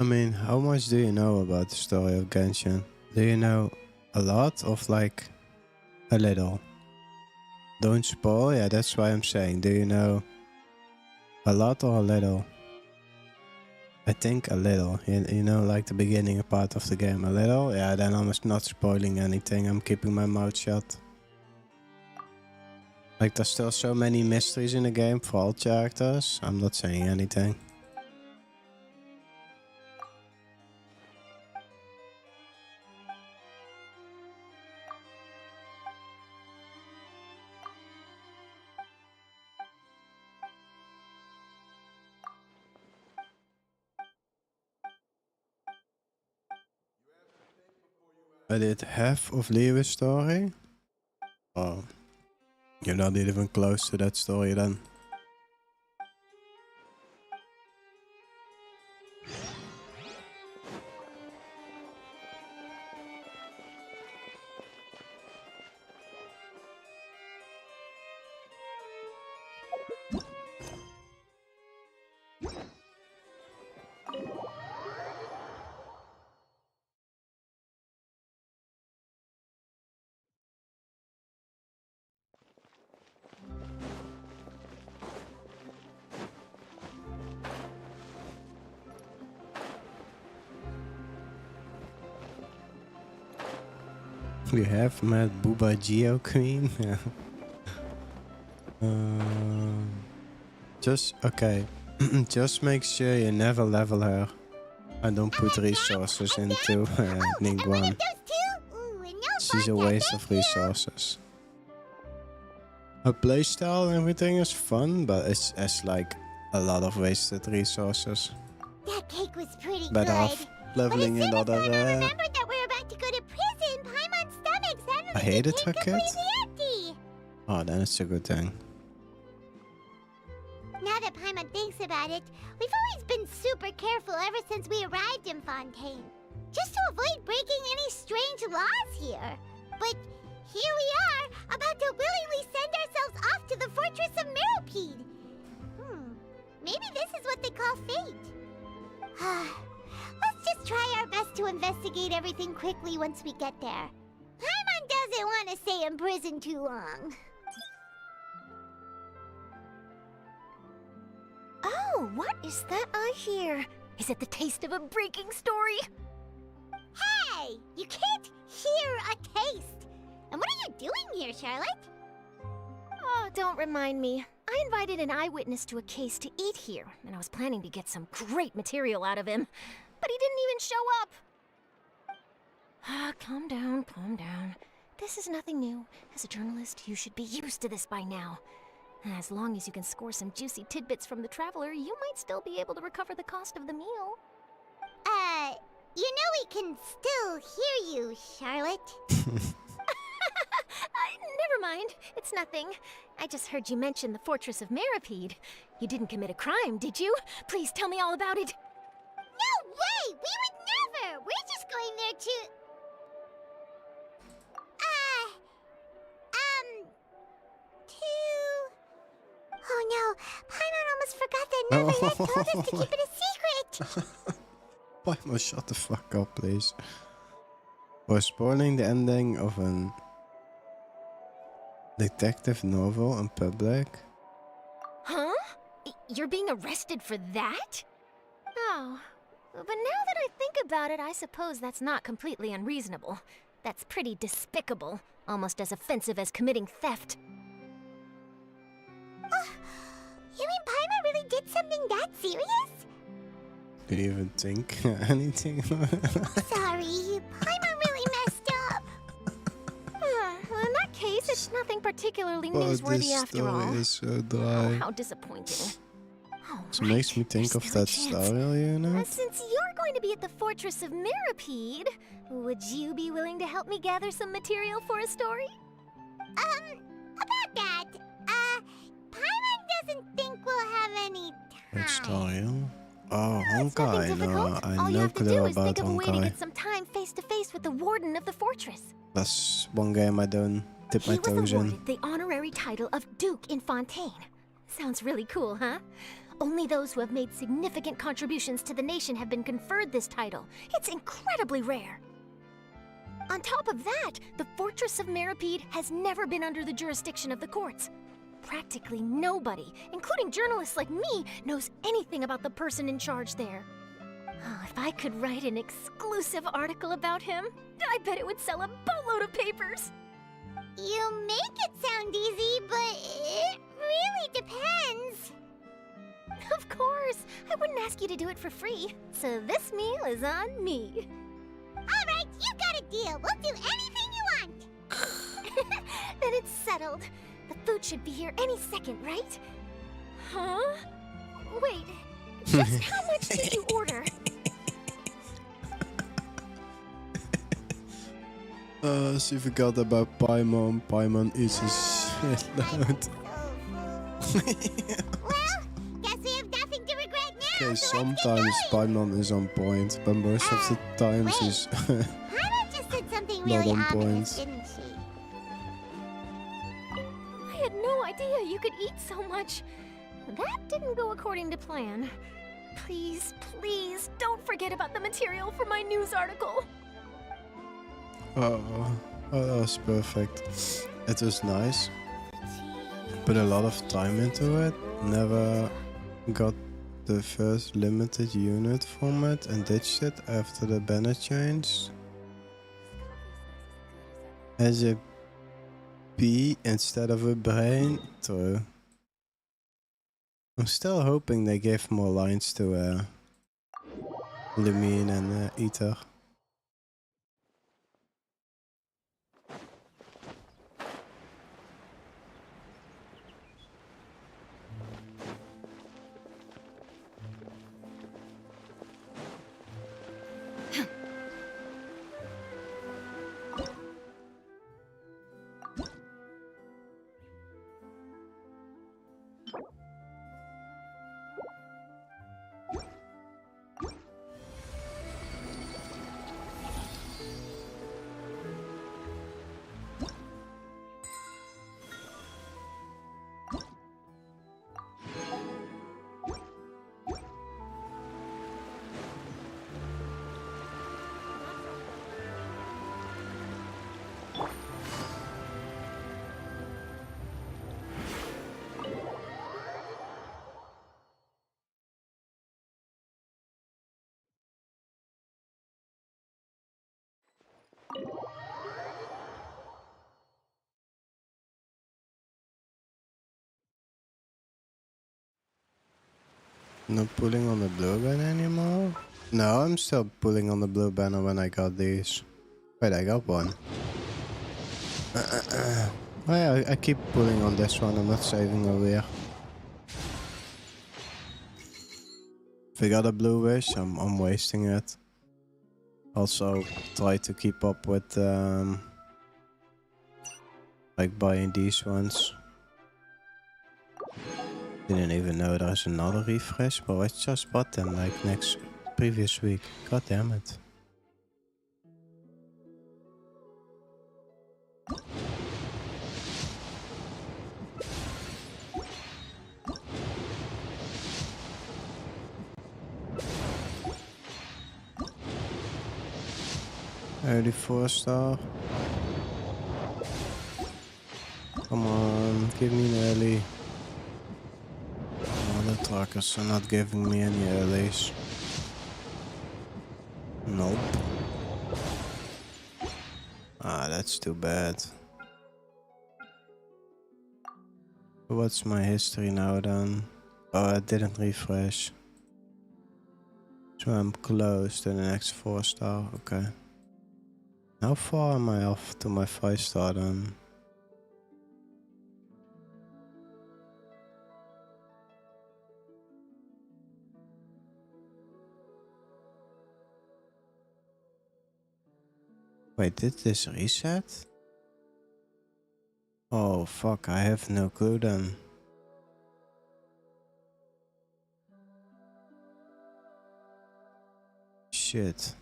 Speaker 5: I mean, how much do you know about the story of Genshin? Do you know a lot of like a little? Don't spoil, yeah, that's why I'm saying. Do you know a lot or a little? I think a little. You know, like the beginning part of the game. A little? Yeah, then I'm not spoiling anything. I'm keeping my mouth shut. Like, there's still so many mysteries in the game for all characters. I'm not saying anything. I did half of Leo's story. Oh, you're not even close to that story then. We have met Booba Geo Queen. Just okay. Just make sure you never level her. I don't put resources into Ningguang. She's a waste of resources. Her playstyle and everything is fun, but it's like a lot of wasted resources.
Speaker 19: That cake was pretty
Speaker 5: Better
Speaker 19: good.
Speaker 5: off leveling
Speaker 19: but as soon
Speaker 5: another.
Speaker 19: as I remembered that we're about to go to prison, Paimon's stomach suddenly
Speaker 5: I hated
Speaker 19: became
Speaker 5: her kid.
Speaker 19: completely empty.
Speaker 5: Oh, then it's a good thing.
Speaker 19: Now that Paimon thinks about it, we've always been super careful ever since we arrived in Fontaine. Just to avoid breaking any strange laws here. But here we are, about to willingly send ourselves off to the fortress of Meropide. Maybe this is what they call fate. Let's just try our best to investigate everything quickly once we get there. Paimon doesn't want to stay in prison too long.
Speaker 2: Oh, what is that I hear? Is it the taste of a breaking story?
Speaker 19: Hey! You can't hear a taste! And what are you doing here, Charlotte?
Speaker 2: Oh, don't remind me. I invited an eyewitness to a case to eat here, and I was planning to get some great material out of him. But he didn't even show up. Calm down, calm down. This is nothing new. As a journalist, you should be used to this by now. As long as you can score some juicy tidbits from the Traveler, you might still be able to recover the cost of the meal.
Speaker 19: You know we can still hear you, Charlotte.
Speaker 2: Never mind. It's nothing. I just heard you mention the Fortress of Meripede. You didn't commit a crime, did you? Please tell me all about it.
Speaker 19: No way! We would never! We're just going there to... Oh no, Paimon almost forgot that Neverland told us to keep it a secret!
Speaker 5: Paimon, shut the fuck up, please. For spoiling the ending of a detective novel in public?
Speaker 2: Huh? You're being arrested for that? Oh, but now that I think about it, I suppose that's not completely unreasonable. That's pretty despicable, almost as offensive as committing theft.
Speaker 19: You mean Paimon really did something that serious?
Speaker 5: Do you even think anything?
Speaker 19: Sorry, Paimon really messed up.
Speaker 2: Well, in that case, it's nothing particularly newsworthy after all.
Speaker 5: This story is so dry.
Speaker 2: Oh, how disappointing.
Speaker 5: It makes me think of that style, you know?
Speaker 2: Since you're going to be at the Fortress of Meripede, would you be willing to help me gather some material for a story?
Speaker 19: About that, Paimon doesn't think we'll have any time.
Speaker 5: What style? Oh, Honkai. No, I
Speaker 2: All you
Speaker 5: no
Speaker 2: have to
Speaker 5: clue
Speaker 2: do is
Speaker 5: about
Speaker 2: think of a way to
Speaker 5: Honkai.
Speaker 2: get some time face to face with the Warden of the Fortress.
Speaker 5: That's one game I don't dip my
Speaker 2: He was
Speaker 5: toes in.
Speaker 2: awarded the honorary title of Duke in Fontaine. Sounds really cool, huh? Only those who have made significant contributions to the nation have been conferred this title. It's incredibly rare. On top of that, the Fortress of Meripede has never been under the jurisdiction of the courts. Practically nobody, including journalists like me, knows anything about the person in charge there. Oh, if I could write an exclusive article about him, I bet it would sell a boatload of papers.
Speaker 19: You make it sound easy, but it really depends.
Speaker 2: Of course, I wouldn't ask you to do it for free, so this meal is on me.
Speaker 19: All right, you got a deal. We'll do anything you want.
Speaker 2: Then it's settled. The food should be here any second, right? Huh? Wait, just how much did you order?
Speaker 5: She forgot about Paimon. Paimon is a shitload.
Speaker 19: Guess we have nothing to regret now.
Speaker 5: Okay, sometimes Paimon is on point, but most of the time she's
Speaker 19: Paimon just said something
Speaker 5: not
Speaker 19: really
Speaker 5: on
Speaker 19: ominous,
Speaker 5: point.
Speaker 19: didn't she?
Speaker 2: I had no idea you could eat so much. That didn't go according to plan. Please, please, don't forget about the material for my news article.
Speaker 5: Oh, that was perfect. It was nice. Put a lot of time into it. Never got the first limited unit format and ditched it after the banner change. As a B instead of a brain. True. I'm still hoping they gave more lines to Lumine and Ether. Not pulling on the blue banner anymore? No, I'm still pulling on the blue banner when I got these. Wait, I got one. Oh yeah, I keep pulling on this one. I'm not saving a rear. If I got a blue wish, I'm wasting it. Also, try to keep up with like buying these ones. Didn't even know there's another refresh, but I just bought them like previous week. God damn it. Early 4-star. Come on, give me an early. Oh, the truckers are not giving me any earlies. Nope. Ah, that's too bad. What's my history now then? Oh, I didn't refresh. So I'm close to the next 4-star, okay. How far am I off to my 5-star then? Wait, did this reset? Oh fuck, I have no clue then. Shit.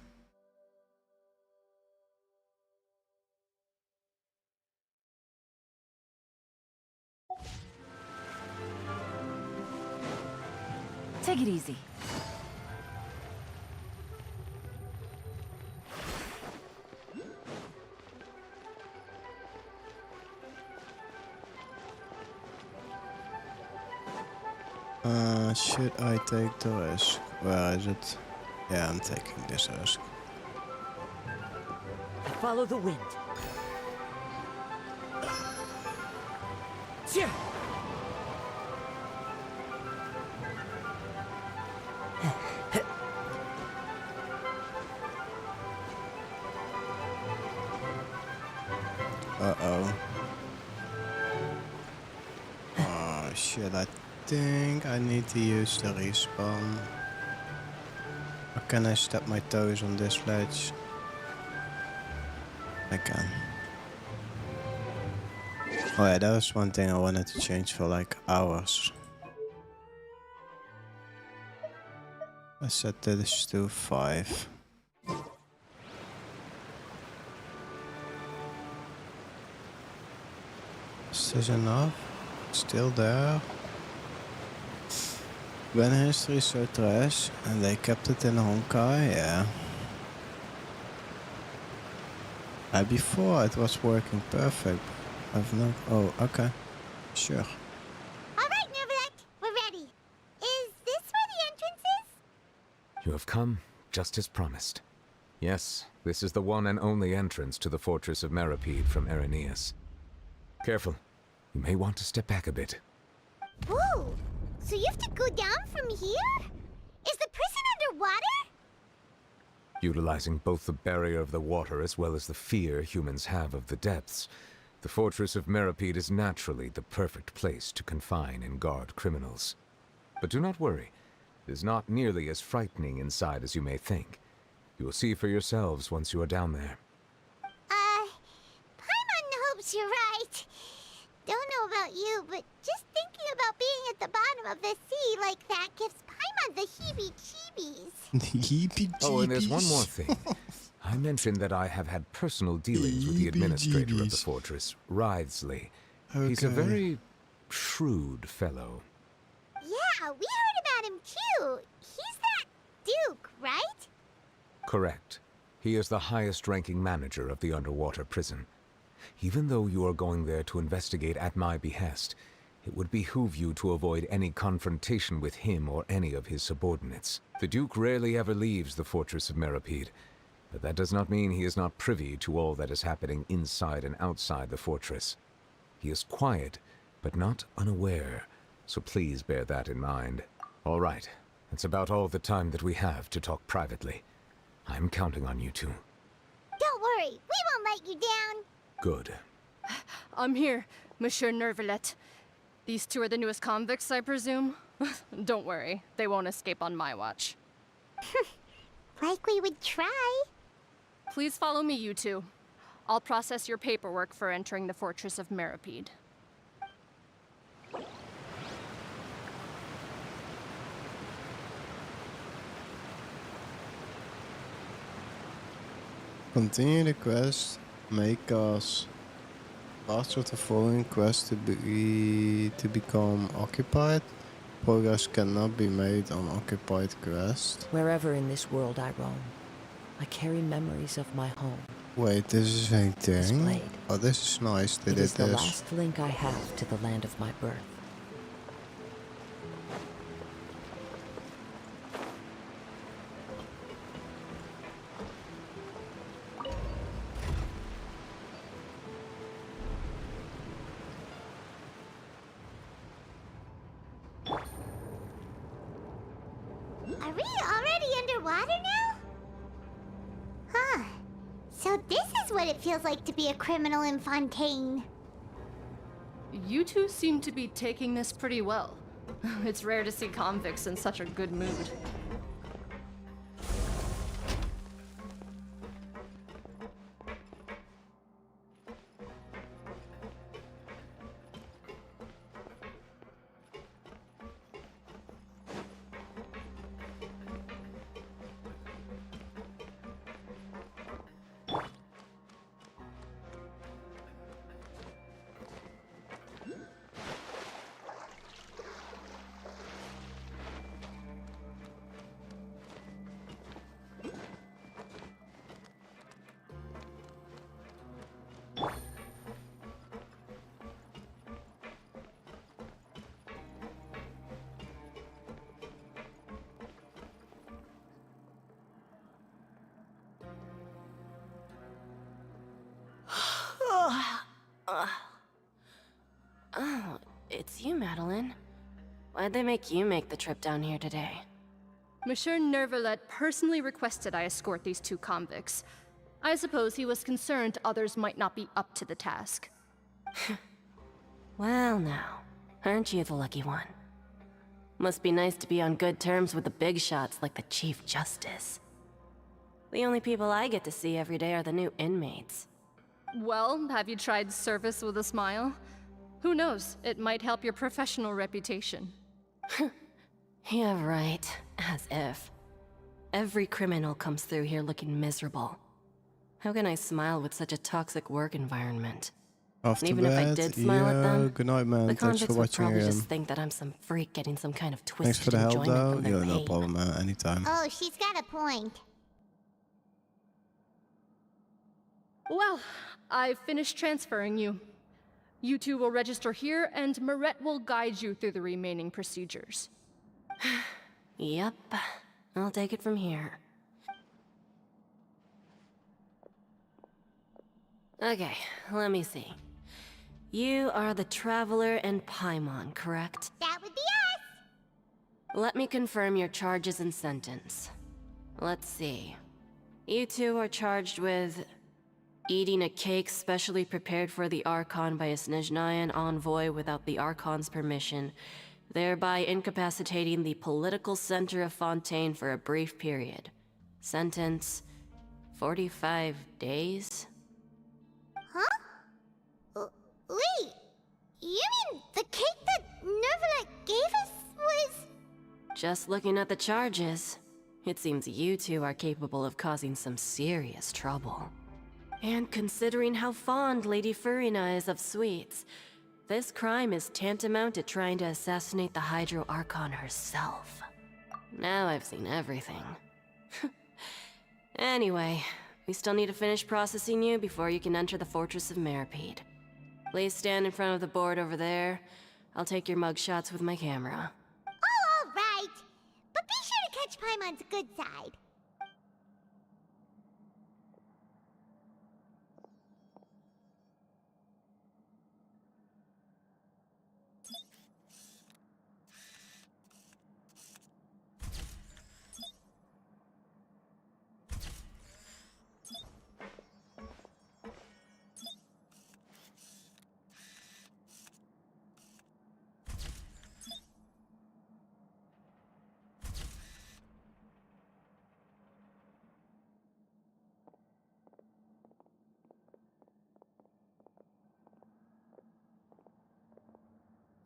Speaker 3: Take it easy.
Speaker 5: Should I take the risk? Where is it? Yeah, I'm taking this risk.
Speaker 6: Follow the wind. Yeah.
Speaker 5: Uh-oh. Oh shit, I think I need to use the respawn. Or can I step my toes on this ledge? I can. Oh yeah, that was one thing I wanted to change for like hours. I set this to 5. Is this enough? Still there? When history is so trash and they kept it in Honkai, yeah. Before it was working perfect. I've not. Oh, okay. Sure.
Speaker 19: Alright, Neverland, we're ready. Is this where the entrance is?
Speaker 12: You have come, just as promised. Yes, this is the one and only entrance to the fortress of Meripede from Irenaeus. Careful. You may want to step back a bit.
Speaker 19: Whoa! So you have to go down from here? Is the prison underwater?
Speaker 12: Utilizing both the barrier of the water as well as the fear humans have of the depths, the fortress of Meripede is naturally the perfect place to confine and guard criminals. But do not worry. It is not nearly as frightening inside as you may think. You will see for yourselves once you are down there.
Speaker 19: Paimon hopes you're right. Don't know about you, but just thinking about being at the bottom of the sea like that gives Paimon the heebie-jeebies.
Speaker 5: Heebie-jeebies.
Speaker 12: Oh, and there's one more thing. I mentioned that I have had personal dealings with the administrator of the fortress, Wriothesley. Okay. He's a very shrewd fellow.
Speaker 19: Yeah, we heard about him too. He's that Duke, right?
Speaker 12: Correct. He is the highest-ranking manager of the underwater prison. Even though you are going there to investigate at my behest, it would behoove you to avoid any confrontation with him or any of his subordinates. The Duke rarely ever leaves the fortress of Meripede, but that does not mean he is not privy to all that is happening inside and outside the fortress. He is quiet, but not unaware, so please bear that in mind. All right, that's about all the time that we have to talk privately. I'm counting on you two.
Speaker 19: Don't worry, we won't let you down.
Speaker 12: Good.
Speaker 16: I'm here, Monsieur Nervalet. These two are the newest convicts, I presume? Don't worry, they won't escape on my watch.
Speaker 19: Like we would try.
Speaker 16: Please follow me, you two. I'll process your paperwork for entering the Fortress of Meripede.
Speaker 5: Continue the quest. Make us parts of the following quest to become occupied. Progress cannot be made on occupied quest.
Speaker 10: Wherever in this world I roam, I carry memories of my home.
Speaker 5: Wait, this is a thing?
Speaker 10: Displayed.
Speaker 5: Oh, this is nice. They
Speaker 10: It
Speaker 5: did
Speaker 10: is the
Speaker 5: this.
Speaker 10: last link I have to the land of my birth.
Speaker 19: Are we already underwater now? Huh. So this is what it feels like to be a criminal in Fontaine.
Speaker 16: You two seem to be taking this pretty well. It's rare to see convicts in such a good mood.
Speaker 18: Oh, it's you, Madeline. Why'd they make you make the trip down here today?
Speaker 16: Monsieur Nervalet personally requested I escort these two convicts. I suppose he was concerned others might not be up to the task.
Speaker 18: Well now, aren't you the lucky one? Must be nice to be on good terms with the big shots like the Chief Justice. The only people I get to see every day are the new inmates.
Speaker 16: Well, have you tried service with a smile? Who knows, it might help your professional reputation.
Speaker 18: Yeah, right. As if. Every criminal comes through here looking miserable. How can I smile with such a toxic work environment?
Speaker 5: Off
Speaker 18: And
Speaker 5: to
Speaker 18: even if I
Speaker 5: bed.
Speaker 18: did smile at them,
Speaker 5: Good night, man.
Speaker 18: the
Speaker 5: Thanks
Speaker 18: convicts
Speaker 5: for
Speaker 18: would
Speaker 5: watching
Speaker 18: probably
Speaker 5: again.
Speaker 18: just think that I'm some freak getting some kind of
Speaker 5: Thanks for
Speaker 18: twisted
Speaker 5: the help,
Speaker 18: enjoyment
Speaker 5: though.
Speaker 18: from their
Speaker 5: Yeah, no
Speaker 18: pain.
Speaker 5: problem, man. Anytime.
Speaker 19: Oh, she's got a point.
Speaker 16: Well, I've finished transferring you. You two will register here, and Marette will guide you through the remaining procedures.
Speaker 18: Yep. I'll take it from here. Okay, let me see. You are the Traveler and Paimon, correct?
Speaker 19: That would be us!
Speaker 18: Let me confirm your charges and sentence. Let's see. You two are charged with eating a cake specially prepared for the Archon by a Snezhnayan envoy without the Archon's permission, thereby incapacitating the political center of Fontaine for a brief period. Sentence: 45 days?
Speaker 19: Huh? Wait, you mean the cake that Nervalet gave us was...
Speaker 18: Just looking at the charges, it seems you two are capable of causing some serious trouble. And considering how fond Lady Furina is of sweets, this crime is tantamount to trying to assassinate the Hydro Archon herself. Now I've seen everything. Anyway, we still need to finish processing you before you can enter the Fortress of Meripede. Please stand in front of the board over there. I'll take your mugshots with my camera.
Speaker 19: Oh, all right. But be sure to catch Paimon's good side.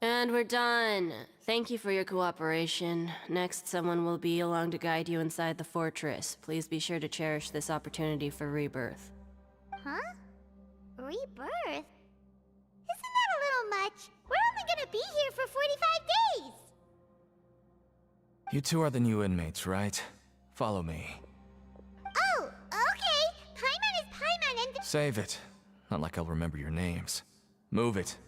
Speaker 18: And we're done. Thank you for your cooperation. Next, someone will be along to guide you inside the fortress. Please be sure to cherish this opportunity for rebirth.
Speaker 19: Huh? Rebirth? Isn't that a little much? We're only gonna be here for 45 days!
Speaker 15: You two are the new inmates, right? Follow me.
Speaker 19: Oh, okay! Paimon is Paimon and
Speaker 15: Save it. Not like I'll remember your names. Move it.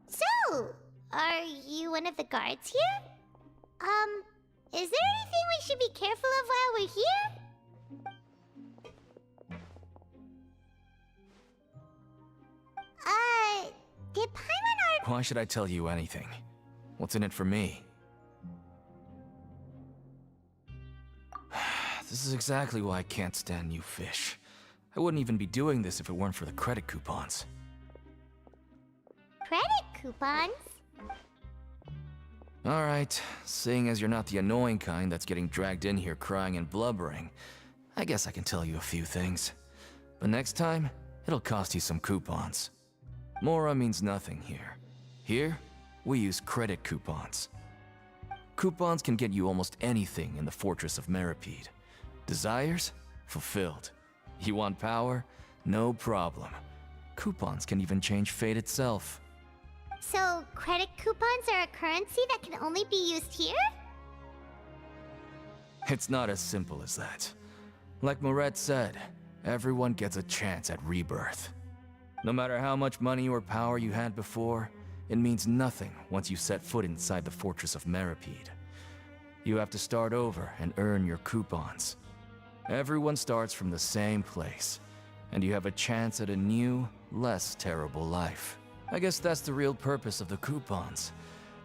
Speaker 19: So, are you one of the guards here? Is there anything we should be careful of while we're here? Did Paimon
Speaker 15: Why should I tell you anything? What's in it for me? This is exactly why I can't stand new fish. I wouldn't even be doing this if it weren't for the credit coupons.
Speaker 19: credit coupons?
Speaker 15: Alright, seeing as you're not the annoying kind that's getting dragged in here crying and blubbering, I guess I can tell you a few things. But next time, it'll cost you some coupons. Mora means nothing here. Here, we use credit coupons. Coupons can get you almost anything in the Fortress of Meripede. Desires? Fulfilled. You want power? No problem. Coupons can even change fate itself.
Speaker 19: So, credit coupons are a currency that can only be used here?
Speaker 15: It's not as simple as that. Like Moret said, everyone gets a chance at rebirth. No matter how much money or power you had before, it means nothing once you set foot inside the Fortress of Meripede. You have to start over and earn your coupons. Everyone starts from the same place, and you have a chance at a new, less terrible life. I guess that's the real purpose of the coupons.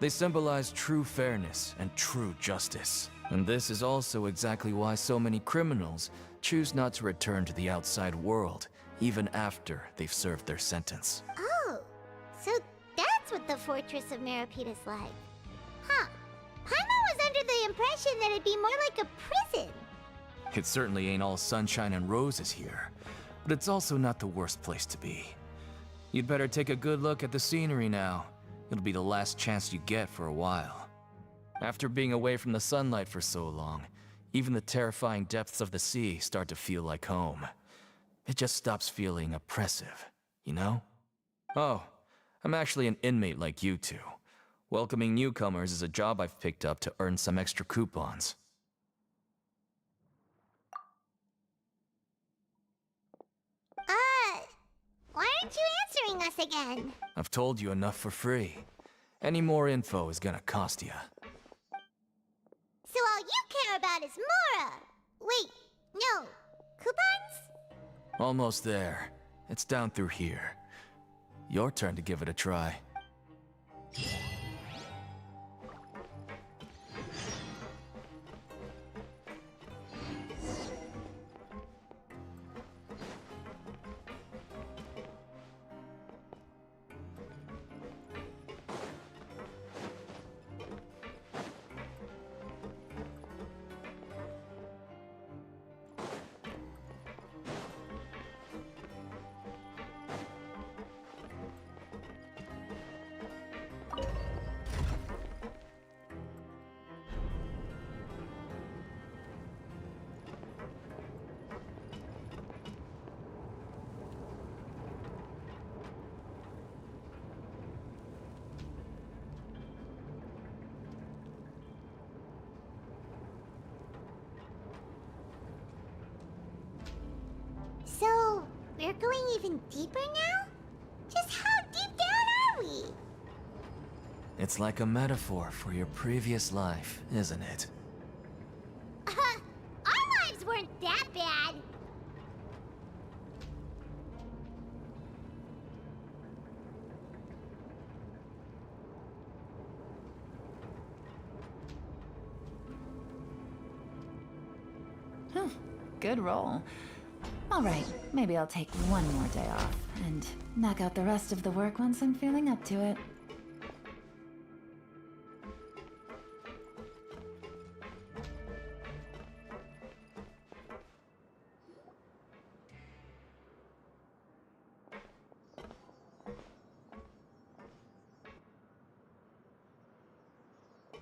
Speaker 15: They symbolize true fairness and true justice. And this is also exactly why so many criminals choose not to return to the outside world, even after they've served their sentence.
Speaker 19: Oh, so that's what the Fortress of Meripede is like. Huh. Paimon was under the impression that it'd be more like a prison.
Speaker 15: It certainly ain't all sunshine and roses here, but it's also not the worst place to be. You'd better take a good look at the scenery now. It'll be the last chance you get for a while. After being away from the sunlight for so long, even the terrifying depths of the sea start to feel like home. It just stops feeling oppressive, you know? Oh, I'm actually an inmate like you two. Welcoming newcomers is a job I've picked up to earn some extra coupons.
Speaker 19: Why aren't you answering us again?
Speaker 15: I've told you enough for free. Any more info is gonna cost you.
Speaker 19: So all you care about is Mora! Wait, no. Coupons?
Speaker 15: Almost there. It's down through here. Your turn to give it a try.
Speaker 19: So, we're going even deeper now? Just how deep down are we?
Speaker 15: It's like a metaphor for your previous life, isn't it?
Speaker 19: Our lives weren't that bad.
Speaker 3: Good roll. All right, maybe I'll take one more day off and knock out the rest of the work once I'm feeling up to it.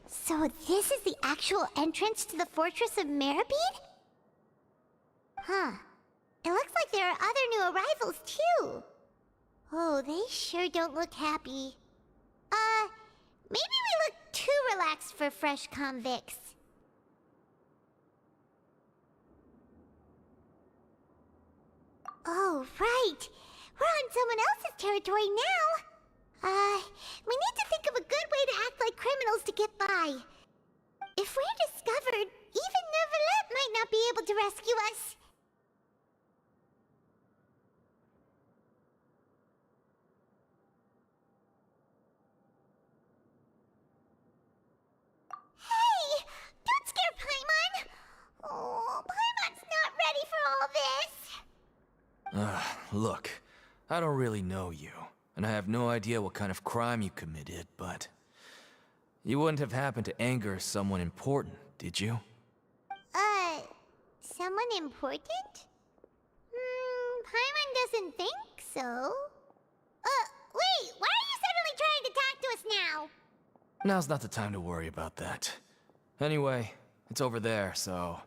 Speaker 19: So this is the actual entrance to the Fortress of Meribed? Huh. It looks like there are other new arrivals, too. Oh, they sure don't look happy. Maybe we look too relaxed for fresh convicts. Oh, right. We're on someone else's territory now. We need to think of a good way to act like criminals to get by. If we're discovered, even Neuvillette might not be able to rescue us. Hey! Don't scare Paimon! Oh, Paimon's not ready for all this!
Speaker 15: Look, I don't really know you, and I have no idea what kind of crime you committed, but you wouldn't have happened to anger someone important, did you?
Speaker 19: Someone important? Paimon doesn't think so. Wait, why are you suddenly trying to talk to us now?
Speaker 15: Now's not the time to worry about that. Anyway, it's over there, so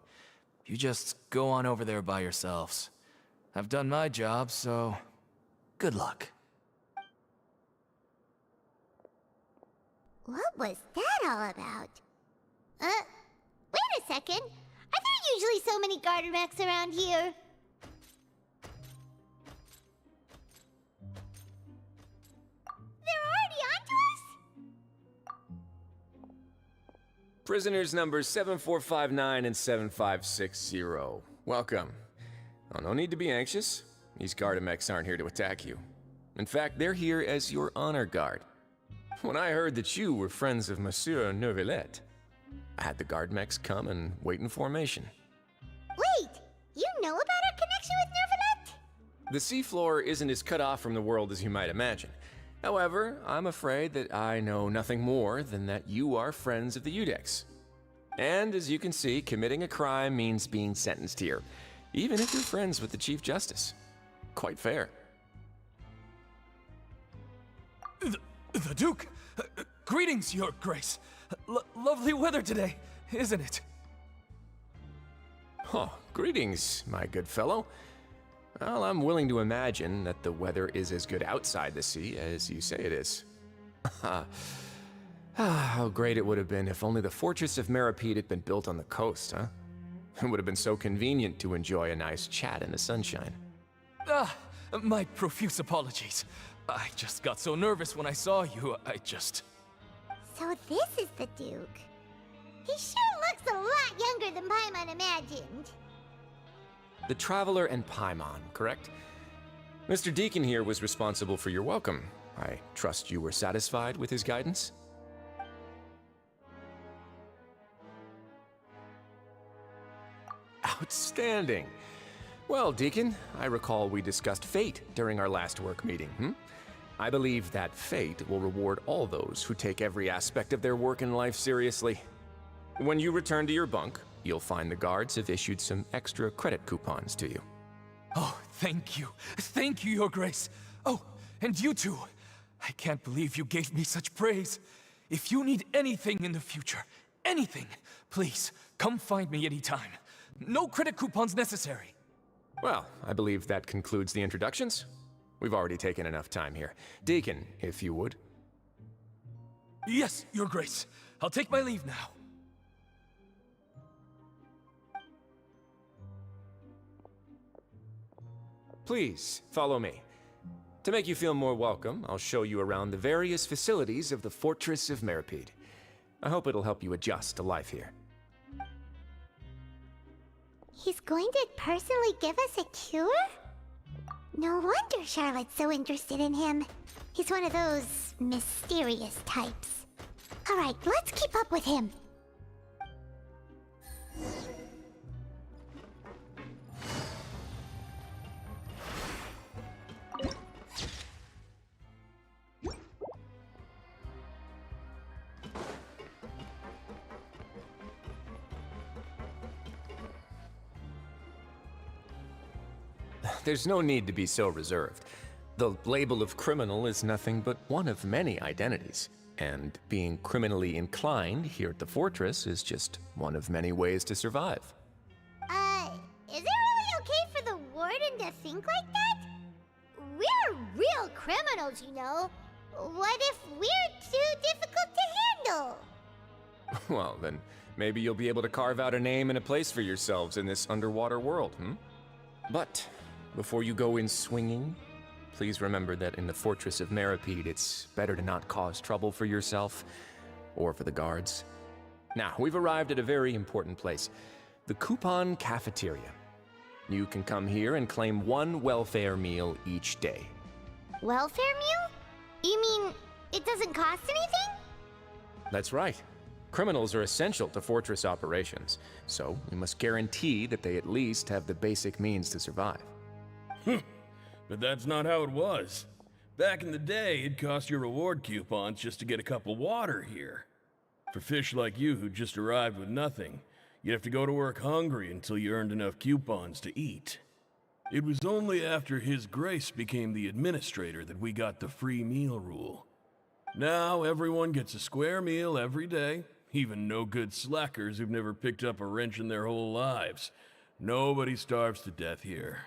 Speaker 15: you just go on over there by yourselves. I've done my job, so good luck.
Speaker 19: What was that all about? Wait a second. Are there usually so many garter mechs around here? They're already onto us?
Speaker 1: Prisoners numbers 7459 and 7560. Welcome. Oh, no need to be anxious. These Gardamex aren't here to attack you. In fact, they're here as your honor guard. When I heard that you were friends of Monsieur Neuvillette, I had the Gardamex come and wait in formation.
Speaker 19: Wait, you know about our connection with Neuvillette?
Speaker 1: The seafloor isn't as cut off from the world as you might imagine. However, I'm afraid that I know nothing more than that you are friends of the Udex. And as you can see, committing a crime means being sentenced here, even if you're friends with the Chief Justice. Quite fair.
Speaker 15: The Duke! Greetings, Your Grace. Lovely weather today, isn't it?
Speaker 1: Oh, greetings, my good fellow. Well, I'm willing to imagine that the weather is as good outside the sea as you say it is. How great it would have been if only the Fortress of Meribed had been built on the coast, huh? It would have been so convenient to enjoy a nice chat in the sunshine.
Speaker 15: My profuse apologies. I just got so nervous when I saw you,
Speaker 19: So this is the Duke. He sure looks a lot younger than Paimon imagined.
Speaker 1: The Traveler and Paimon, correct? Mr. Deacon here was responsible for your welcome. I trust you were satisfied with his guidance? Outstanding. Well, Deacon, I recall we discussed fate during our last work meeting, I believe that fate will reward all those who take every aspect of their work in life seriously. When you return to your bunk, you'll find the guards have issued some extra credit coupons to you.
Speaker 15: Oh, thank you. Thank you, Your Grace. Oh, and you too. I can't believe you gave me such praise. If you need anything in the future, anything, please, come find me anytime. No credit coupons necessary.
Speaker 1: Well, I believe that concludes the introductions. We've already taken enough time here. Deacon, if you would.
Speaker 15: Yes, Your Grace. I'll take my leave now.
Speaker 1: Please, follow me. To make you feel more welcome, I'll show you around the various facilities of the Fortress of Meribed. I hope it'll help you adjust to life here.
Speaker 19: He's going to personally give us a cure? No wonder Charlotte's so interested in him. He's one of those mysterious types. Alright, let's keep up with him.
Speaker 1: there's no need to be so reserved. The label of criminal is nothing but one of many identities. And being criminally inclined here at the fortress is just one of many ways to survive.
Speaker 19: Is it really okay for the warden to think like that? We're real criminals, you know. What if we're too difficult to handle?
Speaker 1: Well, then maybe you'll be able to carve out a name and a place for yourselves in this underwater world, But before you go in swinging, please remember that in the Fortress of Meripede, it's better to not cause trouble for yourself or for the guards. Now, we've arrived at a very important place, the Coupon Cafeteria. You can come here and claim one welfare meal each day.
Speaker 19: Welfare meal? You mean it doesn't cost anything?
Speaker 1: That's right. Criminals are essential to Fortress operations, so we must guarantee that they at least have the basic means to survive.
Speaker 8: But that's not how it was. Back in the day, it cost your reward coupons just to get a cup of water here. For fish like you who just arrived with nothing, you'd have to go to work hungry until you earned enough coupons to eat. It was only after His Grace became the administrator that we got the free meal rule. Now everyone gets a square meal every day, even no-good slackers who've never picked up a wrench in their whole lives. Nobody starves to death here.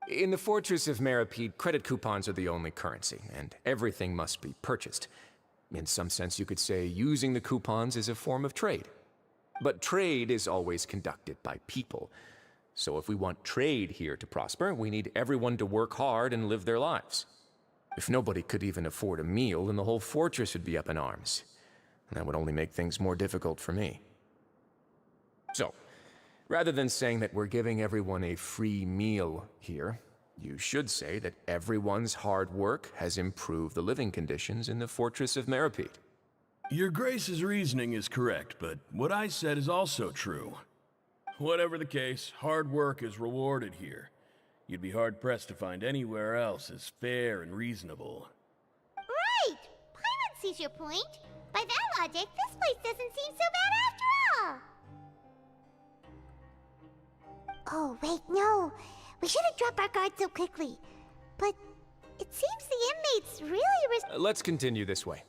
Speaker 1: In the Fortress of Meripede, credit coupons are the only currency, and everything must be purchased. In some sense, you could say using the coupons is a form of trade. But trade is always conducted by people. So if we want trade here to prosper, we need everyone to work hard and live their lives. If nobody could even afford a meal, then the whole fortress would be up in arms. And that would only make things more difficult for me. So, rather than saying that we're giving everyone a free meal here, you should say that everyone's hard work has improved the living conditions in the Fortress of Meripede.
Speaker 8: Your Grace's reasoning is correct, but what I said is also true. Whatever the case, hard work is rewarded here. You'd be hard-pressed to find anywhere else as fair and reasonable.
Speaker 19: Right! Paimon sees your point. By that logic, this place doesn't seem so bad after all. Oh, wait, no. We shouldn't drop our guard so quickly. But it seems the inmates really
Speaker 1: Let's continue this way.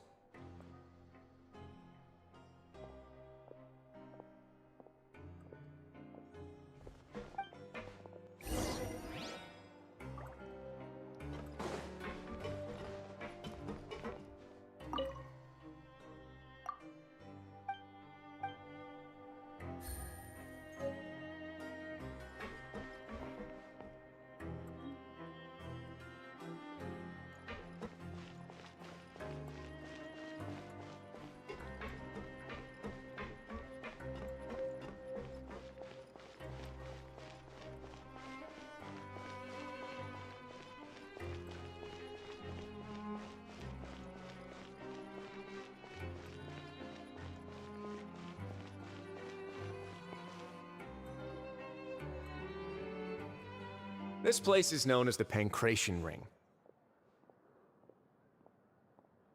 Speaker 1: This place is known as the Pancration Ring.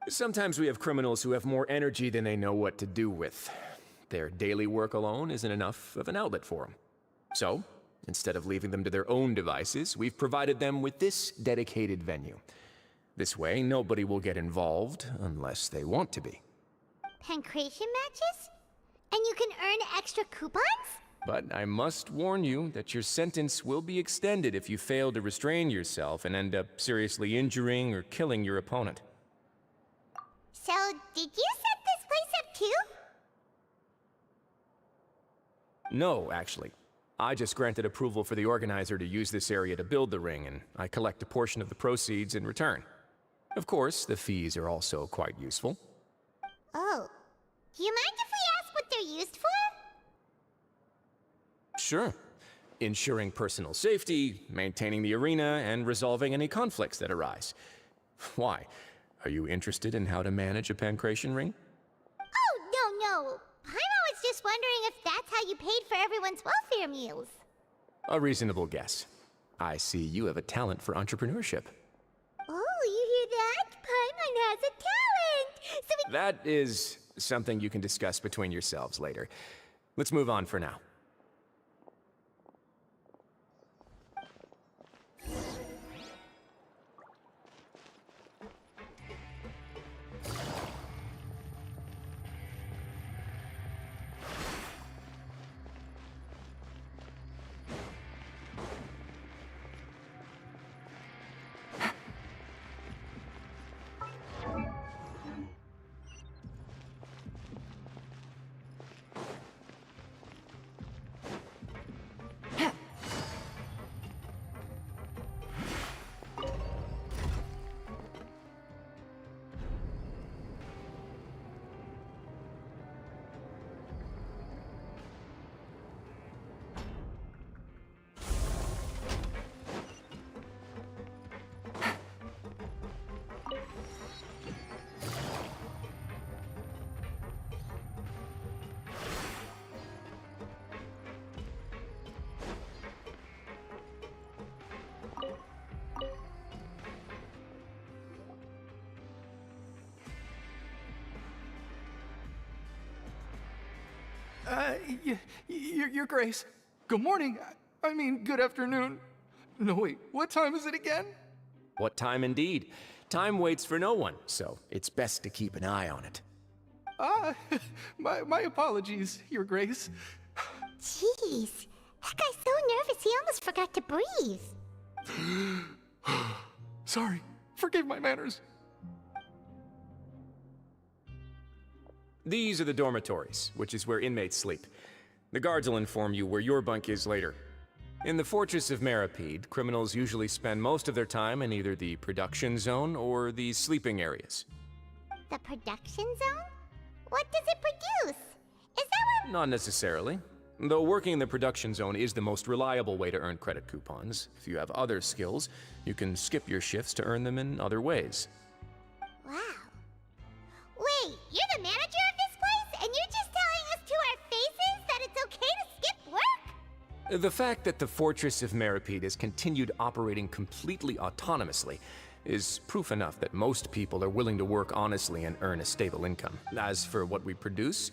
Speaker 1: Sometimes we have criminals who have more energy than they know what to do with. Their daily work alone isn't enough of an outlet for them. So, instead of leaving them to their own devices, we've provided them with this dedicated venue. This way, nobody will get involved unless they want to be.
Speaker 19: Pancration matches? And you can earn extra coupons?
Speaker 1: But I must warn you that your sentence will be extended if you fail to restrain yourself and end up seriously injuring or killing your opponent.
Speaker 19: So, did you set this place up too?
Speaker 1: No, actually. I just granted approval for the organizer to use this area to build the ring, and I collect a portion of the proceeds in return. Of course, the fees are also quite useful.
Speaker 19: Oh. Do you mind if we ask what they're used for?
Speaker 1: Sure. Ensuring personal safety, maintaining the arena, and resolving any conflicts that arise. Why? Are you interested in how to manage a pancration ring?
Speaker 19: Oh, no. Paimon was just wondering if that's how you paid for everyone's welfare meals.
Speaker 1: A reasonable guess. I see you have a talent for entrepreneurship.
Speaker 19: Oh, you hear that? Paimon has a talent! So
Speaker 1: That is something you can discuss between yourselves later. Let's move on for now.
Speaker 17: Your Grace. Good morning. I mean, good afternoon. No, wait, what time is it again?
Speaker 1: What time indeed? Time waits for no one, so it's best to keep an eye on it.
Speaker 17: My apologies, Your Grace.
Speaker 19: Jeez, that guy's so nervous he almost forgot to breathe.
Speaker 17: Sorry, forgive my manners.
Speaker 1: These are the dormitories, which is where inmates sleep. The guards will inform you where your bunk is later. In the Fortress of Meripede, criminals usually spend most of their time in either the production zone or the sleeping areas.
Speaker 19: The production zone? What does it produce? Is that what—
Speaker 1: Not necessarily. Though working in the production zone is the most reliable way to earn credit coupons. If you have other skills, you can skip your shifts to earn them in other ways.
Speaker 19: Wow. Wait, you're the manager of this place, and you're just telling us to our faces that it's okay to skip work?
Speaker 1: The fact that the Fortress of Meripede has continued operating completely autonomously is proof enough that most people are willing to work honestly and earn a stable income. As for what we produce,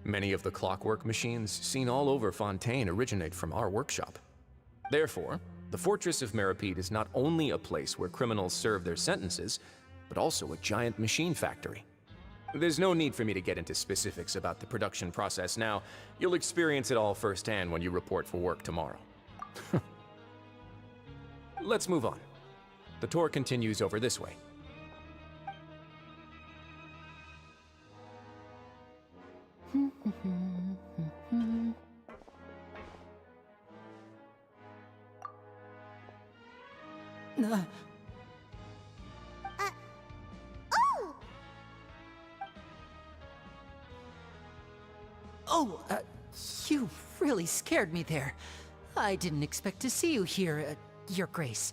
Speaker 1: many of the clockwork machines seen all over Fontaine originate from our workshop. Therefore, the Fortress of Meripede is not only a place where criminals serve their sentences, but also a giant machine factory. There's no need for me to get into specifics about the production process now. You'll experience it all firsthand when you report for work tomorrow. Let's move on. The tour continues over this way.
Speaker 6: You really scared me there. I didn't expect to see you here, Your Grace.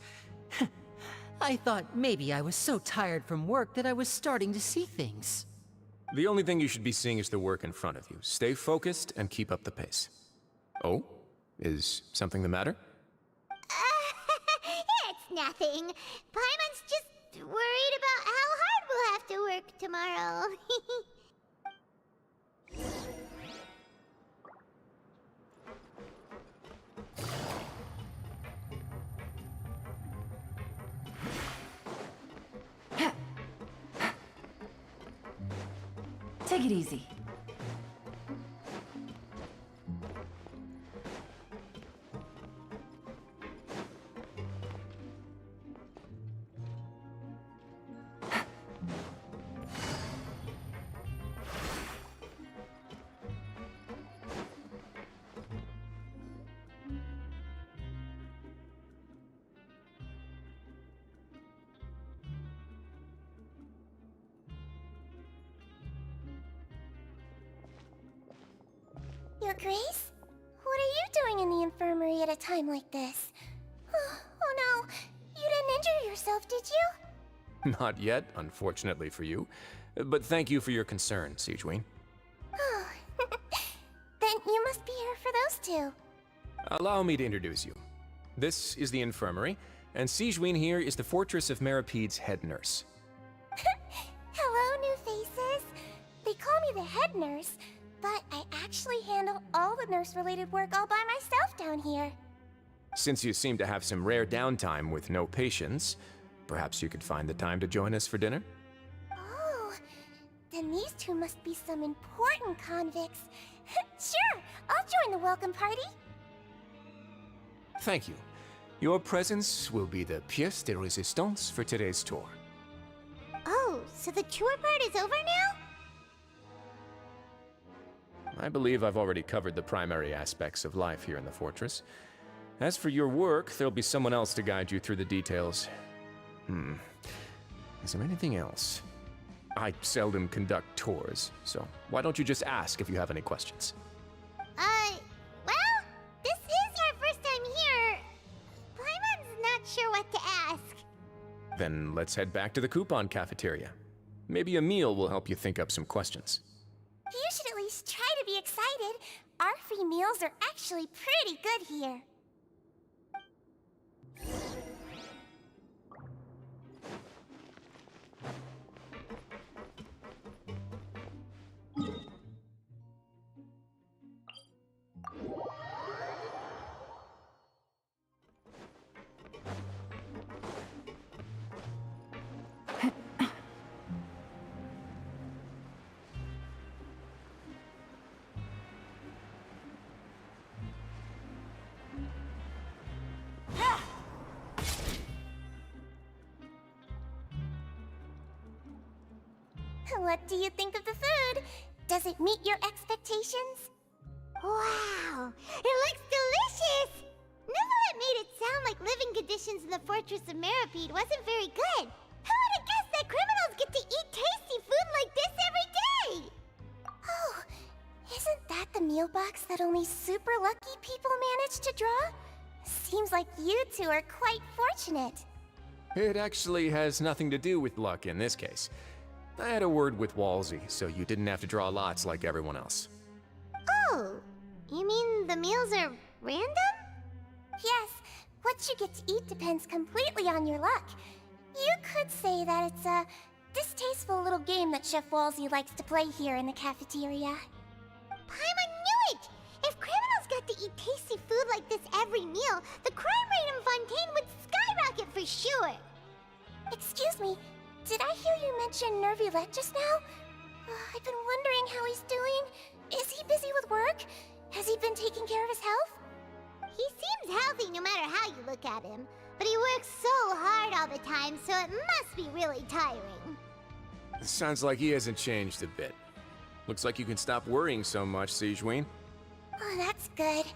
Speaker 6: I thought maybe I was so tired from work that I was starting to see things.
Speaker 1: The only thing you should be seeing is the work in front of you. Stay focused and keep up the pace. Oh? Is something the matter?
Speaker 19: It's nothing. Paimon's just worried about how hard we'll have to work tomorrow.
Speaker 3: Take it easy.
Speaker 19: Your Grace? What are you doing in the infirmary at a time like this? Oh no, you didn't injure yourself, did you?
Speaker 1: Not yet, unfortunately for you. But thank you for your concern, Sigewin.
Speaker 19: Then you must be here for those two.
Speaker 1: Allow me to introduce you. This is the infirmary, and Sigewin here is the Fortress of Meripede's head nurse.
Speaker 19: Hello, new faces. They call me the head nurse, but I actually handle all the nurse-related work all by myself down here.
Speaker 1: Since you seem to have some rare downtime with no patients, perhaps you could find the time to join us for dinner?
Speaker 19: Oh, then these two must be some important convicts. Sure, I'll join the welcome party.
Speaker 1: Thank you. Your presence will be the pièce de résistance for today's tour.
Speaker 19: Oh, so the tour part is over now?
Speaker 1: I believe I've already covered the primary aspects of life here in the fortress. As for your work, there'll be someone else to guide you through the details. Is there anything else? I seldom conduct tours, so why don't you just ask if you have any questions?
Speaker 19: Well, this is our first time here. Paimon's not sure what to ask.
Speaker 1: Then let's head back to the coupon cafeteria. Maybe a meal will help you think up some questions.
Speaker 19: You should at least try to be excited. Our free meals are actually pretty good here.
Speaker 2: What do you think of the food? Does it meet your expectations?
Speaker 19: Wow, it looks delicious! Neverlet made it sound like living conditions in the Fortress of Meripede wasn't very good. Who would have guessed that criminals get to eat tasty food like this every day?
Speaker 2: Oh, isn't that the meal box that only super lucky people manage to draw? Seems like you two are quite fortunate.
Speaker 1: It actually has nothing to do with luck in this case. I had a word with Walsey, so you didn't have to draw lots like everyone else.
Speaker 19: Oh, you mean the meals are random?
Speaker 2: Yes, what you get to eat depends completely on your luck. You could say that it's a distasteful little game that Chef Walsey likes to play here in the cafeteria.
Speaker 19: Paimon knew it! If criminals got to eat tasty food like this every meal, the crime rate in Fontaine would skyrocket for sure!
Speaker 2: Excuse me, did I hear you mention Nervylette just now? I've been wondering how he's doing. Is he busy with work? Has he been taking care of his health?
Speaker 19: He seems healthy no matter how you look at him, but he works so hard all the time, so it must be really tiring.
Speaker 1: Sounds like he hasn't changed a bit. Looks like you can stop worrying so much, Sigewinne.
Speaker 2: Oh, that's good.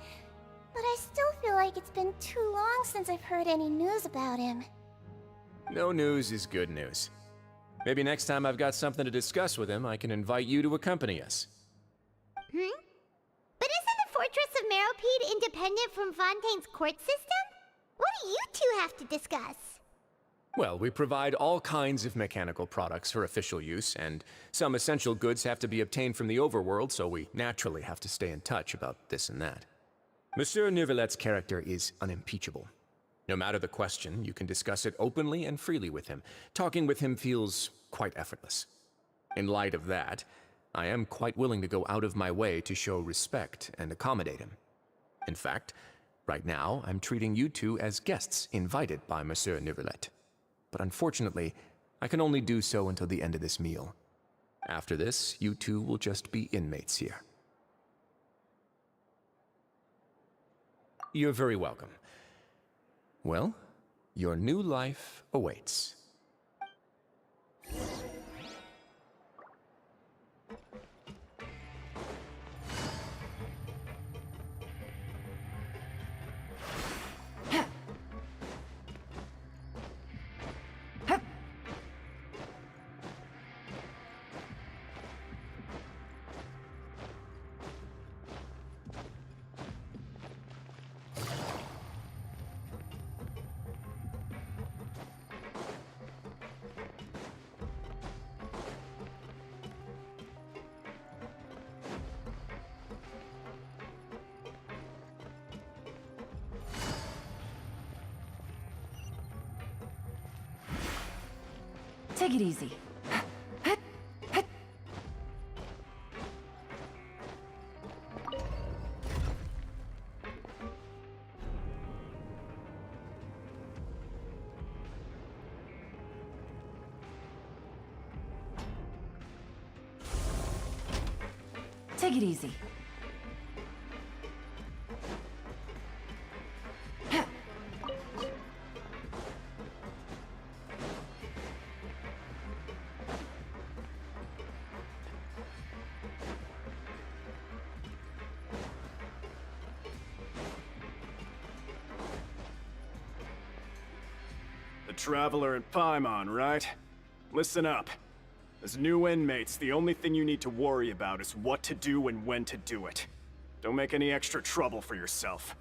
Speaker 2: But I still feel like it's been too long since I've heard any news about him.
Speaker 1: No news is good news. Maybe next time I've got something to discuss with him, I can invite you to accompany us.
Speaker 19: But isn't the Fortress of Meripede independent from Fontaine's court system? What do you two have to discuss?
Speaker 1: Well, we provide all kinds of mechanical products for official use, and some essential goods have to be obtained from the overworld, so we naturally have to stay in touch about this and that. Monsieur Nervylette's character is unimpeachable. No matter the question, you can discuss it openly and freely with him. Talking with him feels quite effortless. In light of that, I am quite willing to go out of my way to show respect and accommodate him. In fact, right now, I'm treating you two as guests invited by Monsieur Nervylette. But unfortunately, I can only do so until the end of this meal. After this, you two will just be inmates here. You're very welcome. Well, your new life awaits.
Speaker 3: Take it easy. Take it easy.
Speaker 4: Traveler and Paimon, right? Listen up. As new inmates, the only thing you need to worry about is what to do and when to do it. Don't make any extra trouble for yourself.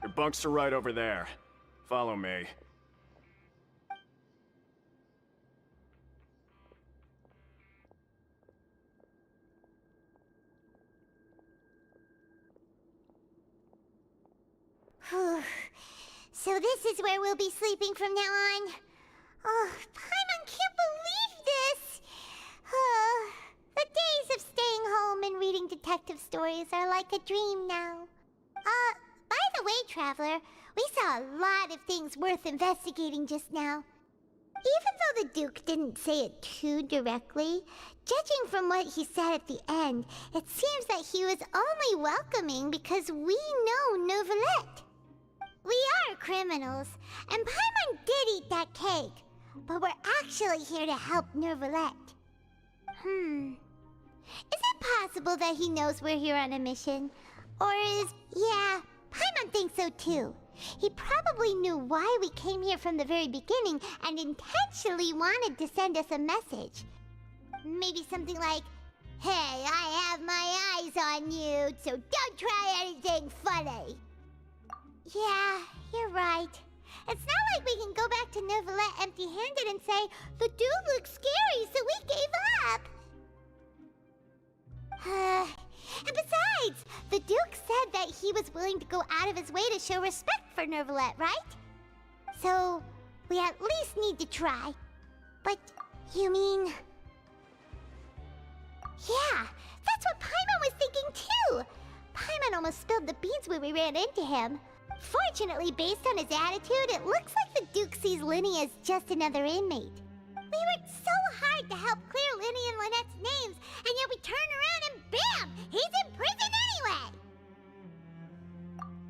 Speaker 4: Your bunks are right over there. Follow me.
Speaker 19: So this is where we'll be sleeping from now on. Oh, Paimon can't believe this! The days of staying home and reading detective stories are like a dream now. By the way, Traveler, we saw a lot of things worth investigating just now. Even though the Duke didn't say it too directly, judging from what he said at the end, it seems that he was only welcoming because we know Nervylette. We are criminals, and Paimon did eat that cake, but we're actually here to help Nervylette. Is it possible that he knows we're here on a mission? Or is... yeah, Paimon thinks so too. He probably knew why we came here from the very beginning and intentionally wanted to send us a message. Maybe something like, "Hey, I have my eyes on you, so don't try anything funny." Yeah, you're right. It's not like we can go back to Neuvillette empty-handed and say, "The dude looks scary, so we gave up." And besides, the Duke said that he was willing to go out of his way to show respect for Neuvillette, right? So, we at least need to try. But, you mean... yeah, that's what Paimon was thinking too! Paimon almost spilled the beans when we ran into him. Fortunately, based on his attitude, it looks like the Duke sees Linny as just another inmate. We worked so hard to help clear Linny and Lynette's names, and yet we turn around and bam! He's in prison anyway!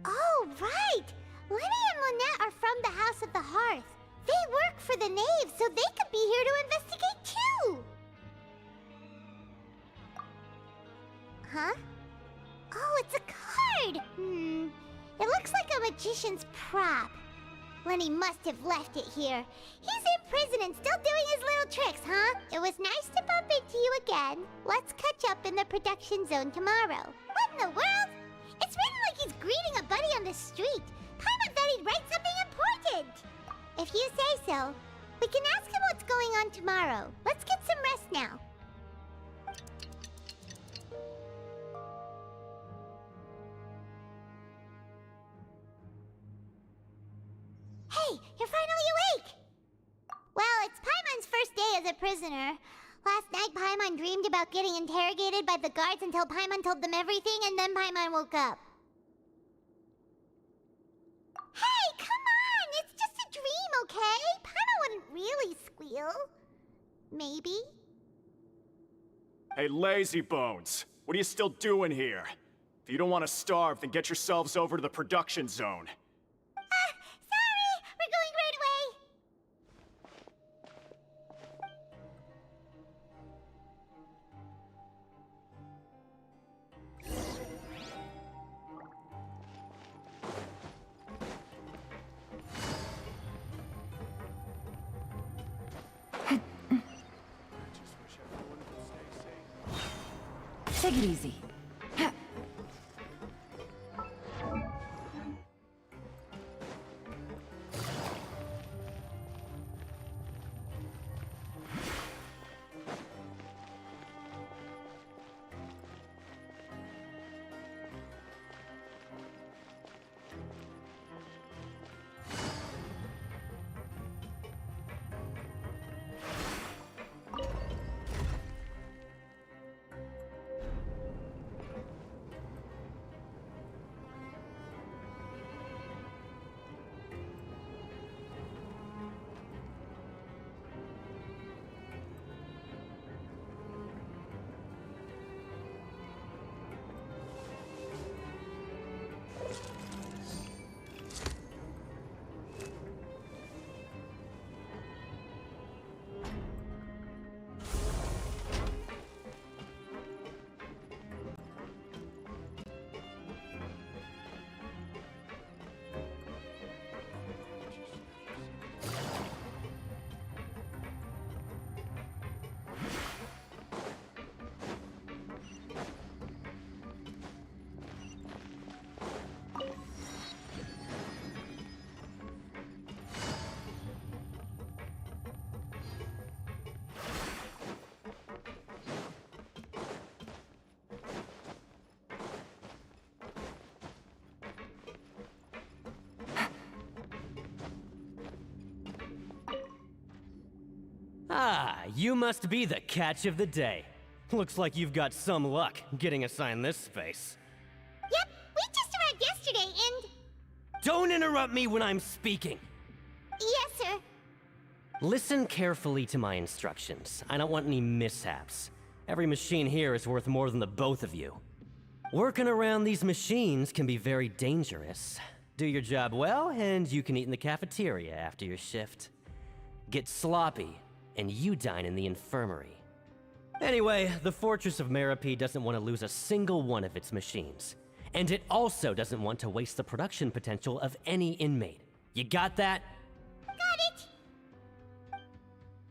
Speaker 19: Oh, right! Linny and Lynette are from the House of the Hearth. They work for the Knave, so they could be here to investigate too! Huh? Oh, it's a card! It looks like a magician's prop. Lenny must have left it here. He's in prison and still doing his little tricks, huh? It was nice to bump into you again. Let's catch up in the production zone tomorrow. What in the world? It's written like he's greeting a buddy on the street. Paimon thought he'd write something important. If you say so. We can ask him what's going on tomorrow. Let's get some rest now. Hey, you're finally awake! Well, it's Paimon's first day as a prisoner. Last night, Paimon dreamed about getting interrogated by the guards until Paimon told them everything, and then Paimon woke up. Hey, come on! It's just a dream, okay? Paimon wouldn't really squeal. Maybe?
Speaker 4: Hey, lazy bones! What are you still doing here? If you don't want to starve, then get yourselves over to the production zone.
Speaker 19: We're going right away!
Speaker 3: Take it easy.
Speaker 11: Ah, you must be the catch of the day. Looks like you've got some luck getting assigned this space.
Speaker 19: Yep, we just arrived yesterday and...
Speaker 11: Don't interrupt me when I'm speaking!
Speaker 19: Yes, sir.
Speaker 11: Listen carefully to my instructions. I don't want any mishaps. Every machine here is worth more than the both of you. Working around these machines can be very dangerous. Do your job well, and you can eat in the cafeteria after your shift. Get sloppy, and you dine in the infirmary. Anyway, the Fortress of Meropide doesn't want to lose a single one of its machines. And it also doesn't want to waste the production potential of any inmate. You got that?
Speaker 19: Got it!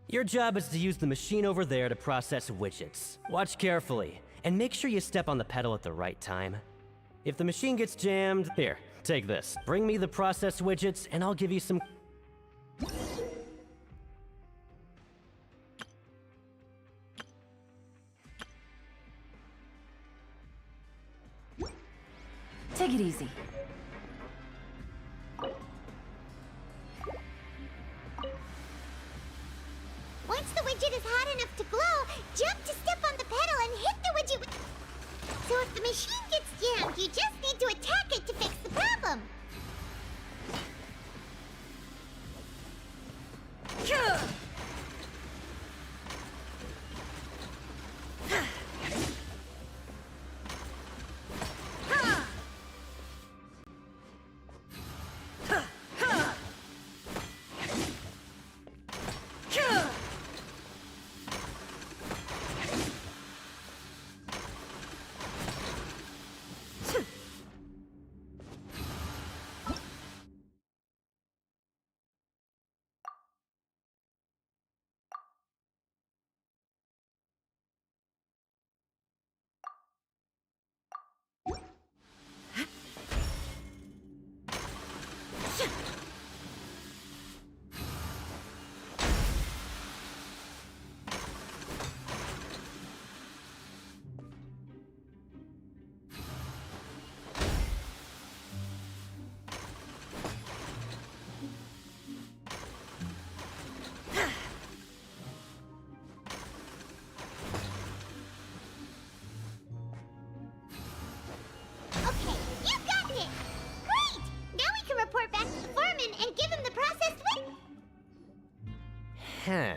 Speaker 11: Your job is to use the machine over there to process widgets. Watch carefully, and make sure you step on the pedal at the right time. If the machine gets jammed, here, take this. Bring me the process widgets, and I'll give you some...
Speaker 3: Take it easy.
Speaker 19: Once the widget is hot enough to glow, jump to step on the pedal and hit the widget with... So if the machine gets jammed, you just need to attack it to fix the problem. Okay, you got it! Great! Now we can report back to the foreman and give him the processed widget.
Speaker 11: Huh.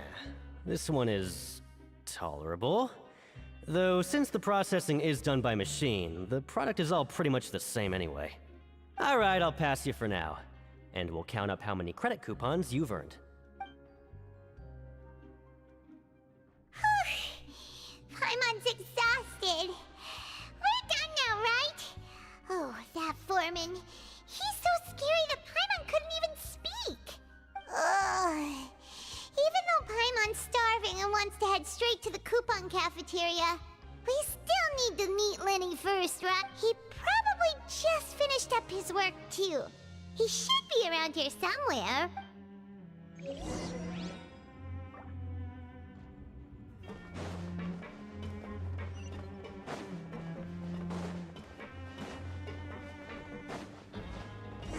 Speaker 11: This one is... tolerable. Though, since the processing is done by machine, the product is all pretty much the same anyway. Alright, I'll pass you for now. And we'll count up how many credit coupons you've earned.
Speaker 19: Paimon's exhausted. We're done now, right? Oh, that foreman. He's so scary that Paimon couldn't even speak. Ugh. Even though Paimon's starving and wants to head straight to the coupon cafeteria, we still need to meet Lenny first, right? He probably just finished up his work, too. He should be around here somewhere.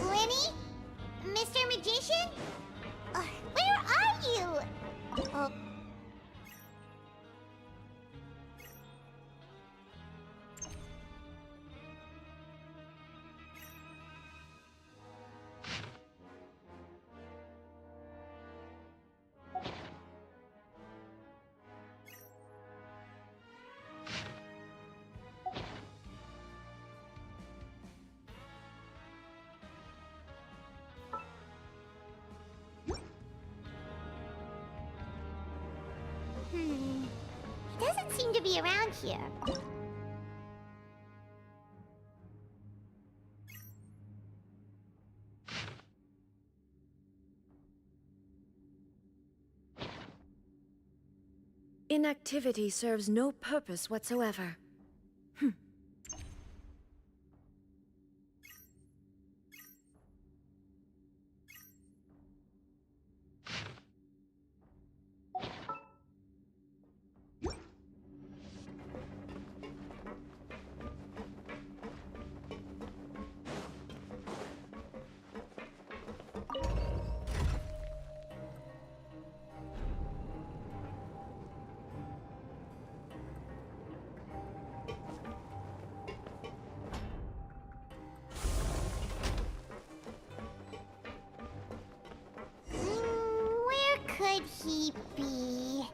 Speaker 19: Lenny? Mr. Magician? Where are you? Oh. He doesn't seem to be around here.
Speaker 9: Inactivity serves no purpose whatsoever.
Speaker 19: Where could he be?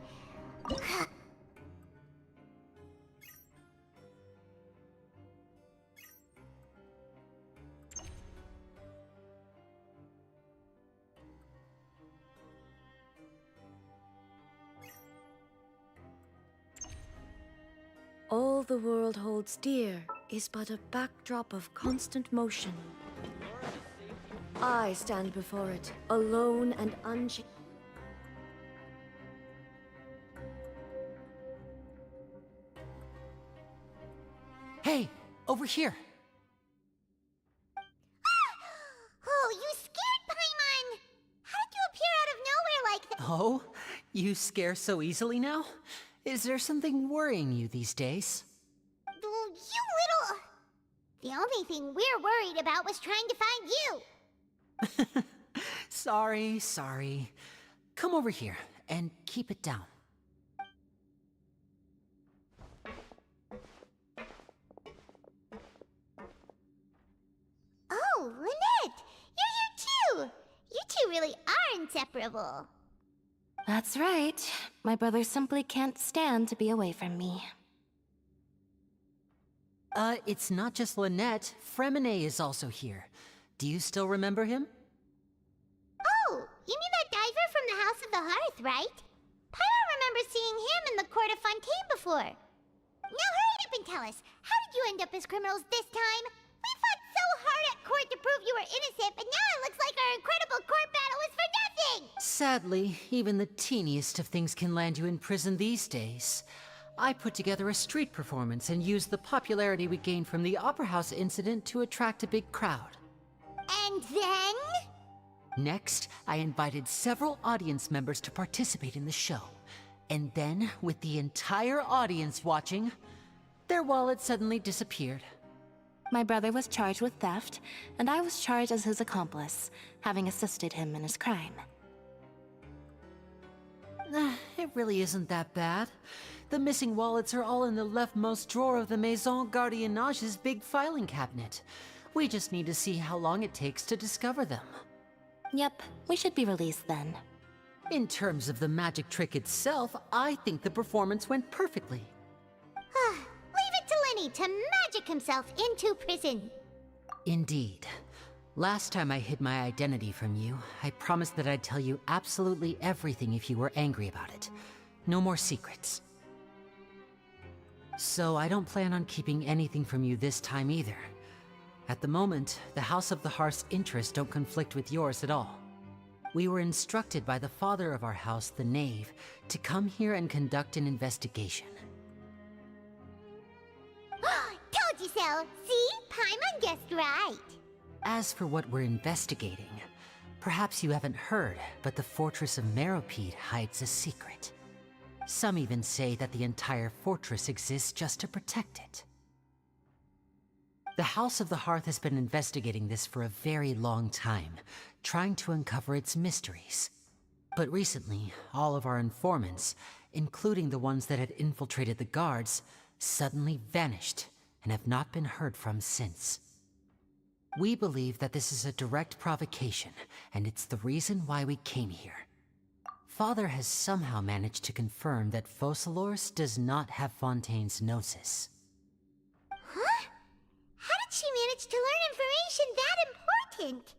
Speaker 9: the world holds dear is but a backdrop of constant motion. I stand before it, alone and unchanged.
Speaker 6: Hey, over here.
Speaker 19: Oh, you scared Paimon! How did you appear out of nowhere like that?
Speaker 6: Oh, you scare so easily now? Is there something worrying you these days?
Speaker 19: Oh, you little... The only thing we're worried about was trying to find you.
Speaker 6: Sorry. Come over here and keep it down.
Speaker 19: Oh, Lynette! You're here too! You two really are inseparable.
Speaker 7: That's right. My brother simply can't stand to be away from me.
Speaker 6: It's not just Lynette. Fremine is also here. Do you still remember him?
Speaker 19: Oh, you mean that diver from the House of the Hearth, right? Paimon remembers seeing him in the court of Fontaine before. Now hurry up and tell us, how did you end up as criminals this time? We fought so hard at court to prove you were innocent, but now it looks like our incredible court battle was for nothing!
Speaker 6: Sadly, even the teeniest of things can land you in prison these days. I put together a street performance and used the popularity we gained from the Opera House incident to attract a big crowd.
Speaker 19: And then?
Speaker 6: Next, I invited several audience members to participate in the show. And then, with the entire audience watching, their wallet suddenly disappeared.
Speaker 7: My brother was charged with theft, and I was charged as his accomplice, having assisted him in his crime.
Speaker 6: It really isn't that bad. The missing wallets are all in the leftmost drawer of the Maison Gardiennage's big filing cabinet. We just need to see how long it takes to discover them.
Speaker 7: Yep, we should be released then.
Speaker 6: In terms of the magic trick itself, I think the performance went perfectly.
Speaker 19: Leave it to Lenny to magic himself into prison.
Speaker 6: Indeed. Last time I hid my identity from you, I promised that I'd tell you absolutely everything if you were angry about it. No more secrets. So I don't plan on keeping anything from you this time either. At the moment, the House of the Hearth's interests don't conflict with yours at all. We were instructed by the father of our house, the Knave, to come here and conduct an investigation.
Speaker 19: Told you so! See? Paimon guessed right.
Speaker 6: As for what we're investigating, perhaps you haven't heard, but the fortress of Meropide hides a secret. Some even say that the entire fortress exists just to protect it. The House of the Hearth has been investigating this for a very long time, trying to uncover its mysteries. But recently, all of our informants, including the ones that had infiltrated the guards, suddenly vanished and have not been heard from since. We believe that this is a direct provocation, and it's the reason why we came here. Father has somehow managed to confirm that Focalors does not have Fontaine's gnosis.
Speaker 19: Huh? How did she manage to learn information that important?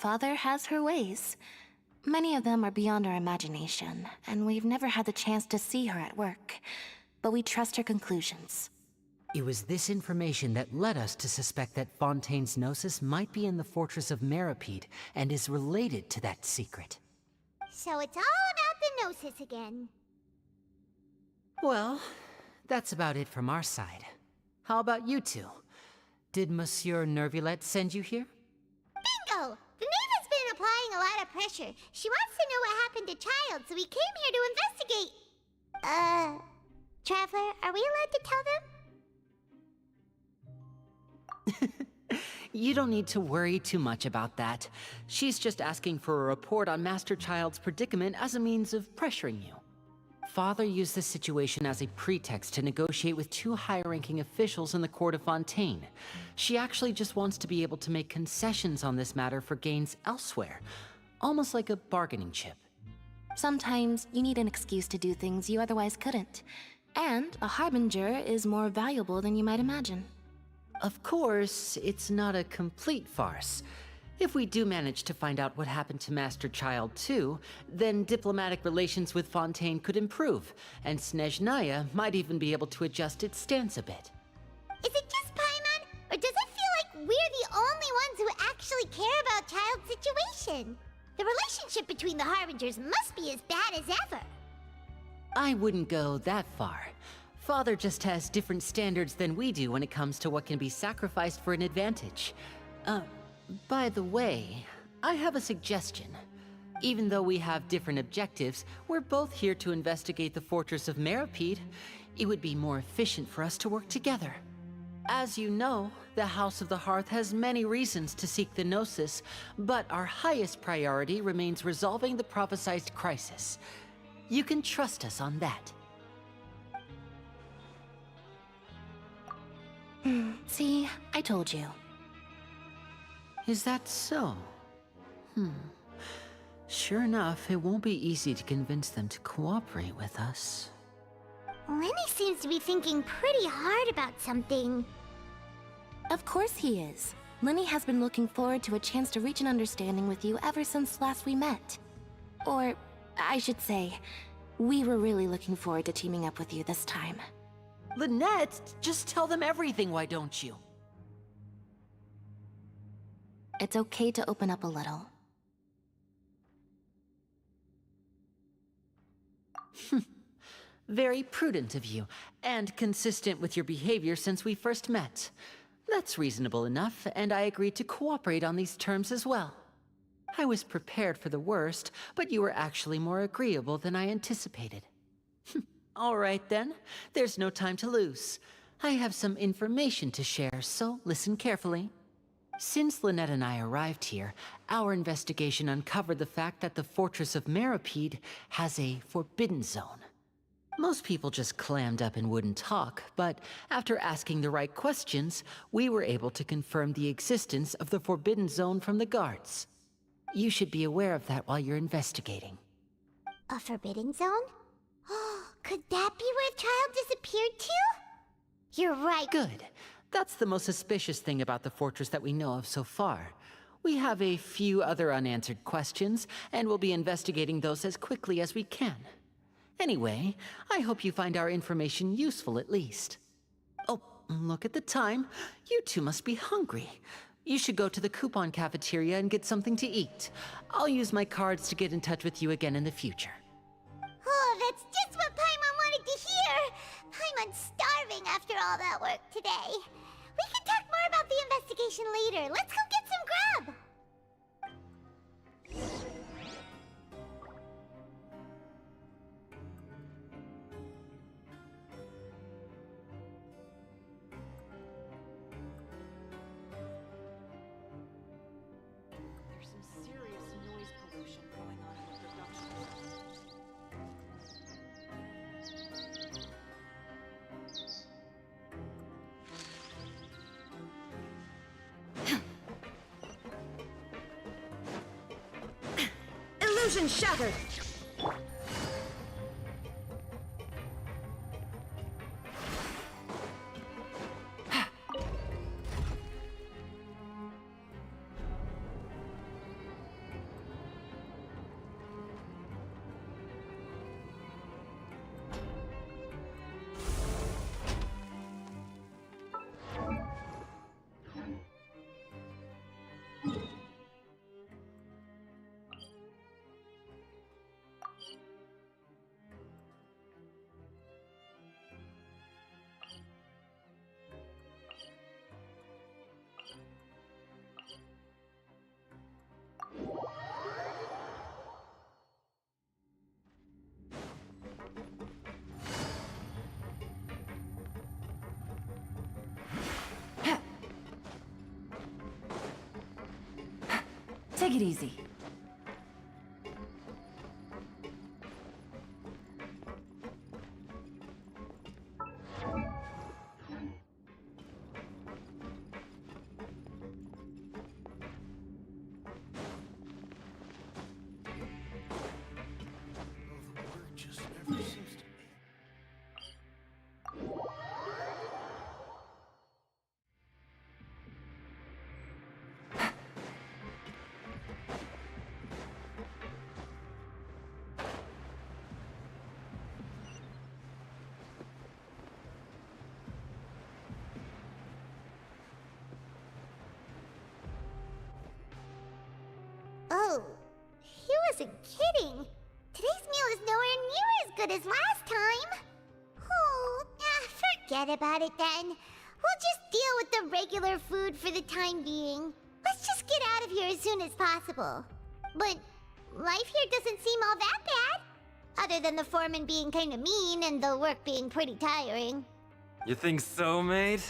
Speaker 7: Father has her ways. Many of them are beyond our imagination, and we've never had the chance to see her at work. But we trust her conclusions.
Speaker 6: It was this information that led us to suspect that Fontaine's gnosis might be in the fortress of Meropide and is related to that secret.
Speaker 19: So it's all about the gnosis again.
Speaker 6: Well, that's about it from our side. How about you two? Did Monsieur Nervulette send you here?
Speaker 19: Bingo! The Knave has been applying a lot of pressure. She wants to know what happened to Child, so we came here to investigate. Traveler, are we allowed to tell them?
Speaker 6: You don't need to worry too much about that. She's just asking for a report on Master Child's predicament as a means of pressuring you. Father used this situation as a pretext to negotiate with two high-ranking officials in the court of Fontaine. She actually just wants to be able to make concessions on this matter for gains elsewhere, almost like a bargaining chip.
Speaker 7: Sometimes you need an excuse to do things you otherwise couldn't. And a harbinger is more valuable than you might imagine.
Speaker 6: Of course, it's not a complete farce. If we do manage to find out what happened to Master Child 2, then diplomatic relations with Fontaine could improve, and Snezhnaya might even be able to adjust its stance a bit.
Speaker 19: Is it just Paimon, or does it feel like we're the only ones who actually care about Child's situation? The relationship between the Harbingers must be as bad as ever.
Speaker 6: I wouldn't go that far. Father just has different standards than we do when it comes to what can be sacrificed for an advantage. By the way, I have a suggestion. Even though we have different objectives, we're both here to investigate the fortress of Meropide. It would be more efficient for us to work together. As you know, the House of the Hearth has many reasons to seek the Gnosis, but our highest priority remains resolving the prophesized crisis. You can trust us on that.
Speaker 7: See, I told you.
Speaker 6: Is that so? Sure enough, it won't be easy to convince them to cooperate with us.
Speaker 19: Lenny seems to be thinking pretty hard about something.
Speaker 7: Of course he is. Lenny has been looking forward to a chance to reach an understanding with you ever since last we met. Or, I should say, we were really looking forward to teaming up with you this time.
Speaker 6: Lynette, just tell them everything, why don't you?
Speaker 7: It's okay to open up a little.
Speaker 6: Very prudent of you, and consistent with your behavior since we first met. That's reasonable enough, and I agreed to cooperate on these terms as well. I was prepared for the worst, but you were actually more agreeable than I anticipated. All right then, there's no time to lose. I have some information to share, so listen carefully. Since Lynette and I arrived here, our investigation uncovered the fact that the Fortress of Meropide has a forbidden zone. Most people just clammed up and wouldn't talk, but after asking the right questions, we were able to confirm the existence of the forbidden zone from the guards. You should be aware of that while you're investigating.
Speaker 19: A forbidden zone? Could that be where Child disappeared to? You're right.
Speaker 6: Good. That's the most suspicious thing about the fortress that we know of so far. We have a few other unanswered questions, and we'll be investigating those as quickly as we can. Anyway, I hope you find our information useful at least. Oh, look at the time. You two must be hungry. You should go to the coupon cafeteria and get something to eat. I'll use my cards to get in touch with you again in the future.
Speaker 19: Oh, that's just what Paimon wanted to hear! Paimon's starving after all that work today. We can talk more about the investigation later. Let's go get some grub!
Speaker 22: There's some serious noise pollution going on in the production
Speaker 9: Illusion shattered!
Speaker 3: Take it easy.
Speaker 19: wasn't kidding. Today's meal is nowhere near as good as last time. Oh, forget about it then. We'll just deal with the regular food for the time being. Let's just get out of here as soon as possible. But life here doesn't seem all that bad. Other than the foreman being kinda mean and the work being pretty tiring.
Speaker 14: You think so, mate?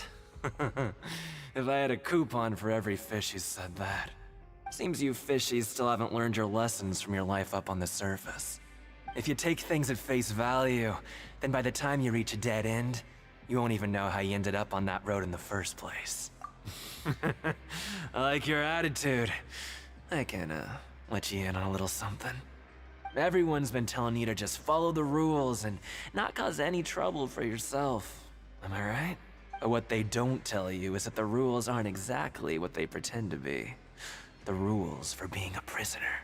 Speaker 14: If I had a coupon for every fish who said that. Seems you fishies still haven't learned your lessons from your life up on the surface. If you take things at face value, then by the time you reach a dead end, you won't even know how you ended up on that road in the first place. I like your attitude. I can, let you in on a little something. Everyone's been telling you to just follow the rules and not cause any trouble for yourself. Am I right? But what they don't tell you is that the rules aren't exactly what they pretend to be. The rules for being a prisoner.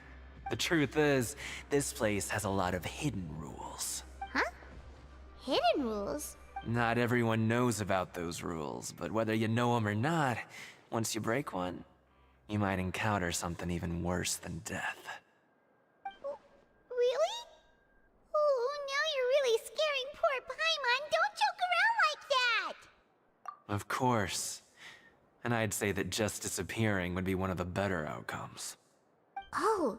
Speaker 14: The truth is, this place has a lot of hidden rules.
Speaker 19: Huh? Hidden rules?
Speaker 14: Not everyone knows about those rules, but whether you know them or not, once you break one, you might encounter something even worse than death.
Speaker 19: Really? Oh, now you're really scaring poor Paimon. Don't joke around like that!
Speaker 14: Of course. And I'd say that just disappearing would be one of the better outcomes.
Speaker 19: Oh,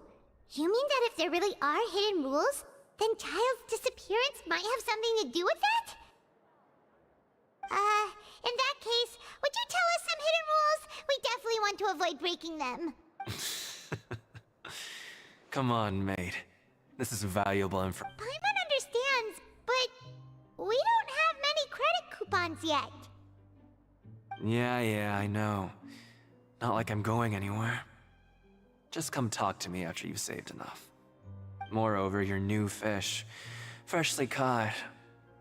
Speaker 19: you mean that if there really are hidden rules, then Child's disappearance might have something to do with that? In that case, would you tell us some hidden rules? We definitely want to avoid breaking them.
Speaker 14: Come on, mate. This is valuable information.
Speaker 19: Paimon understands, but we don't have many credit coupons yet.
Speaker 14: Yeah, I know. Not like I'm going anywhere. Just come talk to me after you've saved enough. Moreover, you're new fish, freshly caught,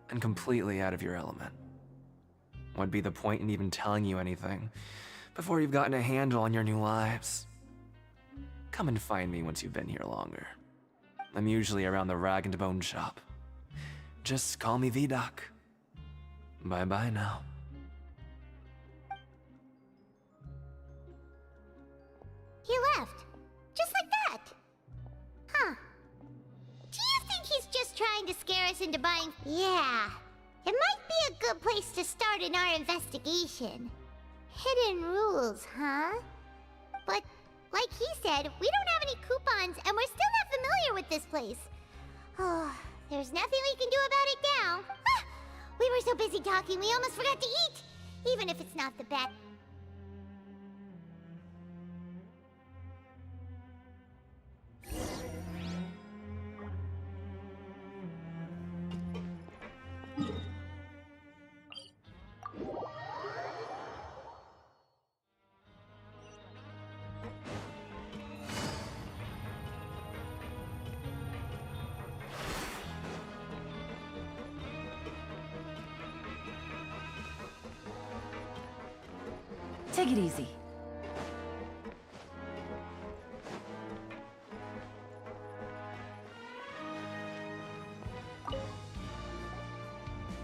Speaker 14: and completely out of your element. What'd be the point in even telling you anything before you've gotten a handle on your new lives? Come and find me once you've been here longer. I'm usually around the rag and bone shop. Just call me V-Doc. Bye-bye now.
Speaker 19: He left. Just like that. Huh. Do you think he's just trying to scare us into buying? Yeah. It might be a good place to start in our investigation. Hidden rules, huh? But, like he said, we don't have any coupons and we're still not familiar with this place. Oh, there's nothing we can do about it now. Ah, we were so busy talking we almost forgot to eat. Even if it's not the best.
Speaker 3: Take it easy.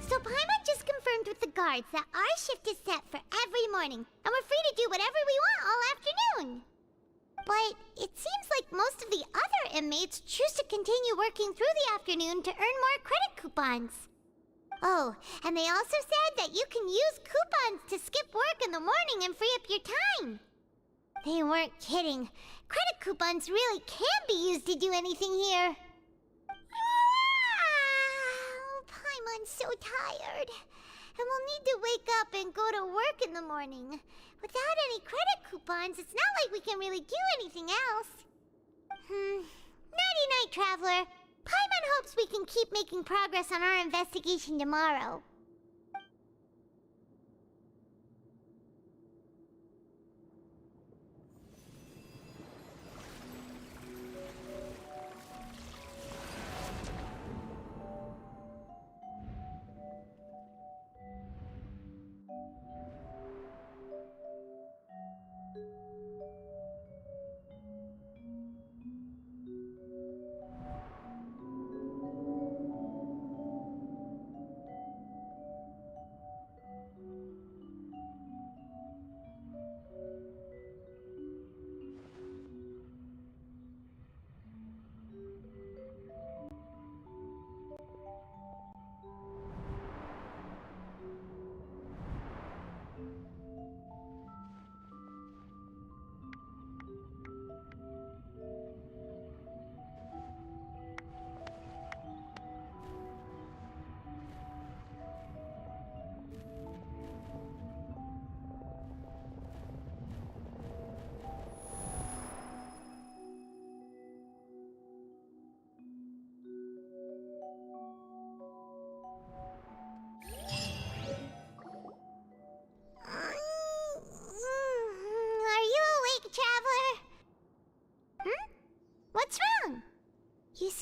Speaker 19: So Paimon just confirmed with the guards that our shift is set for every morning, and we're free to do whatever we want all afternoon. But it seems like most of the other inmates choose to continue working through the afternoon to earn more credit coupons. Oh, and they also said that you can use coupons to skip work in the morning and free up your time. They weren't kidding. Credit coupons really can be used to do anything here. Paimon's so tired. And we'll need to wake up and go to work in the morning. Without any credit coupons, it's not like we can really do anything else. Nighty-night, Traveler. Paimon hopes we can keep making progress on our investigation tomorrow.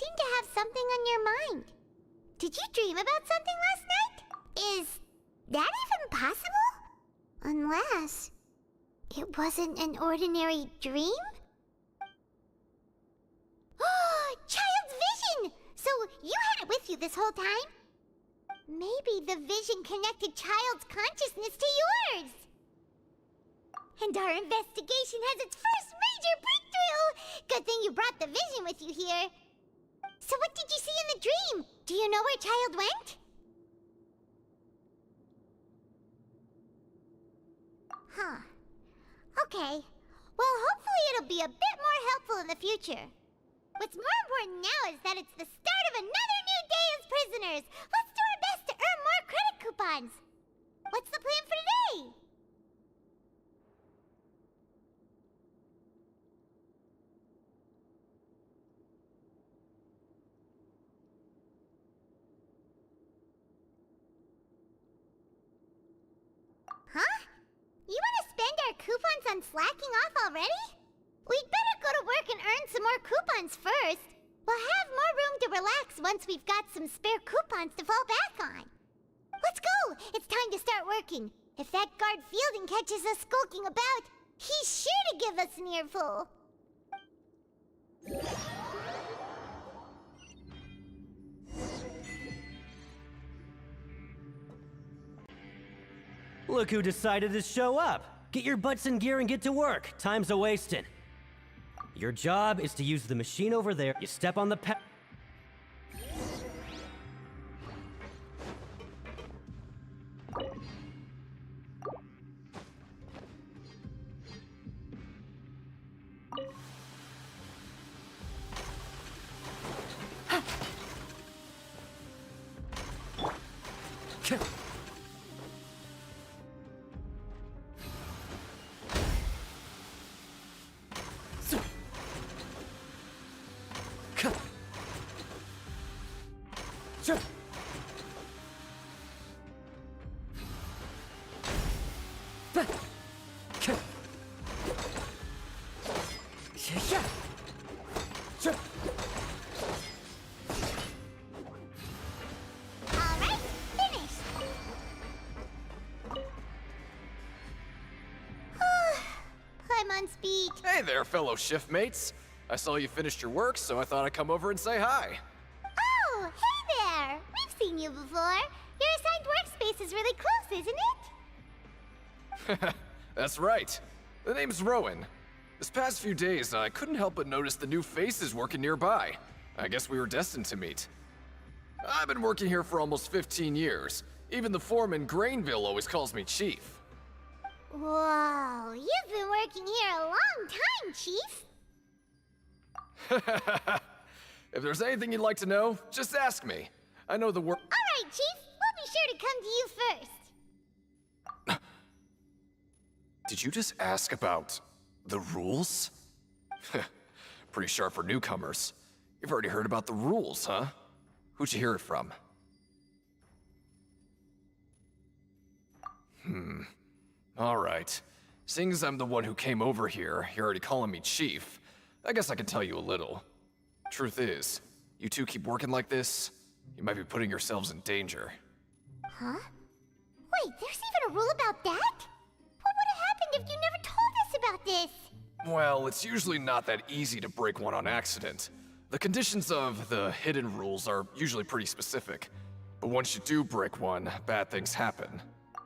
Speaker 19: seem to have something on your mind. Did you dream about something last night? Is that even possible? Unless it wasn't an ordinary dream? Oh, child's vision! So you had it with you this whole time? Maybe the vision connected child's consciousness to yours. And our investigation has its first major breakthrough! Good thing you brought the vision with you here. So what did you see in the dream? Do you know where child went? Huh. Okay. Well, hopefully it'll be a bit more helpful in the future. What's more important now is that it's the start of another new day as prisoners. Let's do our best to earn more credit coupons. What's the plan for today? Huh? You want to spend our coupons on slacking off already? We'd better go to work and earn some more coupons first. We'll have more room to relax once we've got some spare coupons to fall back on. Let's go! It's time to start working. If that guard Fielding catches us skulking about, he's sure to give us an earful.
Speaker 11: Look who decided to show up. Get your butts in gear and get to work. Time's a-wasting. Your job is to use the machine over there. You step on the
Speaker 20: Hey there, fellow shiftmates. I saw you finished your work, so I thought I'd come over and say hi.
Speaker 19: Oh, hey there! We've seen you before. Your assigned workspace is really close, isn't it?
Speaker 20: That's right. The name's Rowan. This past few days, I couldn't help but notice the new faces working nearby. I guess we were destined to meet. I've been working here for almost 15 years. Even the foreman, Grainville, always calls me Chief.
Speaker 19: Whoa, you've been working here a long time, Chief.
Speaker 20: If there's anything you'd like to know, just ask me. I know the work.
Speaker 19: All right, Chief. We'll be sure to come to you first.
Speaker 20: Did you just ask about the rules? Pretty sharp for newcomers. You've already heard about the rules, huh? Who'd you hear it from? All right. Seeing as I'm the one who came over here, you're already calling me Chief. I guess I can tell you a little. Truth is, you two keep working like this, you might be putting yourselves in danger.
Speaker 19: Huh? Wait, there's even a rule about that? What would have happened if you never told us about this?
Speaker 20: Well, it's usually not that easy to break one on accident. The conditions of the hidden rules are usually pretty specific. But once you do break one, bad things happen.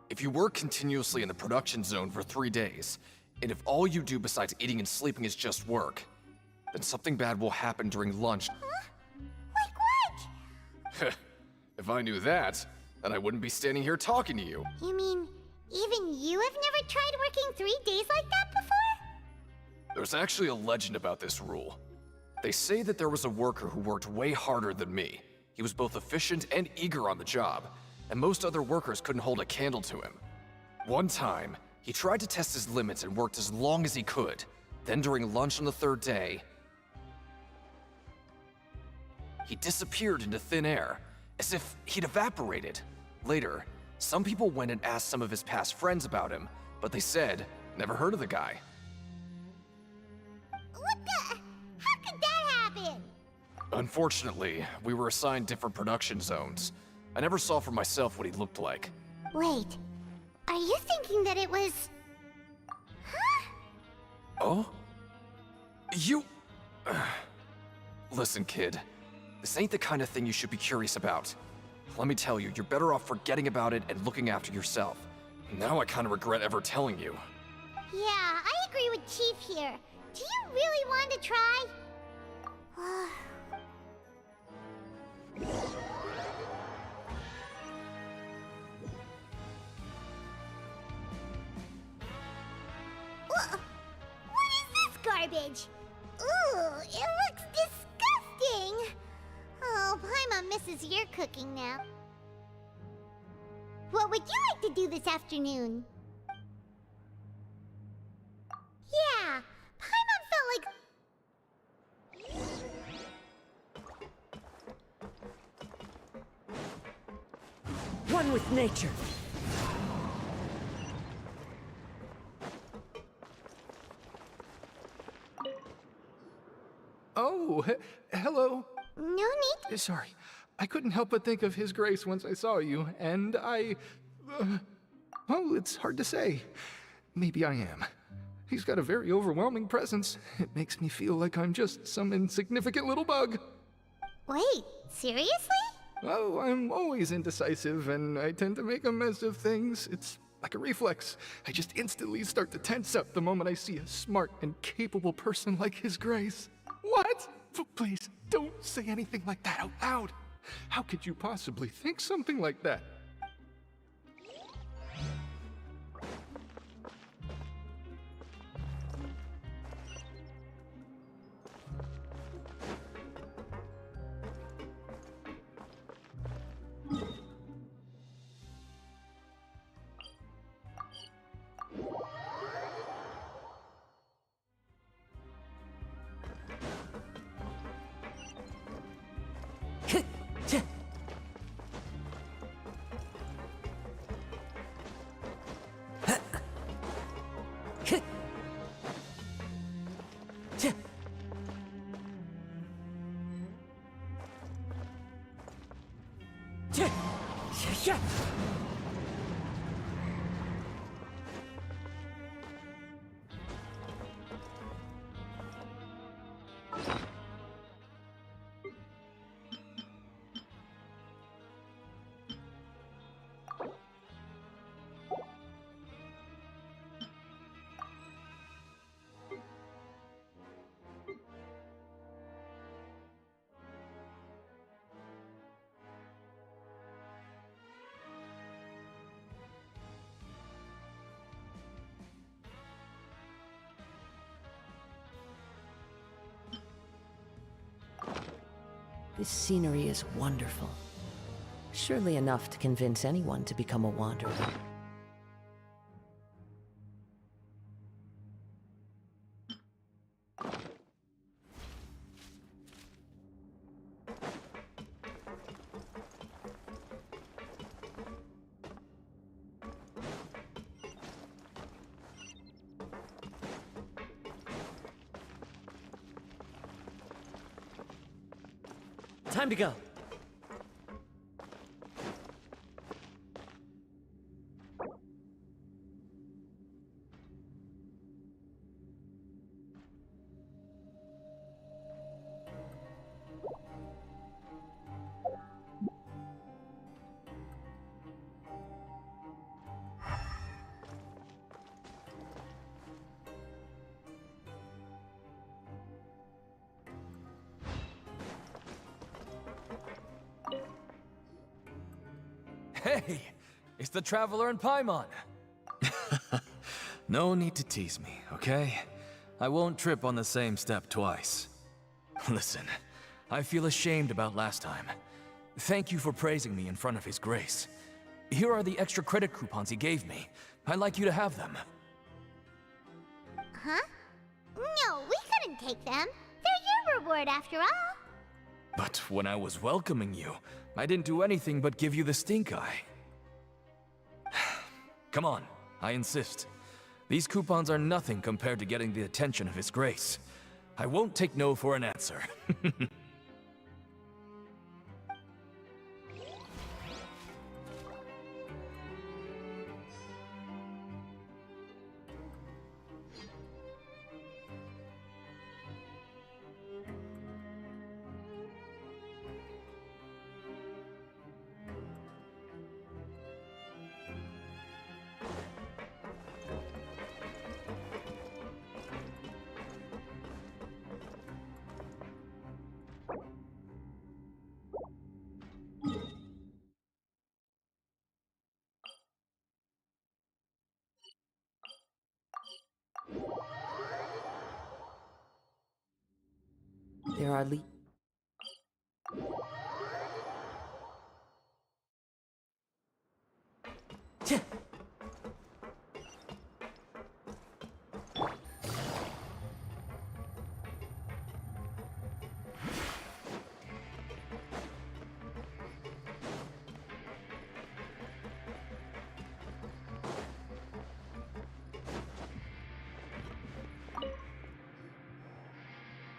Speaker 20: If you work continuously in the production zone for 3 days, and if all you do besides eating and sleeping is just work, then something bad will happen during lunch.
Speaker 19: Huh? Like what?
Speaker 20: If I knew that, then I wouldn't be standing here talking to you.
Speaker 19: You mean, even you have never tried working 3 days like that before?
Speaker 20: There's actually a legend about this rule. They say that there was a worker who worked way harder than me. He was both efficient and eager on the job, and most other workers couldn't hold a candle to him. One time, he tried to test his limits and worked as long as he could. Then during lunch on the 3rd day, he disappeared into thin air, as if he'd evaporated. Later, some people went and asked some of his past friends about him, but they said, never heard of the guy.
Speaker 19: What the? How could that happen?
Speaker 20: Unfortunately, we were assigned different production zones. I never saw for myself what he looked like.
Speaker 19: Wait, are you thinking that it was... Huh?
Speaker 20: Oh? You... Listen, kid. This ain't the kind of thing you should be curious about. Let me tell you, you're better off forgetting about it and looking after yourself. Now I kind of regret ever telling you.
Speaker 19: Yeah, I agree with Chief here. Do you really want to try? What is this garbage? Ooh, it looks disgusting! Oh, Paimon misses your cooking now. What would you like to do this afternoon? Yeah, Paimon felt like...
Speaker 10: One with nature.
Speaker 17: Oh, hello.
Speaker 19: No need.
Speaker 17: Sorry, I couldn't help but think of His Grace once I saw you, and well, it's hard to say. Maybe I am. He's got a very overwhelming presence. It makes me feel like I'm just some insignificant little bug.
Speaker 19: Wait, seriously?
Speaker 17: Oh, I'm always indecisive, and I tend to make a mess of things. It's like a reflex. I just instantly start to tense up the moment I see a smart and capable person like His Grace. What? Please, don't say anything like that out loud. How could you possibly think something like that?
Speaker 10: This scenery is wonderful. Surely enough to convince anyone to become a wanderer.
Speaker 11: Time to go.
Speaker 15: Hey, it's the Traveler and Paimon. No need to tease me, okay? I won't trip on the same step twice. Listen, I feel ashamed about last time. Thank you for praising me in front of His Grace. Here are the extra credit coupons he gave me. I'd like you to have them.
Speaker 19: Huh? No, we couldn't take them. They're your reward after all.
Speaker 15: But when I was welcoming you, I didn't do anything but give you the stink eye. Come on, I insist. These coupons are nothing compared to getting the attention of His Grace. I won't take no for an answer.
Speaker 10: There are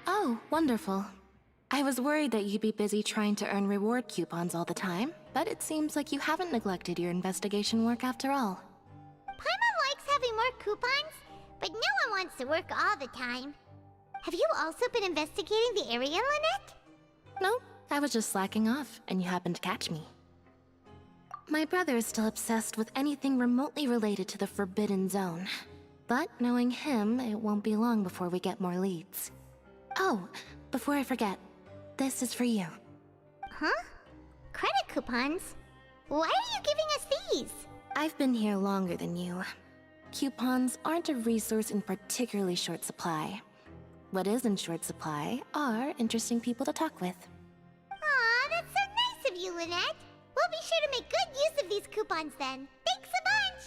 Speaker 7: Oh, wonderful. I was worried that you'd be busy trying to earn reward coupons all the time, but it seems like you haven't neglected your investigation work after all.
Speaker 19: Paimon likes having more coupons, but no one wants to work all the time. Have you also been investigating the area, Lynette?
Speaker 7: No, I was just slacking off, and you happened to catch me. My brother is still obsessed with anything remotely related to the Forbidden Zone. But knowing him, it won't be long before we get more leads. Oh, before I forget, this is for you.
Speaker 19: Huh? Credit coupons? Why are you giving us these?
Speaker 7: I've been here longer than you. Coupons aren't a resource in particularly short supply. What is in short supply are interesting people to talk with.
Speaker 19: Aw, that's so nice of you, Lynette. We'll be sure to make good use of these coupons then. Thanks a bunch!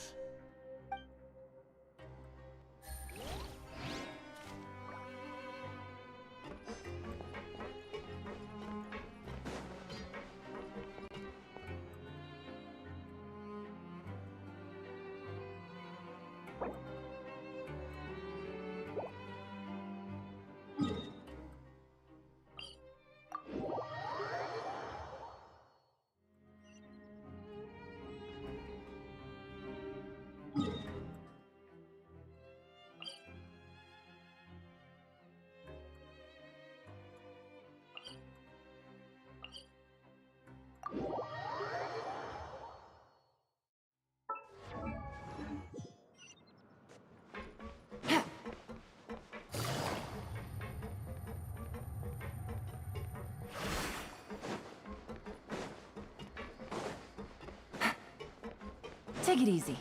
Speaker 3: Take it easy.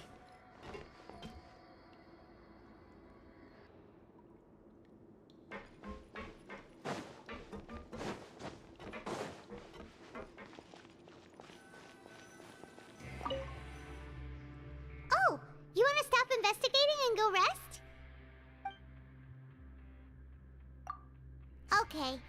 Speaker 19: Oh, you want to stop investigating and go rest? Okay.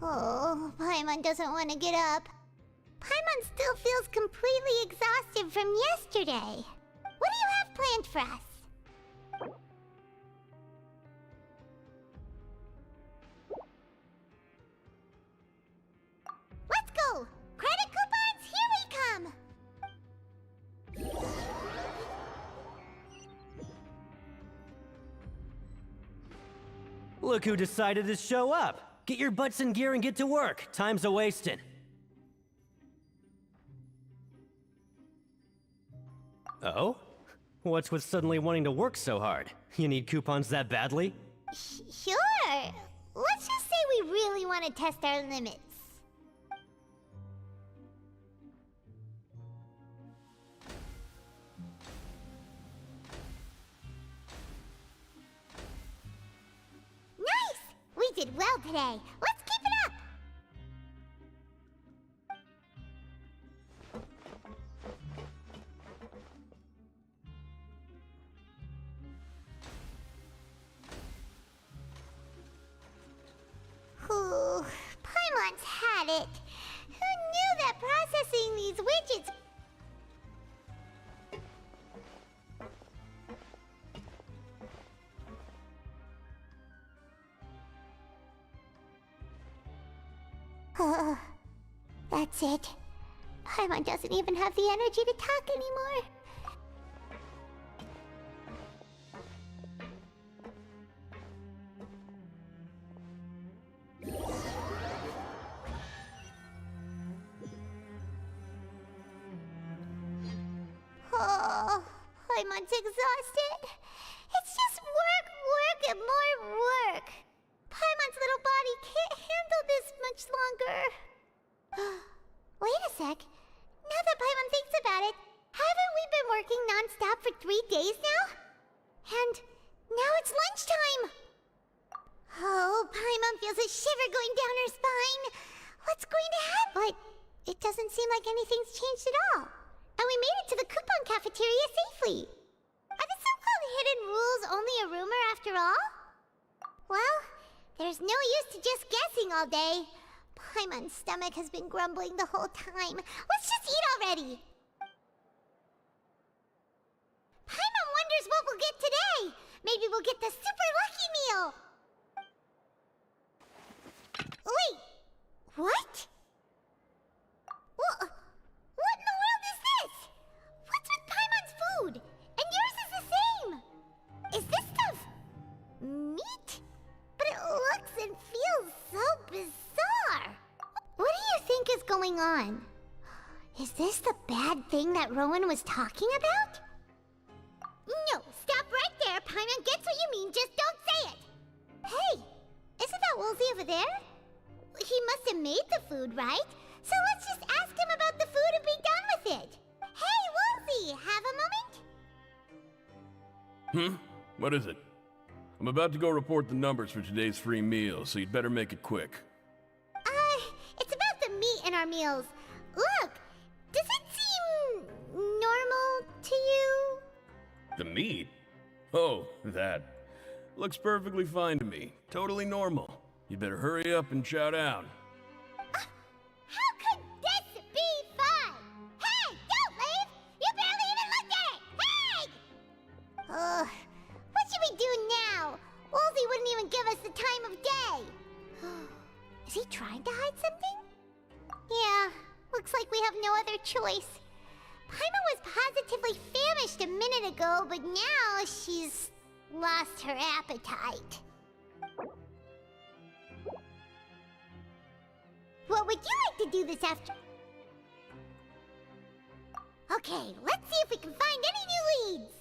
Speaker 19: Oh, Paimon doesn't want to get up. Paimon still feels completely exhausted from yesterday. What do you have planned for us? Let's go! Credit coupons, here we come!
Speaker 11: Look who decided to show up! Get your butts in gear and get to work. Time's a-wasting. Oh? What's with suddenly wanting to work so hard? You need coupons that badly?
Speaker 19: Sure. Let's just say we really want to test our limits. Nice! We did well today. Let's keep it up! Ooh, Paimon's had it. Who knew that processing these widgets... That's it. Paimon doesn't even have the energy to talk anymore. Oh, Paimon's exhausted. It's just work, work, and more work. Paimon's little body can't handle this much longer. doesn't seem like anything's changed at all. And we made it to the coupon cafeteria safely. Are the so-called hidden rules only a rumor after all? Well, there's no use to just guessing all day. Paimon's stomach has been grumbling the whole time. Let's just eat already. Paimon wonders what we'll get today. Maybe we'll get the super lucky meal. Wait, what? What in the world is this? What's with Paimon's food? And yours is the same. Is this stuff meat? But it looks and feels so bizarre. What do you think is going on? Is this the bad thing that Rowan was talking about? No, stop right there. Paimon gets what you mean, just don't say it. Hey, isn't that Woolsey over there? He must have made the food, right? So let's just ask him about the food and be done with it. Hey, Woolsey, have a moment?
Speaker 8: What is it? I'm about to go report the numbers for today's free meal, so you'd better make it quick.
Speaker 19: It's about the meat in our meals. Look, does it seem normal to you?
Speaker 8: The meat? Oh, that. Looks perfectly fine to me. Totally normal. You better hurry up and chow down.
Speaker 19: How could this be fun? Hey, don't leave! You barely even looked at it! Hey! What should we do now? Woolsey wouldn't even give us the time of day. Is he trying to hide something? Yeah, looks like we have no other choice. Paimon was positively famished a minute ago, but now she's lost her appetite. What would you like to do this after? Okay, let's see if we can find any new leads.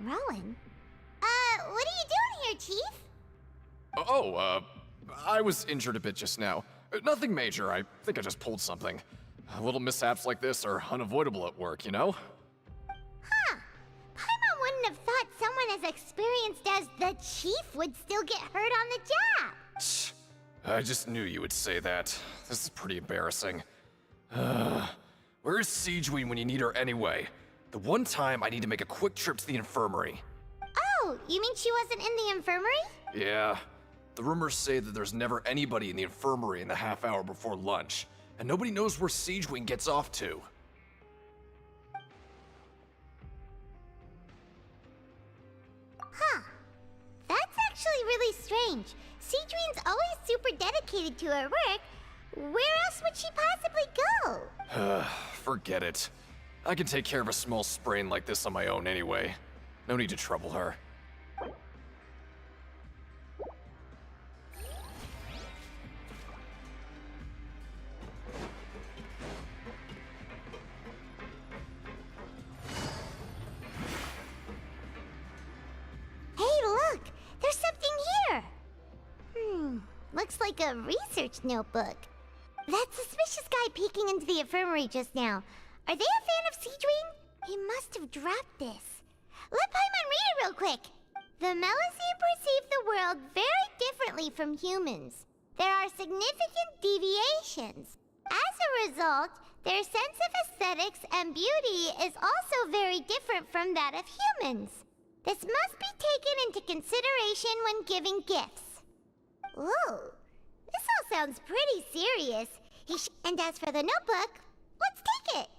Speaker 19: Rowan? What are you doing here, Chief?
Speaker 20: I was injured a bit just now. Nothing major, I think I just pulled something. Little mishaps like this are unavoidable at work, you know?
Speaker 19: Huh. Paimon wouldn't have thought someone as experienced as the Chief would still get hurt on the job.
Speaker 20: I just knew you would say that. This is pretty embarrassing. Where is Siegeween when you need her anyway? The one time I need to make a quick trip to the infirmary.
Speaker 19: Oh, you mean she wasn't in the infirmary?
Speaker 20: Yeah. The rumors say that there's never anybody in the infirmary in the half hour before lunch, and nobody knows where Siegeween gets off to.
Speaker 19: Huh. That's actually really strange. Siegeween's always super dedicated to her work. Where else would she possibly go?
Speaker 20: Forget it. I can take care of a small sprain like this on my own anyway. No need to trouble her.
Speaker 19: Hey, look! There's something here! Looks like a research notebook. That suspicious guy peeking into the infirmary just now. Are they a fan of Siegeween? He must have dropped this. Let Paimon read it real quick. The Melusine perceive the world very differently from humans. There are significant deviations. As a result, their sense of aesthetics and beauty is also very different from that of humans. This must be taken into consideration when giving gifts. Ooh, this all sounds pretty serious. And as for the notebook, let's take it.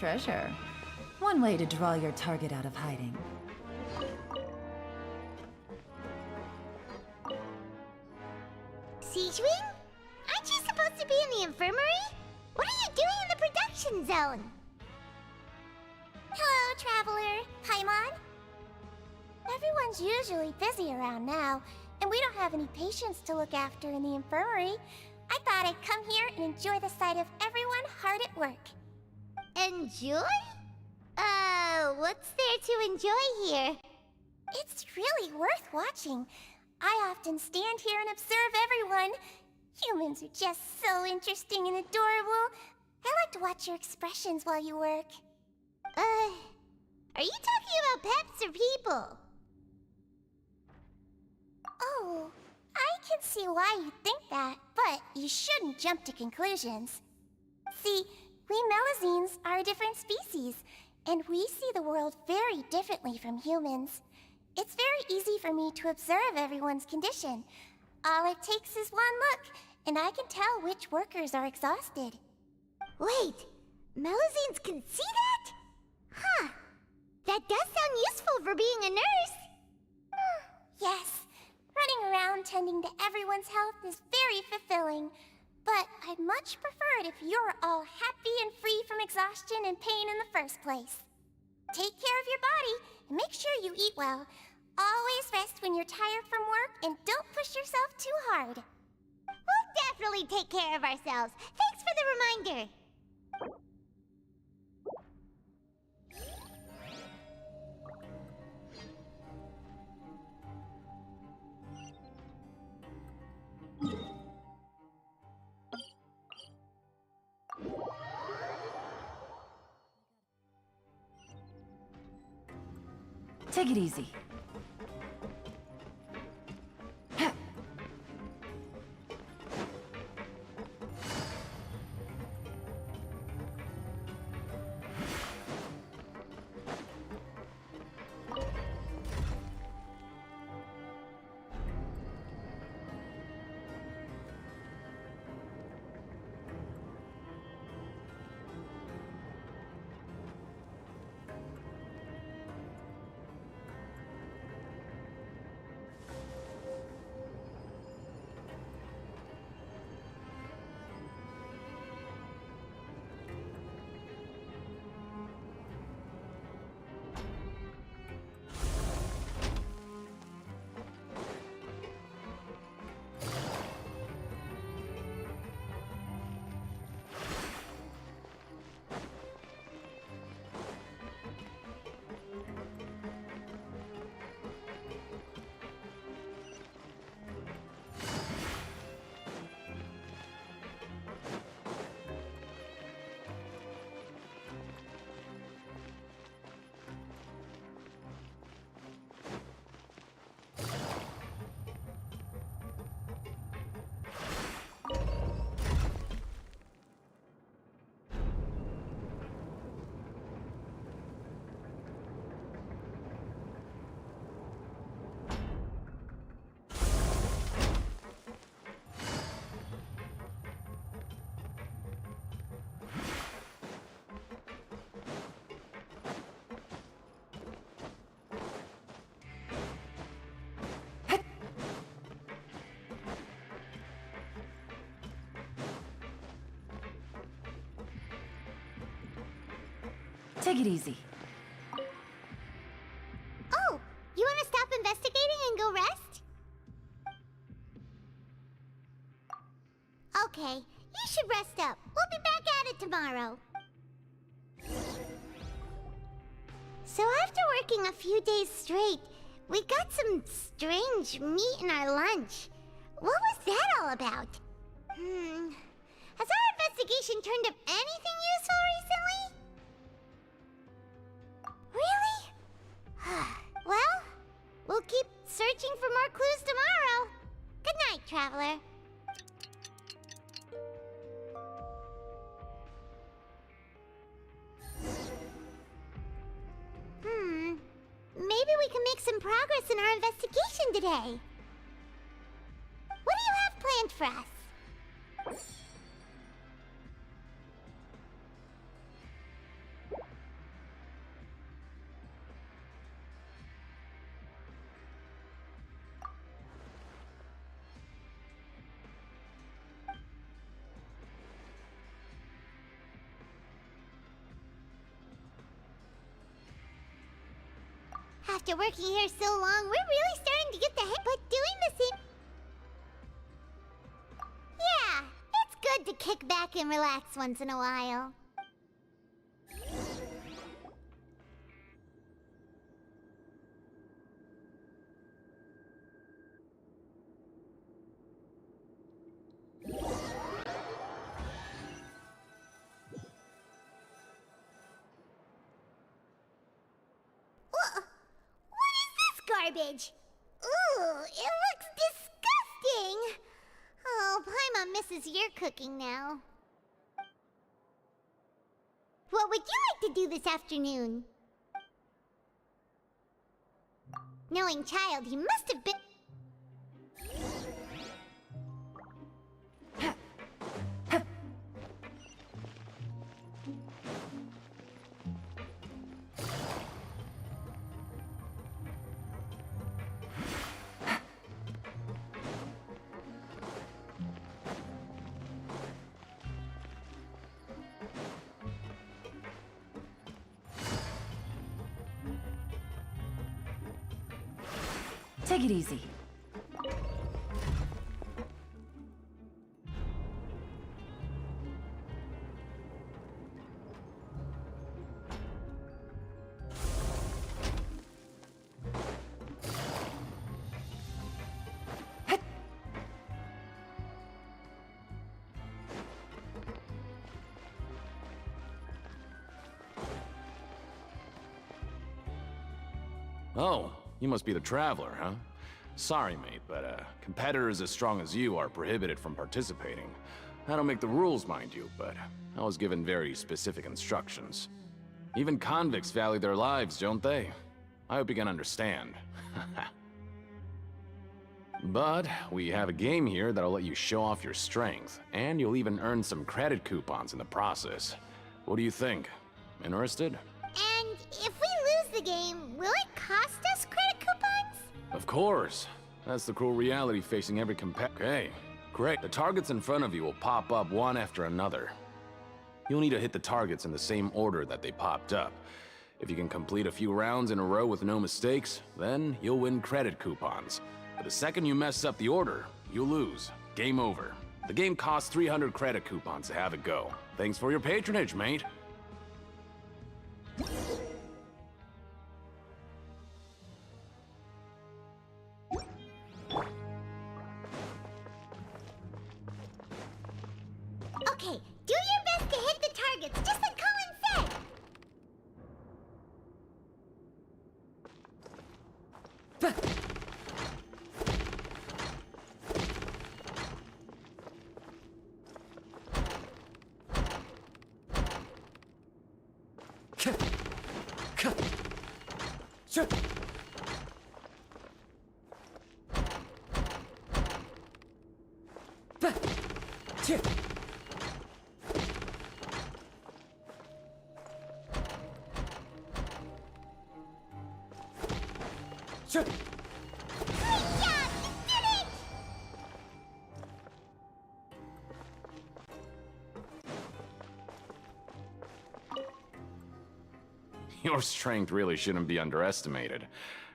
Speaker 3: treasure. One way to draw your target out of hiding.
Speaker 19: Siege Wing? Aren't you supposed to be in the infirmary? What are you doing in the production zone?
Speaker 2: Hello, Traveler. Paimon? Everyone's usually busy around now, and we don't have any patients to look after in the infirmary. I thought I'd come here and enjoy the sight of everyone hard at work.
Speaker 19: Enjoy? What's there to enjoy here?
Speaker 2: It's really worth watching. I often stand here and observe everyone. Humans are just so interesting and adorable. I like to watch your expressions while you work.
Speaker 19: Are you talking about pets or people?
Speaker 2: Oh, I can see why you think that, but you shouldn't jump to conclusions. See, we Melazines are a different species, and we see the world very differently from humans. It's very easy for me to observe everyone's condition. All it takes is one look, and I can tell which workers are exhausted.
Speaker 19: Wait, Melazines can see that? Huh. That does sound useful for being a nurse.
Speaker 2: Yes, running around tending to everyone's health is very fulfilling. But I'd much prefer it if you're all happy and free from exhaustion and pain in the first place. Take care of your body and make sure you eat well. Always rest when you're tired from work and don't push yourself too hard.
Speaker 19: We'll definitely take care of ourselves. Thanks for the reminder.
Speaker 3: Take it easy. Take it easy.
Speaker 19: Oh, you want to stop investigating and go rest? Okay, you should rest up. We'll be back at it tomorrow. So after working a few days straight, we got some strange meat in our lunch. What was that all about? Has our investigation turned up anything useful recently? Really? Well, we'll keep searching for more clues tomorrow. Good night, Traveler. Maybe we can make some progress in our investigation today. What do you have planned for us? After working here so long, we're really starting to get the hang. But doing the same... Yeah, it's good to kick back and relax once in a while. What is this garbage? Ooh, it looks disgusting! Oh, Paimon misses your cooking now. What would you like to do this afternoon? Knowing child, he must have been...
Speaker 3: Take it easy.
Speaker 13: Oh, you must be the Traveler, huh? Sorry, mate, but competitors as strong as you are prohibited from participating. I don't make the rules, mind you, but I was given very specific instructions. Even convicts value their lives, don't they? I hope you can understand. But we have a game here that'll let you show off your strength, and you'll even earn some credit coupons in the process. What do you think? Interested?
Speaker 19: And if we lose the game, will it cost us credit coupons?
Speaker 13: Of course. That's the cruel reality facing every competitor. Okay, great. The targets in front of you will pop up one after another. You'll need to hit the targets in the same order that they popped up. If you can complete a few rounds in a row with no mistakes, then you'll win credit coupons. But the second you mess up the order, you'll lose. Game over. The game costs 300 credit coupons to have it go. Thanks for your patronage, mate.
Speaker 19: Okay, do your best to hit the targets, just like Colin said!
Speaker 13: Your strength really shouldn't be underestimated.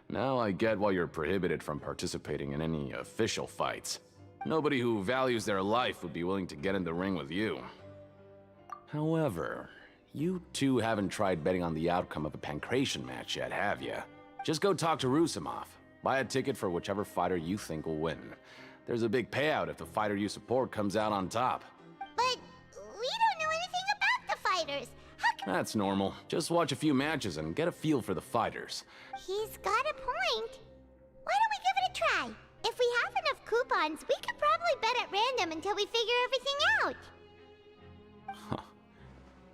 Speaker 13: Now I get why you're prohibited from participating in any official fights. Nobody who values their life would be willing to get in the ring with you. However, you two haven't tried betting on the outcome of a pancration match yet, have you? Just go talk to Rusimov. Buy a ticket for whichever fighter you think will win. There's a big payout if the fighter you support comes out on top.
Speaker 19: But we don't know anything about the fighters.
Speaker 13: That's normal. Just watch a few matches and get a feel for the fighters.
Speaker 19: He's got a point. Why don't we give it a try? If we have enough coupons, we could probably bet at random until we figure everything out.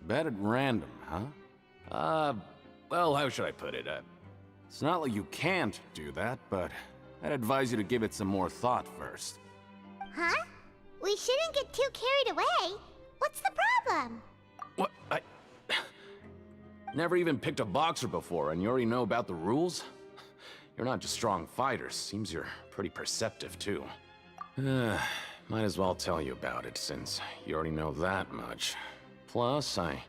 Speaker 13: Bet at random, huh? Well, how should I put it? It's not like you can't do that, but I'd advise you to give it some more thought first.
Speaker 19: Huh? We shouldn't get too carried away. What's the problem?
Speaker 13: What? Never even picked a boxer before, and you already know about the rules? You're not just strong fighters. Seems you're pretty perceptive, too. Might as well tell you about it, since you already know that much. Plus, I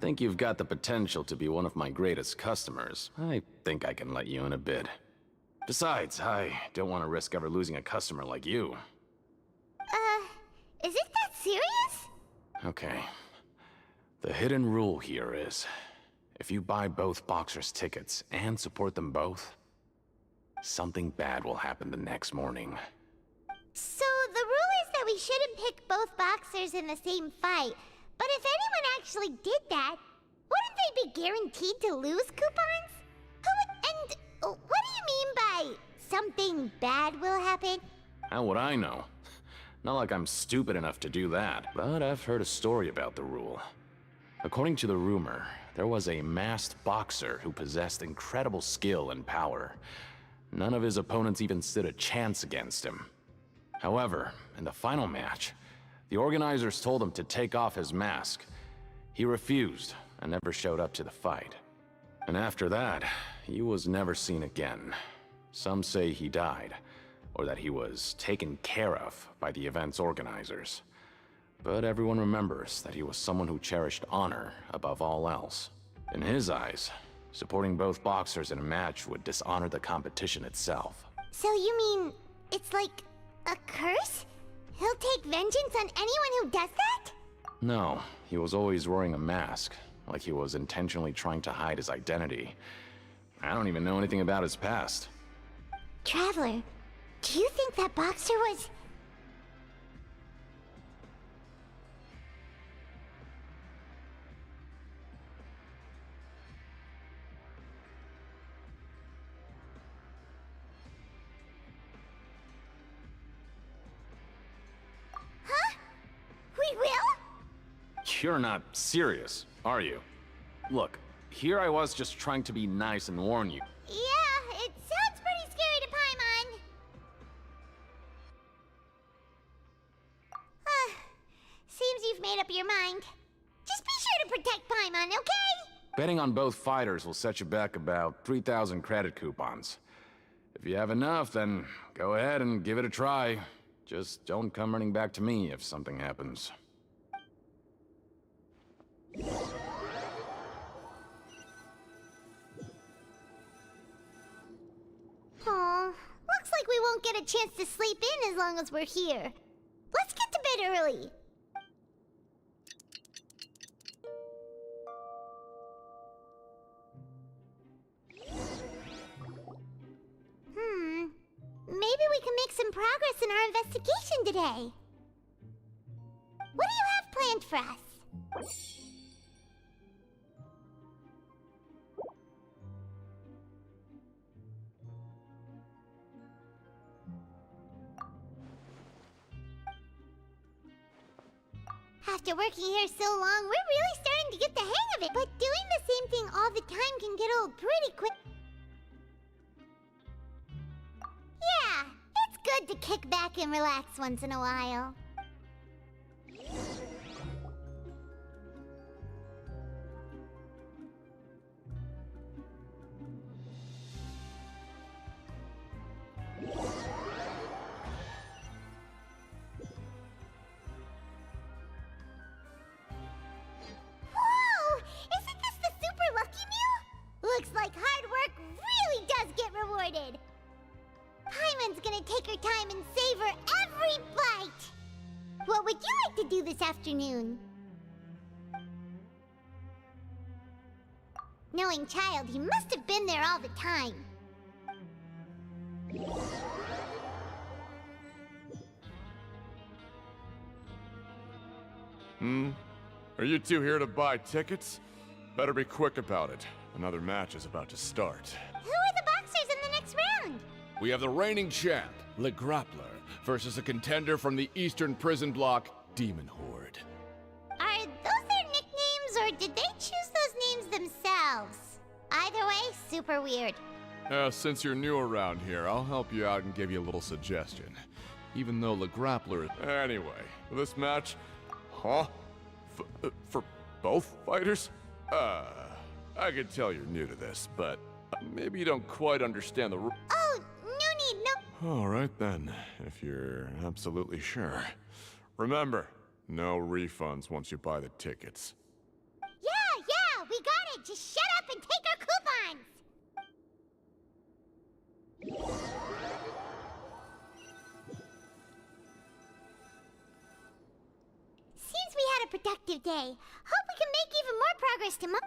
Speaker 13: Think you've got the potential to be one of my greatest customers. I think I can let you in a bid. Besides, I don't want to risk ever losing a customer like you.
Speaker 19: Is it that serious?
Speaker 13: Okay. The hidden rule here is, if you buy both boxers' tickets and support them both, something bad will happen the next morning.
Speaker 19: So the rule is that we shouldn't pick both boxers in the same fight. But if anyone actually did that, wouldn't they be guaranteed to lose coupons? And what do you mean by something bad will happen?
Speaker 13: How would I know? Not like I'm stupid enough to do that, but I've heard a story about the rule. According to the rumor, there was a masked boxer who possessed incredible skill and power. None of his opponents even stood a chance against him. However, in the final match, the organizers told him to take off his mask. He refused and never showed up to the fight. And after that, he was never seen again. Some say he died, or that he was taken care of by the event's organizers. But everyone remembers that he was someone who cherished honor above all else. In his eyes, supporting both boxers in a match would dishonor the competition itself.
Speaker 19: So you mean it's like a curse? He'll take vengeance on anyone who does that?
Speaker 13: No, he was always wearing a mask, like he was intentionally trying to hide his identity. I don't even know anything about his past.
Speaker 19: Traveler, do you think that boxer was... Huh? We will?
Speaker 13: You're not serious, are you? Look, here I was just trying to be nice and warn you.
Speaker 19: Yeah, it sounds pretty scary to Paimon. Seems you've made up your mind. Just be sure to protect Paimon, okay?
Speaker 13: Betting on both fighters will set you back about 3,000 credit coupons. If you have enough, then go ahead and give it a try. Just don't come running back to me if something happens.
Speaker 19: Aw, looks like we won't get a chance to sleep in as long as we're here. Let's get to bed early. Maybe we can make some progress in our investigation today. What do you have planned for us? After working here so long, we're really starting to get the hang of it. But doing the same thing all the time can get old pretty quick. Yeah, it's good to kick back and relax once in a while. Whoa! Isn't this the super lucky meal? Looks like hard work really does get rewarded. Paimon's gonna take her time and savor every bite. What would you like to do this afternoon? Knowing child, he must have been there all the time.
Speaker 12: Are you two here to buy tickets? Better be quick about it. Another match is about to start.
Speaker 19: Who are the boxers in the next round?
Speaker 12: We have the reigning champ, Le Grappler, versus a contender from the Eastern Prison Block, Demon Horde.
Speaker 19: Are those their nicknames, or did they choose those names themselves? Either way, super weird.
Speaker 12: Since you're new around here, I'll help you out and give you a little suggestion. Even though Le Grappler... Anyway, for this match... Huh? For both fighters? I can tell you're new to this, but maybe you don't quite understand the rules.
Speaker 19: Oh, no need, no...
Speaker 12: Alright then, if you're absolutely sure. Remember, no refunds once you buy the tickets.
Speaker 19: Yeah, productive day. Hope we can make even more progress tomorrow.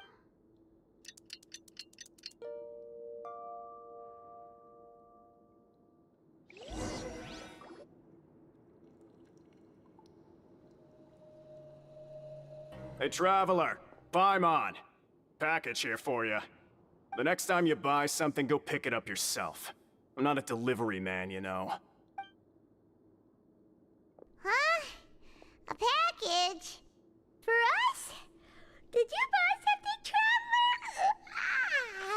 Speaker 4: Hey, Traveler. Paimon. Package here for you. The next time you buy something, go pick it up yourself. I'm not a delivery man, you know.
Speaker 19: Huh? A package? For us? Did you buy something, Traveler?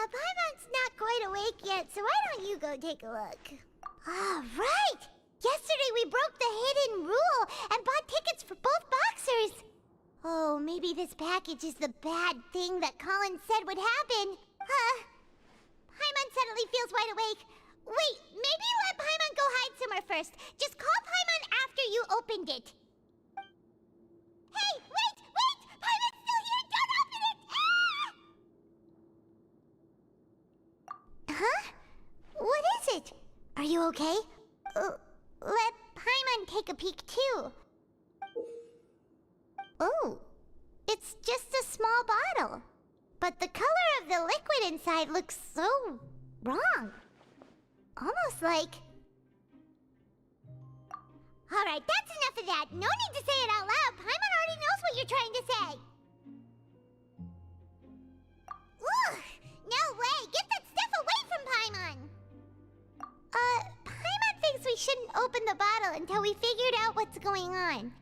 Speaker 19: Paimon's not quite awake yet, so why don't you go take a look? All right! Yesterday we broke the hidden rule and bought tickets for both boxers. Oh, maybe this package is the bad thing that Colin said would happen. Paimon suddenly feels wide awake. Wait, maybe let Paimon go hide somewhere first. Just call Paimon after you opened it. Hey, wait! Paimon's still here! Don't open it! Huh? What is it? Are you okay? Let Paimon take a peek too. Oh, it's just a small bottle. But the color of the liquid inside looks so wrong. Almost like... Alright, that's enough of that. No need to say it out loud. Paimon already knows what you're trying to say. Ugh! No way! Get that stuff away from Paimon! Paimon thinks we shouldn't open the bottle until we figured out what's going on.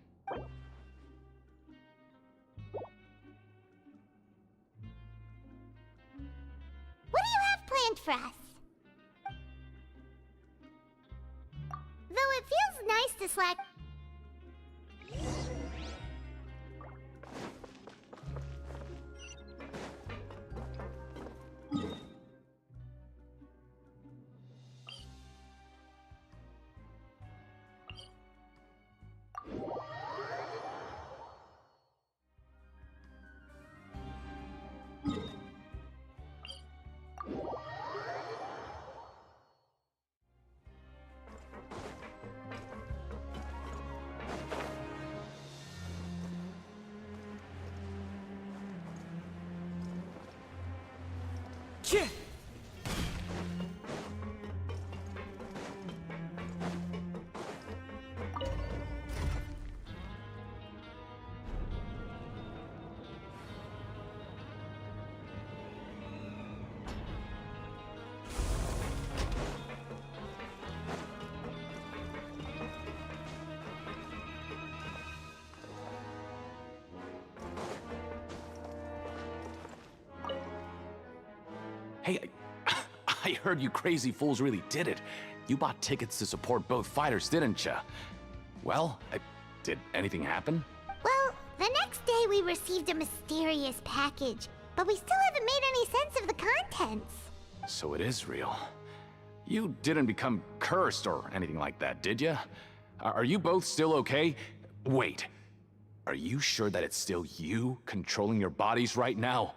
Speaker 19: What do you have planned for us? Though it feels nice to slack...
Speaker 13: Hey, I heard you crazy fools really did it. You bought tickets to support both fighters, didn't ya? Well, did anything happen?
Speaker 19: Well, the next day we received a mysterious package, but we still haven't made any sense of the contents.
Speaker 13: So it is real. You didn't become cursed or anything like that, did ya? Are you both still okay? Wait, are you sure that it's still you controlling your bodies right now?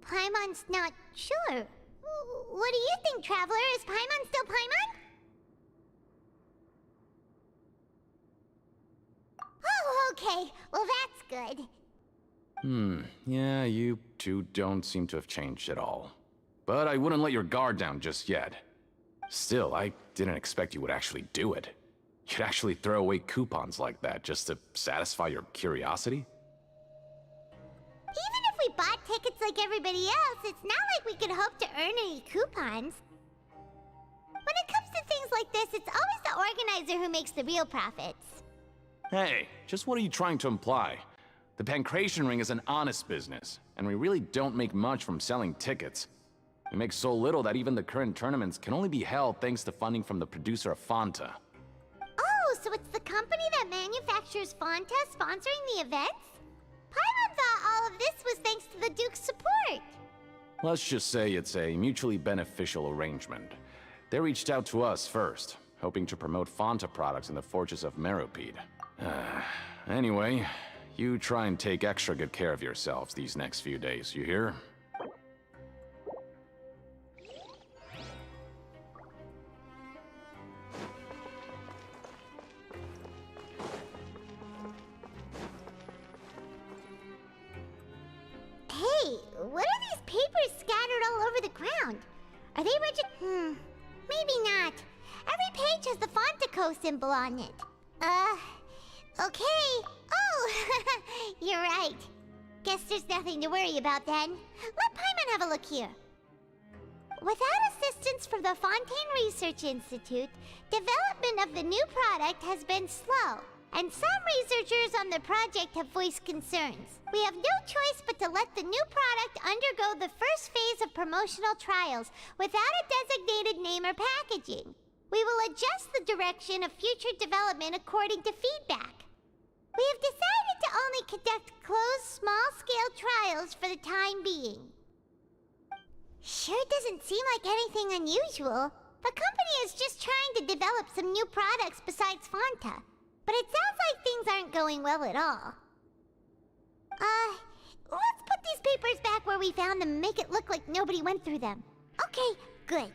Speaker 19: Paimon's not sure. What do you think, Traveler? Is Paimon still Paimon? Oh, okay. Well, that's good.
Speaker 13: Yeah, you two don't seem to have changed at all. But I wouldn't let your guard down just yet. Still, I didn't expect you would actually do it. You'd actually throw away coupons like that just to satisfy your curiosity?
Speaker 19: Even if we bought tickets like everybody else, it's not like we could hope to earn any coupons. When it comes to things like this, it's always the organizer who makes the real profits.
Speaker 13: Hey, just what are you trying to imply? The Pancration Ring is an honest business, and we really don't make much from selling tickets. We make so little that even the current tournaments can only be held thanks to funding from the producer of Fanta.
Speaker 19: Oh, so it's the company that manufactures Fanta sponsoring the events? Paimon thought all of this was thanks to the Duke's support.
Speaker 13: Let's just say it's a mutually beneficial arrangement. They reached out to us first, hoping to promote Fanta products in the Fortress of Meropide. Anyway, you try and take extra good care of yourselves these next few days, you hear?
Speaker 19: Hey, what are these papers scattered all over the ground? Are they maybe not. Every page has the Fontaco symbol on it. Okay. Oh, you're right. Guess there's nothing to worry about then. Let Paimon have a look here. Without assistance from the Fontaine Research Institute, development of the new product has been slow, and some researchers on the project have voiced concerns. We have no choice but to let the new product undergo the first phase of promotional trials without a designated name or packaging. We will adjust the direction of future development according to feedback. We have decided to only conduct closed, small-scale trials for the time being. Sure doesn't seem like anything unusual. The company is just trying to develop some new products besides Fanta. But it sounds like things aren't going well at all. Let's put these papers back where we found them and make it look like nobody went through them. Okay, good.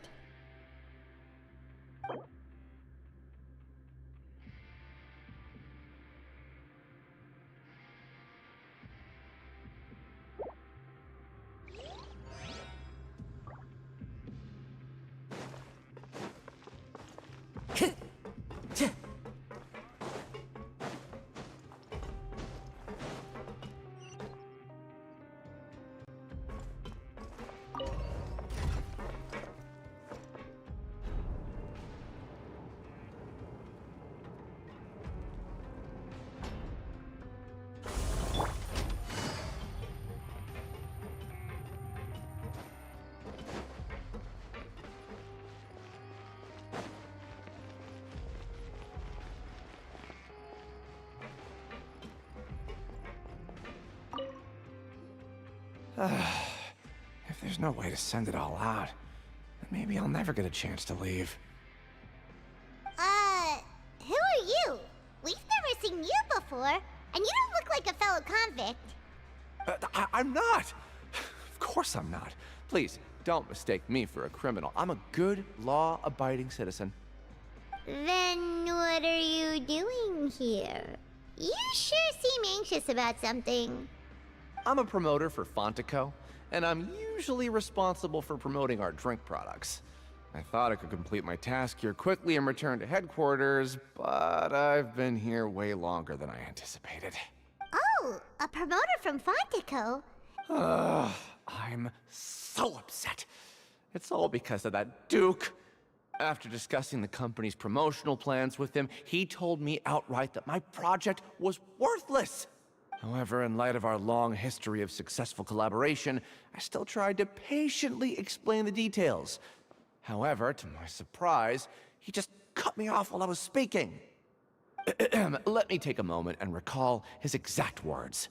Speaker 5: If there's no way to send it all out, then maybe I'll never get a chance to leave.
Speaker 19: Who are you? We've never seen you before, and you don't look like a fellow convict.
Speaker 5: I'm not! Of course I'm not. Please, don't mistake me for a criminal. I'm a good, law-abiding citizen.
Speaker 19: Then what are you doing here? You sure seem anxious about something.
Speaker 5: I'm a promoter for Fontaco, and I'm usually responsible for promoting our drink products. I thought I could complete my task here quickly and return to headquarters, but I've been here way longer than I anticipated.
Speaker 19: Oh, a promoter from Fontaco?
Speaker 5: I'm so upset. It's all because of that Duke. After discussing the company's promotional plans with him, he told me outright that my project was worthless. However, in light of our long history of successful collaboration, I still tried to patiently explain the details. However, to my surprise, he just cut me off while I was speaking. Let me take a moment and recall his exact words.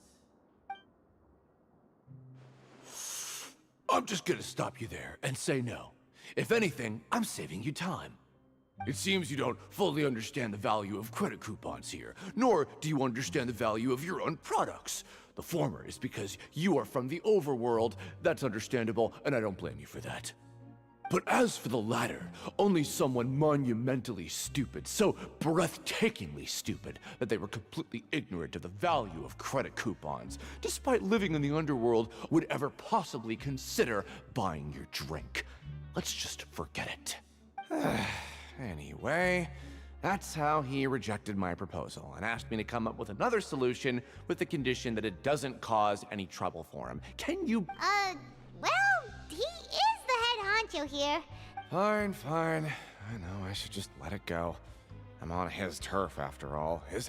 Speaker 5: I'm just gonna stop you there and say no. If anything, I'm saving you time. It seems you don't fully understand the value of credit coupons here, nor do you understand the value of your own products. The former is because you are from the overworld. That's understandable, and I don't blame you for that. But as for the latter, only someone monumentally stupid, so breathtakingly stupid that they were completely ignorant of the value of credit coupons, despite living in the underworld, would ever possibly consider buying your drink. Let's just forget it. Anyway, that's how he rejected my proposal and asked me to come up with another solution with the condition that it doesn't cause any trouble for him. Can you...
Speaker 19: Well, he is the head honcho here.
Speaker 5: Fine. I know, I should just let it go. I'm on his turf after all. His...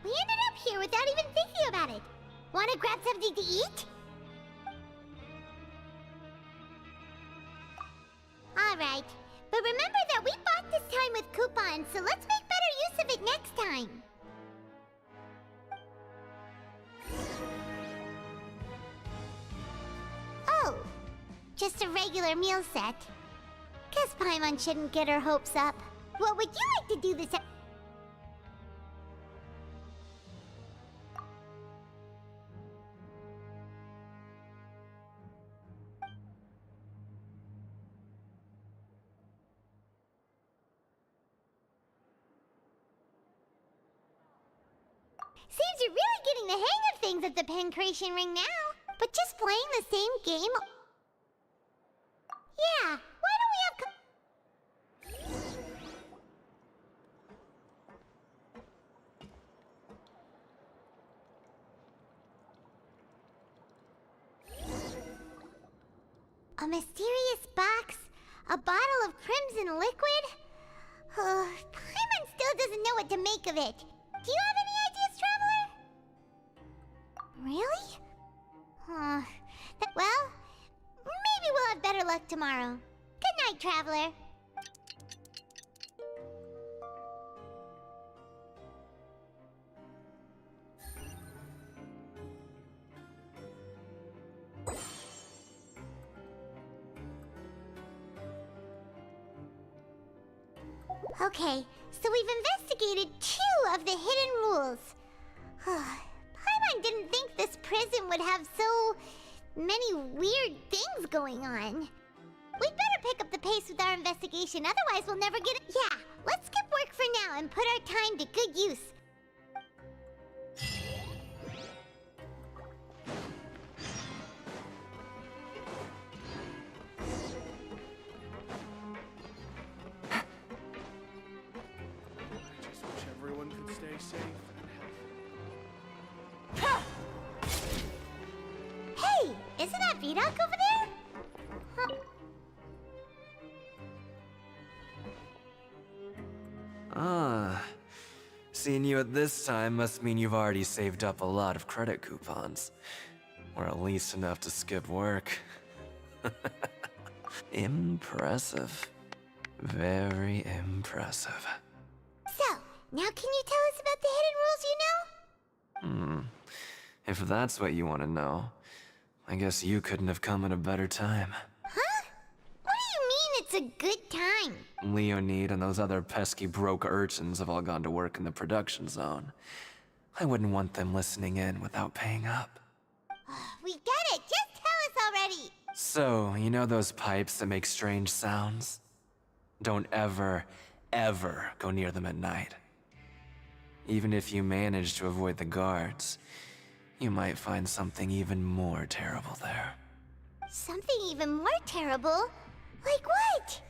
Speaker 19: We ended up here without even thinking about it. Wanna grab something to eat? Alright, but remember that we bought this time with coupons, so let's make better use of it next time. Just a regular meal set. Guess Paimon shouldn't get her hopes up. What would you like to do this Seems you're really getting the hang of things at the Pancration Ring now. But just playing the same game? Yeah, why don't we have a mysterious box? A bottle of crimson liquid? Paimon still doesn't know what to make of it. Do you have any ideas, Traveler? Really? Well, maybe we'll have better luck tomorrow. Good night, Traveler. Okay, so we've investigated 2 of the hidden rules. Paimon didn't think this prison would have so many weird things going on. We'd better pick up the pace with our investigation, otherwise we'll never get it. Yeah, let's skip work for now and put our time to good use.
Speaker 4: Everyone could stay safe and
Speaker 19: Hey, isn't that Vidoc over there? Huh.
Speaker 14: Seeing you at this time must mean you've already saved up a lot of credit coupons. Or at least enough to skip work. Impressive. Very impressive.
Speaker 19: So, now can you tell us about the hidden rules you know?
Speaker 14: If that's what you want to know, I guess you couldn't have come at a better time.
Speaker 19: Huh? What do you mean it's a good time?
Speaker 14: Leonid and those other pesky broke urchins have all gone to work in the production zone. I wouldn't want them listening in without paying up.
Speaker 19: We get it! Just tell us already!
Speaker 14: So, you know those pipes that make strange sounds? Don't ever, ever go near them at night. Even if you manage to avoid the guards, you might find something even more terrible there.
Speaker 19: Something even more terrible? Like what?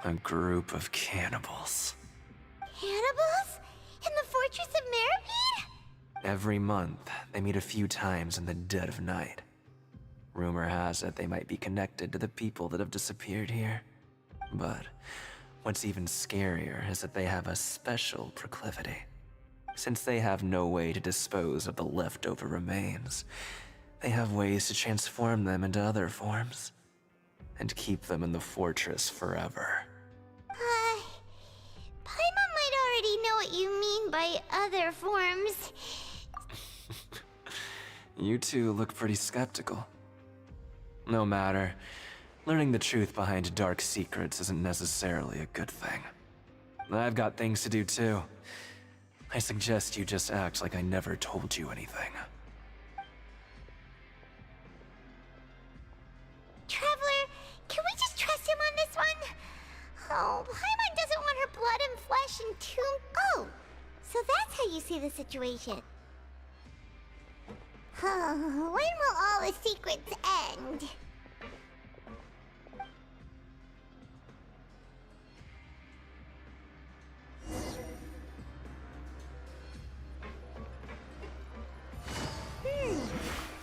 Speaker 14: A group of cannibals.
Speaker 19: Cannibals? In the Fortress of Meropide?
Speaker 14: Every month, they meet a few times in the dead of night. Rumor has it they might be connected to the people that have disappeared here. But what's even scarier is that they have a special proclivity. Since they have no way to dispose of the leftover remains, they have ways to transform them into other forms and keep them in the fortress forever.
Speaker 19: Paimon might already know what you mean by other forms.
Speaker 14: You two look pretty skeptical. No matter, learning the truth behind dark secrets isn't necessarily a good thing. I've got things to do too. I suggest you just act like I never told you anything.
Speaker 19: Traveler, can we just trust him on this one? Oh, Paimon doesn't want her blood and flesh and tomb. Oh, so that's how you see the situation. When will all the secrets end?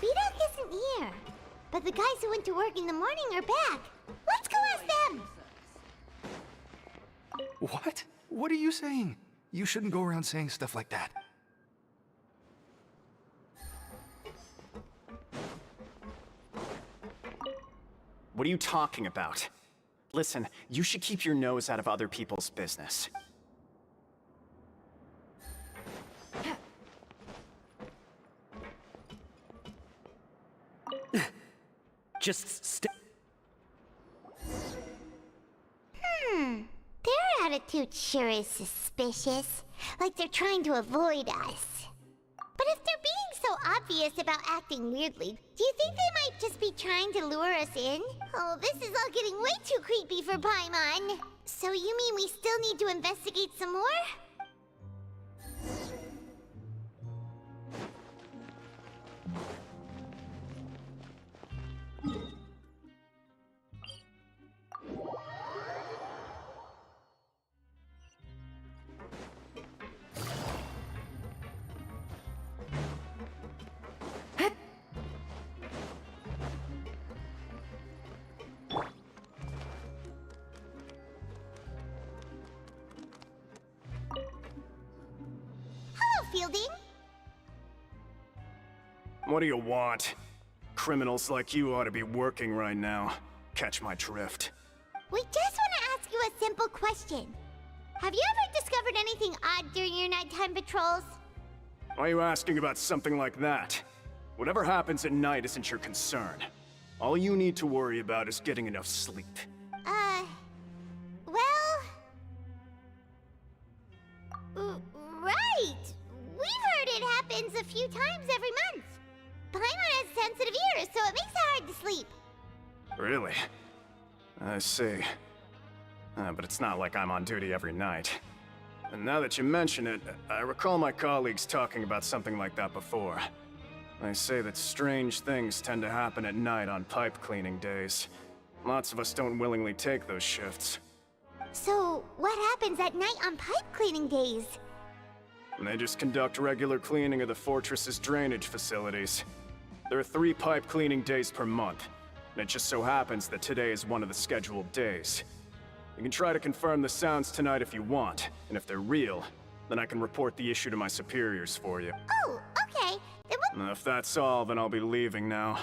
Speaker 19: Vidoc isn't here. But the guys who went to work in the morning are back. Let's go ask them!
Speaker 17: What? What are you saying? You shouldn't go around saying stuff like that.
Speaker 4: What are you talking about? Listen, you should keep your nose out of other people's business.
Speaker 11: Just stay.
Speaker 19: attitude sure is suspicious. Like they're trying to avoid us. But if they're being so obvious about acting weirdly, do you think they might just be trying to lure us in? Oh, this is all getting way too creepy for Paimon. So you mean we still need to investigate some more? Fielding?
Speaker 4: What do you want? Criminals like you ought to be working right now. Catch my drift.
Speaker 19: We just want to ask you a simple question. Have you ever discovered anything odd during your nighttime patrols?
Speaker 4: Why are you asking about something like that? Whatever happens at night isn't your concern. All you need to worry about is getting enough sleep.
Speaker 19: Right! We've heard it happens a few times every month. Paimon has sensitive ears, so it makes it hard to sleep.
Speaker 4: Really? I see. But it's not like I'm on duty every night. And now that you mention it, I recall my colleagues talking about something like that before. They say that strange things tend to happen at night on pipe cleaning days. Lots of us don't willingly take those shifts.
Speaker 19: So, what happens at night on pipe cleaning days?
Speaker 4: They just conduct regular cleaning of the fortress's drainage facilities. There are 3 pipe cleaning days per month, and it just so happens that today is one of the scheduled days. You can try to confirm the sounds tonight if you want, and if they're real, then I can report the issue to my superiors for you.
Speaker 19: Oh, okay. Then
Speaker 4: If that's all, then I'll be leaving now.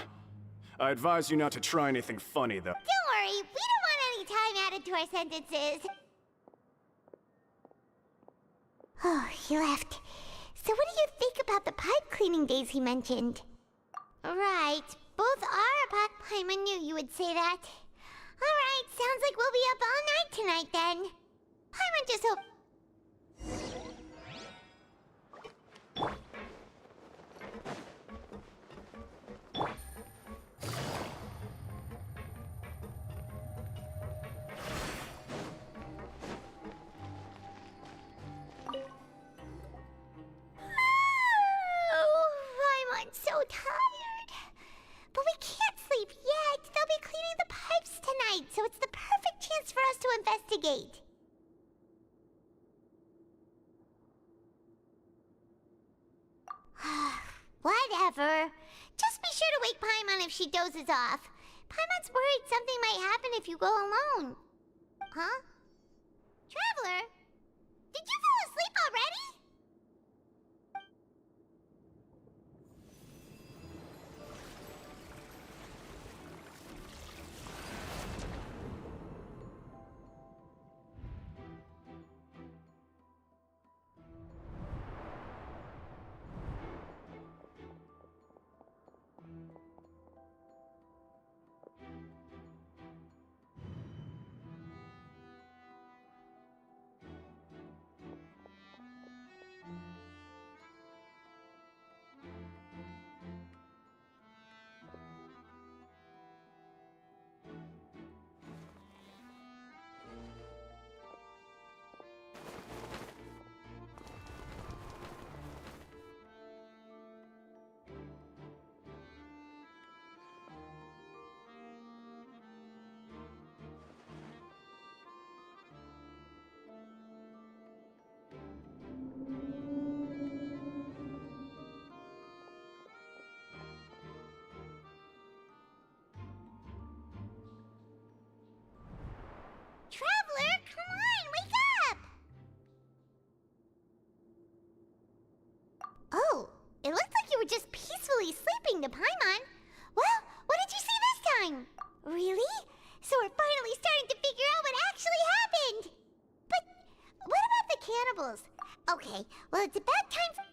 Speaker 4: I advise you not to try anything funny, though.
Speaker 19: Don't worry, we don't want any time added to our sentences. Oh, he left. So what do you think about the pipe cleaning days he mentioned? Right, both are about Paimon knew you would say that. Alright, sounds like we'll be up all night tonight then. Paimon just hope... I'm so tired. But we can't sleep yet. They'll be cleaning the pipes tonight, so it's the perfect chance for us to investigate. Whatever. Just be sure to wake Paimon if she dozes off. Paimon's worried something might happen if you go alone. Huh? Traveler? Did you fall asleep already? Traveler, come on, wake up! Oh, it looked like you were just peacefully sleeping to Paimon. Well, what did you see this time? Really? So we're finally starting to figure out what actually happened! But what about the cannibals? Okay, well it's about time for...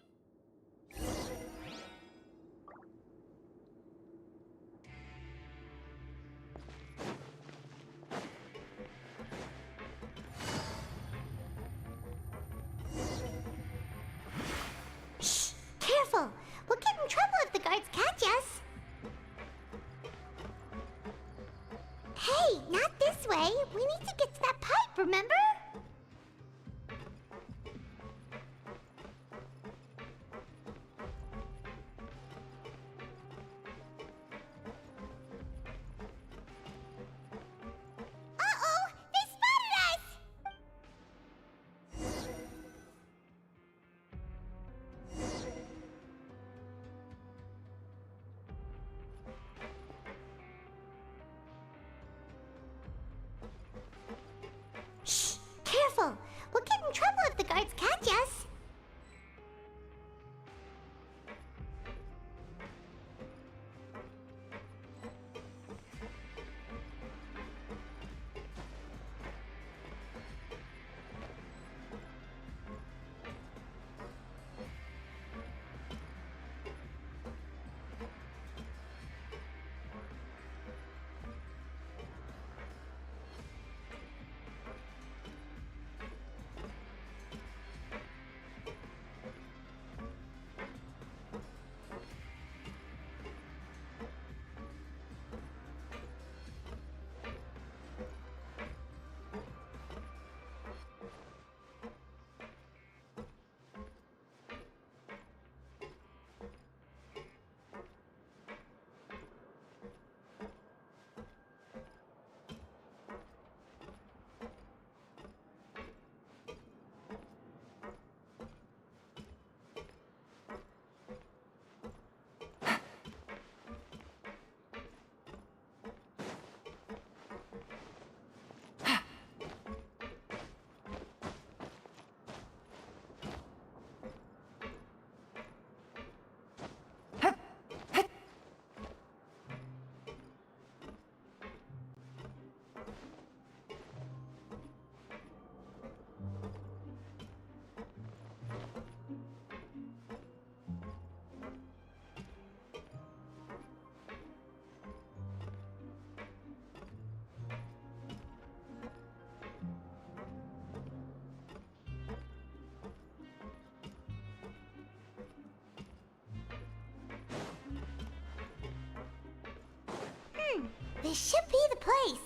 Speaker 19: This should be the place.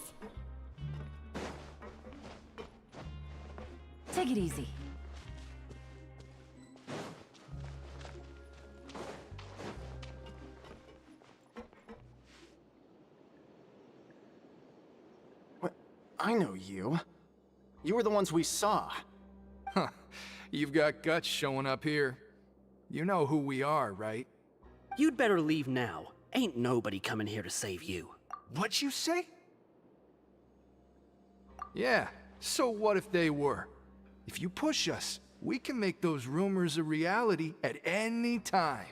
Speaker 3: Take it easy.
Speaker 4: What? I know you. You were the ones we saw.
Speaker 17: Huh. You've got guts showing up here. You know who we are, right?
Speaker 16: You'd better leave now. Ain't nobody coming here to save you.
Speaker 17: What'd you say? Yeah, so what if they were? If you push us, we can make those rumors a reality at any time.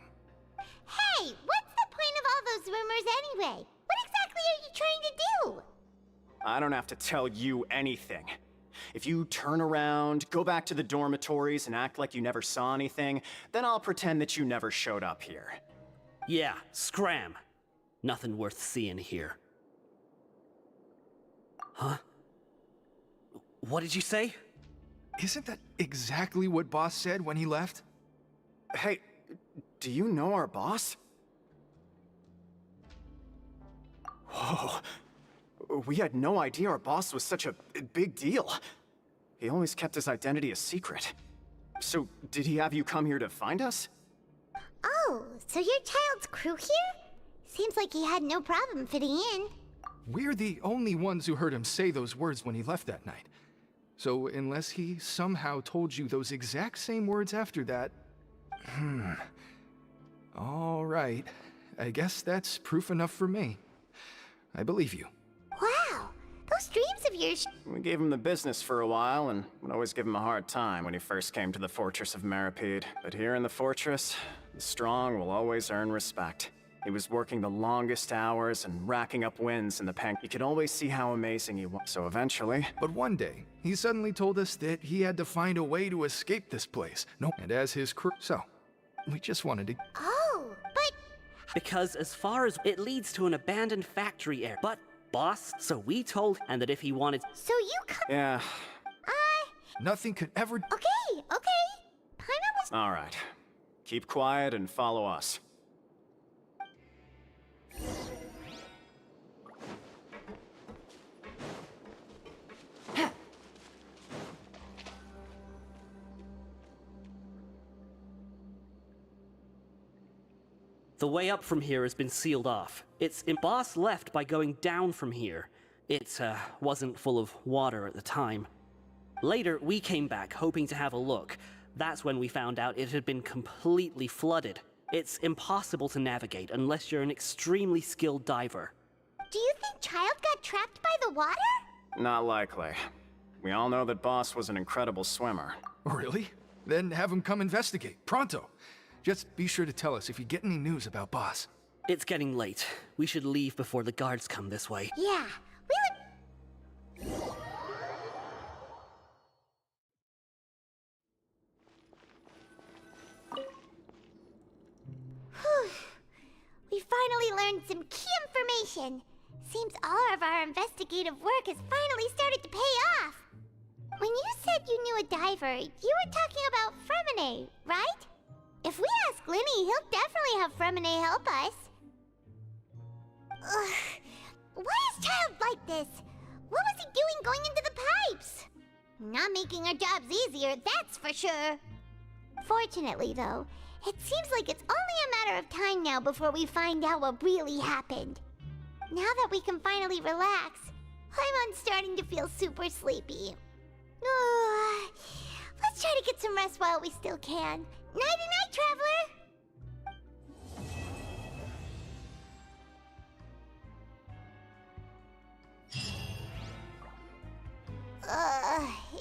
Speaker 19: Hey, what's the point of all those rumors anyway? What exactly are you trying to do?
Speaker 4: I don't have to tell you anything. If you turn around, go back to the dormitories and act like you never saw anything, then I'll pretend that you never showed up here.
Speaker 16: Yeah, scram. Nothing worth seeing here. Huh? What did you say?
Speaker 17: Isn't that exactly what Boss said when he left?
Speaker 4: Hey, do you know our boss? Whoa. We had no idea our boss was such a big deal. He always kept his identity a secret. So, did he have you come here to find us?
Speaker 19: Oh, so your child's crew here? Seems like he had no problem fitting in.
Speaker 17: We're the only ones who heard him say those words when he left that night. So unless he somehow told you those exact same words after that... All right. I guess that's proof enough for me. I believe you.
Speaker 19: Wow, those dreams of yours...
Speaker 4: We gave him the business for a while and would always give him a hard time when he first came to the fortress of Meripede. But here in the fortress, the strong will always earn respect. He was working the longest hours and racking up wins in the pen. You could always see how amazing he was. So eventually...
Speaker 17: But one day, he suddenly told us that he had to find a way to escape this place. No, and as his crew... So, we just wanted to...
Speaker 19: Oh, but...
Speaker 16: Because as far as it leads to an abandoned factory area. But, boss, so we told and that if he wanted...
Speaker 19: So you come...
Speaker 4: Yeah.
Speaker 17: Nothing could ever...
Speaker 19: Okay. Paimon was...
Speaker 4: Alright. Keep quiet and follow us.
Speaker 16: The way up from here has been sealed off. Boss left by going down from here. It wasn't full of water at the time. Later, we came back hoping to have a look. That's when we found out it had been completely flooded. It's impossible to navigate unless you're an extremely skilled diver.
Speaker 19: Do you think Child got trapped by the water?
Speaker 4: Not likely. We all know that Boss was an incredible swimmer.
Speaker 17: Really? Then have him come investigate, pronto. Just be sure to tell us if you get any news about Boss.
Speaker 16: It's getting late. We should leave before the guards come this way.
Speaker 19: Yeah, we would... Whew. We finally learned some key information. Seems all of our investigative work has finally started to pay off. When you said you knew a diver, you were talking about Fremine, right? If we ask Linny, he'll definitely have Fremine help us. Ugh. Why is Child like this? What was he doing going into the pipes? Not making our jobs easier, that's for sure. Fortunately, though, it seems like it's only a matter of time now before we find out what really happened. Now that we can finally relax, I'm starting to feel super sleepy. Let's try to get some rest while we still can. Nighty-night, traveler!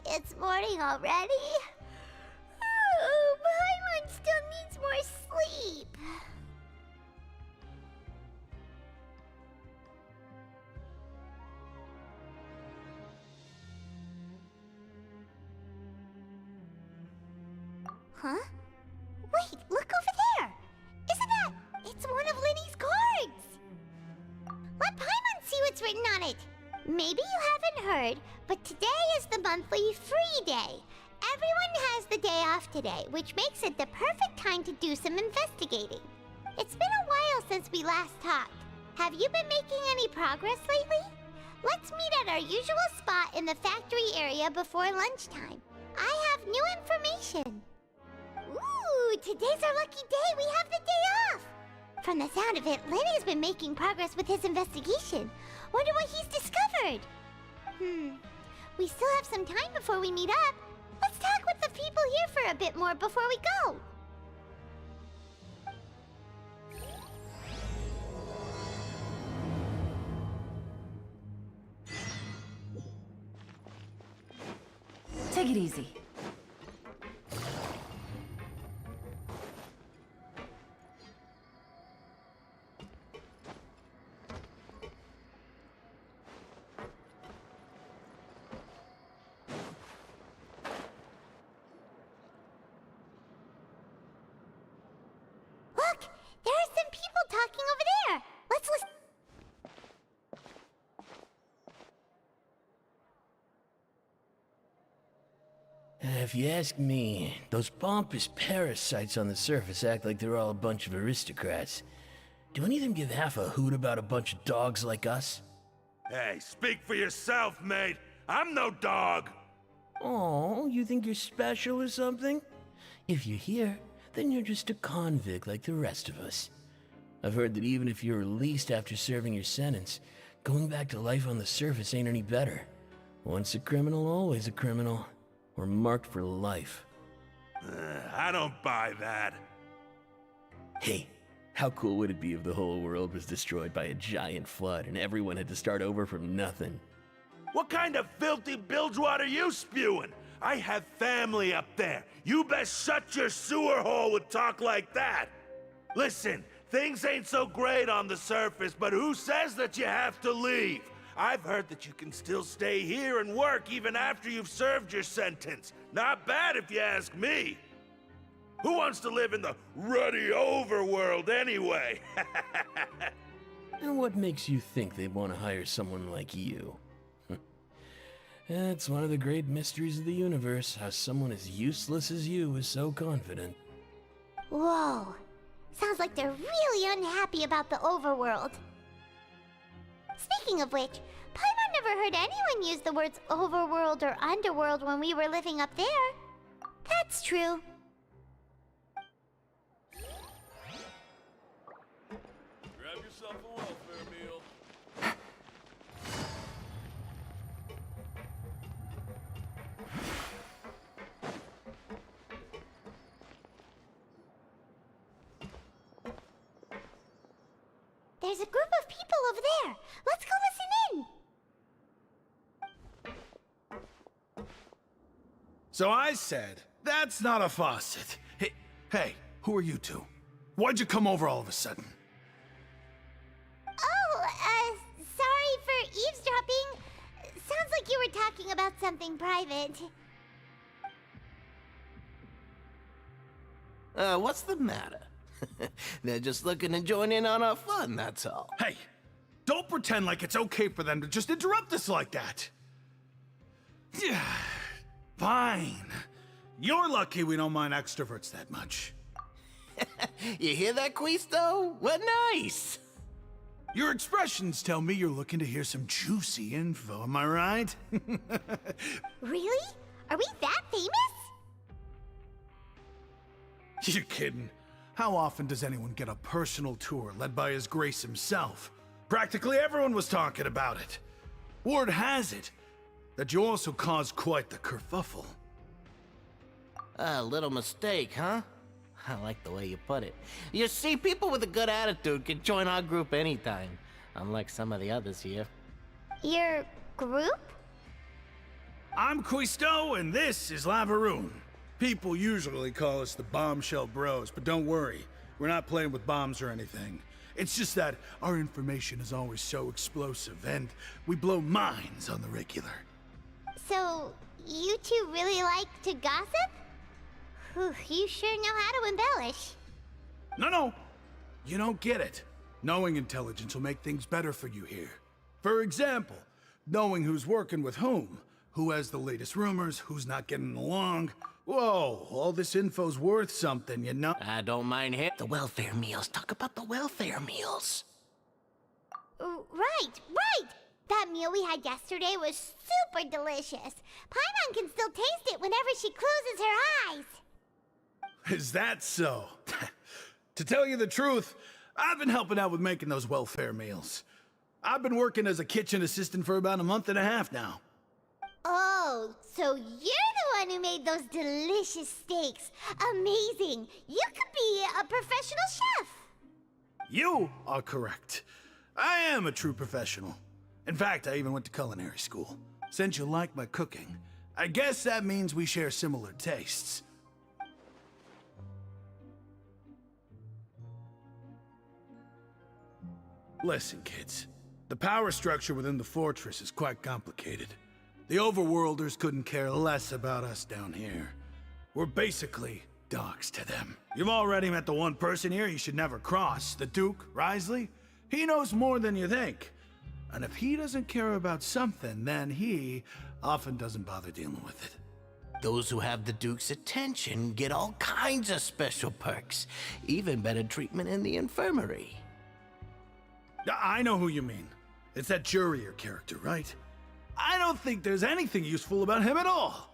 Speaker 19: It's morning already? Oh, Paimon still needs more sleep. Huh? Wait, look over there! Isn't that... It's one of Linny's cards! Let Paimon see what's written on it! Maybe you haven't heard, but today is the monthly free day. Everyone has the day off today, which makes it the perfect time to do some investigating. It's been a while since we last talked. Have you been making any progress lately? Let's meet at our usual spot in the factory area before lunchtime. I have new information. Ooh, today's our lucky day. We have the day off. From the sound of it, Lenny's been making progress with his investigation. Wonder what he's discovered. We still have some time before we meet up. Let's talk with the people here for a bit more before we go.
Speaker 3: Take it easy.
Speaker 19: Look, there are some people talking over there. Let's listen.
Speaker 8: If you ask me, those pompous parasites on the surface act like they're all a bunch of aristocrats. Do any of them give half a hoot about a bunch of dogs like us?
Speaker 18: Hey, speak for yourself, mate. I'm no dog.
Speaker 8: Oh, you think you're special or something? If you're here, then you're just a convict like the rest of us. I've heard that even if you're released after serving your sentence, going back to life on the surface ain't any better. Once a criminal, always a criminal. We're marked for life.
Speaker 18: I don't buy that.
Speaker 8: Hey, how cool would it be if the whole world was destroyed by a giant flood and everyone had to start over from nothing?
Speaker 18: What kind of filthy bilgewater are you spewing? I have family up there. You best shut your sewer hole with talk like that. Listen, things ain't so great on the surface, but who says that you have to leave? I've heard that you can still stay here and work even after you've served your sentence. Not bad if you ask me. Who wants to live in the ruddy overworld anyway?
Speaker 8: And what makes you think they'd want to hire someone like you? It's one of the great mysteries of the universe, how someone as useless as you is so confident.
Speaker 19: Whoa. Sounds like they're really unhappy about the overworld. Speaking of which, Paimon never heard anyone use the words overworld or underworld when we were living up there. That's true.
Speaker 18: Grab yourself a welfare meal.
Speaker 19: There's a group of people over there. Let's go listen in.
Speaker 21: So I said, that's not a faucet. Hey, who are you two? Why'd you come over all of a sudden?
Speaker 19: Oh, sorry for eavesdropping. Sounds like you were talking about something private.
Speaker 23: What's the matter? They're just looking to join in on our fun, that's all.
Speaker 21: Hey, don't pretend like it's okay for them to just interrupt us like that. Yeah, fine. You're lucky we don't mind extroverts that much.
Speaker 23: You hear that, Quisto? What nice!
Speaker 21: Your expressions tell me you're looking to hear some juicy info, am I right?
Speaker 19: Really? Are we that famous?
Speaker 21: You're kidding. How often does anyone get a personal tour led by His Grace himself? Practically everyone was talking about it. Word has it that you also caused quite the kerfuffle.
Speaker 23: A little mistake, huh? I like the way you put it. You see, people with a good attitude can join our group anytime, unlike some of the others here.
Speaker 19: Your group?
Speaker 21: I'm Quisto, and this is Lavaroon. People usually call us the Bombshell Bros, but don't worry, we're not playing with bombs or anything. It's just that our information is always so explosive, and we blow minds on the regular.
Speaker 19: So, you two really like to gossip? Whew, you sure know how to embellish.
Speaker 21: No, you don't get it. Knowing intelligence will make things better for you here. For example, knowing who's working with whom, who has the latest rumors, who's not getting along. Whoa, all this info's worth something, you know?
Speaker 23: I don't mind him. The welfare meals. Talk about the welfare meals.
Speaker 19: Right. That meal we had yesterday was super delicious. Paimon can still taste it whenever she closes her eyes.
Speaker 21: Is that so? To tell you the truth, I've been helping out with making those welfare meals. I've been working as a kitchen assistant for about a month and a half now.
Speaker 19: Oh, so you're the one who made those delicious steaks. Amazing. You could be a professional chef.
Speaker 21: You are correct. I am a true professional. In fact, I even went to culinary school. Since you like my cooking, I guess that means we share similar tastes. Listen, kids. The power structure within the fortress is quite complicated. The overworlders couldn't care less about us down here. We're basically dogs to them. You've already met the one person here you should never cross, the Duke, Risley. He knows more than you think. And if he doesn't care about something, then he often doesn't bother dealing with it.
Speaker 23: Those who have the Duke's attention get all kinds of special perks, even better treatment in the infirmary.
Speaker 21: I know who you mean. It's that Jurier character, right? I don't think there's anything useful about him at all.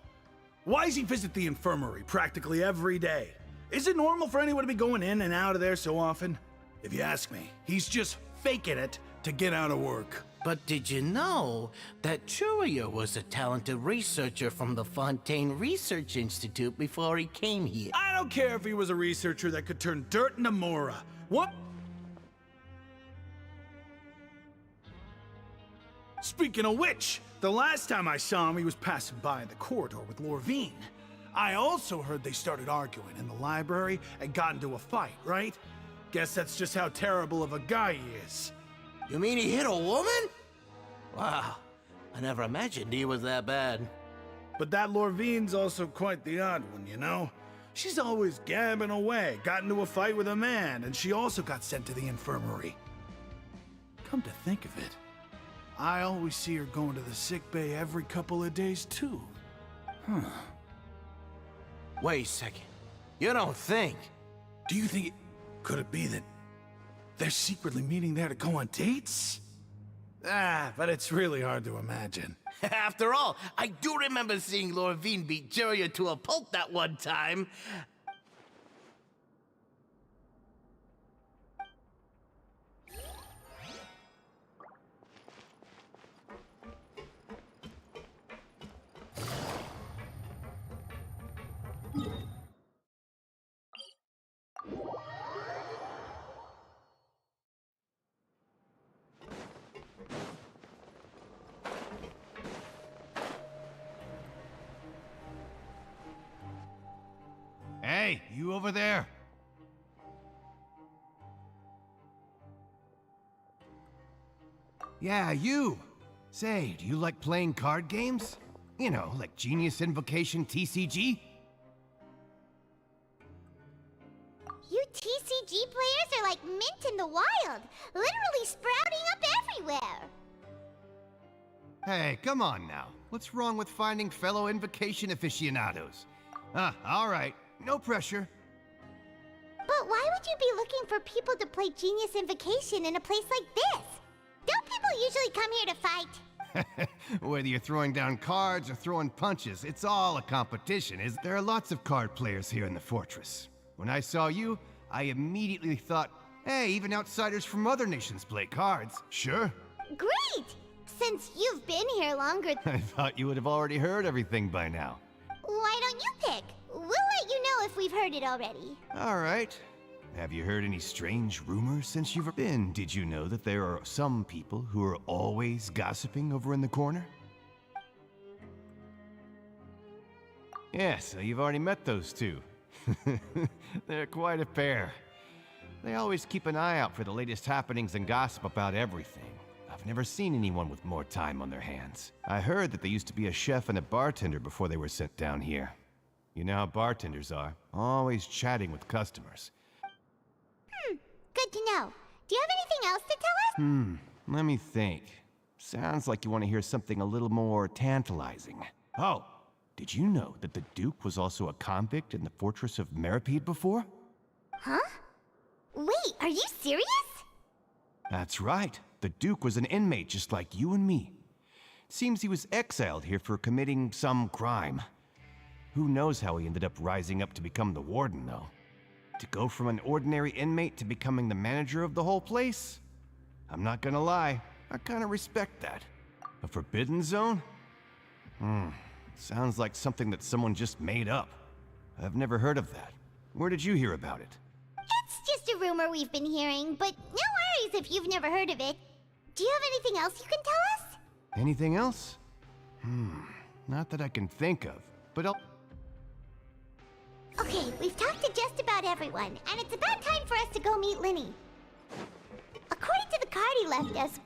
Speaker 21: Why does he visit the infirmary practically every day? Is it normal for anyone to be going in and out of there so often? If you ask me, he's just faking it to get out of work.
Speaker 23: But did you know that Jurier was a talented researcher from the Fontaine Research Institute before he came here?
Speaker 21: I don't care if he was a researcher that could turn dirt into Mora. What? Speaking of which, the last time I saw him, he was passing by in the corridor with Lorvine. I also heard they started arguing in the library and got into a fight, right? Guess that's just how terrible of a guy he is.
Speaker 23: You mean he hit a woman? Wow, I never imagined he was that bad.
Speaker 21: But that Lorvine's also quite the odd one, you know? She's always gabbing away, got into a fight with a man, and she also got sent to the infirmary. Come to think of it, I always see her going to the sick bay every couple of days, too. Huh.
Speaker 23: Wait a second. You don't think?
Speaker 21: Do you think could it be that they're secretly meeting there to go on dates? But it's really hard to imagine.
Speaker 23: After all, I do remember seeing Lorvine beat Jurier to a pulp that one time.
Speaker 1: Hey, you over there? Yeah, you. Say, do you like playing card games? You know, like Genius Invocation TCG?
Speaker 19: You TCG players are like mint in the wild, literally sprouting up everywhere.
Speaker 1: Hey, come on now. What's wrong with finding fellow Invocation aficionados? All right. No pressure.
Speaker 19: But why would you be looking for people to play Genius Invocation in a place like this? Don't people usually come here to fight?
Speaker 1: Whether you're throwing down cards or throwing punches, it's all a competition. There are lots of card players here in the fortress. When I saw you, I immediately thought, hey, even outsiders from other nations play cards. Sure.
Speaker 19: Great! Since you've been here longer...
Speaker 1: I thought you would have already heard everything by now.
Speaker 19: Why don't you pick? We'll let you know if we've heard it already.
Speaker 1: All right. Have you heard any strange rumors since you've been? Did you know that there are some people who are always gossiping over in the corner? Yeah, so you've already met those two. They're quite a pair. They always keep an eye out for the latest happenings and gossip about everything. I've never seen anyone with more time on their hands. I heard that they used to be a chef and a bartender before they were sent down here. You know how bartenders are, always chatting with customers.
Speaker 19: Good to know. Do you have anything else to tell us?
Speaker 1: Let me think. Sounds like you want to hear something a little more tantalizing. Oh, did you know that the Duke was also a convict in the fortress of Meripede before?
Speaker 19: Huh? Wait, are you serious?
Speaker 1: That's right. The Duke was an inmate just like you and me. Seems he was exiled here for committing some crime. Who knows how he ended up rising up to become the warden, though? To go from an ordinary inmate to becoming the manager of the whole place? I'm not gonna lie, I kinda respect that. A forbidden zone? Sounds like something that someone just made up. I've never heard of that. Where did you hear about it?
Speaker 19: It's just a rumor we've been hearing, but no worries if you've never heard of it. Do you have anything else you can tell us?
Speaker 1: Anything else? Not that I can think of, but I'll...
Speaker 19: Okay, we've talked to just about everyone, and it's about time for us to go meet Linny. According to the card he left us,